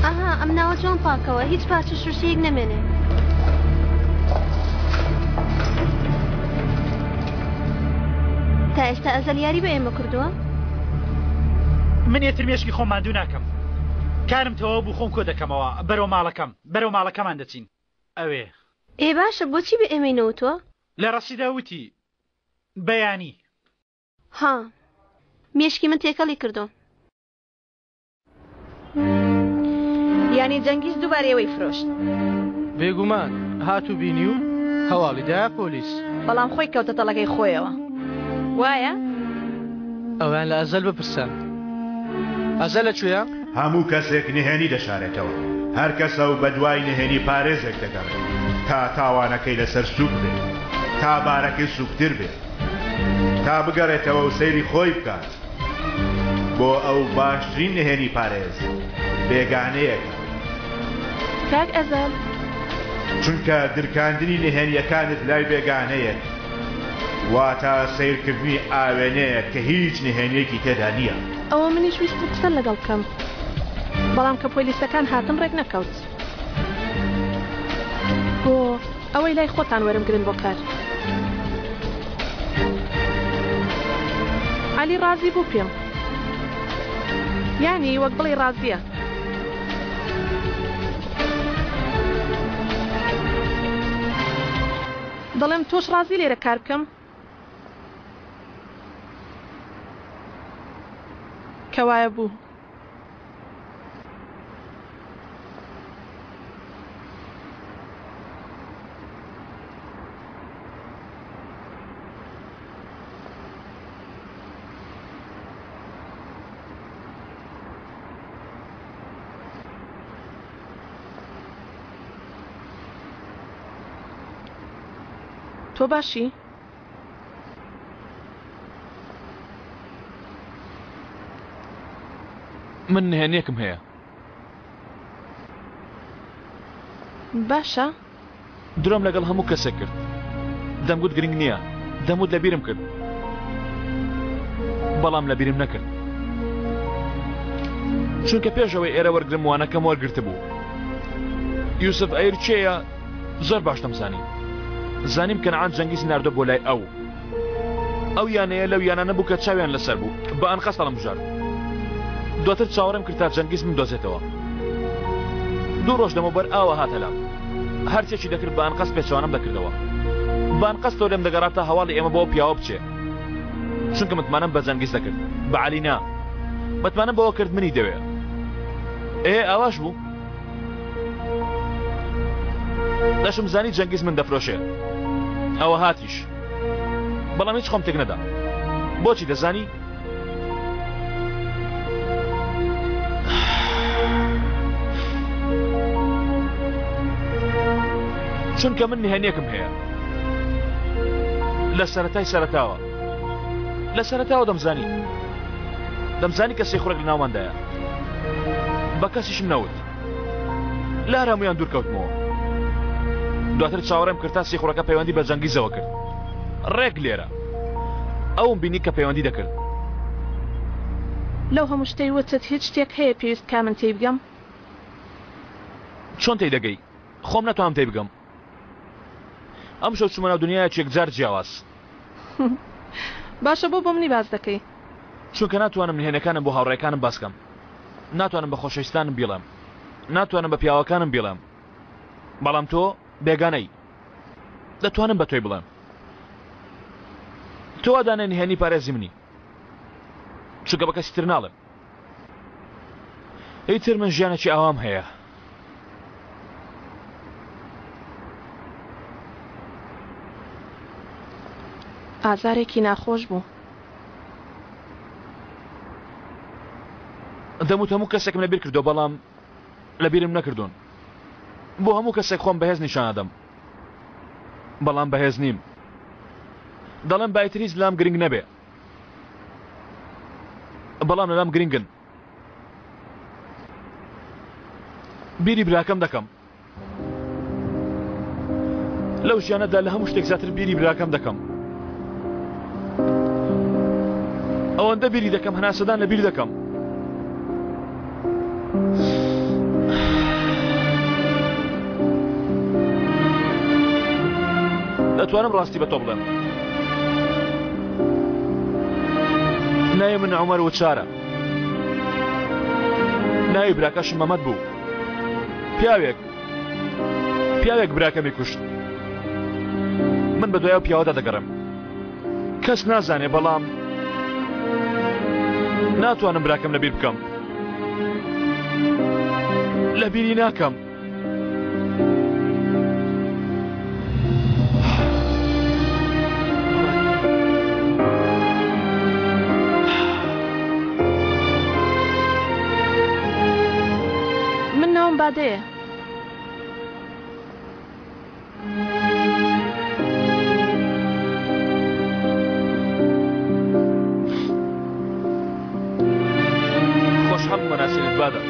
ئاها ئەم ناوە جوان پاکەوە هیچ پارچە شوشەیەک نەمێنێ تا ئێستا ئەزەل یاری بە ئێمە کردووە؟ من ئێتر مێشکی خۆم ماندوو ناکەم کارم تەواو بوو خۆم کۆ دەکەمەوە بەرەو ماڵەکەمان دەچین ئەوێ ئێ باشە بۆچی بە ئێمەی نەوتووە؟ لە ڕەسیدا وتی بەیانی ها مێشکی من تێکەڵی کردو یانی جەنگیز دووبارەوەی فرۆشت بێگومان هاتوو بینی و هەواڵیدایە پۆلیس بەڵام خۆی کەوتە تەڵەکەی خۆیەوە وایە؟ ئەویان لە ئەزەل بپرسن ئەزەل لەکوێیە؟ هەموو کەسێک نهێنی دەشارێتەوە هەر کەسە و بە دوای نهێنی پارێزێک دەگەڕێت تا تاوانەکەی لەسەر سوک بێت تا بارەکەی سوکتر بێت تا بگەڕێتەوە و سەیری خۆی بکات بۆ ئەو باشترین نهێنی پارێز بێگانەیەکە کاک ئەزەل چونکە درکاندنی نهێنیەکانت لای بێگانەیەک واتە سیرکردنی ئاوێنەیە کە هیچ نهێنیەکی تێدا نییە. ئەوە منیش ویستم قسە لەگەڵ بکەم، بەڵام کە پۆلیسەکان هاتم ڕێک نەکەوت. بۆ ئەوەی لای خۆتان وەرم گرن بۆ کار. عەلی ڕازی بوو پێم، یانی وەک بڵێ ڕازیە. دەڵێم تۆش ڕازی لێرە کار بکەم؟ کەوایە بوو. تۆ باشی؟ من نهێنیەکم هەیە. باشە؟ درۆم لەگەڵ هەموو کەسێک کرد. دەمگوت گرنگ نییە، دەموت لەبیرم کرد، بەڵام لەبیرم نەکرد. چونکە پێشەوەی ئێرە وەرگرم وانەکەم وەرگرتە بوو. یوسف ئەیر چێیە؟ زۆر باش دەمزانی. زانیم کەنعان جەنگیز ناردۆ بۆ لای ئەو یانەیە لەو یانە نەبوو کە چاویان لەسەر بوو بە ئەنقەس هەڵم بژار. دواتر چاوەڕێم کرد تا جەنگیز من دۆزێتەوە. 2 ڕۆژ لەمەوبەر ئاوە هاتە لام، هەرچێکی دەکرد بە ئەنقەس پێچوانم دەکردەوە. بە ئەنقەس تۆ لێم دەگەڕاتە هەواڵی ئێمە بەوە پیاوە بچێ، چونکە متمانم بە جەنگیز دەکرد. بە عەلی نا، متمانم بەوە کرد منی دەوێ. ئاواش بوو. دەشم زانی جەنگیز من دەفرۆشێ. ئەوە هاتیش، بەڵام هیچ خۆم تێک نەدا. بۆچی دەزانی؟ چونکە من نهێنیەکم هەیە. لە سەرەتای سەرەتاوە، لە سەرەتاوە دەمزانی کە سێخورێک لە ناوماندایە. بە کەسیشم نەوت، لار هەمویان دوورکەوتمەوە. دواتر چاوەڕێم کرد تا سێخورەکە پەیوەندی بە جەنگیزەوە کرد. ڕێک لێرە ئەوم بینی کە پەیوەندی دەکرد. لەو هەموو شتەی وتت هیچ شتێک هەیە پێویست کا من تێی بگەم؟ چۆن تێی دەگەی؟ خۆم نەتوانم تێی بگەم. ئەم شەو چوومە ناو دنیایەکێک جار جیاواز. باشە بۆ منی باز دەکەی؟ چونکە ناتوانم نهێنەکانم بۆ هاوڕێکانم باسکەم، ناتوانم بە خۆشەویستانم بیڵێم، ناتوانم بە پیاوەکانم بیڵێم، بەڵام تۆ بێگانەی دەتوانم بە تۆی بڵێم. تۆ ئەدانێ نهێنی پارێزی منی، چونکە بە کەسی تر ناڵێم. ئیتر من ژیانێکی ئاوام هەیە. ئازارێکی ناخۆش بوو. دەموت هەموو کەسێکم لەبیر کردو، بەڵام لەبیرم نەکردوون. بۆ هەموو کەسێک خۆم بەهێز نیشانەدەم، بەڵام بەهێز نیم. دەڵێم بایتریز لام گرنگ نەبێ، بەڵام لەلام گرنگن. بیری براکەم دەکەم. لەو ژیانەدا لە هەموو شتێک زیاتر بیری براکەم دەکەم. ئەوەندە بیری دەکەم هەناسەدان لە بیر دەکەم. دەتوانم ڕاستی بە تۆ بڵێم. ناوی من عومەر وچارە، ناوی براکەشم مەمەد بوو. پیاوێک براکەمی کوشت. من بە دوایەوە پیاوەدا دەگەڕم. کەس نازانێ، بەڵام ناتوانم براکەم لەبیر بکەم. لەبیری ناکەم. من ناوم بادەیە. خۆشحاڵ مەناسبت بادە.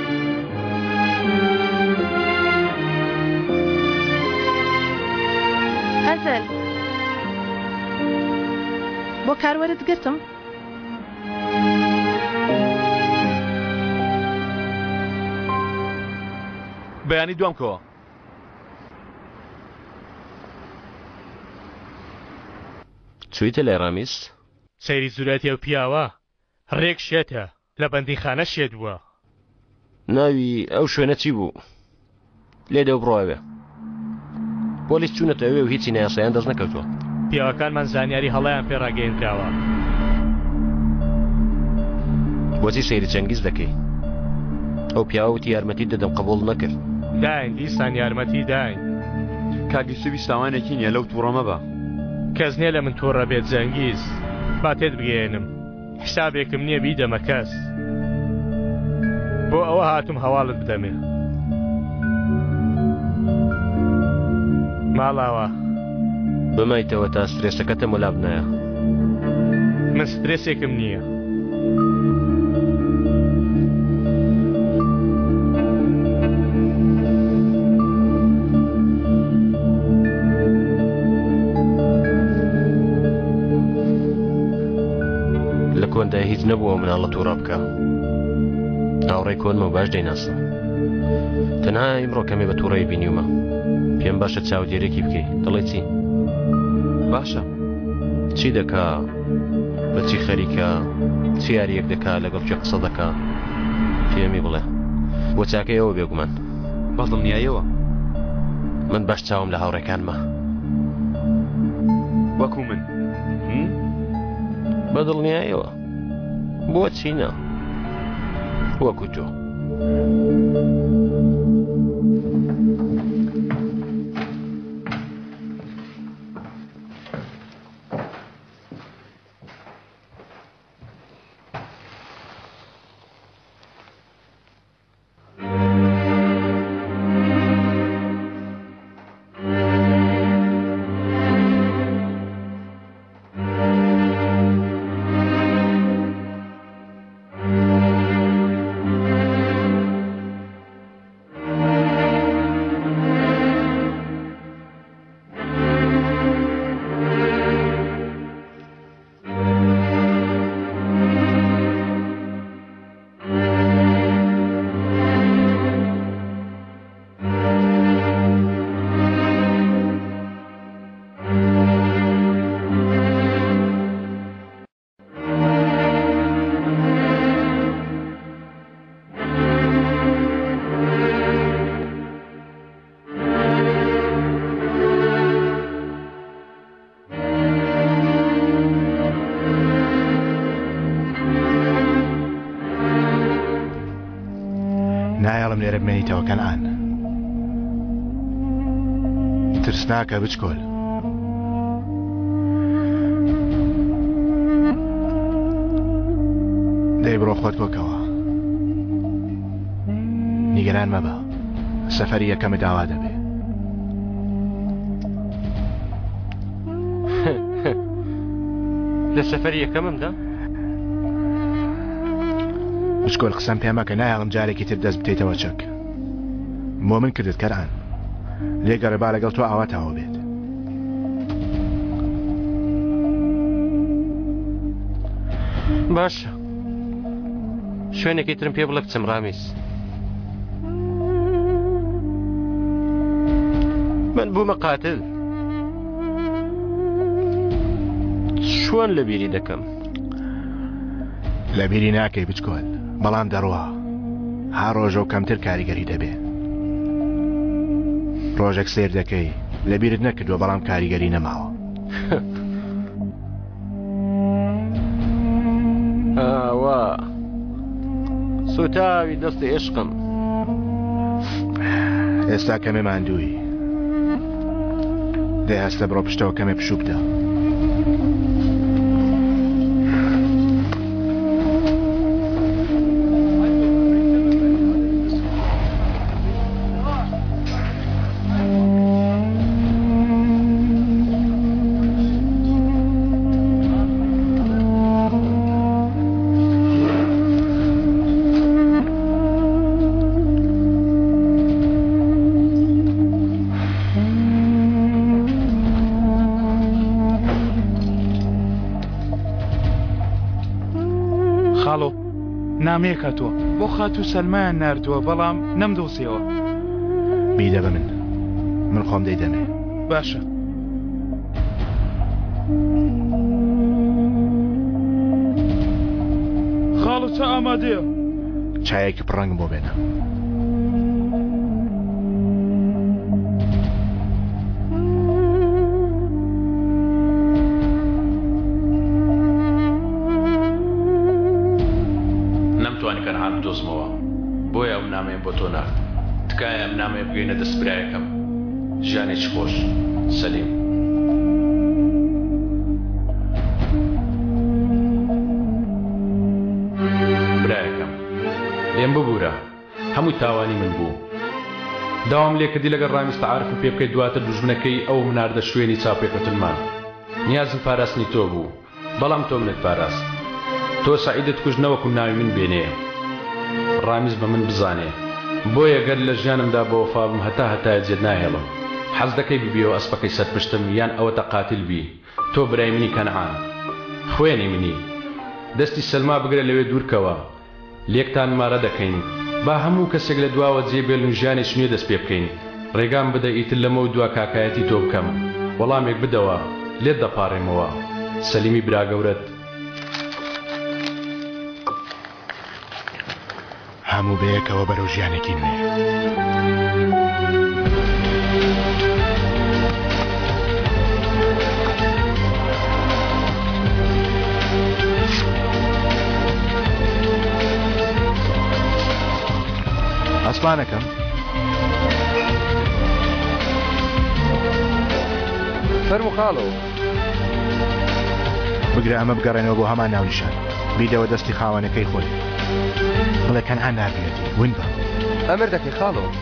ئەزەل بۆ کاروەرت گرتم بەیانی دوام کەوە چوویتە لای ڕامیز سەیری زورەتی ئەو پیاوە ڕێک شێتە لە بەندیخانە شێت بووە ناوی ئەو شوێنە چی بوو لێدە و بڕواوێ پۆلیس چوونەتە ئەوێ و هیچی نایاسایان دەست نەکەوتووە پیاوەکانمان زانیاری هەڵەیان پێڕاگەیەنراوە بۆچی سەیری چەنگیز دەکەی ئەو پیاوەتی یارمەتی دەدەم قبول نەکرد داین دیسان یارمەتی داین کاگیسوی ساوانێکی نییە لەو تووڕەمە بە کەس نییە لە من تۆڕە بێت جەنگیز با تێت بگەێنم حسابێکم نییە بیدەمە کەس بۆ ئەوە هاتووم هەواڵت بدەمێ ماڵاوە بمایتەوە تا سترێسەکەتە مەلا بنایە من سترێسێکم نییە لە کۆندای هیچ نەبووە مناڵەت و ڕابکە هاوڕێی کۆنمە و باش دەیناسم تەنها ئیمڕۆ کەمێ بە تووڕێی بینیومە پێم باشە چاودێرێکی بکەی دەڵێ چی باشە چی دەکا بەچی خەریکە چی یاریەک دەکا لەگەڵ چێ قسە دەکا پێمی بڵێ بۆ چاکەیەوە بێگومان بەدڵنیایەوە من باش چاوم لە هاوڕێکانمە وەکو من بەدڵنیایەوە بۆ چینە وەکو تۆ نایەڵم لێرە بمێنیتەوە کەنعان ترسناکە بچکۆل دەی بڕۆ خۆت کۆکەوە نیگەران مەبە سەفەری یەکەمە داوا دەبێ لە سەفەری یەکەممدا بچکۆل قسەم پێ مەکە نایەڵم جارێکی تر دەست بتێتەوە چەک بۆ من کردت کەران لێگەڕێ با لەگەڵ تۆ ئاواتەوە بێت باشە شوێنێکی ترم پێ بڵێ بچم ڕامیز من بوومە قاتل چۆن لە بیری دەکەم لە بیری ناکەی بچکۆل بەڵام دەڕوا ها ڕۆژە و کەمتر کاریگەری دەبێ ڕۆژێک سیر دەکەی لە بیرت نەکردووە بەڵام کاریگەری نەماوە ئاوا سوتاوی دەستی عشقم ئێستا کەمێ ماندووی دەی هەستە بڕۆ پشتەوە کەمێ پشوو بدە نامەیە کاتووە بۆ خاتوو سەلمایان ناردووە بەڵام نەمدۆسیەوە. بیدە بە من خۆم دەیدەمێ. باشە. خاڵە چا ئامادەیە؟ چایەکی پڕەنگ بۆ بێنە. نەمتوانی کەنعان بدۆزمەوە بۆیە ئەم نامەیە بۆ تۆ نارد. تکایە ئەم نامەیە بگەینە دەست برایەکەم. ژیانێکی خۆش. سەلیم. برایەکەم لێم ببوورە هەمووی تاوانی من بوو. داوام لێ کردی لەگەڵ ڕامیز تەعارف پێ بکەیت دواتر دوژمنەکەی ئەو مناردە شوێنی چاپێکوتنمان. نیازم پاراستنی تۆ بوو بەڵام تۆ منت پاراست. تۆ سەعیدت کوژ نەوەکو ناوی من بێنێ. ڕامیز بە من بزانێ بۆیە گەر لە ژیانمدا بە وەفا بم هەتایە جێت ناهێڵم. حەز دەکەی ببیەوە ئەسپەکەی سەرپشتم یان ئەوەتە قاتل بی. تۆ برای منی کەنعان خوێنی منی. دەستی سەلما بگرە لەوێ دوورکەوە. لێکتان مارە دەکەین با هەموو کەسێک لە دواوە جێبێڵن ژیانی نوێ دەست پێ بکەین. ڕێگام بدە ئیتر لەمە و دوا کاکایەتی تۆ بکەم. وەڵامێک بدەوە لێت دەپاڕێمەوە. سەلیمی براگەورەت. هەموو بەیەکەوە بەرەو ژیانێکی نوێ. ئەسمانەکەم فەرموو خاڵەوە بگرە ئەمە بگەڕێنەوە بۆ هەمان ناونیشان. بیدەوە دەستی خاوەنەکەی خۆی بڵێ کەنعان نابێتی ون بە ئەمر دەکەی خاڵەوە.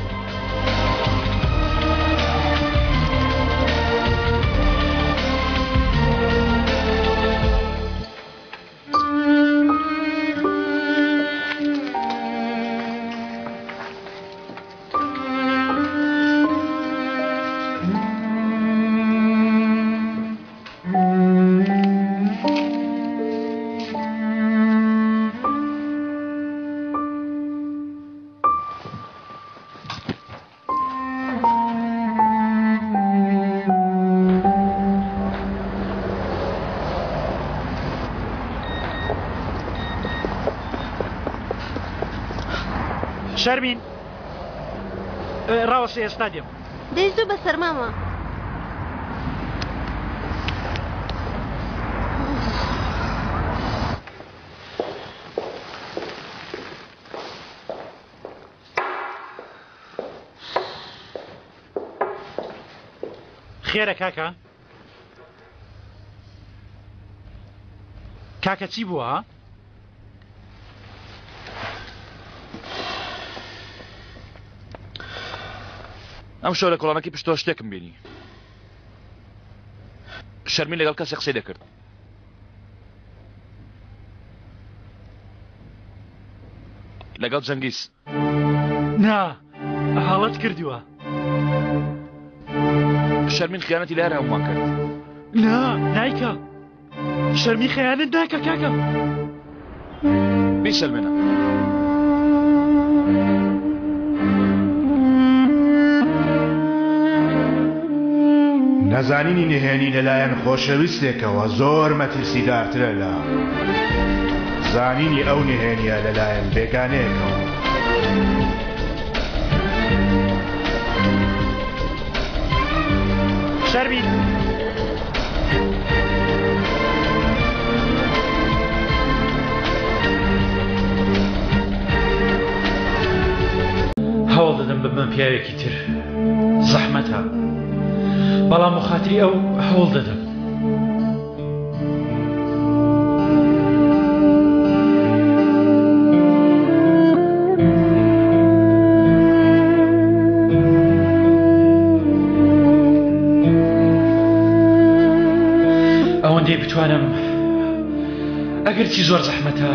شەرمین ڕاوەسێ ئێستا دێم. دەیزوو بە سەرمامە. خێرە کاکە؟ کاکە چی بووە؟ ئەم شەو لە کۆڵانەکەی پشتۆ شتێکم بینی. شەرمین لەگەڵ کەسێک قسەی دەکرد. لەگەڵ جەنگیز. نا حاڵەت کردیوە. شەرمین خیانەتی لە هەر هەمومان کرد. نا نایکە. شەرمی خەیانەت ناکە کاکە. بیسەلمێنە. نەزانینی نهێنی لەلایەن خۆشەویستێکەوە زۆر مەترسیدارترە لە زانینی ئەو نهێنیە لەلایەن بێگانەیەکەوە. شەرمین هەوڵ دەدەم ببمە پیاوێکی تر زەحمەتە بەڵام خاتری ئەو هەوڵ دەدەم. ئەوەندەی بتوانم ئەگەر چی زۆر زەحمەتە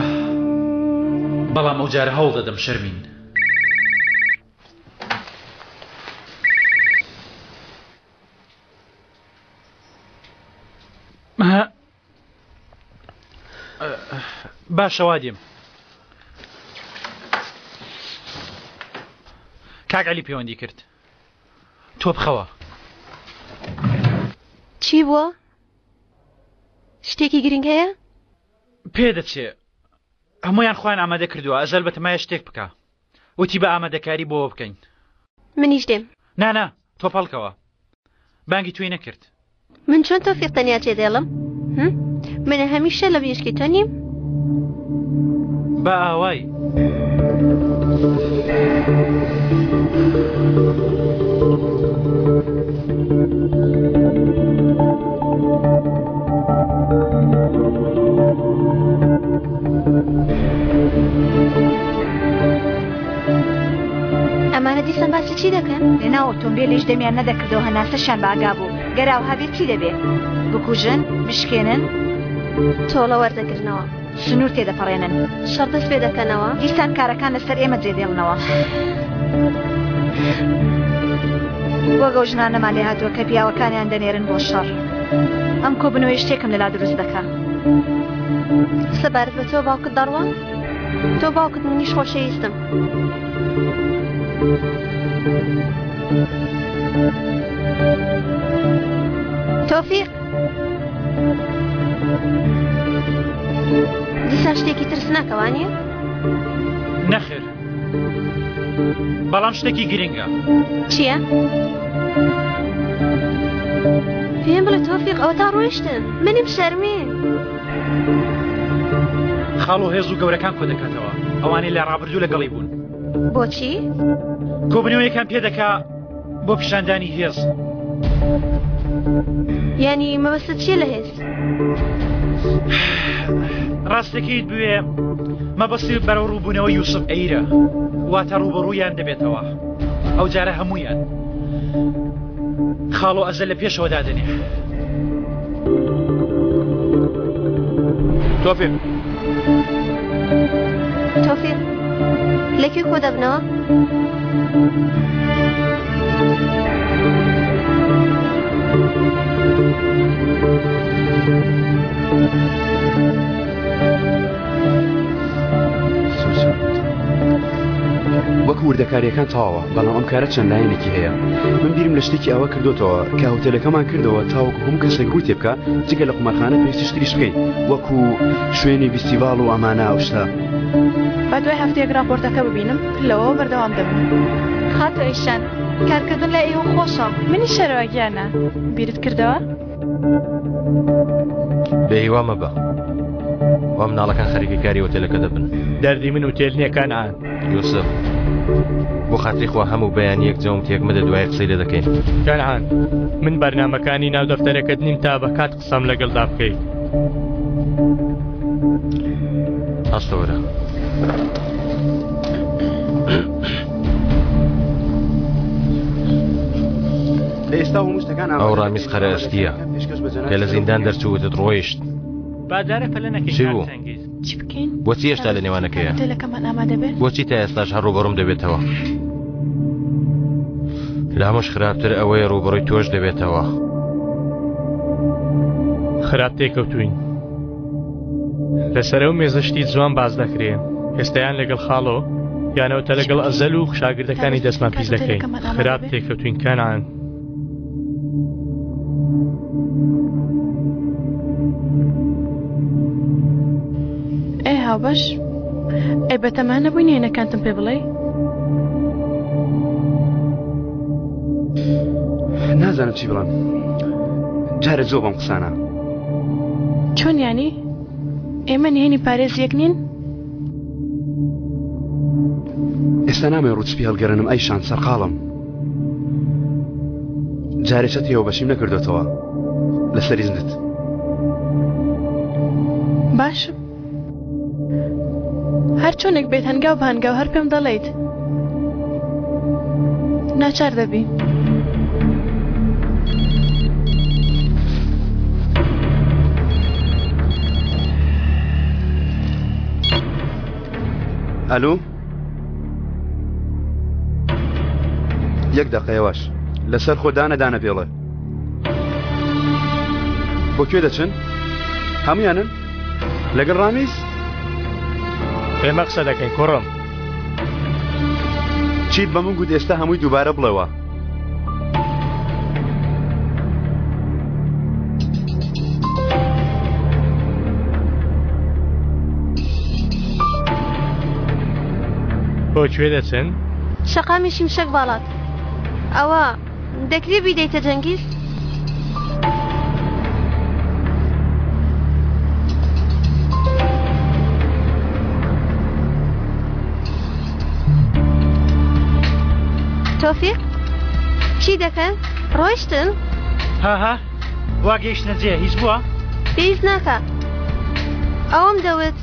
بەڵام ئەو جارە هەوڵ دەدەم شەرمین. باشە وا دێم. کاک عەلی پەیوەندی کرد تۆ بخەوە. چی بووە؟ شتێکی گرنگ هەیە؟ پێدەچێ هەمویان خۆیان ئامادە کردووە ئەزەل بەتەمایە شتێک بکە وتی بە ئامادەکاری بۆەوە بکەین. منیش دێم. نانا تۆ پەڵکەوە بانگی توی نەکرد. من چۆن تۆفیق تەنیا چێ دێڵم؟ منە هەمیشە لە بێشکی تۆ نیم؟ بە ئاوای ئەمانە دیسان باسی چی دەکەن؟ لەناو ئۆتۆمبیلیش دەمیان نەدەکردەوە هەناسەشان باگابوو گەراو هەبێت چی دەبێت؟ بکوژن بشکێنن تۆڵە وەردەگرنەوە سنوور تێدەپەڕێنن شەڕدەست پێ دەکەنەوە دیسان کارەکان لەسەر ئێمە جێدێڵنەوە. وەگەو ژنانەمان لێ هاتووە کە پیاوەکانیان دەنێرن بۆ شەڕ. ئەم کۆبنەوەی شتێکم لەلا دروست دەکات. سەبارەت بە تۆ باوکت دەڕوە؟ تۆ باوکت منیش خۆشەویستم. تۆفیق دیسان شتێکی ترسناکەوانیە؟ نەخێر بەڵام شتێکی گرنگە. چییە؟ پێم بڵێ تۆفیق ئەوە تا ڕۆیشتن منیم شەرمێ. خاڵ و هێز و گەورەکان کۆ دەکاتەوە ئەوانەی لە ڕابردوو لەگەڵی بوون. بۆچی؟ کۆبنەوەیەکان پێ دەکا بۆ پیشاندانی هێز. یعنی مەبەستت چیە لە هێز؟ ڕاستەکەیت بوێ مەبەستی بەرەو ڕووبوونەوە یوسف ئەیرە واتە ڕوبەڕوویان دەبێتەوە ئەو جارە هەمویان خاڵۆ ئەزە لە پێشەوە دادنێ. تۆفیق تۆفیق لەکوێ کۆ دەبنەوە؟ وەکو وردەکاریەکان تەواوە بەڵام ئەم کارە چەند لایەنێکی هەیە. من بیرم لە شتێکی ئەوە کردوتەوە کە هۆتێلەکەمان کردەوە تاوەکو هەموو کەسێک گوت تێ بکە جگە لە قومارخانە پێویستی شتریش بکەین وەکو شوێنی فیستیڤاڵ و ئەمانە ئەو شتە. با دوای هەفتەیەک راپۆرتەکە ببینم لەوە بەردەوام دەبم. خاتۆ ئیشان کارکردن لە ئێوە خۆشە منی شەرەوە گیانە بیرت کردەوە؟ بێهیوا مەبە وا مناڵەکان خەریکی کاری ئۆتێلەکە دەبن. دەردی من ئوتێل نییە کانعان. یوسف بۆ خاتری خوا هەموو بەیان یەک جەوم تێک مەدە دوای قسەی لێ دەکەین. کانعان من بەرنامەکانی ناو دەفتەرەکەت نیم تا بە کات قسەم لەگەڵدا بکەیت. هەستەوەرە ئێستا هەموو شتەکان ئەو ڕامیز خەرە ئەستیە کە لە زیندان دەرچووتت ڕۆیشت. بادارە پەلەنەکەی چی بوو؟ چی بکەین؟ بۆچی هێشتا لە نێوانەکەیە؟ هۆتێلەکەمان ئامادە بێت؟ بۆچی تا ئێستاش هەر ڕوبەڕووم دەبێتەوە؟ لە هەمووش خراپتر ئەوەیە ڕوبەڕووی تۆش دەبێتەوە. خراپ تێکەوتوین لەسەر ئەو مێزەشتی جوان باز دەکرێ ئێستایان لەگەڵ خاڵۆ یانەوەتە لەگەڵ ئەزەل و شاگردەکانی دەستمان پیس دەکەین. خراپ تێکەوتوین کانعان. ئێ هاوبەش ئەی بەتەمان نەبووین هێنەکانتم پێ بڵێ؟ نازانم چی بڵێم جارە جۆ بەم قسانە. چۆن یانی؟ ئێمە نهێنی پارێز یەک نین؟ ئێستا نامێ ڕوچپی هەڵگەرنم ئەی شان سەرقاڵم. جارێکە تێوە بەشیم نەکردوێتەوە لەسەری زندت. باشم هەر چۆنێک بێت هەنگاو بە هەنگاو هەر پێم دەڵێیت ناچار دەبی. ئەلو یەک دەقەیەوەش لەسەر خۆدانە دانە بێڵێ بۆ کوێ دەچن؟ هەمویانن؟ لەگەڵ ڕامیز؟ ئێمە قسە دەکەین کوڕم. چی چیت بە من گوت ئێستا هەمووی دووبارە بڵەوە. بۆ کوێ دەچن؟ شەقامی شیمشەک باڵات. ئەوە دەکرێ بیدەیتە جەنگیز؟ تۆفیق چی دەکەن؟ ڕۆیشتن؟ هاها وا گەیشتنە جێ هیچ بووە؟ پێویست ناکە. ئەوەم دەوت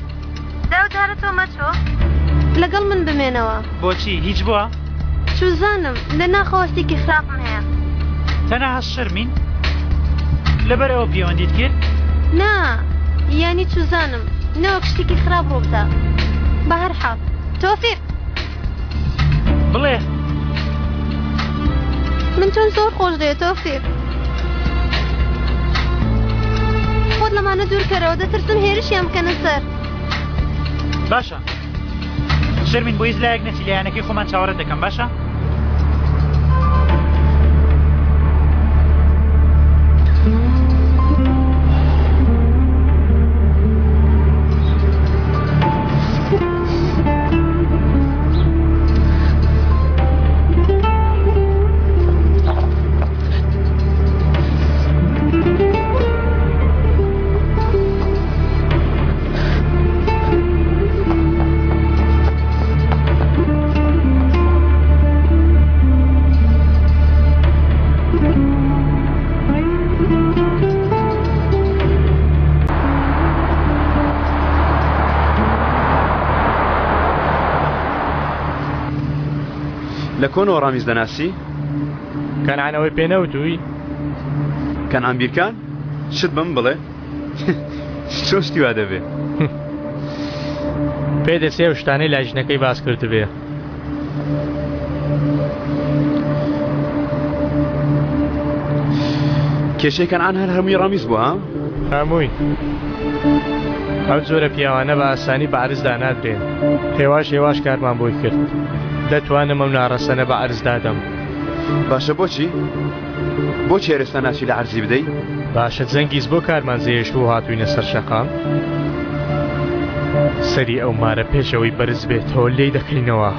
داودارە تۆ مەچۆ لەگەڵ من بمێنەوە. بۆچی هیچ بووە؟ چوزانم لە ناخەوەستێکی خراپم هەیە. تەنها شەرمین لەبەر ئەوە پەیوەندیت کرد؟ نا یانی چوزانم نەوەک شتێکی خراپ ڕووبدا. بە هەر حاڵ تۆفیق بڵێ من تۆن زۆر خۆش دەوێت تۆفیق. خۆت لەمانە دوورکەرەوە دەترسم هێرشیان بکەنە سەر. باشە شەرمین بۆ هیچ لایەک نەچی لایەنەکەی خۆمان چاوەڕێت دەکەم باشە؟ لە کۆنەوە ڕامیز دەناسی؟ کەنعانەوەی پێنەوتووی؟ کەنعان بیرکان؟ شت بم بڵێ؟ چۆشتی وا دەبێ؟ پێ دەچێ شتانەی لای ژنەکەی باس کردبێ. کێشەی کەنعان هەر هەمووی ڕامیز بووە ها؟ هەمووی. ئەو جۆرە پیاوانە بە ئاسانی بە عەرزدا نادرێن. هێواش کارمان بۆی کرد. دەتوانم ئەم ناڕەسەنە بە عەرزدادەم. باشە بۆچی؟ بۆچی ئێستا ناچی لە عەرزی بدەیت؟ باشە جەنگیز بۆ کارمان زێشت و هاتووینە سەر شەقام؟ سەری ئەو مارە پێشەوەی بەرز بێتەوە لێی دەکەینەوە.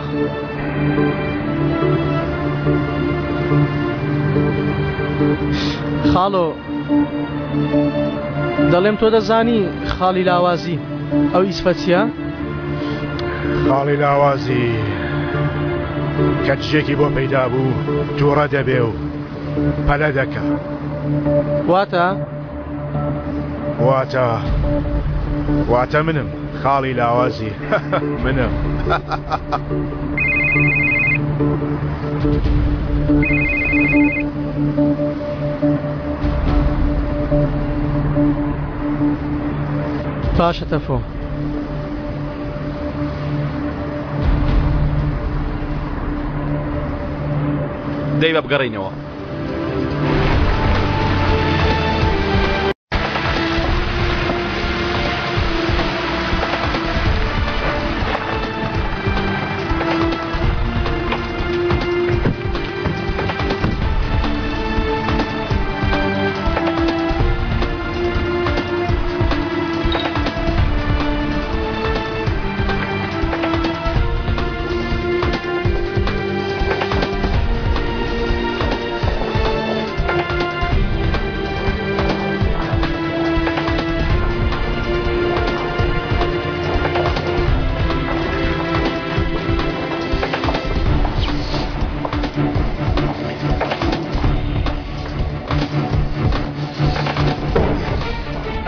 خاڵۆ دەڵێم تۆ دەزانی خاڵی لاوازی ئەو ئیسفەتیە؟ خاڵی لاوازی کەچێکی بۆ پەیدا بوو تووڕە دەبێ و پەلە دەکە. واتە منم خاڵی لاوازی منم. باشە تەفۆ. دەی بە بگەڕینەوە.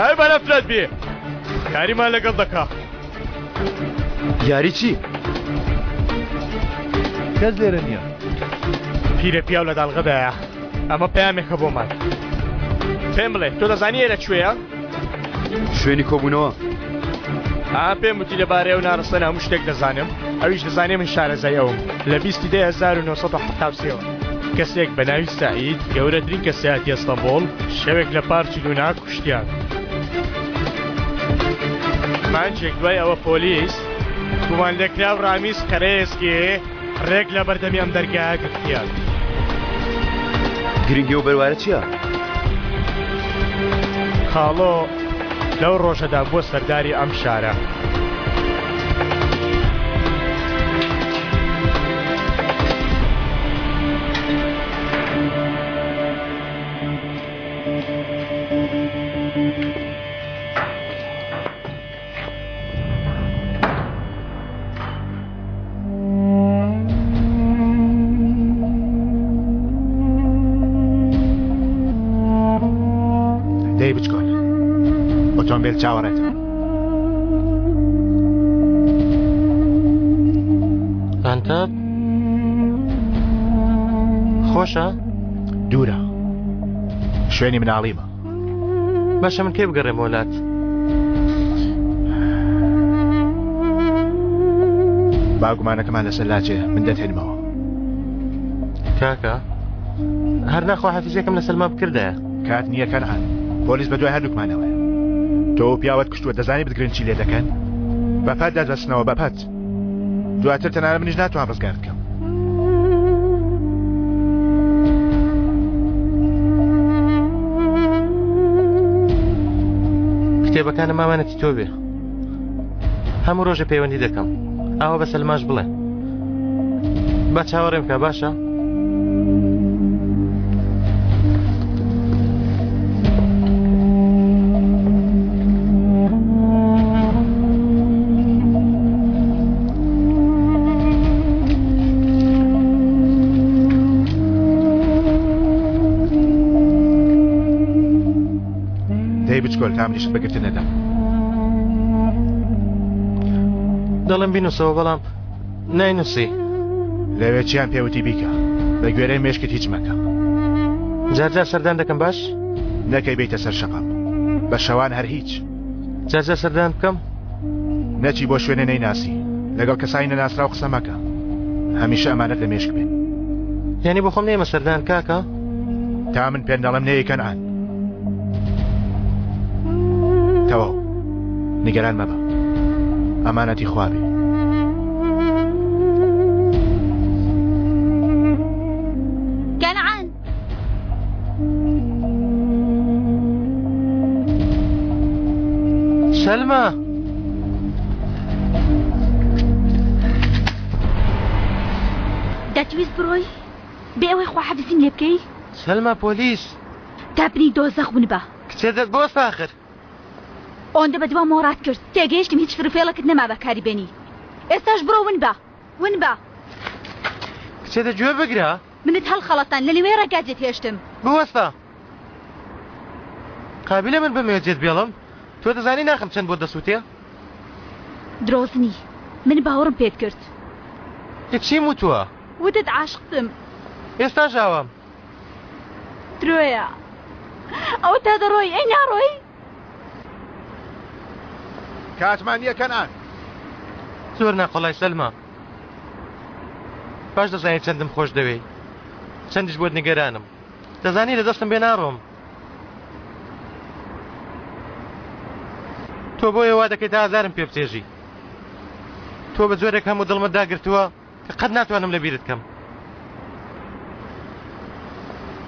هەر بە نەفرەت بێ کاریمان لەگەڵ دەکا. یاری چی؟ کەس لێرە نییە. پیرە پیاو لە داڵغەدایە. ئەمە پەیامێکە بۆمان. پێم بڵێ تۆ دەزانی ئێرە کوێیە؟ شوێنی کۆبوونەوە. پێم وتی لەبارەی ئەو ناڕستەن هەموو شتێک دەزانم. ئەویش دەزانێ من شارەزای ئەوم لە 1970 کەسێک بە ناوی سعید گەورەترین کەسایەتی ئەستەمبۆڵ شەوێک لە پارکی لونا کوشتیان. مانجێک دوای ئەوە پۆلیس گومان لێکراو ڕامیز کەرەیەسکی ڕێک لە بەردەمی ئەم دەرگایە گرتیان. گرنگی و بەروارە چییە؟ خاڵۆ لەو ڕۆژەدا بۆ سەرداری ئەم شارە. ئۆتۆمبیل چاوەڕێتە. ئەنتە خۆشە؟ دوورە. شوێنی مناڵیمە. باشە من کێ بگەڕێم وڵات؟ باگومانەکەمان لەسەر لاچێ من دەتێنمەوە. کاکە هەر ناخوا حەفیزەکەم لە سەلما بکردایە. کات نییە کەنعان. پۆلیس بە دوای هەردووکمانەوەیە. تۆ پیاوەت کشتووە دەزانی بتگرن چی لێ دەکەن؟ بەپات دادەستنەوە بەپات. دواتر تەنانە منیش ناتوان ڕزگار بکەم. کتێبەکانە مامانەتی تۆ بێ. هەموو ڕۆژە پەیوەندی دەکەم. ئاوا بە سەلماش بڵێ. با چاوەڕێم کە باشە؟ بچکۆل تامنیشت بەگرتن نەدەم. دەڵم بینوسەوە بەڵام ناینووسی. لەوێ چیان پێوتی بیکە بە گوێرەی مێشکت هیچ مەکە. جارجار سەردان دەکەم باش؟ نەکەی بیتە سەر شەقام بە شەوان هەر هیچ. جارجار سەردان بکەم؟ نەچی بۆ شوێنە نەیناسی لەگەڵ کەسانی نەناسرا و قسە مەکە. هەمیشە ئەمانەت لە مێشک بێن. یعنی بۆ خۆم نێمە سەردان کاکە؟ تا من پێم دەڵم نەیە کەنعان. تەواو نیگەران مەبە. ئەمانەتی خوابێ. کەنعان سەلما دەتویست بڕۆی بێ ئەوەی خواحەفیزیم لێ بکەی؟ سەلما پۆلیس تاپنی دۆزەخ بنبە کچێ دەست بۆ ساخر. ئەوەندە بە دوام مۆڕات کرد تێگەیشتم هیچ فرفێڵەکت نەما بەکاری بێنی. ئێستاش بڕۆ ون بە کچێ دەگوێ بگرە؟ منت هەڵخەڵەتان لە لەوێ ڕێگاجێت هێشتم. بوەستە قابلە من بەمێجێت بێڵم؟ تۆ دەزانی ناخم چەند بۆ دەسووتێ؟ درۆزنی من باوەڕم پێت کرد. چیم وتووە؟ وتت عاشقتم. ئێستا ژاوام. درۆیە ئەوە تا دەڕۆی ئەی ناڕۆی؟ کاتمان نییە کەنعان. زۆر ناقەڵای سەلما. باش دەزانێت چەندم خۆش دەوێ. چەندیش بۆت نیگەرانم. دەزانی لە دەستم بێ ناڕۆم. تۆ بۆیە وا دەکەیت تا ئازارم پێ بچێژی. تۆ بە جۆرێک هەموو دڵمت داگرتووە کە قەت ناتوانم لە بیرت کەم.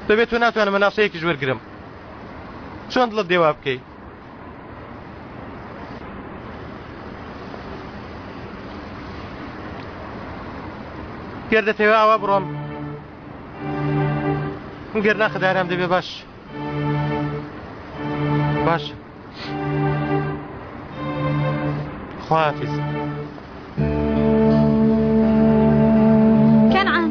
دەبێت تۆ ناتوانم مەناسەیەکیش وەرگرم. چۆن دڵت دێوا بکەی؟ گەر دەتەوێت ئاوا بڕۆم گەر ناخدارام دەبێ باش خواحافیز. کەنعان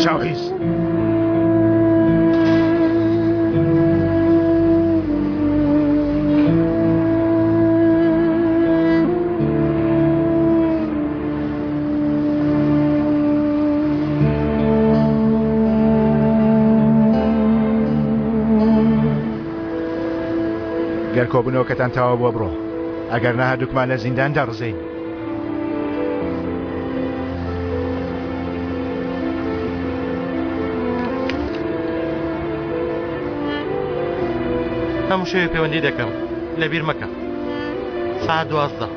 چاوحیز گەر کۆبوونەوەکەتان تەواو بۆ بڕۆ ئەگەر نە هەردووکمان لە زینداندا ڕزەین. هەموو شەوێ پەیوەندی دەکەم لەبیر مەکە ساعت 12.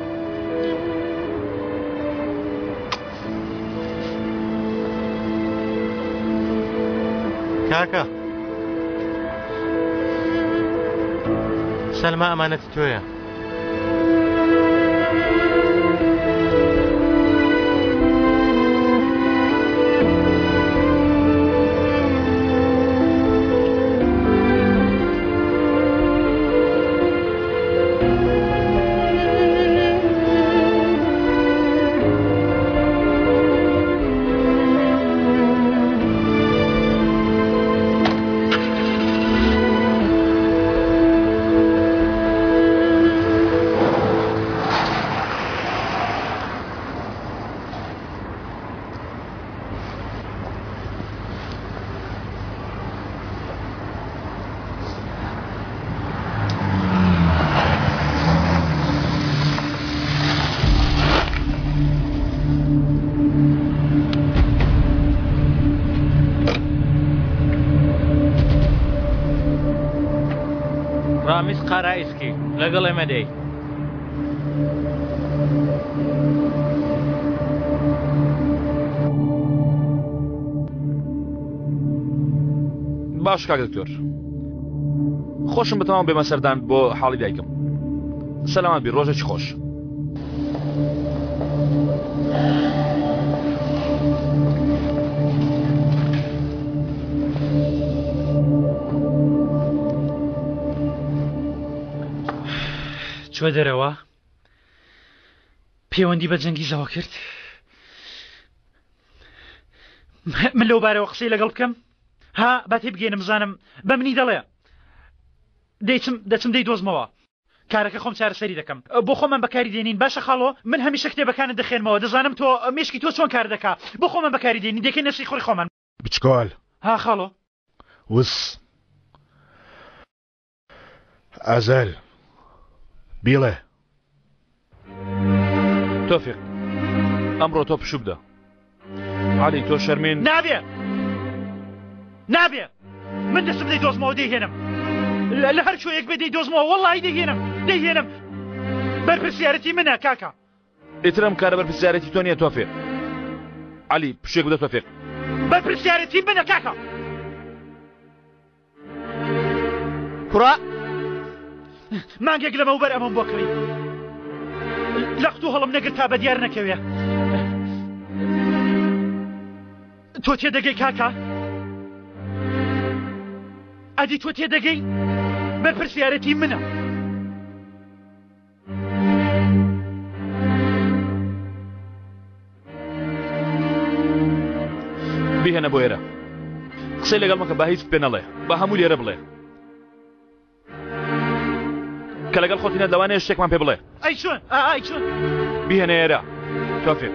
کاکە سەلما ئەمانەتی تۆیە. ڕامیز قارائیسکی لەگەڵ ئێمە دەی. باش کاک دکتۆر خۆشم بتەمام بێمە سەردان بۆ حاڵی دایکم. سەلامات بی ڕۆژێکی خۆش. چوە دەرەوە پەیوەندی بە جەنگیزەوە کرد. من لەو بارەوە قسەی لەگەڵ بکەم ها باتێ بگەێنم بزانم بە منی دەڵێ دەچم دەی دۆزمەوە کارەکە خۆم چارەسەری دەکەم بۆ خۆمان بەکاری دێنین باشە خاڵۆ من هەمیشە کتێبەکانت دەخێنمەوە دەزانم تۆ مێشکی تۆ چۆن کار دەکا بۆ خۆمان بەکاری دێنین دەکەین نەسی خۆری خۆمان. بچکۆل ها خاڵۆ وس ئەزەل بیڵێ تۆفیق ئەمڕۆ تۆ پشوو بدە. عەلی تۆ شەرمین نابێ من دەستم دەی دۆزمەوە دەیهێنم لە هەر شوەیەک بێ دەی دۆزمەوە وەڵڵاهی دەیهێنم بەرپرسیارەتی منە کاکە. ئیترم کارە بەرپرسیارەتی تۆ نییە تۆفیق. عەلی پشوێک بدە تۆفیق. بەرپرسیارەتی منە کاکە. کوڕا مانگێک لەمە وبەر ئەمەم بۆ کڕی لە قوتو هەڵم نەگرت تا بە دیار نەکەوێ. تۆ تێدەگەی کاکە؟ ئەدی تۆ تێدەگەی بەرپرسیارەتی منە. بیهێنە بۆ ئێرە قسەی لەگەڵ مەکە با هیچ پێ نەڵێ با هەموو لێرە بڵێ کە لەگەڵ خۆتینە دەوانێ شتێکمان پێ بڵێ. ئەی چۆن بیهێنە ئێرە تۆفیق.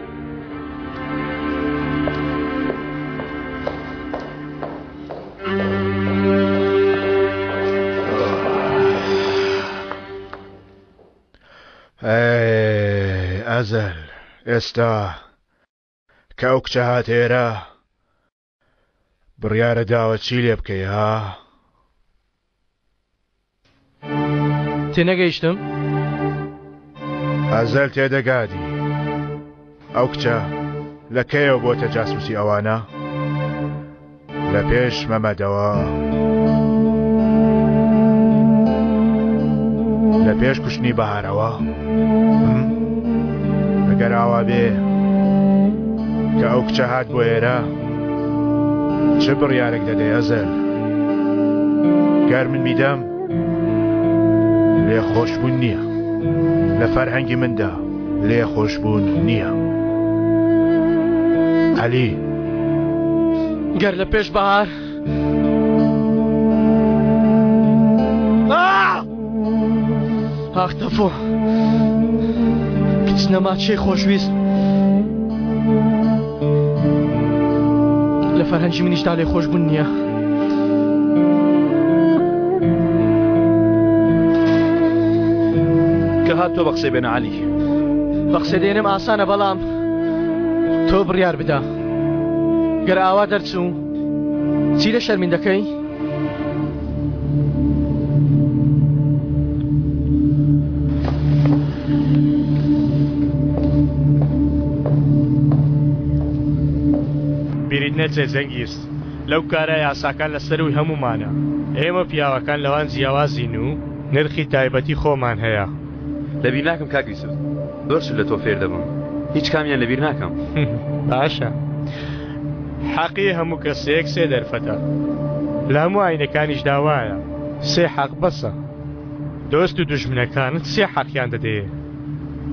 ئەزەل ئێستا کە ئەو کچە هات ئێرە بڕیارە داوە چی لێ بکەی ها؟ تێنەگەیشتم ئەزەل تێدەگادی ئەو کچە لە کەیەوە بۆتە جاسووسی ئەوانە لە پێش مەمەدەوە لە پێش کوشتنی بەهارەوە ئەگەر ئاوا بێ کە ئەو کچە هات بۆ ئێرە چه بڕیارێک دەدەی ئەزەل؟ گەر من میدەم لێ خۆشبوون نییە لە فەرهەنگی مندا لێ خۆشبوون نییە. عەلی گەر لە پێش بەهار ئاخ تەفۆ کچ نەماچەی خۆشویست لە فەرهەنگی منیشدا لێ خۆشبوون نییە. کە هات تۆ بە قسەی بێنە عەلی. بە قسە دێنم ئاسانە بەڵام تۆ بڕیار بدە گەر ئاوا دەرچوو چی لە شەرمین دەکەی؟ نەچێ جەنگیز لەو کارە یاساکان لەسەروی هەمومانە ئێمە پیاوەکان لەوان جیاوازین و نرخی تایبەتی خۆمان هەیە لەبیر ناکەم کاگریسم زۆرش لە تۆ فێر دەبم هیچ کامیان لەبیر ناکەم باشە حەقی هەموو کەسێک سێ دەرفەتە لە هەموو ئاینەکانیش داوایە سێ حەق بەسە دۆست و دوژمنەکانت سێ حەقیان دەدەیە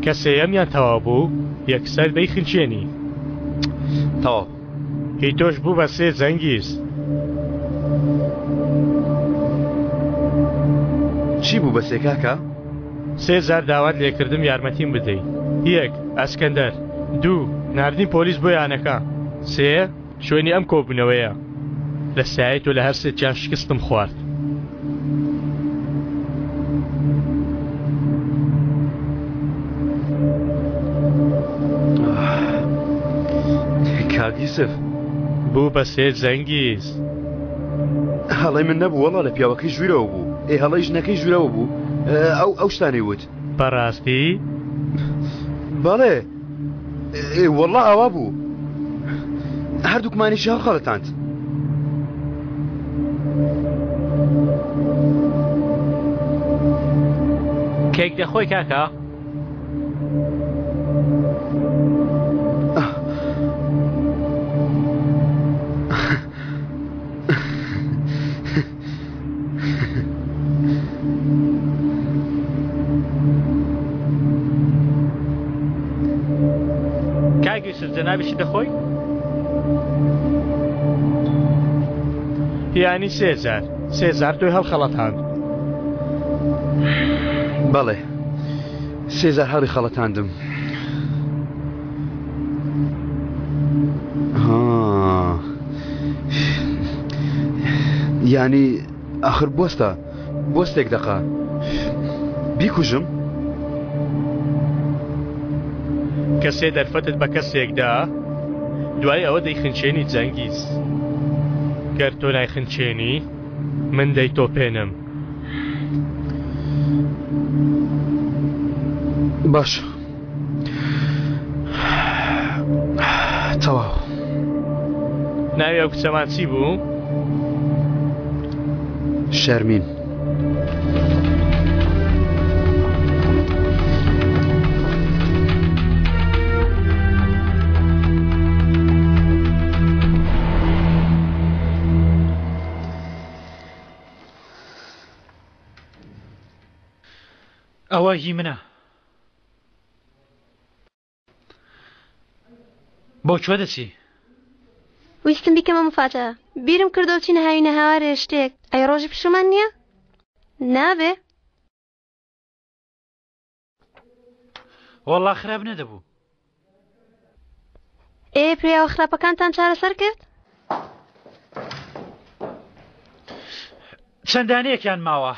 کە سێیەمیان تەواو بوو یەکسەر دەیخنچێنی تەواو هی تۆش بوو بە سێ جەنگیز چی بوو بە سێ کاکە؟ 3000 داوات لێکردم یارمەتیم بدەی 1 ئەسکەندەر 2 ناردنی پۆلیس بۆ یانەکە 3 شوێنی ئەم کۆبوونەوەیە لە سایەت و لە هەر سێکیان شکستم خوارد کاگیسف بوو بە سێ جەنگیز هەڵی من نەبوو وەڵا لە پیاوەکەی ژوورەوە بوو هەڵی ژنەکەی ژوورەوە بوو ئەو شتانەی وت بەڕاستی؟ بەڵێ وەڵا ئاوا بوو هەردووکمانیشی هەڵخەڵەتاند کێک دەخۆی کاکە؟ جنابیشی دەخۆی؟ یانی 3000 تۆی هەڵخەڵەتاند بەڵێ 3000 هەڵی خەڵەتاندم یانی ئاخر بۆستێک دەقا بیکوژم کەسێ دەرفەتت بە کەسێکدا دوای ئەوە دەیخنچێنی جەنگیز گەر تۆ نایخنچێنی من دەیتۆپێنم باش تەواو ناوی ئەو کچەمان چی بوو؟ شەرمین ئەوە هی منە بۆ کوێ دەچی؟ ویستم بیکەمە مفاتە بیرم کردەوە چی نەهاوی نەهاوارێ شتێک ئەی ڕۆژی پشومان نییە؟ نابێ؟ وەڵڵا خراپ نەدەبوو پێیاوە خراپەکانتان چارەسەر کرد؟ چەندانەیەکیان ماوە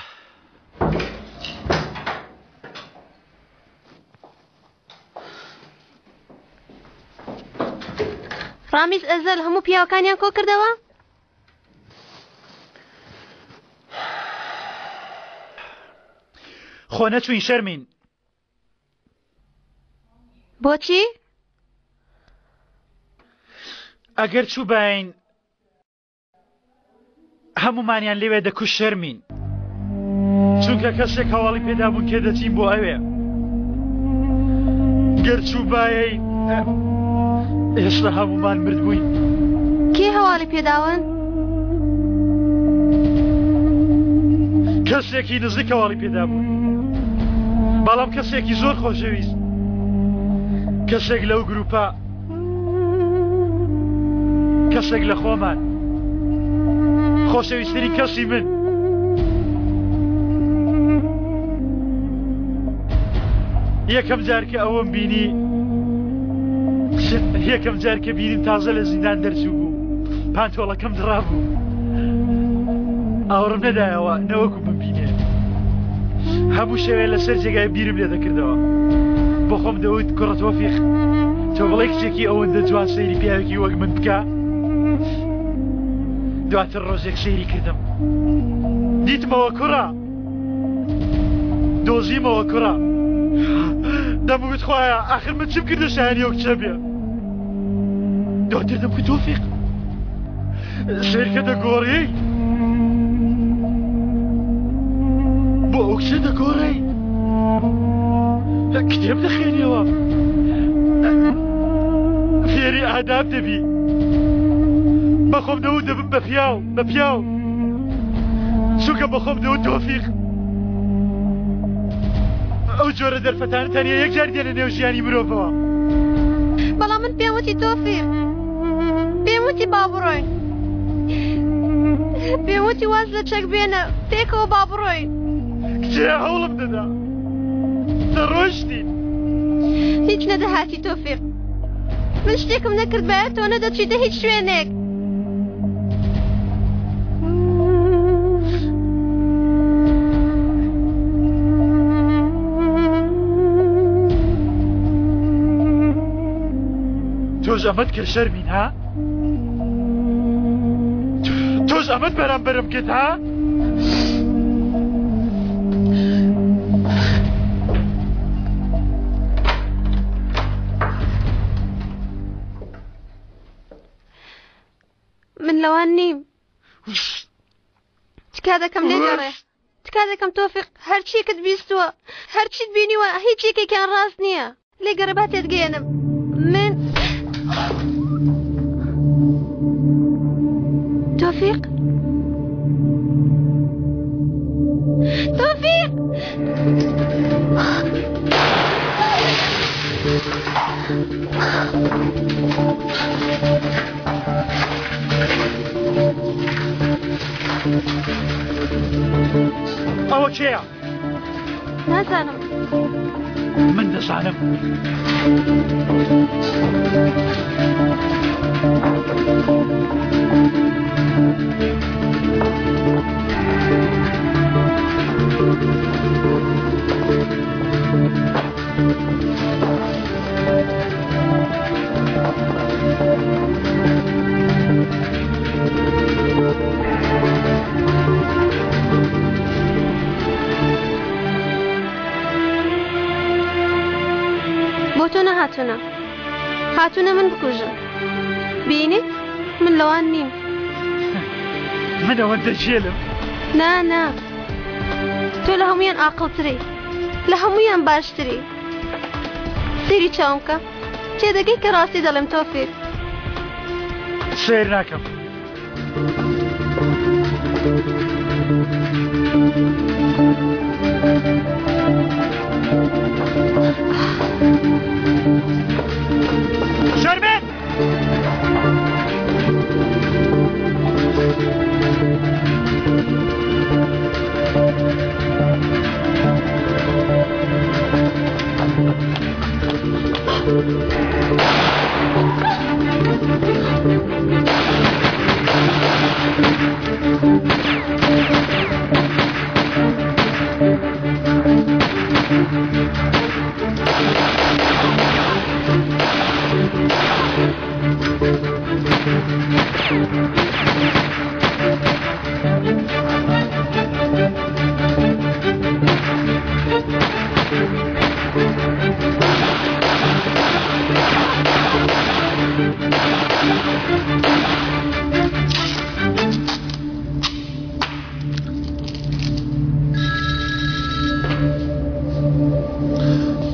ڕامیز ئەزەل هەموو پیاوەکانیان کۆ کردەوە؟ خۆ نەچوین شەرمین بۆچی؟ ئەگەر چوو باین هەمومانیان لێوێ دەکوش شەرمین چونکە کەسێک هەواڵی پێدا بوون کێ دەچین بۆ ئەوێ گەر چوو باین ئێستا هەمومان مردبووین کێ هەواڵی پێداون؟ کەسێکی نزیک هەواڵی پێدا بوون بەڵام کەسێکی زۆر خۆشەویست کەسێک لەو گروپە کەسێک لە خۆمان خۆشەویستترین کەسی من یەکەم جارکە ئەوەم بینی یەکەم جارکە بینیم تازە لە زیندان دەرچوو بوو پانتۆڵەکەم دڕابوو ئاوڕم نەدایەوە نەوەکو ببینێ هەموو شەوێ لەسەر جێگای بیرم لێ دەکردەوە بۆ خۆم دەوت کوڕەتەوە فیخ تۆ بڵێ کچێکی ئەوەندە جوان سەیری پیاوێکی وەک من بکە دواتر ڕۆژێک سەیری کردم دیتمەوە کوڕە دۆزیمەوە کوڕە دەموت خۆیە ئاخر من چیم کردە شایانی ئەو کچە بێ دواتر دەمکو تۆفیق سیرکە دەگۆڕی بۆ ئەو کچە دەگۆڕی کتێب دەخوێنیەوە فێری ئاداب دەبی بەخۆم دەوت دەبم بە پیاو چونکە بەخۆم دەوت تۆفیق ئەو جۆرە دەرفەتانە تەنیا یەک جار دێنە نێو ژیانی مرۆڤەوە بەڵام من پێم وتی تۆفیق پێم وتی با بڕۆین پێم وتی واز لە چەک بێنە پێکەوە با بڕۆین کچێ هەوڵم دەدا دەڕۆشتین هیچ نەدەهاتی تۆفیق من شتێکم نەکرد بایە تۆ نەدەچیتە هیچ شوێنێک تۆش ئەمەت کرد شەرمین ها؟ تۆش ئەمەت بەرامبەرم کرد ها؟ من لەوان نیم تکا دەکەم لێگەڕێ تکا دەکەم تۆفیق هەرچیکت بیستووە هەرچیت بینیوە هیچ یەکێکیان ڕاست نییە لێگەڕێ با تێتگەێنم من توفيق توفيق ئەوە کێیە؟ نازانم من دەزانم بۆ تۆ نەهاتوونە هاتوونە من بکوژن بینیت من لەوان نیم من ئەوەندە جێلم نا تۆ لە هەمویان ئاقڵتری لە هەمویان باشتری سەیری چاومکە تێدەگەی کە ڕاستی دەڵێم تۆفیق سیر ناکەم شەرمێن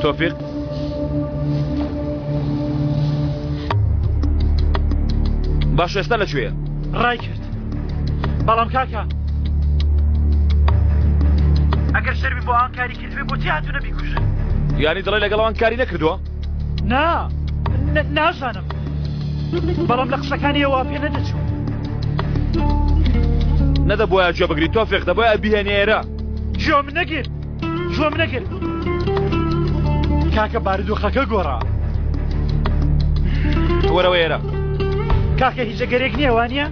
تۆفیق باش ئێستا لەکوێیە؟ ڕای کرد بەڵام کاکە ئەگەر شەرمی بۆ ئەوان کاری کردبێ بۆ چی هاتوونە بیکوژن؟ یانی دەڵێ لەگەڵ ئەوان کاری نەکردووە؟ نازانم بەڵام لە قسەکانی ئەوە پێ نەدەچوو نەدەبووە گوێ بگری تۆفیق دەبووە بیهێنێ ئێرە گوێم نەگیر کاکە بارودۆخەکە گۆڕا وەرەوە ئێرە کاکە هیچ جەگەرێک نییە وانە؟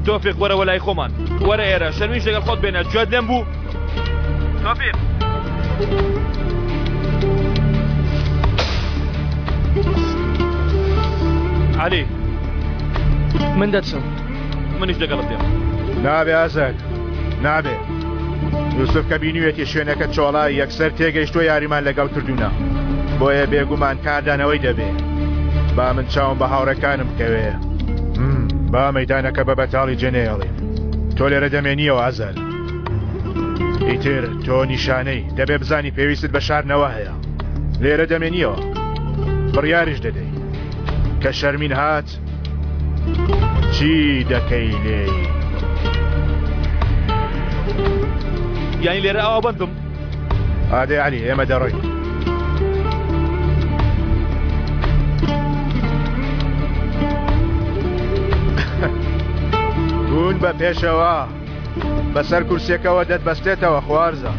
تۆفیق وەرەوە لای خۆمان وەرە ئێرە شەرمیش لەگەڵ خۆت بێنە گوێت لێم بوو تۆفیق عەلی من دەچم منیش لەگەڵت دێم نابێ ئازاد نابێ یوسف کە بینیوێتی شوێنەکە چۆڵای یەکسەر تێگەیشتۆ یاریمان لەگەڵ کردوونە بۆیە بێگومان کاردانەوەی دەبێ با من چاوم بە هاوڕەکانم بکەوێ با مەیدانەکە بە بەتاڵی جێنێڵێ تۆ لێرە دەمێنیەوە ئازار ئیتر تۆ نیشانەی دەبێ بزانی پێویستت بە شارنەوە هەیە لێرە دەمێنیەوە بڕیاریش دەدەی کە شەرمین هات چی دەکەی لێ یانی لێرە ئاوا بندم ئادەی عەلی ئێمە دەڕۆین بوون بە پێشەوە بەسەر کورسێکەوە دەتبەستێتەوە خوارزە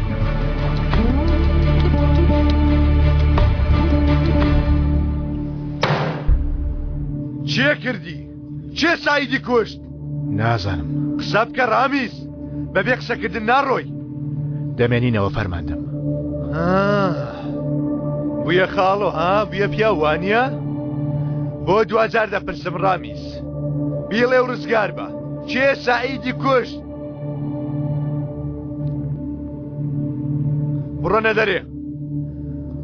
چێ کردی؟ چێ سایدی کوشت؟ نازانم قسە بکە ڕامیز بەبێ قسەکردن ناڕۆی دەمێنینەوە فەرماندەم بویە خاڵۆ ها بویە پیا وانە؟ بۆ دوجار دەپرسم ڕامیز بیڵێ و ڕزگار بە چێ سعیدی کوشت؟ بڕۆنە دەرێ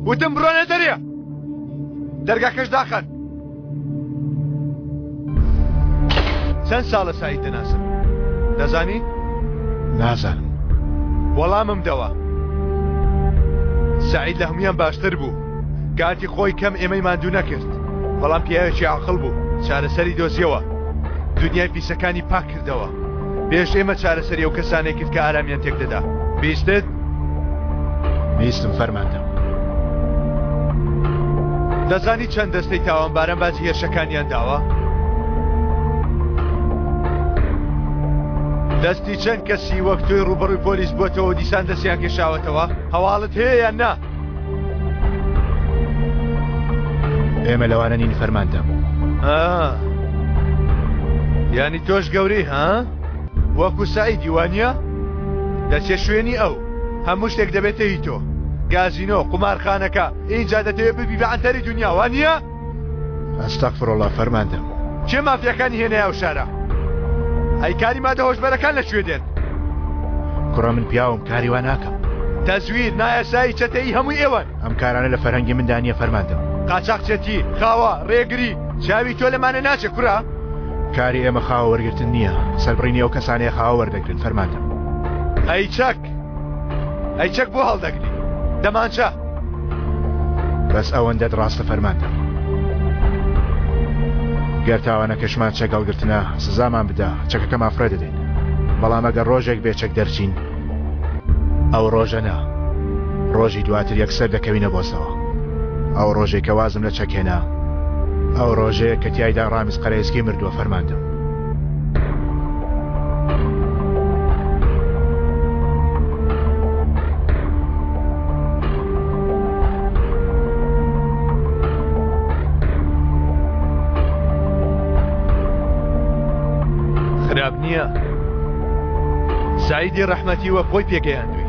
وتم بڕۆنە دەرێ دەرگاکەش داخەن چەند ساڵە سعید دەناسم دەزانی؟ نازانم وەڵامم دەوە سعید لە هەمویان باشتر بوو کاتی خۆی کەم ئێمەی ماندوو نەکرد بەڵام پیاوێکی عاقڵ بوو چارەسەری دۆزیەوە دنیای پیسەکانی پاک کردەوە پێش ئێمە چارەسەری ئەو کەسانێک کرد کە ئارامیان تێک دەدا بیستت؟ بیستم فەرماندەم دەزانی چەند دەستەی تاوانباران باجی هێرشەکانیان داوە؟ دەستی چەند کەسی وەک توی ڕوبەڕووی پۆلیس بۆتەوە دیسان دەستیان کێشاوەتەوە هەواڵت هەیە یان نا؟ ئێمە لەوانە نین فەرماندەم یانی تۆش گەورەی ها؟ وەکو سعیدی وانە؟ دەچێ شوێنی ئەو هەموو شتێک دەبێتە هی تۆ گازینۆ قومارخانەکە ئینجا دەتەوێت ببی بە عەنتەری دنیا وانە؟ ئەستەغفرڵڵا فەرماندەم چێ مافیەکانی هێنایە و شارە؟ ئەی کاری مادە هۆشبەرەکان لەکوێ دێن؟ کوڕە من پیاوم کاری وا ناکەم تەزویر نایەسایی چەتەی هەمووی ئێوەن ئەم کارانە لە فەرهەنگی مندا نییە فەرماندەم قاچاقچێتی خاوە ڕێگری چاوی تۆ لەمانە ناچێ کوڕە؟ کاری ئێمە خاوە وەرگرتن نییە سەربڕینی ئەو کەسانەیە خاوە وەردەگرن فەرماندەم ئەی چەک بۆ هەڵدەگری دەمانچە بەس ئەوەندەت ڕاستە فەرماندەم گەر تاوانە کەشمان چەک هەڵگرتنە سزامان بدا چەکەکە مافرە دەدەین بەڵام ئەگەر ڕۆژێک بێ چەک دەرچین ئەو ڕۆژە نا ڕۆژی دواتر یەکسەر دەکەوینە بۆسەوە ئەو ڕۆژێک کە وازم لە چەکێنا ئەو ڕۆژەیە کە تیایدا ڕامیز قەرەیسکی مردووە فەرماندەم خراپ نییە سعیدی ڕەحمەتی وە خۆی پێگەیاندووی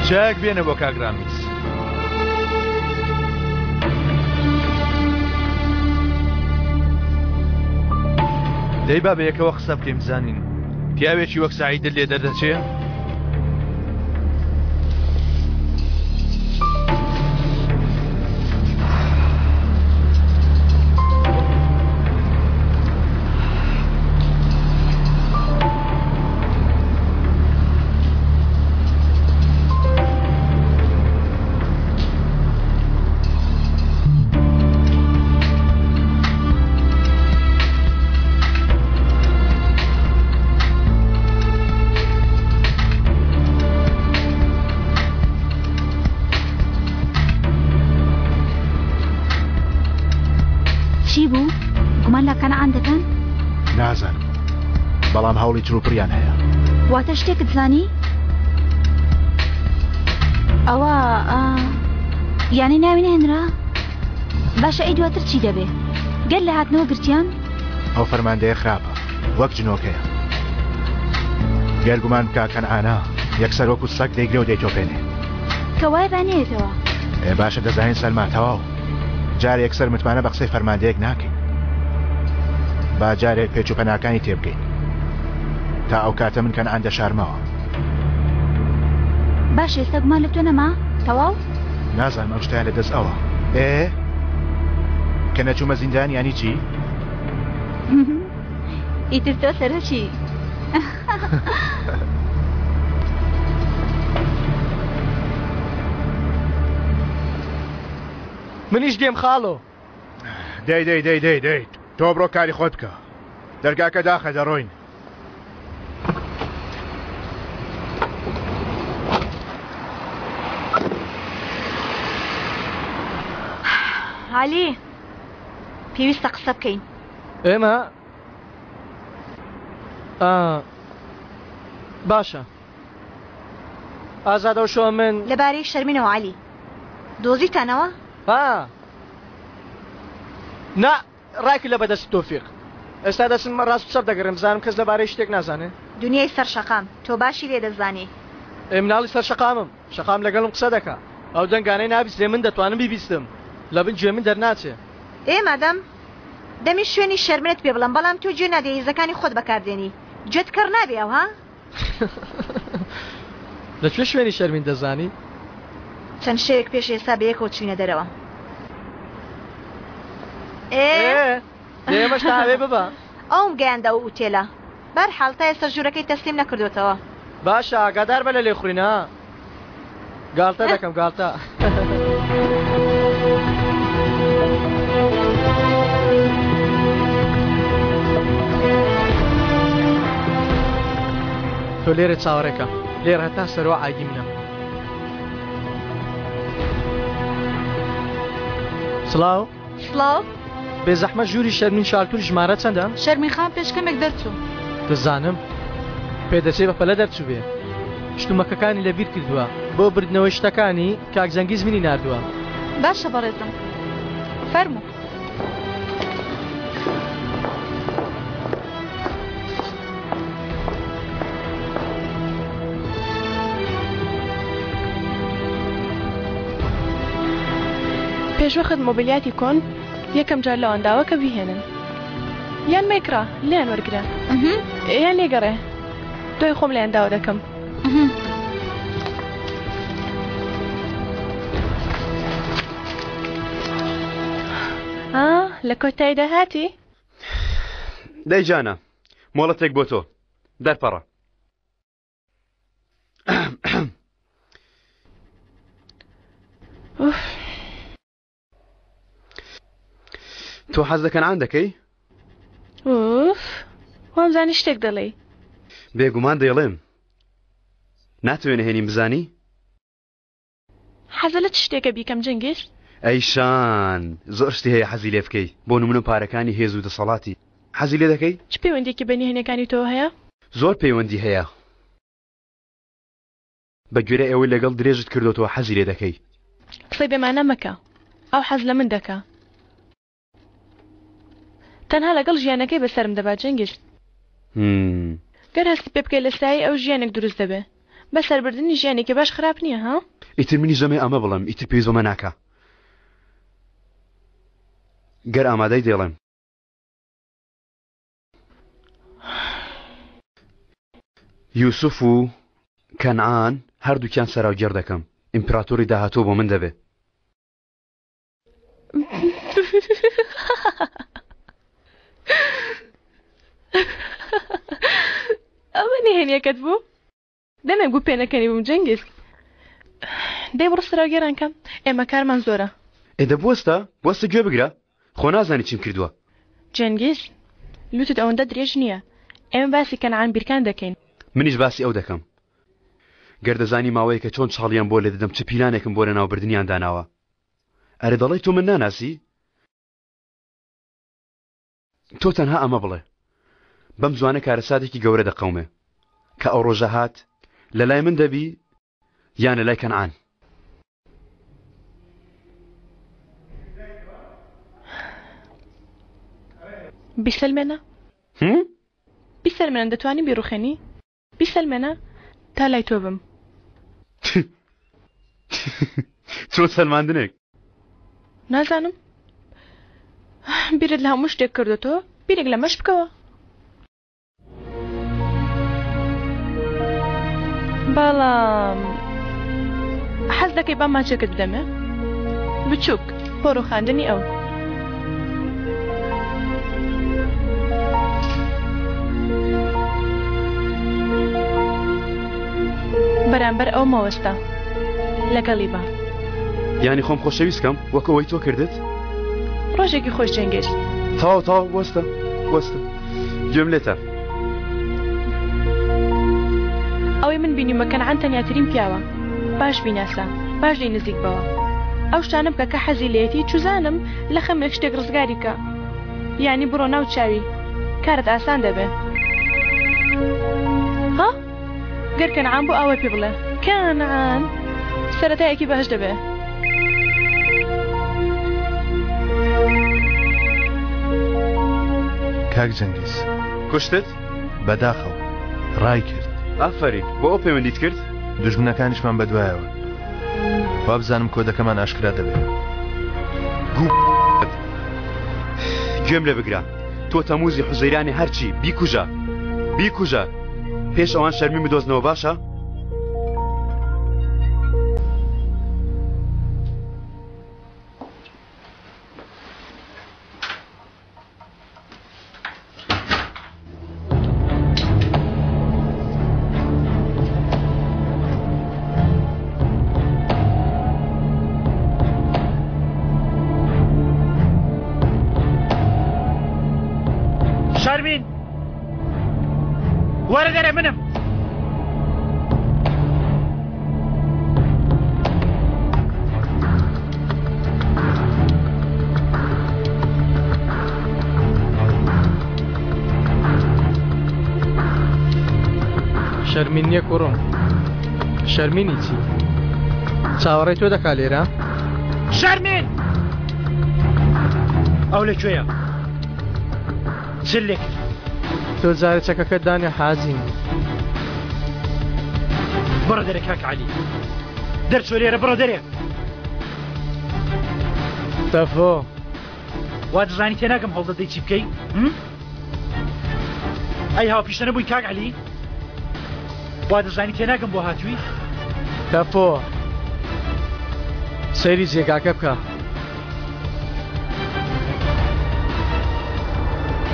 چاک بێنە بۆ کاگرامیز دەی با بەیەکەوە قسە بکەیم بزانین پیاوێکی وەک سعیدت لێ دەردەچێ؟ چی بوو؟ گومان لە کەنەعان دەکەن؟ نازانم بەڵام هەوڵی تروپریان هەیە واتە شتێکت زانی؟ ئەوە یانی ناوی نهێنرا؟ باشە ئەی دواتر چی دەبێ؟ گەر لە هاتنەوە گرتیان؟ ئەو فەرماندەیە خراپە وەک جنۆکەیە گەر گومان بکا کەنعانە یەکسەر وەکو سەگ دەیگرێ و دەیتۆپێنێ کەوای بانێتەوە باشە دەزانین سەلما تەواو جارێ یەکسەر متمانە بە قسەی فەرماندەیەک ناکەین با جارێ پێچ و پەناکانی تێبگەین تا ئەو کاتە من کەنعان دەشارمەوە باش ئێستا گومان لە تۆ نەما تەواو نازانم ئەو شتیان لەدەست ئەوە کە نەچوومە زیندان یانی چی؟ ئیتر تۆ سەرۆکی منیش دێم خاڵۆ دەی تۆ بڕۆ کاری خۆت بکە دەرگاکە داخە دەڕۆین عالی پێویستە قسە بکەین ئێمە باشە ئازادە و شۆ من لەبارەی شەرمینەوە عالی دۆزیتانەوە؟ نا ڕاکی لە بەدەست تۆفیق ئێستا دەچم ڕاست چەپ دەگەڕم زانم کەس لەبارەی شتێک نازانێ دنیای سەر شەقام تۆ باشی لێ دەزانی مناڵی سەر شەقامم شەقام لەگەڵم قسە دەکا ئەو دەنگانەی نابیستێ من دەتوانم بیبیستم لە بن گوێ من دەرناچێ مادەم دەمی شوێنی شەرمنت پێ بڵم بەڵام تۆ گوێ نادێ هێزەکانی خۆت بەکاردێنی گوێت کەڕ نابێ ئەو ها لەکوێ شوێنی شەرمین دەزانی چەند شەوێک پێش ئێستا بە یەکەوە چوینە دەرەوە ئێمەش تاوێ ببە ئەوم گەیاندا و ئوتێلە بەرحاڵ تا ئێستا ژوورەکەی تەسلیم نەکردوێتەوە باشە ئاگادار بە لە لێخوڕینە گاڵتە دەکەم گاڵتە تۆ لێرە چاوەڕێکە لێرە هەتا سەرۆ ئاگی منە سڵاو سڵاو بێزەحمە ژووری شەرمین شارتور ژمارە چەندە؟ شەرمی خان پێشکەمێک دەرچوو دەزانم پێدەچێ بە پەلە دەرچوو بێ شتومەکەکانی لەبیر کردووە بۆ بردنەوەی شتەکانی کاکزەنگیز منی ناردووە باشە بەڕێزم فەرموو پێشوەخت مۆبیلیاتی کۆن یەکەم جار لەوەنداوە کە بیهێنن یان میکرا لیان وەرگرە یان لێگەڕێ تۆی خۆم لەیانداوە دەکەم لە کۆتاییدا هاتی دەیجانە مۆڵەتێک بۆ تۆ دەرپەڕە تۆ حەز دە کەنعان دەکەی؟ وامزانی شتێک دەڵێ بێگومان دەیڵێم ناتوێنە هێنیم بزانی؟ حەزە لە چ شتێکە بیکەم جەنگیز؟ ئەیشان زۆر شتی هەیە حەزی لێ بکەی بۆ نمونە پارەکانی هێز و دەسەڵاتی حەزی لێ دەکەی؟ چ پەیوەندێکی بە نهێنیەکانی تۆ هەیە؟ زۆر پەیوەندی هەیە بە گوێرە ئێوەی لەگەڵ درێژت کردوتەوە حەزی لێ دەکەی قسەی بێمانە مەکە ئەو حەز لە من دەکا تەنها لەگەڵ ژیانەکەی بەسرم دەبات جەنگیز گەر هەستی پێ بکەی لە سایی ئەو ژیانێک دروست دەبێ بەسەربردننی ژیانێکی باش خراپ نییە ها؟ ئیتر منی زەمێ ئەمە بڵم ئیتر پێی زۆمە ناکە گەر ئامادەی دێڵێم یوسف و کەنعان هەردووکیان سەراوگێڕ دەکەم ئیمپراتۆری داهاتوو بۆ من دەبێ ئەمە نهێنیەکەت بوو؟ دەمێک بوو پێنەکەنی بووم جەنگیز دەی بڕۆ سەراوگێڕان کەم ئێمە کارمان زۆرە ئێدە بوەستە گوێ بگرە خۆ نازانی چیم کردووە جەنگیز لوتت ئەوەندە درێژ نییە ئێمە باسی کەنعان بیرکان دەکەین منیش باسی ئەو دەکەم گەردەزانی ماوەیە کە چۆن چاڵیان بۆ لێ دەدەم چ پیلانێکم بۆ لە ناوبردنیان داناوە ئەرێ دەڵێی تۆ من ناناسی تۆ تەنها ئەمە بڵێ بەم زوانە کارەساتێکی گەورە دەقەومێ کە ئەو ڕۆژە هات لە لای من دەبی یان لە لای کەنعان بیسەلمێنە بیسەلمێنە دەتوانی بیڕوخێنی بیسەلمێنە تا لای تۆ بم. چۆن سەلماندنێک؟ نازانم. بیرت لە هەموو شتێک کردوتەوە، بیرێک لە مەش بکەوە. بەڵام حەز دەکەی با ماچێکت بدەمێ؟ بچووک بۆ ڕووخاندنی ئەو. بەرامبەر ئەو مەوەستە لەگەڵی بە. یانی خۆم خۆشەویستکەم وەکو ئەوەی تۆ کردت؟ ڕۆژێکی خۆش جەنگێست. تاو وەستە گوێم لێتە. ئەوەی من بینیمە کەنعان تەنیاترین پیاوە. باش بیناسا، باش دەی نزیک بەوە. ئەو شتانە بکە کە حەزی لێتی چوزانم لە خەمێک شتێک ڕزگاری کە. یعنی بڕۆ ناو چاوی، کارت ئاسان دەبێ. ها؟ گەر کەنعان بۆ ئەوە پێ بڵێ. کەنعان سەرەتایەکی بەهەش دەبێ. کاک جەنگیز کوشتت؟ بەداخەوە ڕای کرد. ئافرین بۆ ئەو پەیوەندیت کرد؟ دوژمنەکانیشمان بەدوایەوە. وا بزانم کۆدەکەمان ئاشکرا دەبێت. گوێم لێ بگرە، تۆ تەموزی حوزەیرانی هەرچی بیکوژە پێش ئەوان شەرمی بدۆزنەوە باشە؟ شارمین وەرە دەرێ منم. شەرمین نییە کوڕم. شەرمینی چی؟ چاوەڕێی تۆ دەکا لێرە؟ شەرمین ئەو لەکوێیە؟ چل لێ کرد؟ تۆ جارە چەکەکەت دانێ حازین. بڕە دەرێ کاک عەلی، دەرچۆ لێرە بڕە دەرێ. تەفۆ وا دەزانی تێناگەم هەوڵدەدەی چی بکەی؟ ئەی هاوپیشتە نەبووی کاک عەلی؟ وا دەزانی تێناگەم بۆ هاتووی؟ تەفۆ سەیری جێگاکە بکە.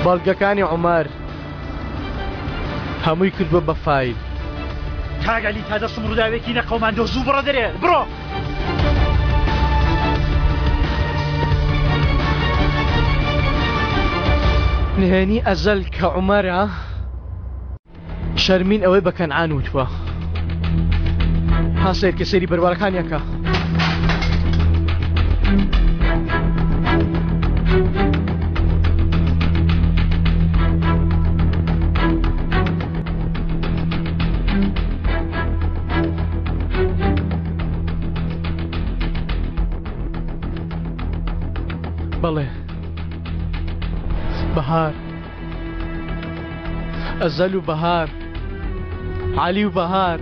بەڵگەکانی عومەر هەمووی کردووە بە فایل. کاک عەلی تا دەستم ڕووداوێکی نەقەوماندۆ زوو بڕە دەرێ بڕۆ. نهێنی ئەزەل کە عومەرە شەرمین ئەوەی بە کەنعان وتووە. ها سیر کە سەیری بەروارەکانیەکە. بەڵێ بەهار ئەزەل و بەهار عەلی و بەهار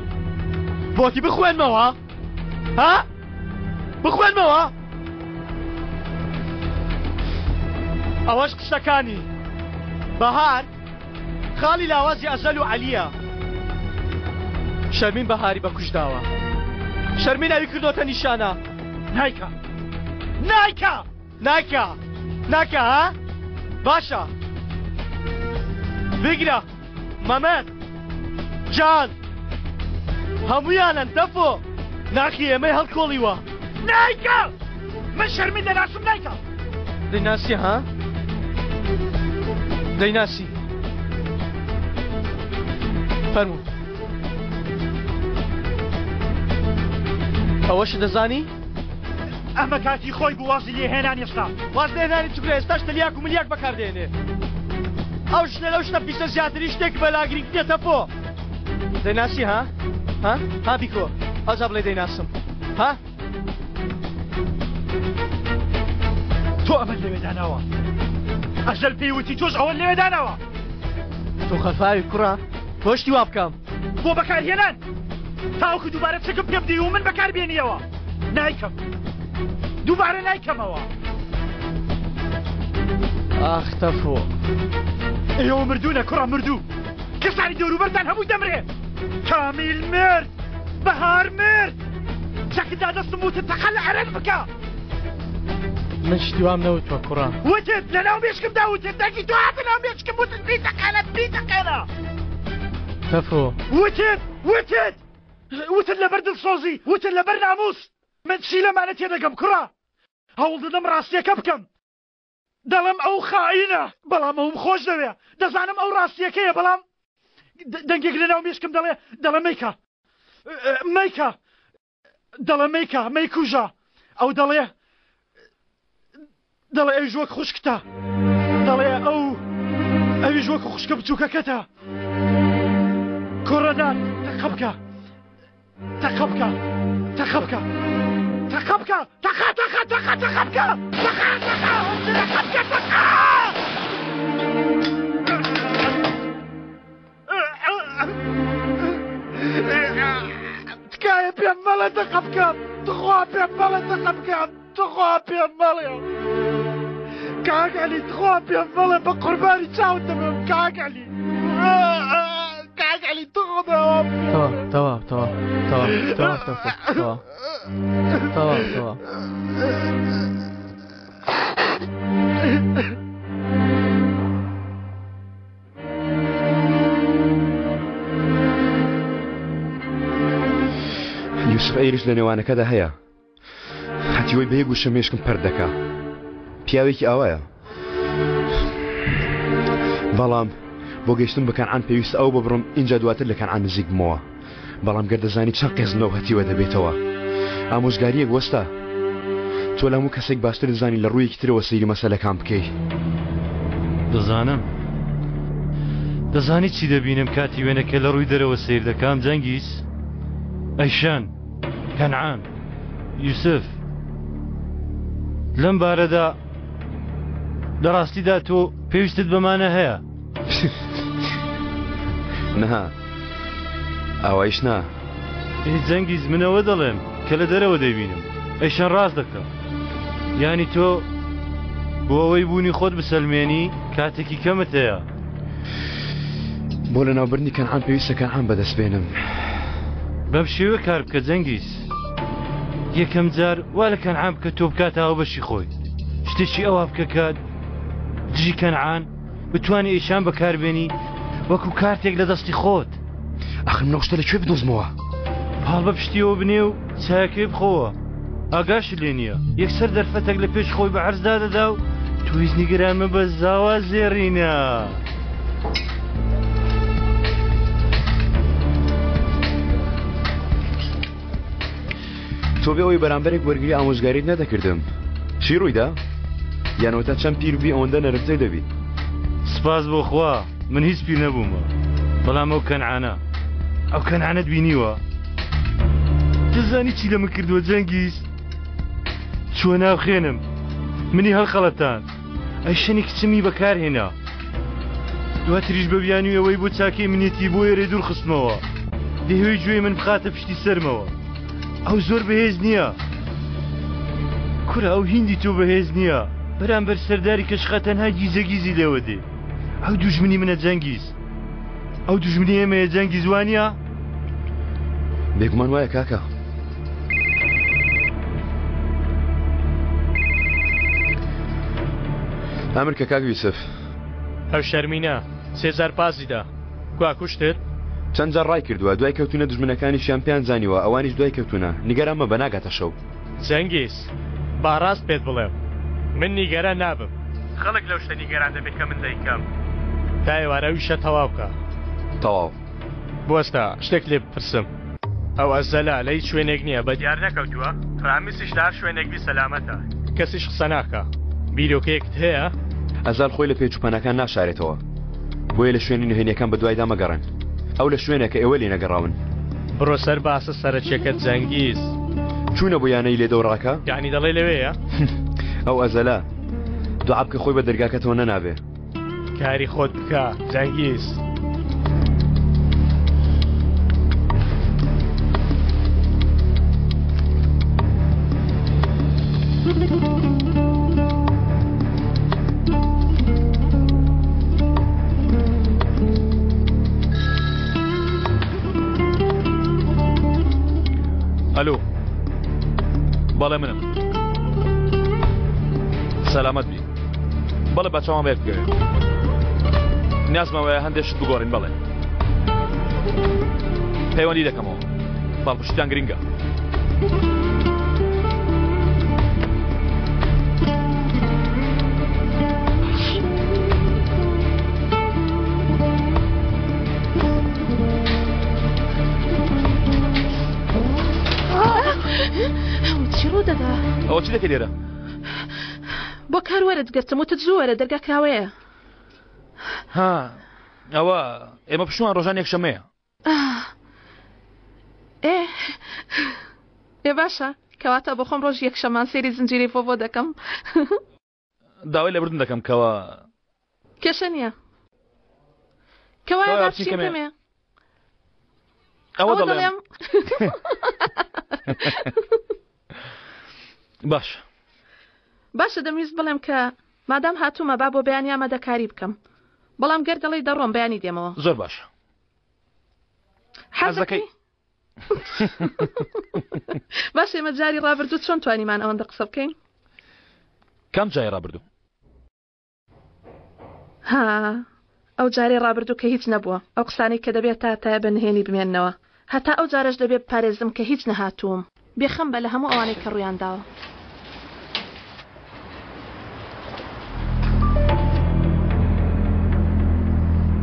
بۆتی بخوێنمەوە؟ ها؟ بخوێنمەوە؟ ئەوەش قسەکانی بەهار خاڵی لاوازی ئەزەل و عەلیە. شەرمین بەهاری بە کوژداوە. شەرمین ئەوی کردۆتە نیشانە. نایکە ها؟ باشە بگرە مەمەد جان هەموویانن تەفۆ ناخی ئێمەی هەڵکۆڵیوە. نایکە من شەرمین دەناسم نایکە. دەیناسی ها؟ دەیناسی فەرموو. ئەوەش دەزانی؟ ئەمە کاتی خۆی بوازی لێهێنانی ئێستا. واز لێهێنانی چکرە ئێستاش تەلیاک و ملیاک بەکاردێنێ. ئەو شتە لەو شتە پیسە زیاتری شتێک بەلاگری دێتە بۆ. دەیناسی ها؟ ها بیکۆ ئەوجا بڵێ دەیناسم. ها؟ تۆ ئەمە لەوێداناوە. ئەزەل پێی وتی تۆش ئەوە لەوێداناوە. تۆ خەفاوی کوڕە پۆشتی وا بکەم. بۆ بەکارهێنان تاوکو دووبارە چکم پێ بدەی و من بەکاربێنیەوە نایکەم دووبارە نایکەمەوە. ئاخ تەفۆ ئێوە مردوونە کوڕە مردوو کەسانی دەوروبەرتان هەمووی دەمرێ. کامیل مرد بەهار مرد چەکدا دەستم وتت تەقە لە عەرەن بکە. من شتی وام نەوتوە کوڕە وتت لە ناو مێشکمدا وتت دەگی تۆ هاتە ناو مێشکم وتت بیتەقەنە بیتەقەنە. تەفۆ وتت لەبەر دڵسۆزی وتت لەبەر ناموس. من چی لەمانە تێدەگەم کوڕە هەوڵ دەدەم ڕاستیەکە بکەم. دەڵم ئەو خائینە بەڵام ئەوم خۆش دەوێ دەزانم ئەو ڕاستیەکەیە بەڵام دەنگێک لە ناو مێشکم دەڵێ مەیکە دەڵێ مەیکە مەیکوژە ئەو دەڵێ ئەویش وەک خوشکتە دەڵێ ئەویش وەک خوشکە بچووکەکەتە. کوڕەدان تەقە بکە تکایە پێم مەڵە تەقە بکەم تخوا پێم مەڵە تەقە بکەم تخوا پێم مەڵێ کاگەلی تخوا پێم مەڵێ بە قوربانی چاوت دەبم کاگەلی تەوا یوسف ئەیریش لە نێوانەکەدا هەیە هەتیوەی بە یەک وشە مێشکم پەر دەکا پیاوێکی ئاوایە بەڵام بۆ گەیشتن بە کەنعان پێویست ئەو ببڕم اینجا دواتر لە کەنعان نزیک بمەوە بەڵام گەردەزانی چەند قێزنەوە هەتیوە دەبێتەوە ئامۆژگاریەک وەستا تۆ لە هەموو کەسێک باشتر دەزانی لە ڕوویەکی ترەوە سەیری مەسەلەکان بکەی. دەزانی چی دەبینم کاتی وێنەکە لە ڕووی دەرەوە سیر دەکەم جەنگیز ئەیشان کەنعان یوسف لەم بارەدا لە ڕاستیدا تۆ پێویستت بەمانە هەیە؟ نەها ئەوەیش نا جەنگیز منەوە دەڵێم کە لە دەرەوە دەبینم ئەیشان ڕاست دەکەم یانی تۆ بۆ ئەوەی بوونی خۆت بسەلمێنی کاتێکی کەمت هەیە بۆ لە ناوبردنی کەنعان پێویستە کەنعان بەدەست بێنم بەم شێوە کار بکە جەنگیز یەکەم جار وا لە کەنعان بکە تۆ بکاتەوە بەشی خۆی شتێکی ئەوە بکە کە دژی کەنعان بتوانێت ئیشان بەکاربێنی وەکو کارتێک لە دەستی خۆت. ئەخم نەوشتە لەکوێ بدۆزمەوە هەڵ بە پشتیەوە بنێ و چاکێ بخۆوە ئاگاش لێ نییە یەکسەر دەرفەتێک لە پێش خۆی بە عەرزدا دەدا و تویز نیگەرانمە بە زاوا زێڕینە. تۆ بێ ئەوەی بەرامبەرێک وەرگری ئامۆژگاریت نەدەکردم چی ڕوویدا؟ یانەوەتا چەند پیر بووی ئەوەندە نەرمتر دەبیت؟ سپاس بۆ خوا من هیچ پیر نەبوومە بەڵام ئەو کەنعانەت بینیوە دەزانی چی لەمە کردووە جەنگیز چوە ناو خێنم منی هەڵخەڵەتان ئەی شەنی کچمی بەکارهێنا دواتریش بە بیانی ئەوەی بۆ چاکەی منێتی بۆ ئێرە دوور خستمەوە دەهوێی گوێی من بخاتە پشتی سەرمەوە ئەو زۆر بەهێز نییە کورە ئەو هیندی تۆ بەهێز نییە بەرامبەر سەرداری کەشخە تەنها گیزەگیزی لێوە دێ ئەو دوژمنی منە جەنگیز ئەو دوژمنی ئێمەیە جەنگیز وانە؟ بێگومان وایە کاکە ئەمر کە کاک یوسف ئەو شەرمینە 3000 پاسیدا کوا کوشتت؟ چەند جار ڕای کردووە دوای کەوتونە دژمنەکانیشیان پێیان زانیوە ئەوانیش دوای کەوتونە نیگەران مە بەناگاتە شەو. جەنگیز باڕاست پێت بڵێم من نیگەران نابم خەڵک لەو شتە نیگەران دەبێت کە من دەیکەم تا ئێوارە ویشە تەواو بکە. تەواو بوەستە شتێک لێ بپرسم ئەو ئەزەلا لە هیچ شوێنێک نییە بە دیار نەکەوتووە فرامیسیش لە هەر شوێنێک بی سەلامەتە کەسیش قسە ناکە بیرۆکەیەکت هەیە؟ ئەزال خۆی لە پێچوپەنەکان ناشارێتەوە بۆیە لە شوێنی نهێنیەکان بە دوایدا مەگەڕن ئەو لە شوێنێکە ئێوە لێ نەگەڕاون. بڕۆ سەر باسە سەرچێکت جەنگیز چوونە بۆ یانەی لێ دەوڕاکە؟ یعنی دەڵێ لەوەیە؟ ئەو ئەزەلا دوعا بکە خۆی بە دەرگاکەتەوە نەنابێ. کاری خۆت بکە جەنگیز. الو بەڵێ منم سەلامەت بی بەڵێ بەچەوان بێت بگەوێ نیازمەوەیە هەندێک شت بگۆڕین بەڵێ پەیوەندی دەکەمەوە باڵپشتیان گرینگە ئەوە چی دەکەی لێرە؟ بۆ کار وەرت گرتم وتت زووەرە دەرگا کراوەیە. ها ئەوە ئێمە پشتوان ڕۆژان یەکشەمەیە. ئێ باشە کەواتە بۆ خۆم ڕۆژ یەکشەمان سێری زنجیری فۆ دەکەم. داوای لەبردن دەکەم کەوە کێشە نییە کەوایە داپچین کەمێ ئەوە دەڵێم باشە دەمویست بڵێم کە مادام هاتوومە با بۆ بەیانی ئامادەکاری بکەم بەڵام گەر دەڵێی دەڕۆم بەیانی دێمەوە. زۆر باشە حەزەکەی باش ئێمە جاری ڕابردوو چۆن توانیمان ئەوەندە قسە بکەین؟ کام جای ڕابردوو؟ ها ئەو جارێ ڕابردوو کە هیچ نەبووە ئەو قسانەی کە دەبێت تا تایە بەنهێنی بمێننەوە هەتا ئەو جارەش دەبێت پارێزم کە هیچ نەهاتووم بێخەم بە لە هەموو ئەوانەی کە ڕوویان داوە.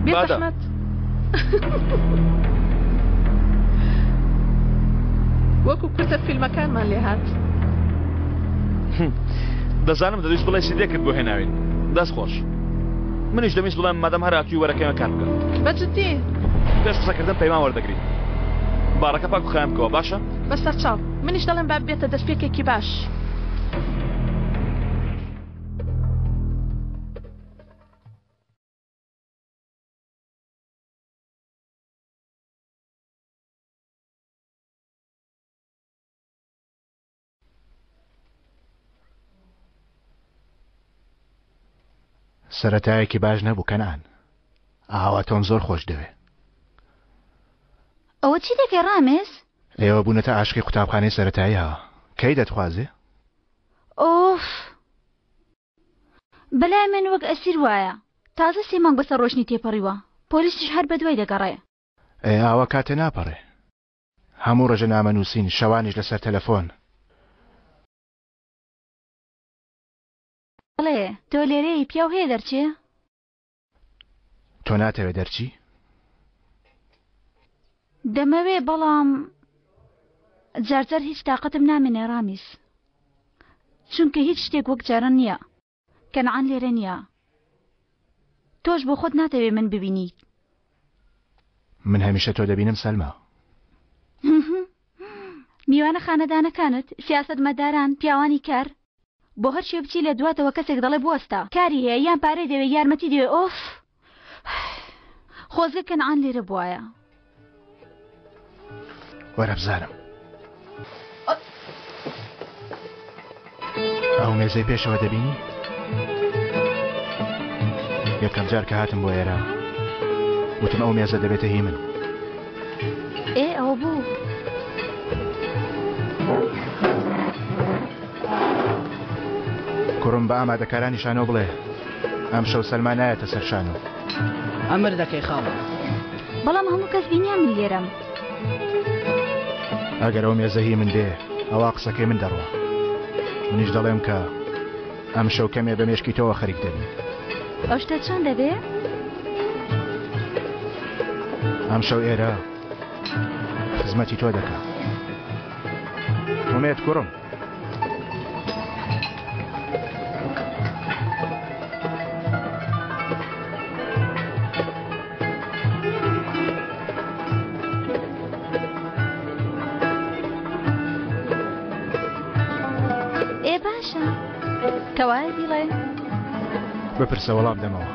بێزەحمەت وەکو کورتە فیلمەکانمان لێ هات. دەزانم دەویست بڵێ سیدێکت بۆ هێناوین دەست خۆش منیش دەویست بڵێم مادەم هەراکی وەرەکەمە کار بکەم. بەجددی پێش قسەکردن پەیمان وەردەگری باڕەکە پاک و خەیان بکەوە باشە؟ بەسەر چاو منیش دەڵێم با بێتە دەستپێکێکی باش. سەرەتایەکی باش نەبوو کەنان ئاوا تۆم زۆر خۆش دەوێ. ئەوە چی دەکەی ڕامێز؟ ئێوە بوونەتە عاشقی قوتابخانەی سەرەتاییەوە کەی دەتخوازێ؟ ئۆف بەلای من وەک ئەسیر وایە تازە 3 مانگ بەسەر ڕۆشنی تێپەڕیوە پۆلیسیش هەر بەدوای دەگەڕێ. ئاوا کاتێ ناپەڕێ هەموو ڕۆژە نامەنووسین شەوانیش لەسەر تەلەفۆن. بەڵێ تۆ لێرەی پیاو هەیە دەرچێ؟ تۆ ناتەوێت دەرچی؟ دەمەوێ بەڵام جارجار هیچ تااقەتم نامێنێ ڕامیز چونکە هیچ شتێک وەک جاران نییە کەنعان لێرە نییە تۆش بۆ خۆت ناتەوێ من ببینیت. من هەمیشە تۆ دەبینم سەلمە. میوانە خانەدانەکانت سیاسەتمەداران پیاوانی کار بۆ هەر شێ بچی لە دواتەوە کەسێک دەڵێ بوەستە کاری هەیە یان پارەی دەوێت یارمەتی دەوێت ئۆف خۆزگە کەنعان لێرە بوایە. وەرە بزانم ئەو مێزەی پێشەوە دەبینی؟ یەکەم جار کە هاتم بۆ ئێرە وتم ئەو مێزە دەبێتە هی من. ئەوە بوو کوڕم بە ئامادەکارانی شانۆ بڵێ ئەم شەو سەلمان نایەتە سەر شانۆ. ئەمر دەکەی خاڵە بەڵام هەموو کەس بینیان من لێرەم. ئەگەر ئەو مێزە هی من دێ ئەوە قسەکەی من دەڕوە منیش دەڵێم کە ئەم شەو کەمێ بە مێشکی تۆوە خەریک دەبین. ئەو شتە چۆن دەبێ؟ ئەم شەو ئێرە خزمەتی تۆ دەکا. ومێت کوڕم کەوایە دیڵێ بپرسە وەڵام دەمەوە.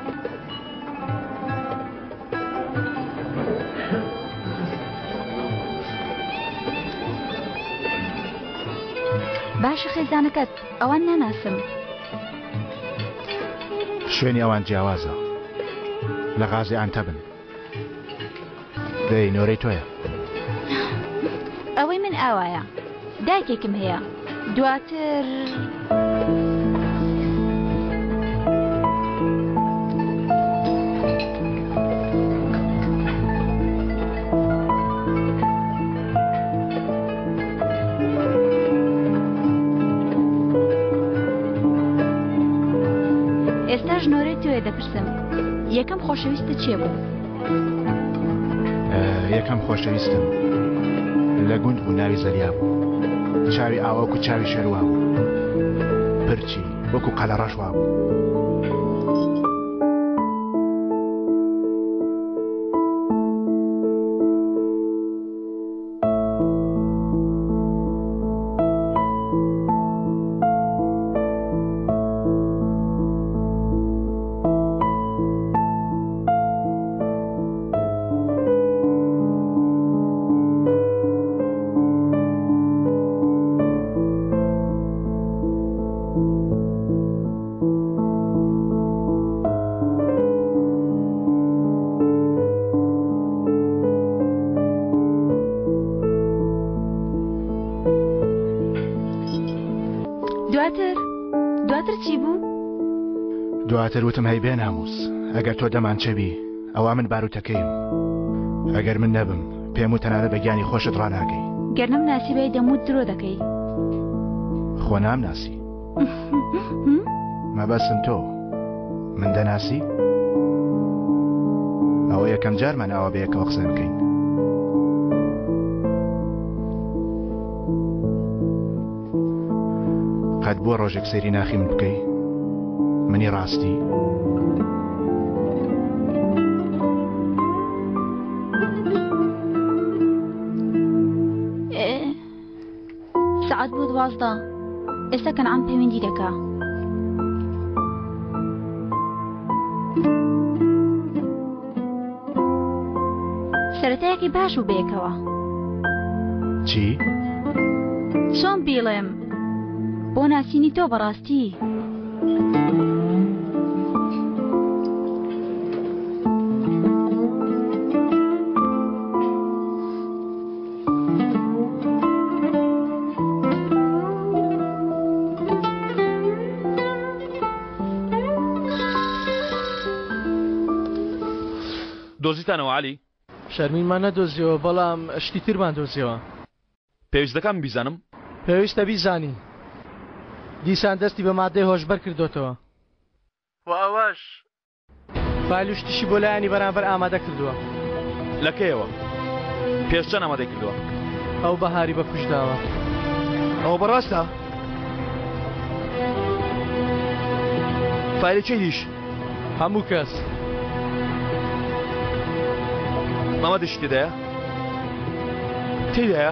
باشە خێزانەکەت ئەوان ناناسم. شوێنی ئەوان جیاوازە لە غازی ئانتەبن. دەی نۆرەی تۆیە؟ ئەوەی من ئاوایە دایکێکم هەیە دواتر ئێستا ژنۆرەی توێ دەپرسم یەکەم خۆشەویستە چێ بوو؟ یەکەم خۆشەویستم لە گوند بوو، ناوی زەریا بوو، چاوی ئاوەکو چاوی شەروا بوو، پرچی وەکو قەلە ڕەشوا بوو. دواتر چی بوو؟ دواتر وتم هەی بێ ناموس، ئەگەر تۆ دەمانچەبی ئەوە من باروتەکەیم، ئەگەر من نەبم پێم و تەنانەت بە گیانی خۆشت ڕناگەی. گەرنم ناسی بێ دەموت درۆ دەکەی. خۆ نامناسی. مەبەستم تۆ من دەناسی؟ ئەوە یەکەم جارمان ئەوە بەیەکەوە قسە بکەین. قەت بۆ ڕۆژێک سەیری ناخی من بکەی منی ڕاستی؟ سەعات بوو 12 ئێستا کەنعان پەیوەندی دەکا. سەرەتایەکی باش بوو بەیەکەوە. چی؟ چۆن بیڵێم بۆ ناسینی تۆ بەڕاستی. دۆزیتانەوە عالی؟ شەرمینمان نەدۆزیەوە بەڵام شتی ترمان دۆزیەوە. پێویست دەکەم بیزانم؟ پێویستە بیزانی دیسان دەستی بە مادەی هۆشبەر کردوتەوە و ئەوەش فایل و شتیشی بۆ لایەنی بەرامبەر ئامادە کردووە. لەکەیەوە؟ پێش چەند ئامادەی کردووە؟ ئەو بەهاری بە کوژداوە. ئەوە بەڕاستە؟ فایلەکەی دیش؟ هەموو کەس. مەمەدیش تێدایە؟ تێدایە؟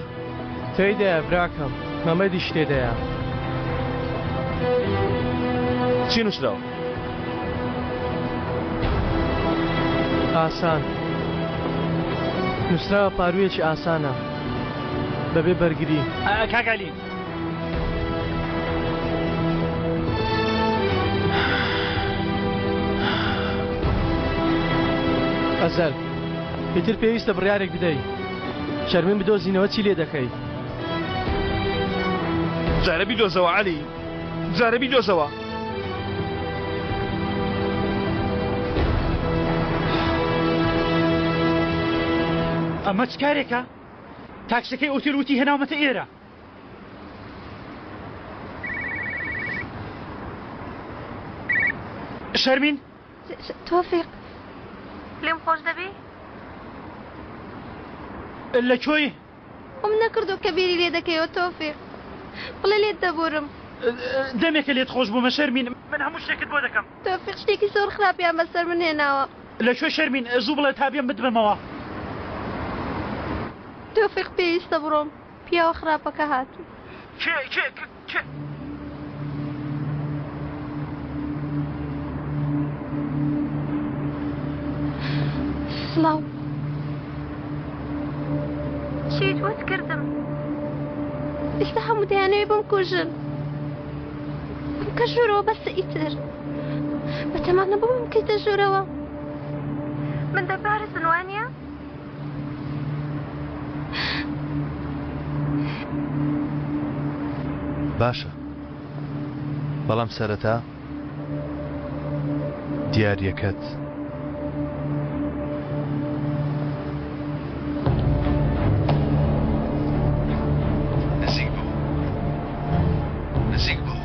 تێدایە براکەم، مەمەدیش تێدایە. چی نووسراوە؟ ئاسان. نووسراوە پارویەکی ئاسانە بەبێ بەرگری. کاکالی ئەزەر پێتر پێویستە بڕیارێک بدەی. شەرمین بدۆزینەوە چی لێ دەکەی؟ جارە بیدۆزەوە عەلی، جارە بیدۆزەوە. ئەمە چ کارێکە؟ تاکسەکەی ئۆتێلوتی هێناومەتە ئێرە. شەرمین تۆفیق لێم خۆش دەبی؟ لە کۆی؟ ئەم نەکردو کە بیری لێ دەکەیەوە تۆفیق. بڵێ لێت دەبورم. دەمێکە لێت خۆش بوومە شەرمین، من هەموو شتێکت بۆ دەکەم. تۆفیق شتێکی زۆر خراپیان بەسەر من هێناوە. لە کوێ شەرمین؟ زوو بڵێ تا بێم بتبمەوە. تۆفیق پێویستە بڕۆم، پیاوە خراپەکە هاتوو. کێ؟ سڵاو. چیت وت کردم. ئێستا هەموو دەیانەوێ بمکوژن بکە ژوورەوە بەسە ئیتر بەتەمان نەبوو بمکەیتە ژوورەوە من دەبارزن وانە؟ باشە بەڵام سەرەتا دیاریەکەت نزیک بوو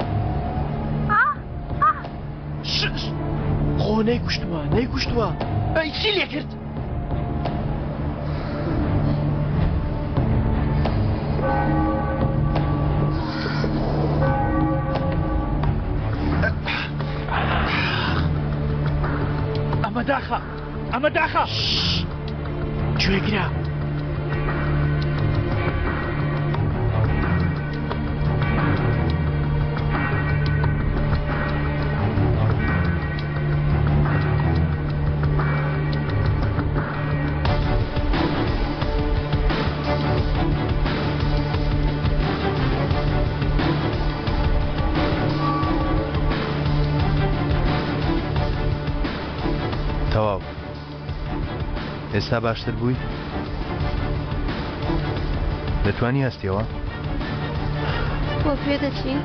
خۆ نەیکوشتووە ئەی چی لێ کرد؟ ئەمە داخە گوێگرە تەواو ئێستا باشتر بووی؟ دەتوانی هەستیەوە؟ بۆ پێ دەچین؟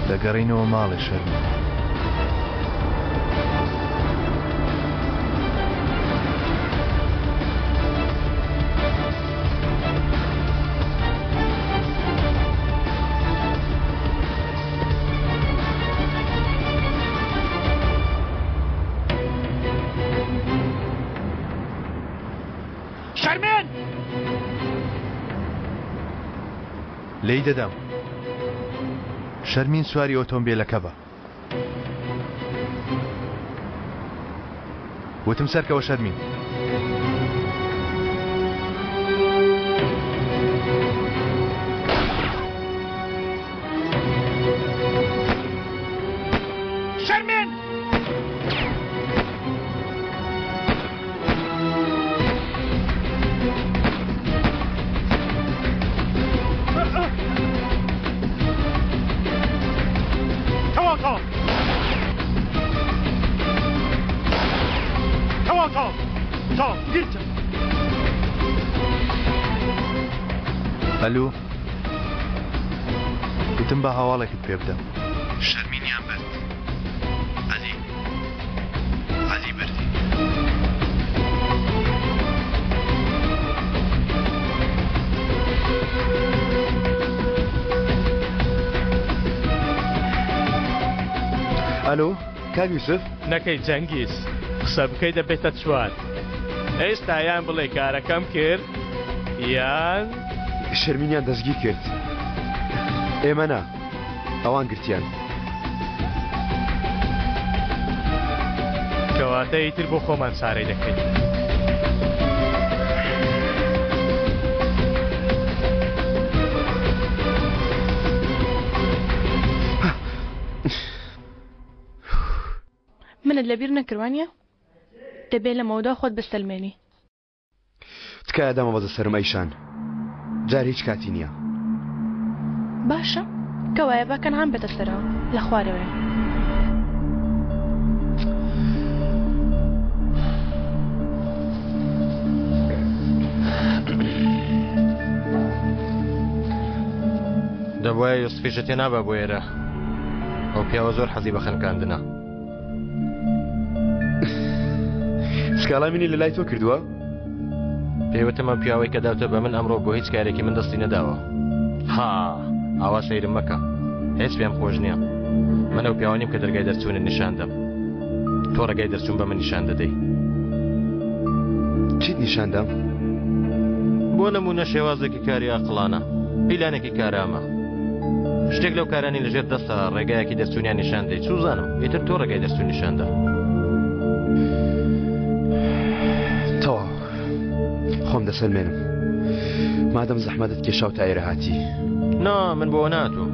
دەگەڕینەوە ماڵێ شەرمی لی دەدەم شەرمین سواری ئۆتۆمبیلەکە بە وتم سەرکەوە شەرمین شەرمین ئەلو وتم بە هەواڵێکت پێ بدەم شەرمینیان برد عەلی بردی ئەلو کاک یوسف نەکەی جەنگیز قسە بکەی دەبێتە چوار ئێستا یان بڵێ کارەکەم کرد یان شەرمینیان دەستگیر کرد ئێمە نا ئەوان گرتیان کەواتە ئیتر بۆ خۆمان چارەی دەکەین منت لەبیر نەکردوانیە؟ دەبێت لە مەودا خۆت بەسەلمێنی تکایە دەمە بەزە سەرم ئەیشان جار هیچ کاتی نییە باشە کەوایە باکەن هەم بێتە سەرەوە لە خوارەوەی دەبواە یوسفیشە تێ نابە بۆ ئێرە ئەو پیاوە زۆر حەزی بە خەنکاندنە سکاڵای منی لە لای تۆ کردووە؟ پێوتمە پیاوەی کە داوتە بە من ئەمڕۆ بۆ هیچ کارێکی من دەستی نەداوە ها ئاوا سەیرم مەکە هیچ پێم خۆش نییە من ئەو پیاوانیم کە دەرگای دەرچوونە نیشاندەم تۆ ڕێگای دەرچوون بە من نیشان دەدەی چیت نیشاندەم؟ بۆ نمونە شێوازێکی کاری عەقڵانە پیلانێکی کارامە شتێک لەو کارانی لەژێر دەستە ڕێگایەکی دەرچوونیان نیشان دەی چوزانم ئیتر تۆ ڕێگای دەرچوون نیشاندە تەواو خۆم دەسەلمێنم مادەم زەحمەتت کێشاو تا ئێرە هاتی نا من بۆ ناتوو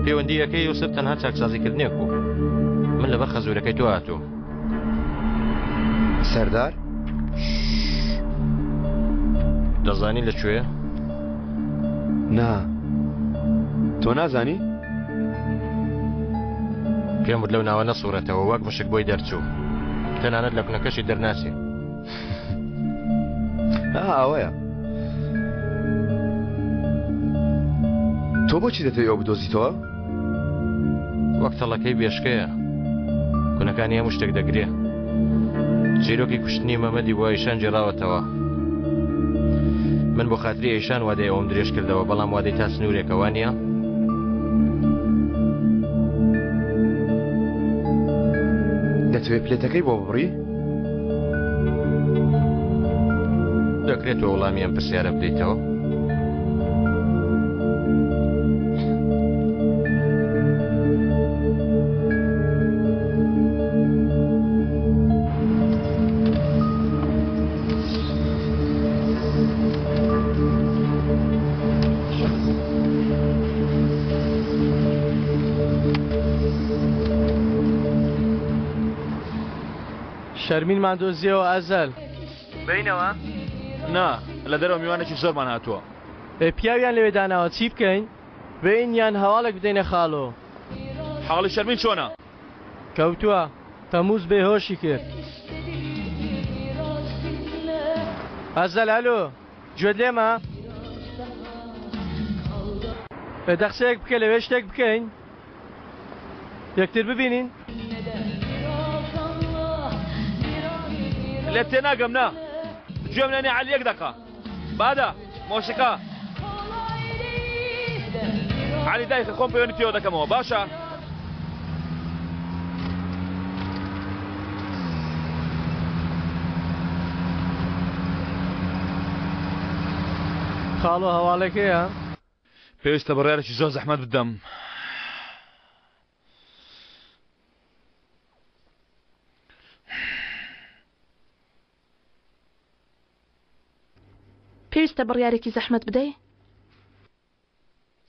پەیوەندیەکەی یوسف تەنها چاکسازیکردنێک بوو من لەبەر خەزوورەکەی تۆ هاتوو سەردار دەزانی لەکوێ؟ نا تۆ نازانی؟ پێم وت لەو ناوە نەسوورەتەوە وەک مشک بۆی دەرچوو تەنانەت لە کوونەکەشی دەرناچێ. ئەوەیە تۆ بۆچی دەتەوێت ئەو بدۆزیتەوە؟ وەک تەڵەکەی بێشکەیە کوونەکانی هەموو شتێک دەگرێ. چیرۆکی کوشتنی مەمەدی بۆ ئەیشان جێڕاوەتەوە. من بۆ خاتری ئەیشان وادەی ئەوم درێژ کردەوە بەڵام وادەی تا سنوورێکەوە نییە؟ دەتەوێت پلێتەکەی بۆ بڕی؟ دەکرێت وەڵامی ئەم پرسیارە بدەیتەوە؟ شەرمینمان دۆزیەوە ئازەل بینەوە؟ نا لە دەرەوە میوانێکی زۆرمان هاتووە. پیاویان لەوێ داناوە چی بکەین؟ بین یان هەواڵێک بدەینە خاڵۆ. حاڵی شەرمین چۆنە؟ کەوتووە تەمووز بێهۆشی کرد. ئازەل هەلۆ گوێت لێمە؟ دەخسەیەک بکە لەوێ شتێک بکەین یەکتر ببینین. لێت تێناگەم نا گوێم لەنێ عەلی یەک دەقا بادە مۆسیقا عەلی دایکە خۆم پەیوەندی پێوە دەکەمەوە باشە؟ خاڵۆ هەواڵێکەیە؟ پێویستە بڕیارێکی زۆر زەحمەت بدەم. پێویستە بڕیارێکی زەحمەت بدەی؟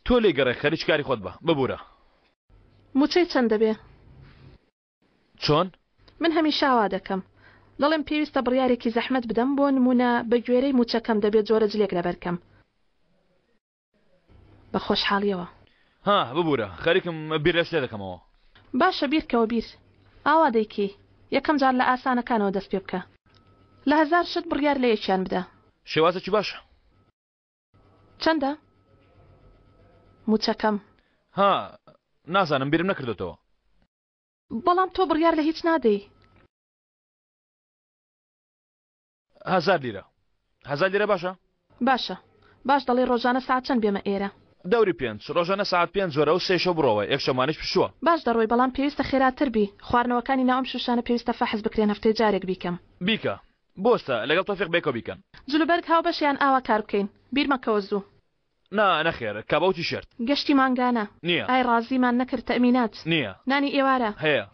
تۆ لێ گەڕێ خەریک کاری خۆت بە ببوورە. موچەی چەند دەبێ؟ چۆن؟ من هەمیشە وا دەکەم دەڵێم پێویستە بڕیارێکی زەحمەت بدەم بۆ نمونە بە گوێرەی موچەکەم دەبێت جۆرە جلێک لەبەرکەم بە خۆشحاڵیەوە. ها ببوورە خەریکم بیر لە شتێ دەکەمەوە. باشە بیرکەوە بیر ئاوا دەیکی یەکەم جار لە ئاسانەکانەوە دەست پێ بکە لە 1000 شت بڕیار لە یەکیان بدە. شێوازێکی باشە. چەندە؟ موچەکەم. ها نازانم بیرم نەکردێتەوە. بەڵام تۆ بڕیار لە هیچ نادەی. 1000 لیرە. 1000 لیرە باشە؟ باشە باش دەڵێ ڕۆژانە ساعت چەند بێمە ئێرە؟ دەوری 5 ڕۆژانە ساعت 5 زۆرە و 3 شەو بڕۆوە یەک شەمانیش پشووە. باش دەڕۆی بەڵام پێویستە خێراتر بی خواردنەوەکانی ناوم شوشانە پێویستە فەحز بکرێن هەفتەی جارێک بیکەم. بیکە بۆستە لەگەڵ تۆفیق بێکەوە بیکەن. جلوبەرگ هاو بەشیان ئاوا کار بکەین بیر مەکەوە زوو. نا نەخێر کابوتی شرت. گەشتی مانگانە. نییە. ئای ڕازیمان نەکرد تەمینات. نییە. نانی ئێوارە. هەیە.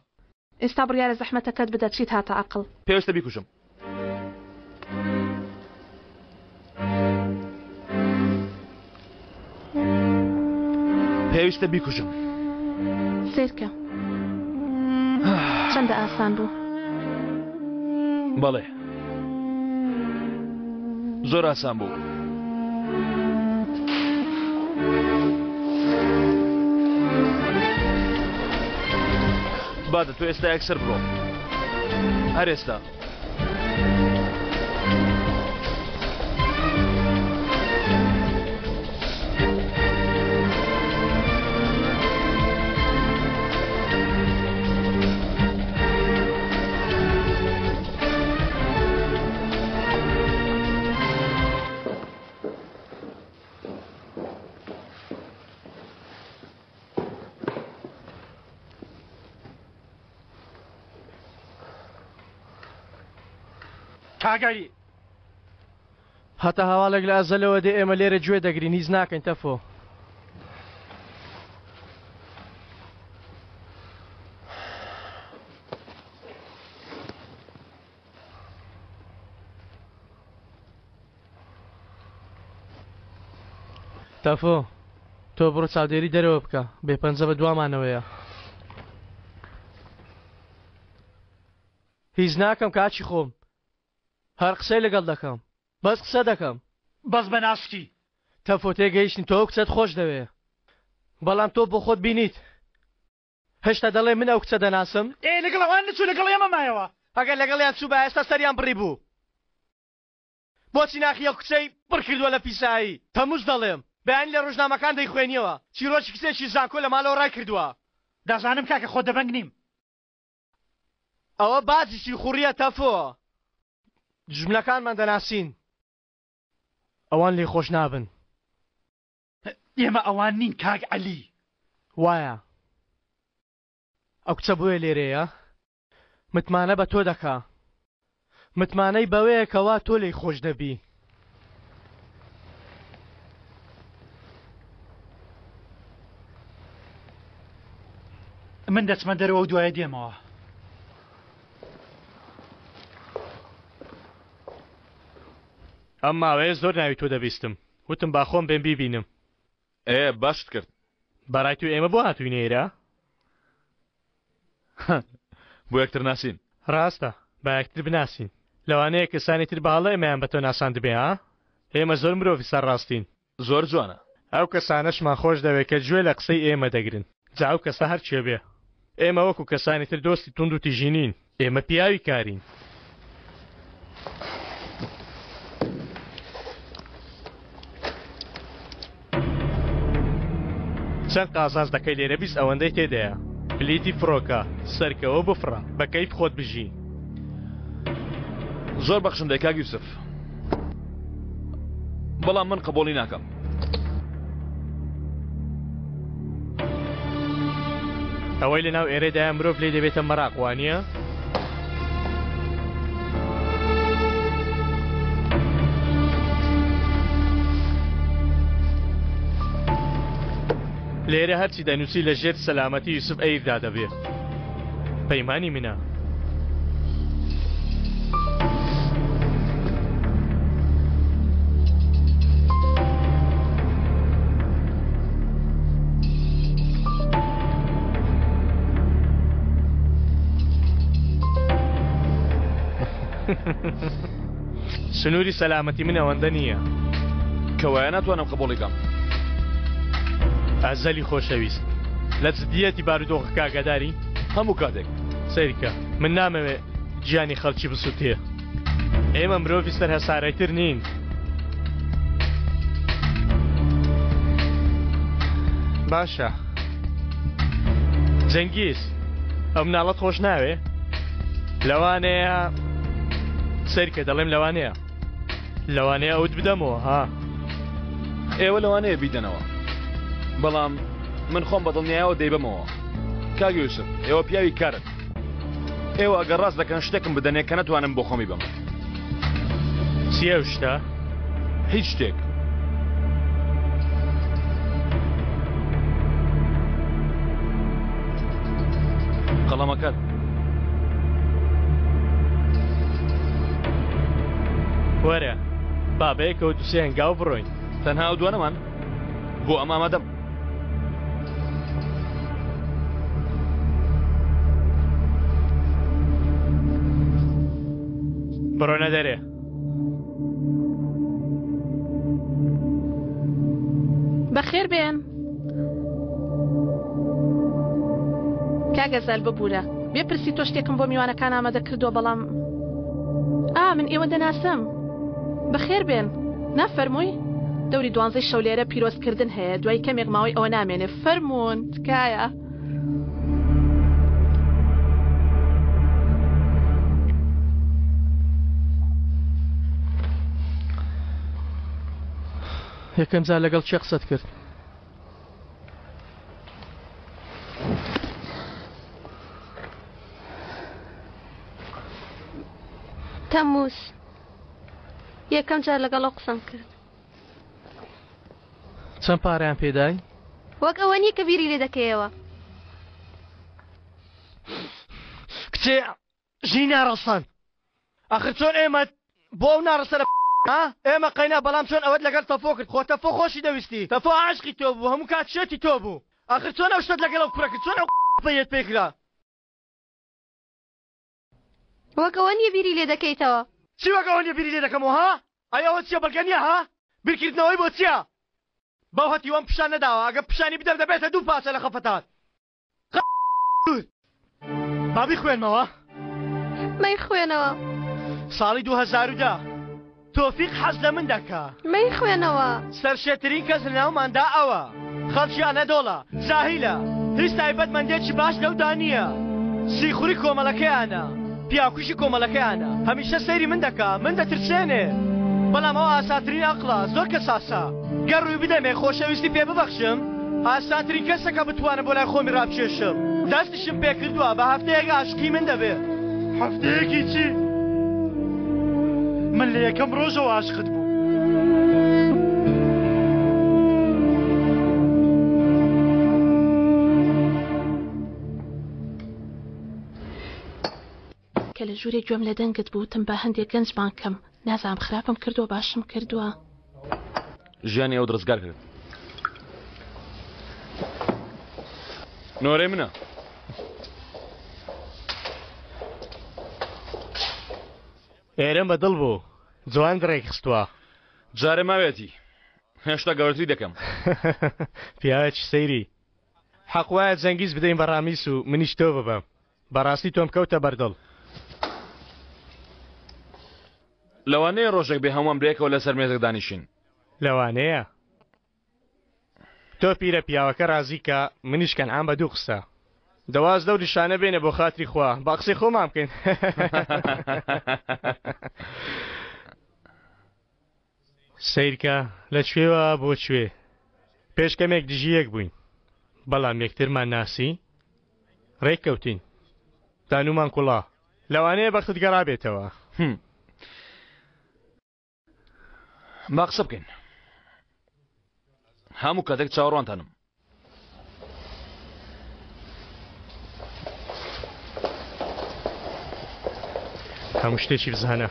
ئێستا بڕیارە زەحمەتەکەت بدە چیت هاتە عەقڵ. پێویستە بیکوشم. پێویستە بیکوشم. سیرکە. چەندە ئاسان بوو؟ بەڵێ. زۆر ئاسان بوو. بادە تۆ ئێستا یەکسەر بڕۆ. هەر ئێستا. کاگایی هەتا هەواڵێک لە ئەزەلەوە دێ ئێمە لێرە گوێ دەگرین هیچ ناکەین تەفۆ. تەفۆ تۆ بڕۆ چاودێری دەرەوە بکە بێپەنجە بە دوامانەوەیە. هیچ ناکەم کاچی خۆم هەر قسەی لەگەڵ دەکەم بەس قسە دەکەم. بەس بە ناسکی تەفۆ تێگەیشتنی تۆ ئەو کچەت خۆش دەوێ بەڵام تۆ بۆ خۆت بینیت هێشتا دەڵێ من ئەو کچە دەناسم لەگەڵ ئەوان نچوو لەگەڵ ئێمە مایەوە ئەگەر لەگەڵیان چوو بە ئێستا سەریان بڕی بوو بۆچی ناخی ئەو کچەی پڕ کردووە لە پیسایی تەموش دەڵێم بەیانی لە ڕۆژنامەکان دەیخوێنیەوە چیرۆکی کچێکی زانکۆ لە ماڵەوە ڕای کردووە دەزانم کاکە خۆ دەبەنگ نیم ئەوە بازیشی خوڕیە تەفۆ جملەکانمان دەناسین ئەوان لێ خۆش نابن ئێمە ئەوان نین کاک عەلی وایە ئەو کچە بۆیە لێرەیە متمانە بە تۆ دەکا متمانەی بەوەیە کەوا تۆ لێی خۆش دەبی من دەچمە دەرەوە و دوایە دێمەوە ئەم ماوەیە زۆر ناوی تۆ دەبیستم وتم با خۆم بێن بیبینم باشت کرد بەڕای تو ئێمە بۆ هاتووینە ئێرە بۆ یەکتر ناسین ڕاستە با یەکتر بناسین لەوانەیە کەسانی تر بەهەڵە ئێمەیان بە تۆ ناساند بێ ها ئێمە زۆر مرۆڤی سەرڕاستین زۆر جوانە ئەو کەسانەشمان خۆش دەوێت کە گوێ لە قسەی ئێمە دەگرن جا ئەو کەسە هەرچێ بێ ئێمە وەکو کەسانی تر دۆستی توند و تیژینین ئێمە پیاوی کارین چەند قازانج دەکەی لێرە بیست ئەوەندەی تێدایە پلیتی فڕۆکە سەرکەوە بفڕە بە کەیف خۆت بژی زۆر بەخشندەی کاک یوسف بەڵام من قبوڵی ناکەم ئەوەی لەناو ئێرەدایە مرۆڤ لێ دەبێتە مەراق وانییە لێرە هەرچی دەنووسی لە ژێر سەلامەتی یوسف ئەیردا دەبێت پەیمانی منە سنووری سەلامەتی من ئەوەندە نییە کەوایە ناتوانم قبوڵیکەم ئازەلی خۆشەویست لە جدیەتی بارودۆخ کاگاداری هەموو کاتێک سەریکە من نامەوێت گیانی خەڵکی بسووتێ ئێمە مرۆڤی سەر هەسارەتر نین باشە جەنگیز ئەو مناڵەت خۆش ناوێ لەوانەیە سەرکە دەڵێم لەوانەیە ئەوت بدەمەوە ها ئێوە لەوانەیە بیدەنەوە بەڵام من خۆم بەدڵنیایەوە دەیبەمەوە کاک یوسف ئێوە پیاوی کارن ئێوە ئەگەر ڕاست دەکەن شتێکم بدەنێ کە نەتوانم بۆ خۆمی بم چیە ئەو شتە؟ هیچ شتێک قەڵەمەکەت وەرە بابەیەکە و دووسێ هەنگاو بڕۆین تەنها ئەو دوانەمان بۆ ئەم ئامادەم بڕۆنە دەرێ بەخێر بێن کاگەزال ببوورە بێپرسی تۆ شتێکم بۆ میوانەکان ئامادە کردووە بەڵام من ئێوە دەناسم بەخێر بێن نافەرمووی دەوری 12 شەو لێرە پیرۆزکردن هەیە دوای کەمێک ماوەی ئەوە نامێنێ فەرموون تکایە یەکەم جار لەگەڵ چێ قسەت کرد تەمووس یەکەم جار لەگەڵ قسەم کرد چەند پارەیان پێدای؟ وەک ئەوە نییە کە بیری لێ دەکەیەوە کچێ ژی ناڕەسان ئاخر چۆن ئێمە بۆ ئەو ناڕەسەرە ئێمە قەینا بەڵام چۆن ئەوەت لەگەڵ تەفۆ کرد خۆ تەفۆ خۆشی دەویستی تەفۆ عاشقی تۆ بوو هەموو کات شێتی تۆ بوو ئاخر چۆن ئەو شتت لەگەڵ ئەو کوڕە کرد چۆن ئەو پێیت پێکرا وەک ئەوە نییە بیری لێ دەکەیتەوە چی وەک ئەوە نییە بیری لێ دەکەمەوە ها؟ ئەیا ئەوە چیە بەڵگە نییە ها؟ بیرکردنەوەی بۆ چییە؟ باو هەتیوان پیشان نەداوە ئەگە پیشانی بدەم دەبێتە 2 پاسە لە خەفەتات. بابی خوێنمەوە؟ مەی خوێنەوە. ساڵی 2010 تۆفیق حەز لە من دەکا. مەی خوێنەوە. سەرشێترین کەس لە ناوماندا ئەوە. خەڵکیانە دۆڵە، جاهیلە، هیچ تایبەتمەندێکی باش لەودا نییە. سیخوری کۆمەڵەکەیانە، پیاکوشی کۆمەڵەکەیانە. هەمیشە سەیری من دەکا، من دەترسێنێ. بەڵام ئەوە ئاساترین ئەقڵە، زۆر کەساسە. گەر ڕووی بدەمێ خۆشەویستی پێ ببەخشم، ئاساترین کەسەکە بتوانە بۆ لای خۆمی ڕابکێشم. دەستشم پێ کردووە بە هەفتەیەک عاشقی من دەبێت. هەفتەیەکی چی؟ من لە یەکەم ڕۆژەوە عاشقت بوو. کە لە ژوورێ گوێم لە دەنگت بووتم بە هەندێک گەنجمان کەم نازام خراپم کردووە باشم کردووە. ژیانی ئەو دڕزگار کرد. نۆرەی منە. ئێرەم بەدڵ بوو جوان دڕێک خستووە. جارێ ماوێتی هێشتا گەورەتری دەکەم. پیاوێکی سەیری حەق وایە جەنگیز بدەین بە ڕامیس و منیش تۆ ببەم. بەڕاستی تۆم کەوتە بەردڵ. لەوانەیە ڕۆژێک بێ هەمووان برێکەوە لەسەر مێزێک دانیشین. لەوانەیە تۆ پیرە پیاوەکە ڕازی کە منیش کەنعام بە 2 قسە. دەواز دەو نیشانە بێنە بۆ خاتری خوا با قسەی خۆمان بکەین. سیرکە لە کوێوە بۆ کوێ پێشکەمێک دژیەک بووین بەڵام یەکترمان ناسی ڕێککەوتین دانومان کوڵا لەوانەیە بەختت گەڕابێتەوە. با قسە بکەین هەموو کاتێک چاوەڕوانتانم. هەموو شتێکی بزانە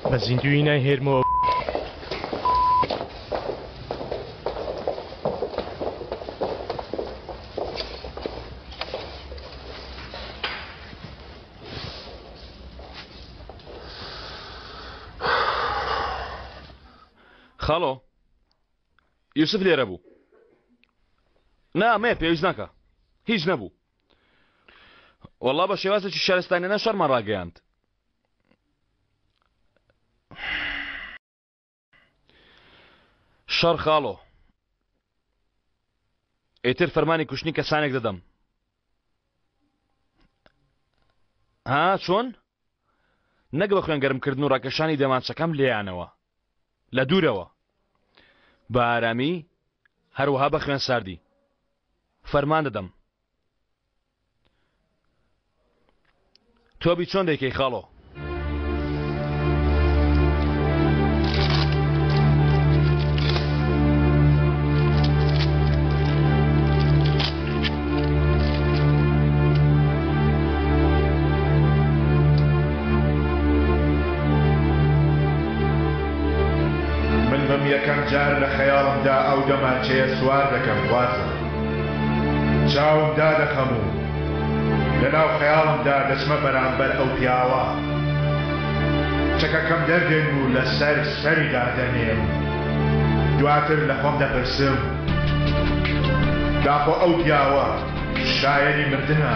بە زیندوی نایهێرمەوە. خاڵۆ یوسف لێرە بوو. نامێ پێویست ناکە هیچ نەبوو. وەڵا بە شێوازێکی شارستانیانە شەڕمان ڕاگەیاند. شەڕ خاڵۆ ئیتر فەرمانی کوشتنی کەسانێک دەدەم. ها چۆن؟ نەک بە خوێنگەرمکردن و ڕاکێشانی دەمانچەکەم لێیانەوە لە دوورەوە بە ئارامی هەروەها بە خوێن ساردی فەرمان دەدەم. تۆبی چۆن دەیکەی خاڵۆ؟ یەکەم جار لە خەیاڵمدا ئەو دەمانچەیە سوار دەکەم خوازە چاوم دادەخەم و لەناو خەیاڵمدا دەچمە بەرامبەر ئەو پیاوە چەکەکەم دەردێن و لەسەر سەریدا دەنێم دواتر لە خۆم دەپرسم داخۆ ئەو پیاوە شایەری مردنە.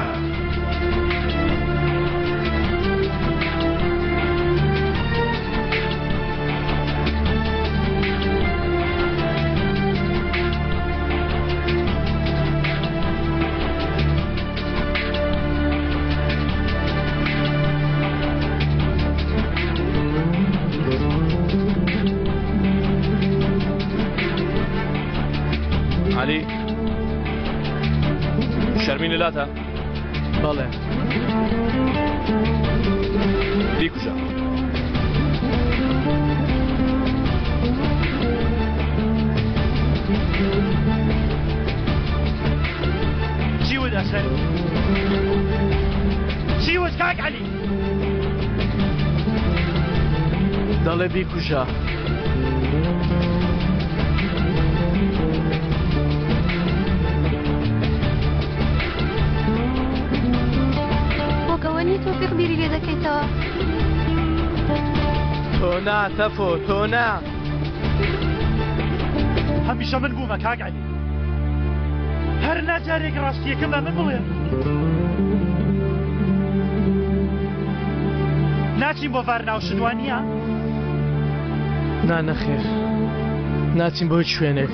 شەرمینە لاتە؟ بەڵێ بیکوژە. چی وت ئەسەر؟ چی وت کاک عەلی؟ دەڵێ بیکوژە. تۆفیق بیری لێ دەکەیتەوە. تۆ نا تەفۆ تۆ نا هەمیشە من بوومە کاک عەلی هەر ناجارێک ڕاستیەکەم بە من بڵێ ناچین بۆ ڤارناو شدوانیە نا نەخێر ناچین بۆ هیچ شوێنێک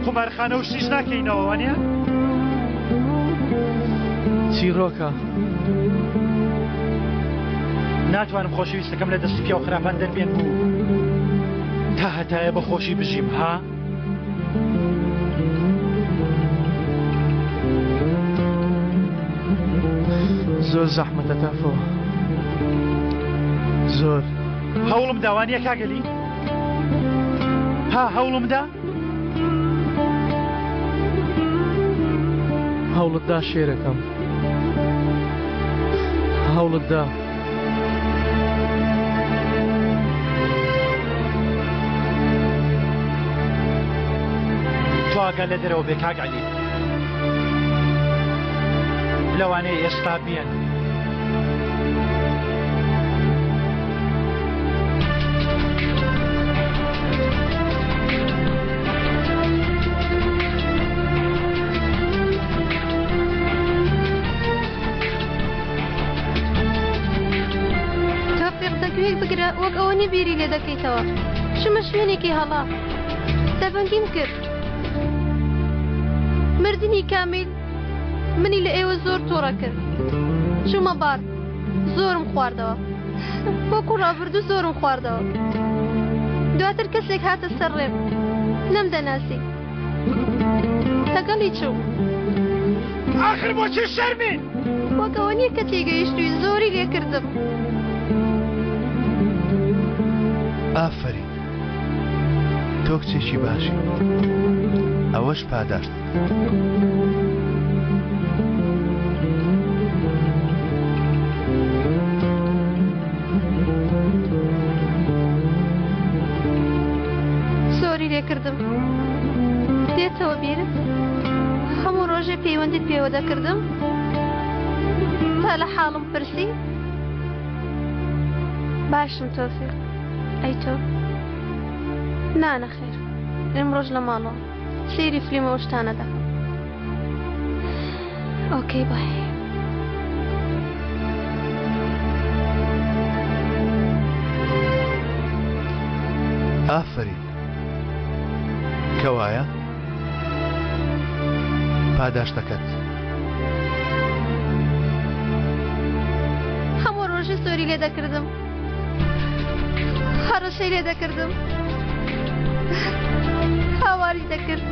قومارخانە و شتیش ناکەینەوە وانە چیرۆکە ناتوانم خۆشەویستەکەم لە دەستی پیا و خراپان دەربێن بوو تا هەتایە بە خۆشی بژیم ها زۆر زەحمەتە تافۆ زۆر هەوڵم داوانیە کاگەلی ها هەوڵمدا هەوڵتدا شێرەکەم هەوڵتدا تواگە لە دەرەوە بێ کاک عەلی لەوانەیە ئێستا بێن بگرە وەک ئەوە نەبیری لێ دەکەیتەوە شمە شوێنێکی هەڵا دەبەنگیم کرد مردنی کامیل منی لە ئێوە زۆر تۆڕە کرد چوومە بار زۆرم خواردەوە وەکو ڕابردوو زۆرم خواردەوە دواتر کەسێک هاتە سەر ڕێم نەمدەناسی لەگەڵی چوو ئاخر بۆچی شەرمین وەک ئەوە نییە کە تێگەیشتووی زۆری لێ کردم ئافرین تۆ کچێکی باشی ئەوەش پاداشت زۆری لێ کردم دێتەوە بیرت هەموو ڕۆژێ پەیوەندیت پێوە دەکردم تا لە حاڵم پرسی باشم تۆفیق ئەی تۆ نانەخێر ئەمڕۆژ لە ماڵەوە سەیری فلیمەوە شتانە دەکەم ئۆکەی بای ئافرین کەوایە پاداشتەکەت هەموو ڕۆژی زۆری لێ دەکردم هەڕەشەی لێ دەکردم هاواری دەکرد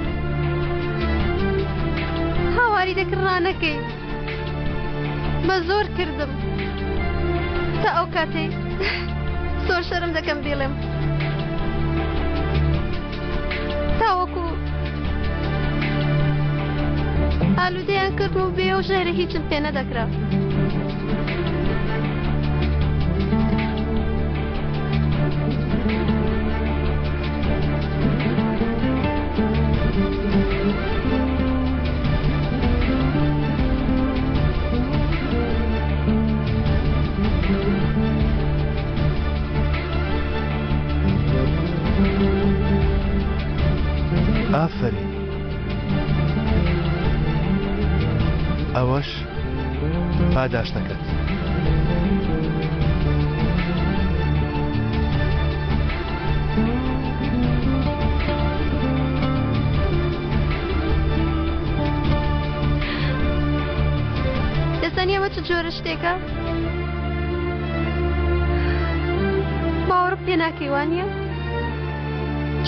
هاواری دەکرد ڕانەکەی بە زۆر کردم تا ئەو کاتەی زۆر شەرم دەکەم بیڵێم تاوەکو ئالوودەیان کرد و بێ و ژێرە هیچم پێ نەدەکرا ئافرین ئەوەش پاداشتەکەت دەزانی ئەمە چ جۆرە شتێکە باوەڕ پێ ناکەی وانییە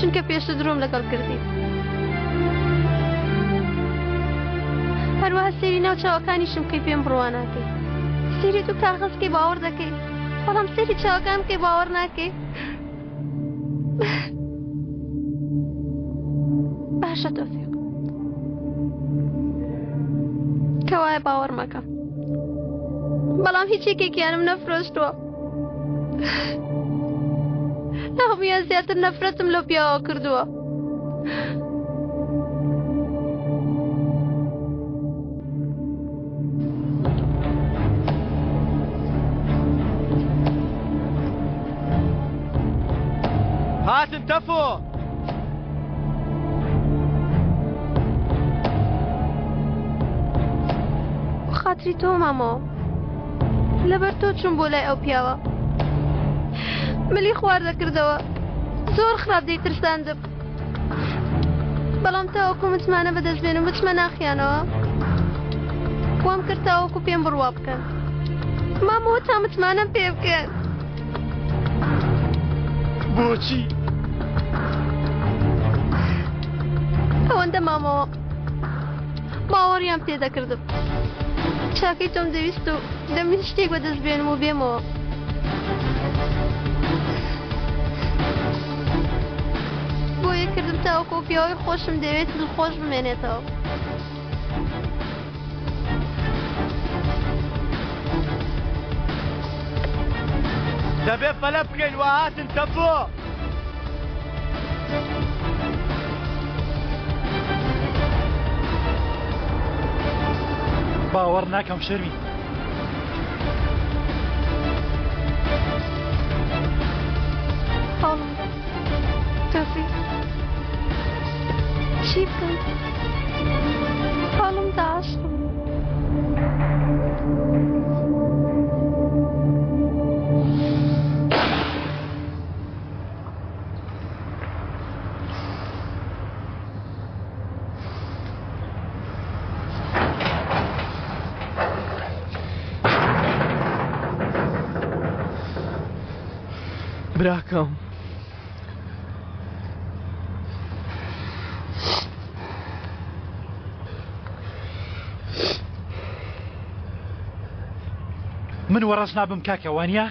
چونکە پێشتر درۆم لەگەڵ کردی هەروەها سێری ناو چاوەکانیشم کەی پێم بڕوان ناکەی سێری تو کاغەزکەی باوەڕ دەکەی بەڵام سێری چاوەکان کەی باوەڕ ناکەی باشە تۆفیق کەوایە باوەڕ مەکە بەڵام هیچ یەکێکیانم نەفرۆشتووە هەموویان زیاتر نەفرەتم لەو پیاوە کردووە هاتن تەفۆ خاتری تۆ مامۆ لەبەر تۆ چوون بۆ لای ئەو پیاوە ملی خوار دەکردەوە زۆر خراپ دەیترساندم بەڵام تاوەکو متمانە بەدەستبێنم بچمە ناخیانەوە وام کرد تاوەکو پێم بڕوا بکەن مامۆ تا متمانەم پێ بکەن بۆچی؟ ئەوەندە مامەوە باوەڕیان پێ دەکردم چاکەی تۆم دەویست و دەمویست شتێک بەدەست بێنم و بێمەوە بۆ یەکردم تاوەکو پیاوەی خۆشم دەوێت دڵخۆش بمێنێتەوە دەبێ فەلە بکەین و هاتن تەفۆ باوەڕ ناکەم شەرمی هەڵم تۆفی چی بکەم هەڵم داشتم براکەم من وەڕاست نابم کاکە وانییە؟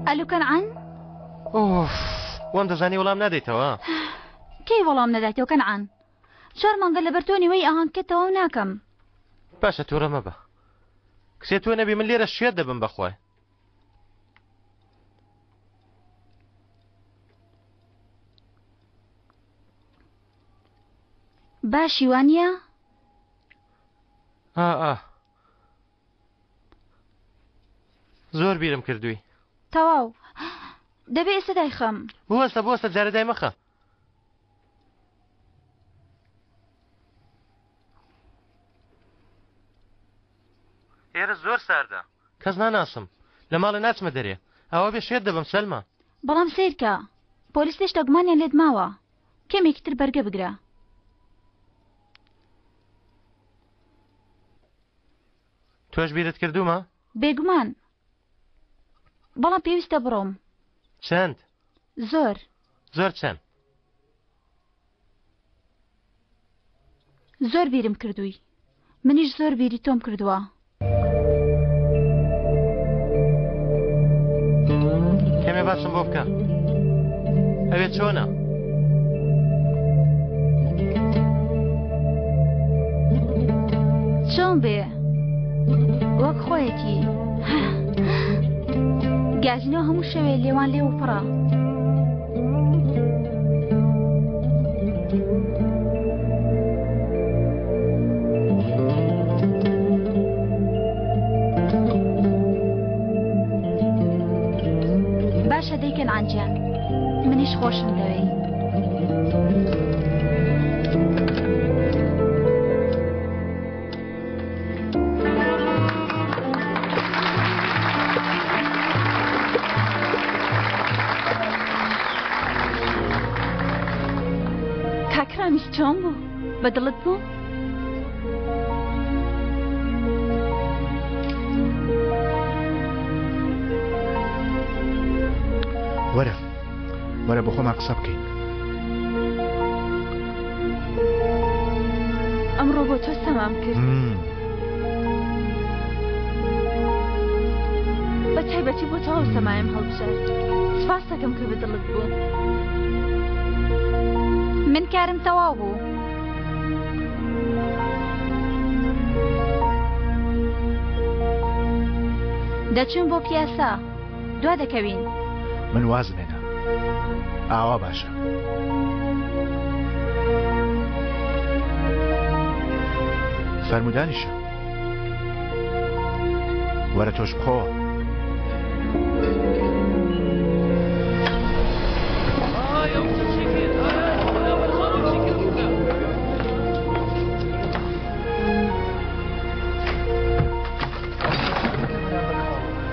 ئەلو کەنعان؟ ئۆف وام دەزانی وەڵام نادەیتەوە کەی وەڵام نەدایتەوە کەنعان 4 مانگە لەبەر تۆ نیوەی ئاهەنگکەتەوە و ناکەم باشە تووڕە مەبە کسێ تۆ نەبی من لێرە شێت دەبم بەخوای باشی وانییە؟ زۆر بیرم کردووی تەواو دەبێ ئێستا دایخەم بوەستە جارە دای مەخە ئێرە زۆر ساردە کەس ناناسم لە ماڵی ناچمە دەرێ ئەوە بێ شێت دەبم سەلمە بەڵام سیرکە پۆلیس هێشتا گومانیان لێت ماوە کەمێکی تر بەرگە بگرە تۆش بیرت کردومە؟ بێگومان بەڵام پێویستە بڕۆم چەند؟ زۆر چەند؟ زۆر بیرم کردووی منیش زۆر بیری تۆم کردووە کەمێ باشم بۆ بکە ئەوێ چۆنە؟ چۆن بێ وەک خۆیەتی گازینەوە هەموو شەوێ لێوان لێ و پڕە باشە دەیکەن ئانجیان منیش خۆشم دەوێ کاکرامیش چۆن بوو بەدڵت بوو؟ وەرە بۆ خۆمان قسە بکەین ئەمڕۆ بۆ تۆ سەمام کرد بە تایبەتی بۆ تەواو سەمایم هەڵبژێت سپاس دەکەم کە بەدڵت بوو من کارم تەواو بوو دەچون بۆ پیاسە دوا دەکەوین. من وازم هێنا ئاوا باشە. فەرمودانیشە وەرە تۆش بخۆوە.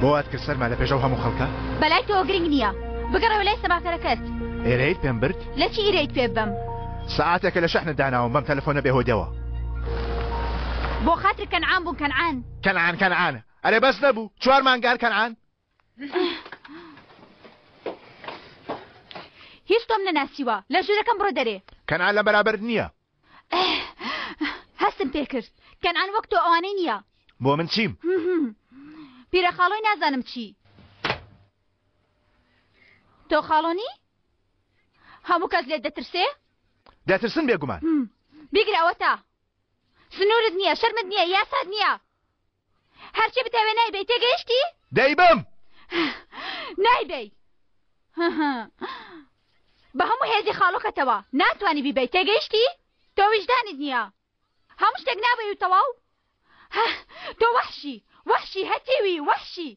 بۆ وات کرد سەرما لە پێشەو هەموو خەڵکە؟ بەلای تۆ گرنگ نییە بگەڕەوە لای سەباکەرەکەت. ئێرەیت پێم برد؟ لە چی ئیرەیت پێ ببەم؟ سەعاتێکە لە شەحنت داناوم بەم تەلەفۆنە بێهۆدەوە. بۆ خاتر کەنعان بوون کەنعان. کەنعان ئەرێ بەس نەبوو 4 مانگار کەنعان. هیچ تۆم نەناسیوە لە ژوورەکەم بڕۆ دەرێ. کەنعان لە بەرابەر نییە. هەستم پێ کرد کەنعان وەک تۆ ئەوانەی نییە. بۆ من چیم؟ پیرە خاڵۆی نازانم چی. تۆ خاڵۆنی؟ هەموو کەس لێت دەترسێ؟ دەترسن بێگومان. بیگرەوە تا سنوورت نییە شەرمت نییە یاسات نییە. هەرچی بتەوێ نایبێ تێگەیشتی؟ دەیبم. نایبێ. بە هەموو هێزی خاڵۆکەتەوە ناتوانی بیبێ تێگەیشتی؟ تۆ ویژدانت نییە. هەموو شتێک نابێ و تەواو؟ تۆ وەحشی هەتیوی وەحشی.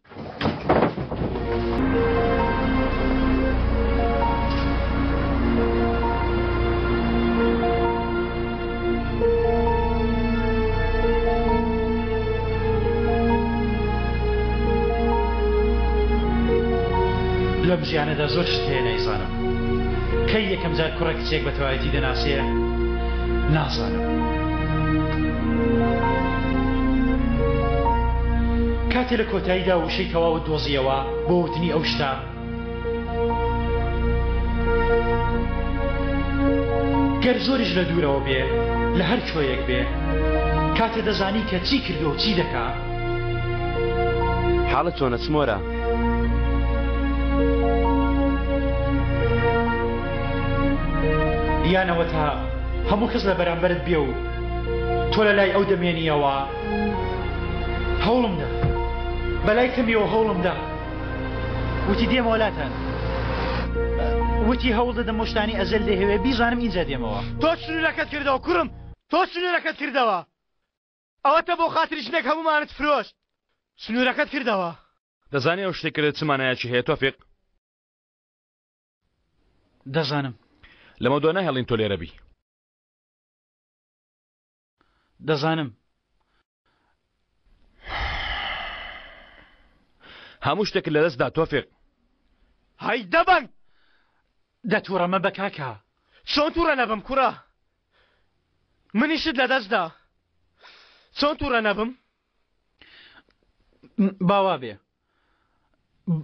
لەم ژیانەدا زۆر شت هەیە نەیزانم. کەی یەکەم جار کوڕە کچێک بە تەواوەتی دەناسێ نازانم. کاتێ لە کۆتاییدا وشەی تەواوت دۆزیەوە بۆ وتنی ئەو شتە گەر زۆریش لە دوورەوە بێ لە هەر کوێیەک بێ کاتێ دەزانی کە چی کردو و چی دەکا. حاڵت چۆنە چمۆرە؟ یانەوە تا هەموو کەس لە بەرامبەرت بێ و تۆ لە لای ئەو دەمێنیەوە هەوڵمدا بەلای کەمیەوە هەوڵمدا وتی دێمەوە لاتان وتی هەوڵ دەدەم مۆشتانی ئەزەل دەهێوێ بیزانم ئینجا دێمەوە. تۆ سنوورەکەت کردەوە کوڕم تۆ سنوورەکەت کردەوە ئەوەتە بۆ خاتری ژنێک هەمومانت فرۆشت سنوورەکەت کردەوە. دەزانی ئەو شتێک کرێت چمانایەکی هەیە تۆفیق؟ دەزانم. لەمە دۆ ناهێڵین تۆ لێرە بی. دەزانم. هەموو شتێک لە دەستدا تۆفیق. هەی دەبەن دەتووڕەمە بە کاکە. چۆن تووڕە نەبم کوڕە؟ منیشت لە دەستدا چۆن تووڕە نەبم؟ باوا بێ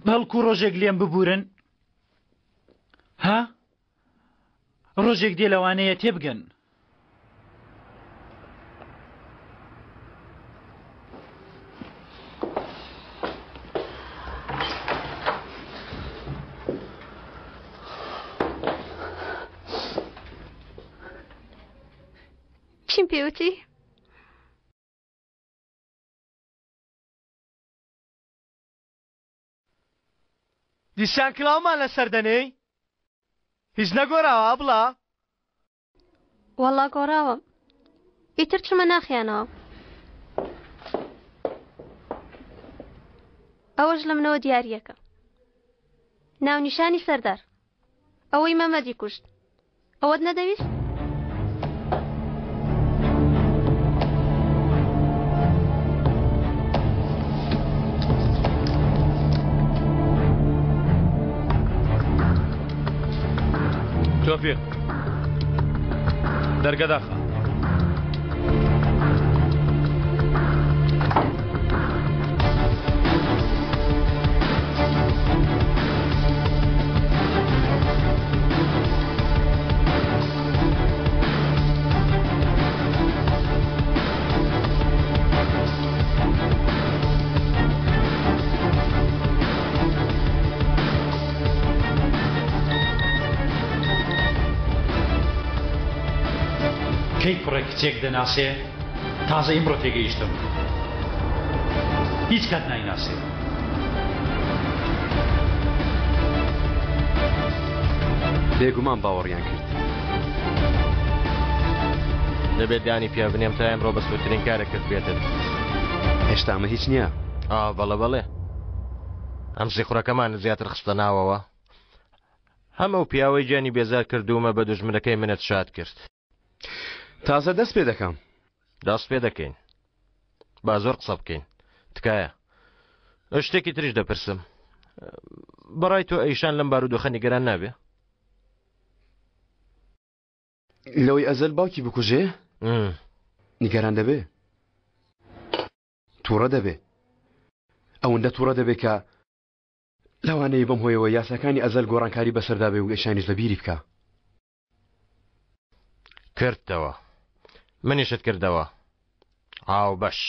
بەڵکو ڕۆژێک لێم ببورن ها؟ ڕۆژێک دێ لەوانەیە تێبگەن. چیم پێوتی؟ دیسان کلااومان لە سەردەنەی هیچ نەگۆراوە بڵا؟ وەڵا گۆراوە ئیتر چمە ناخیانەوە. ئەوەش لە منەوە دیارەکە ناونیشانی سەردار ئەوەی مەمەدی کوشت. ئەوەت نەدەویست؟ تۆفیق دەرگە داخە. کەی کوڕێک کچێک دەناسێ تازە ئیمڕۆ تێگەیشتم هیچ کات نایناسێ بێگومان باوەڕیان کرد. دەبێت دانی پیا بنێم تا ئەمڕۆ بەسووترین کارە کرد بێتت. هێشتا ئەمە هیچ نییە. بەڵێ ئەم سیخورەکەمان زیاتر خستە ناوەوە. هەمە و پیاوەی گیانی بێزار کردومە بە دوژمنەکەی منت شاد کرد. تازە دەست پێ دەکەم. دەست پێ دەکەین. با زۆر قسە بکەین. تکایە شتێکی تریش دەپرسم. بەڕای تۆ ئەیشان لەم بارودۆخە نیگەران نابێ؟ لەوەی ئەزەل باوکی بکوژێ؟ نیگەران دەبێ. تووڕە دەبێ. ئەوەندە تووڕە دەبێ کە لەوانەیە بەم هۆیەوە یاساکانی ئەزەل گۆڕانکاری بەسەردا بێ و ئێشانیش لە بیری بکە. کردەوە. منیشت کردەوە. ئاو بەش.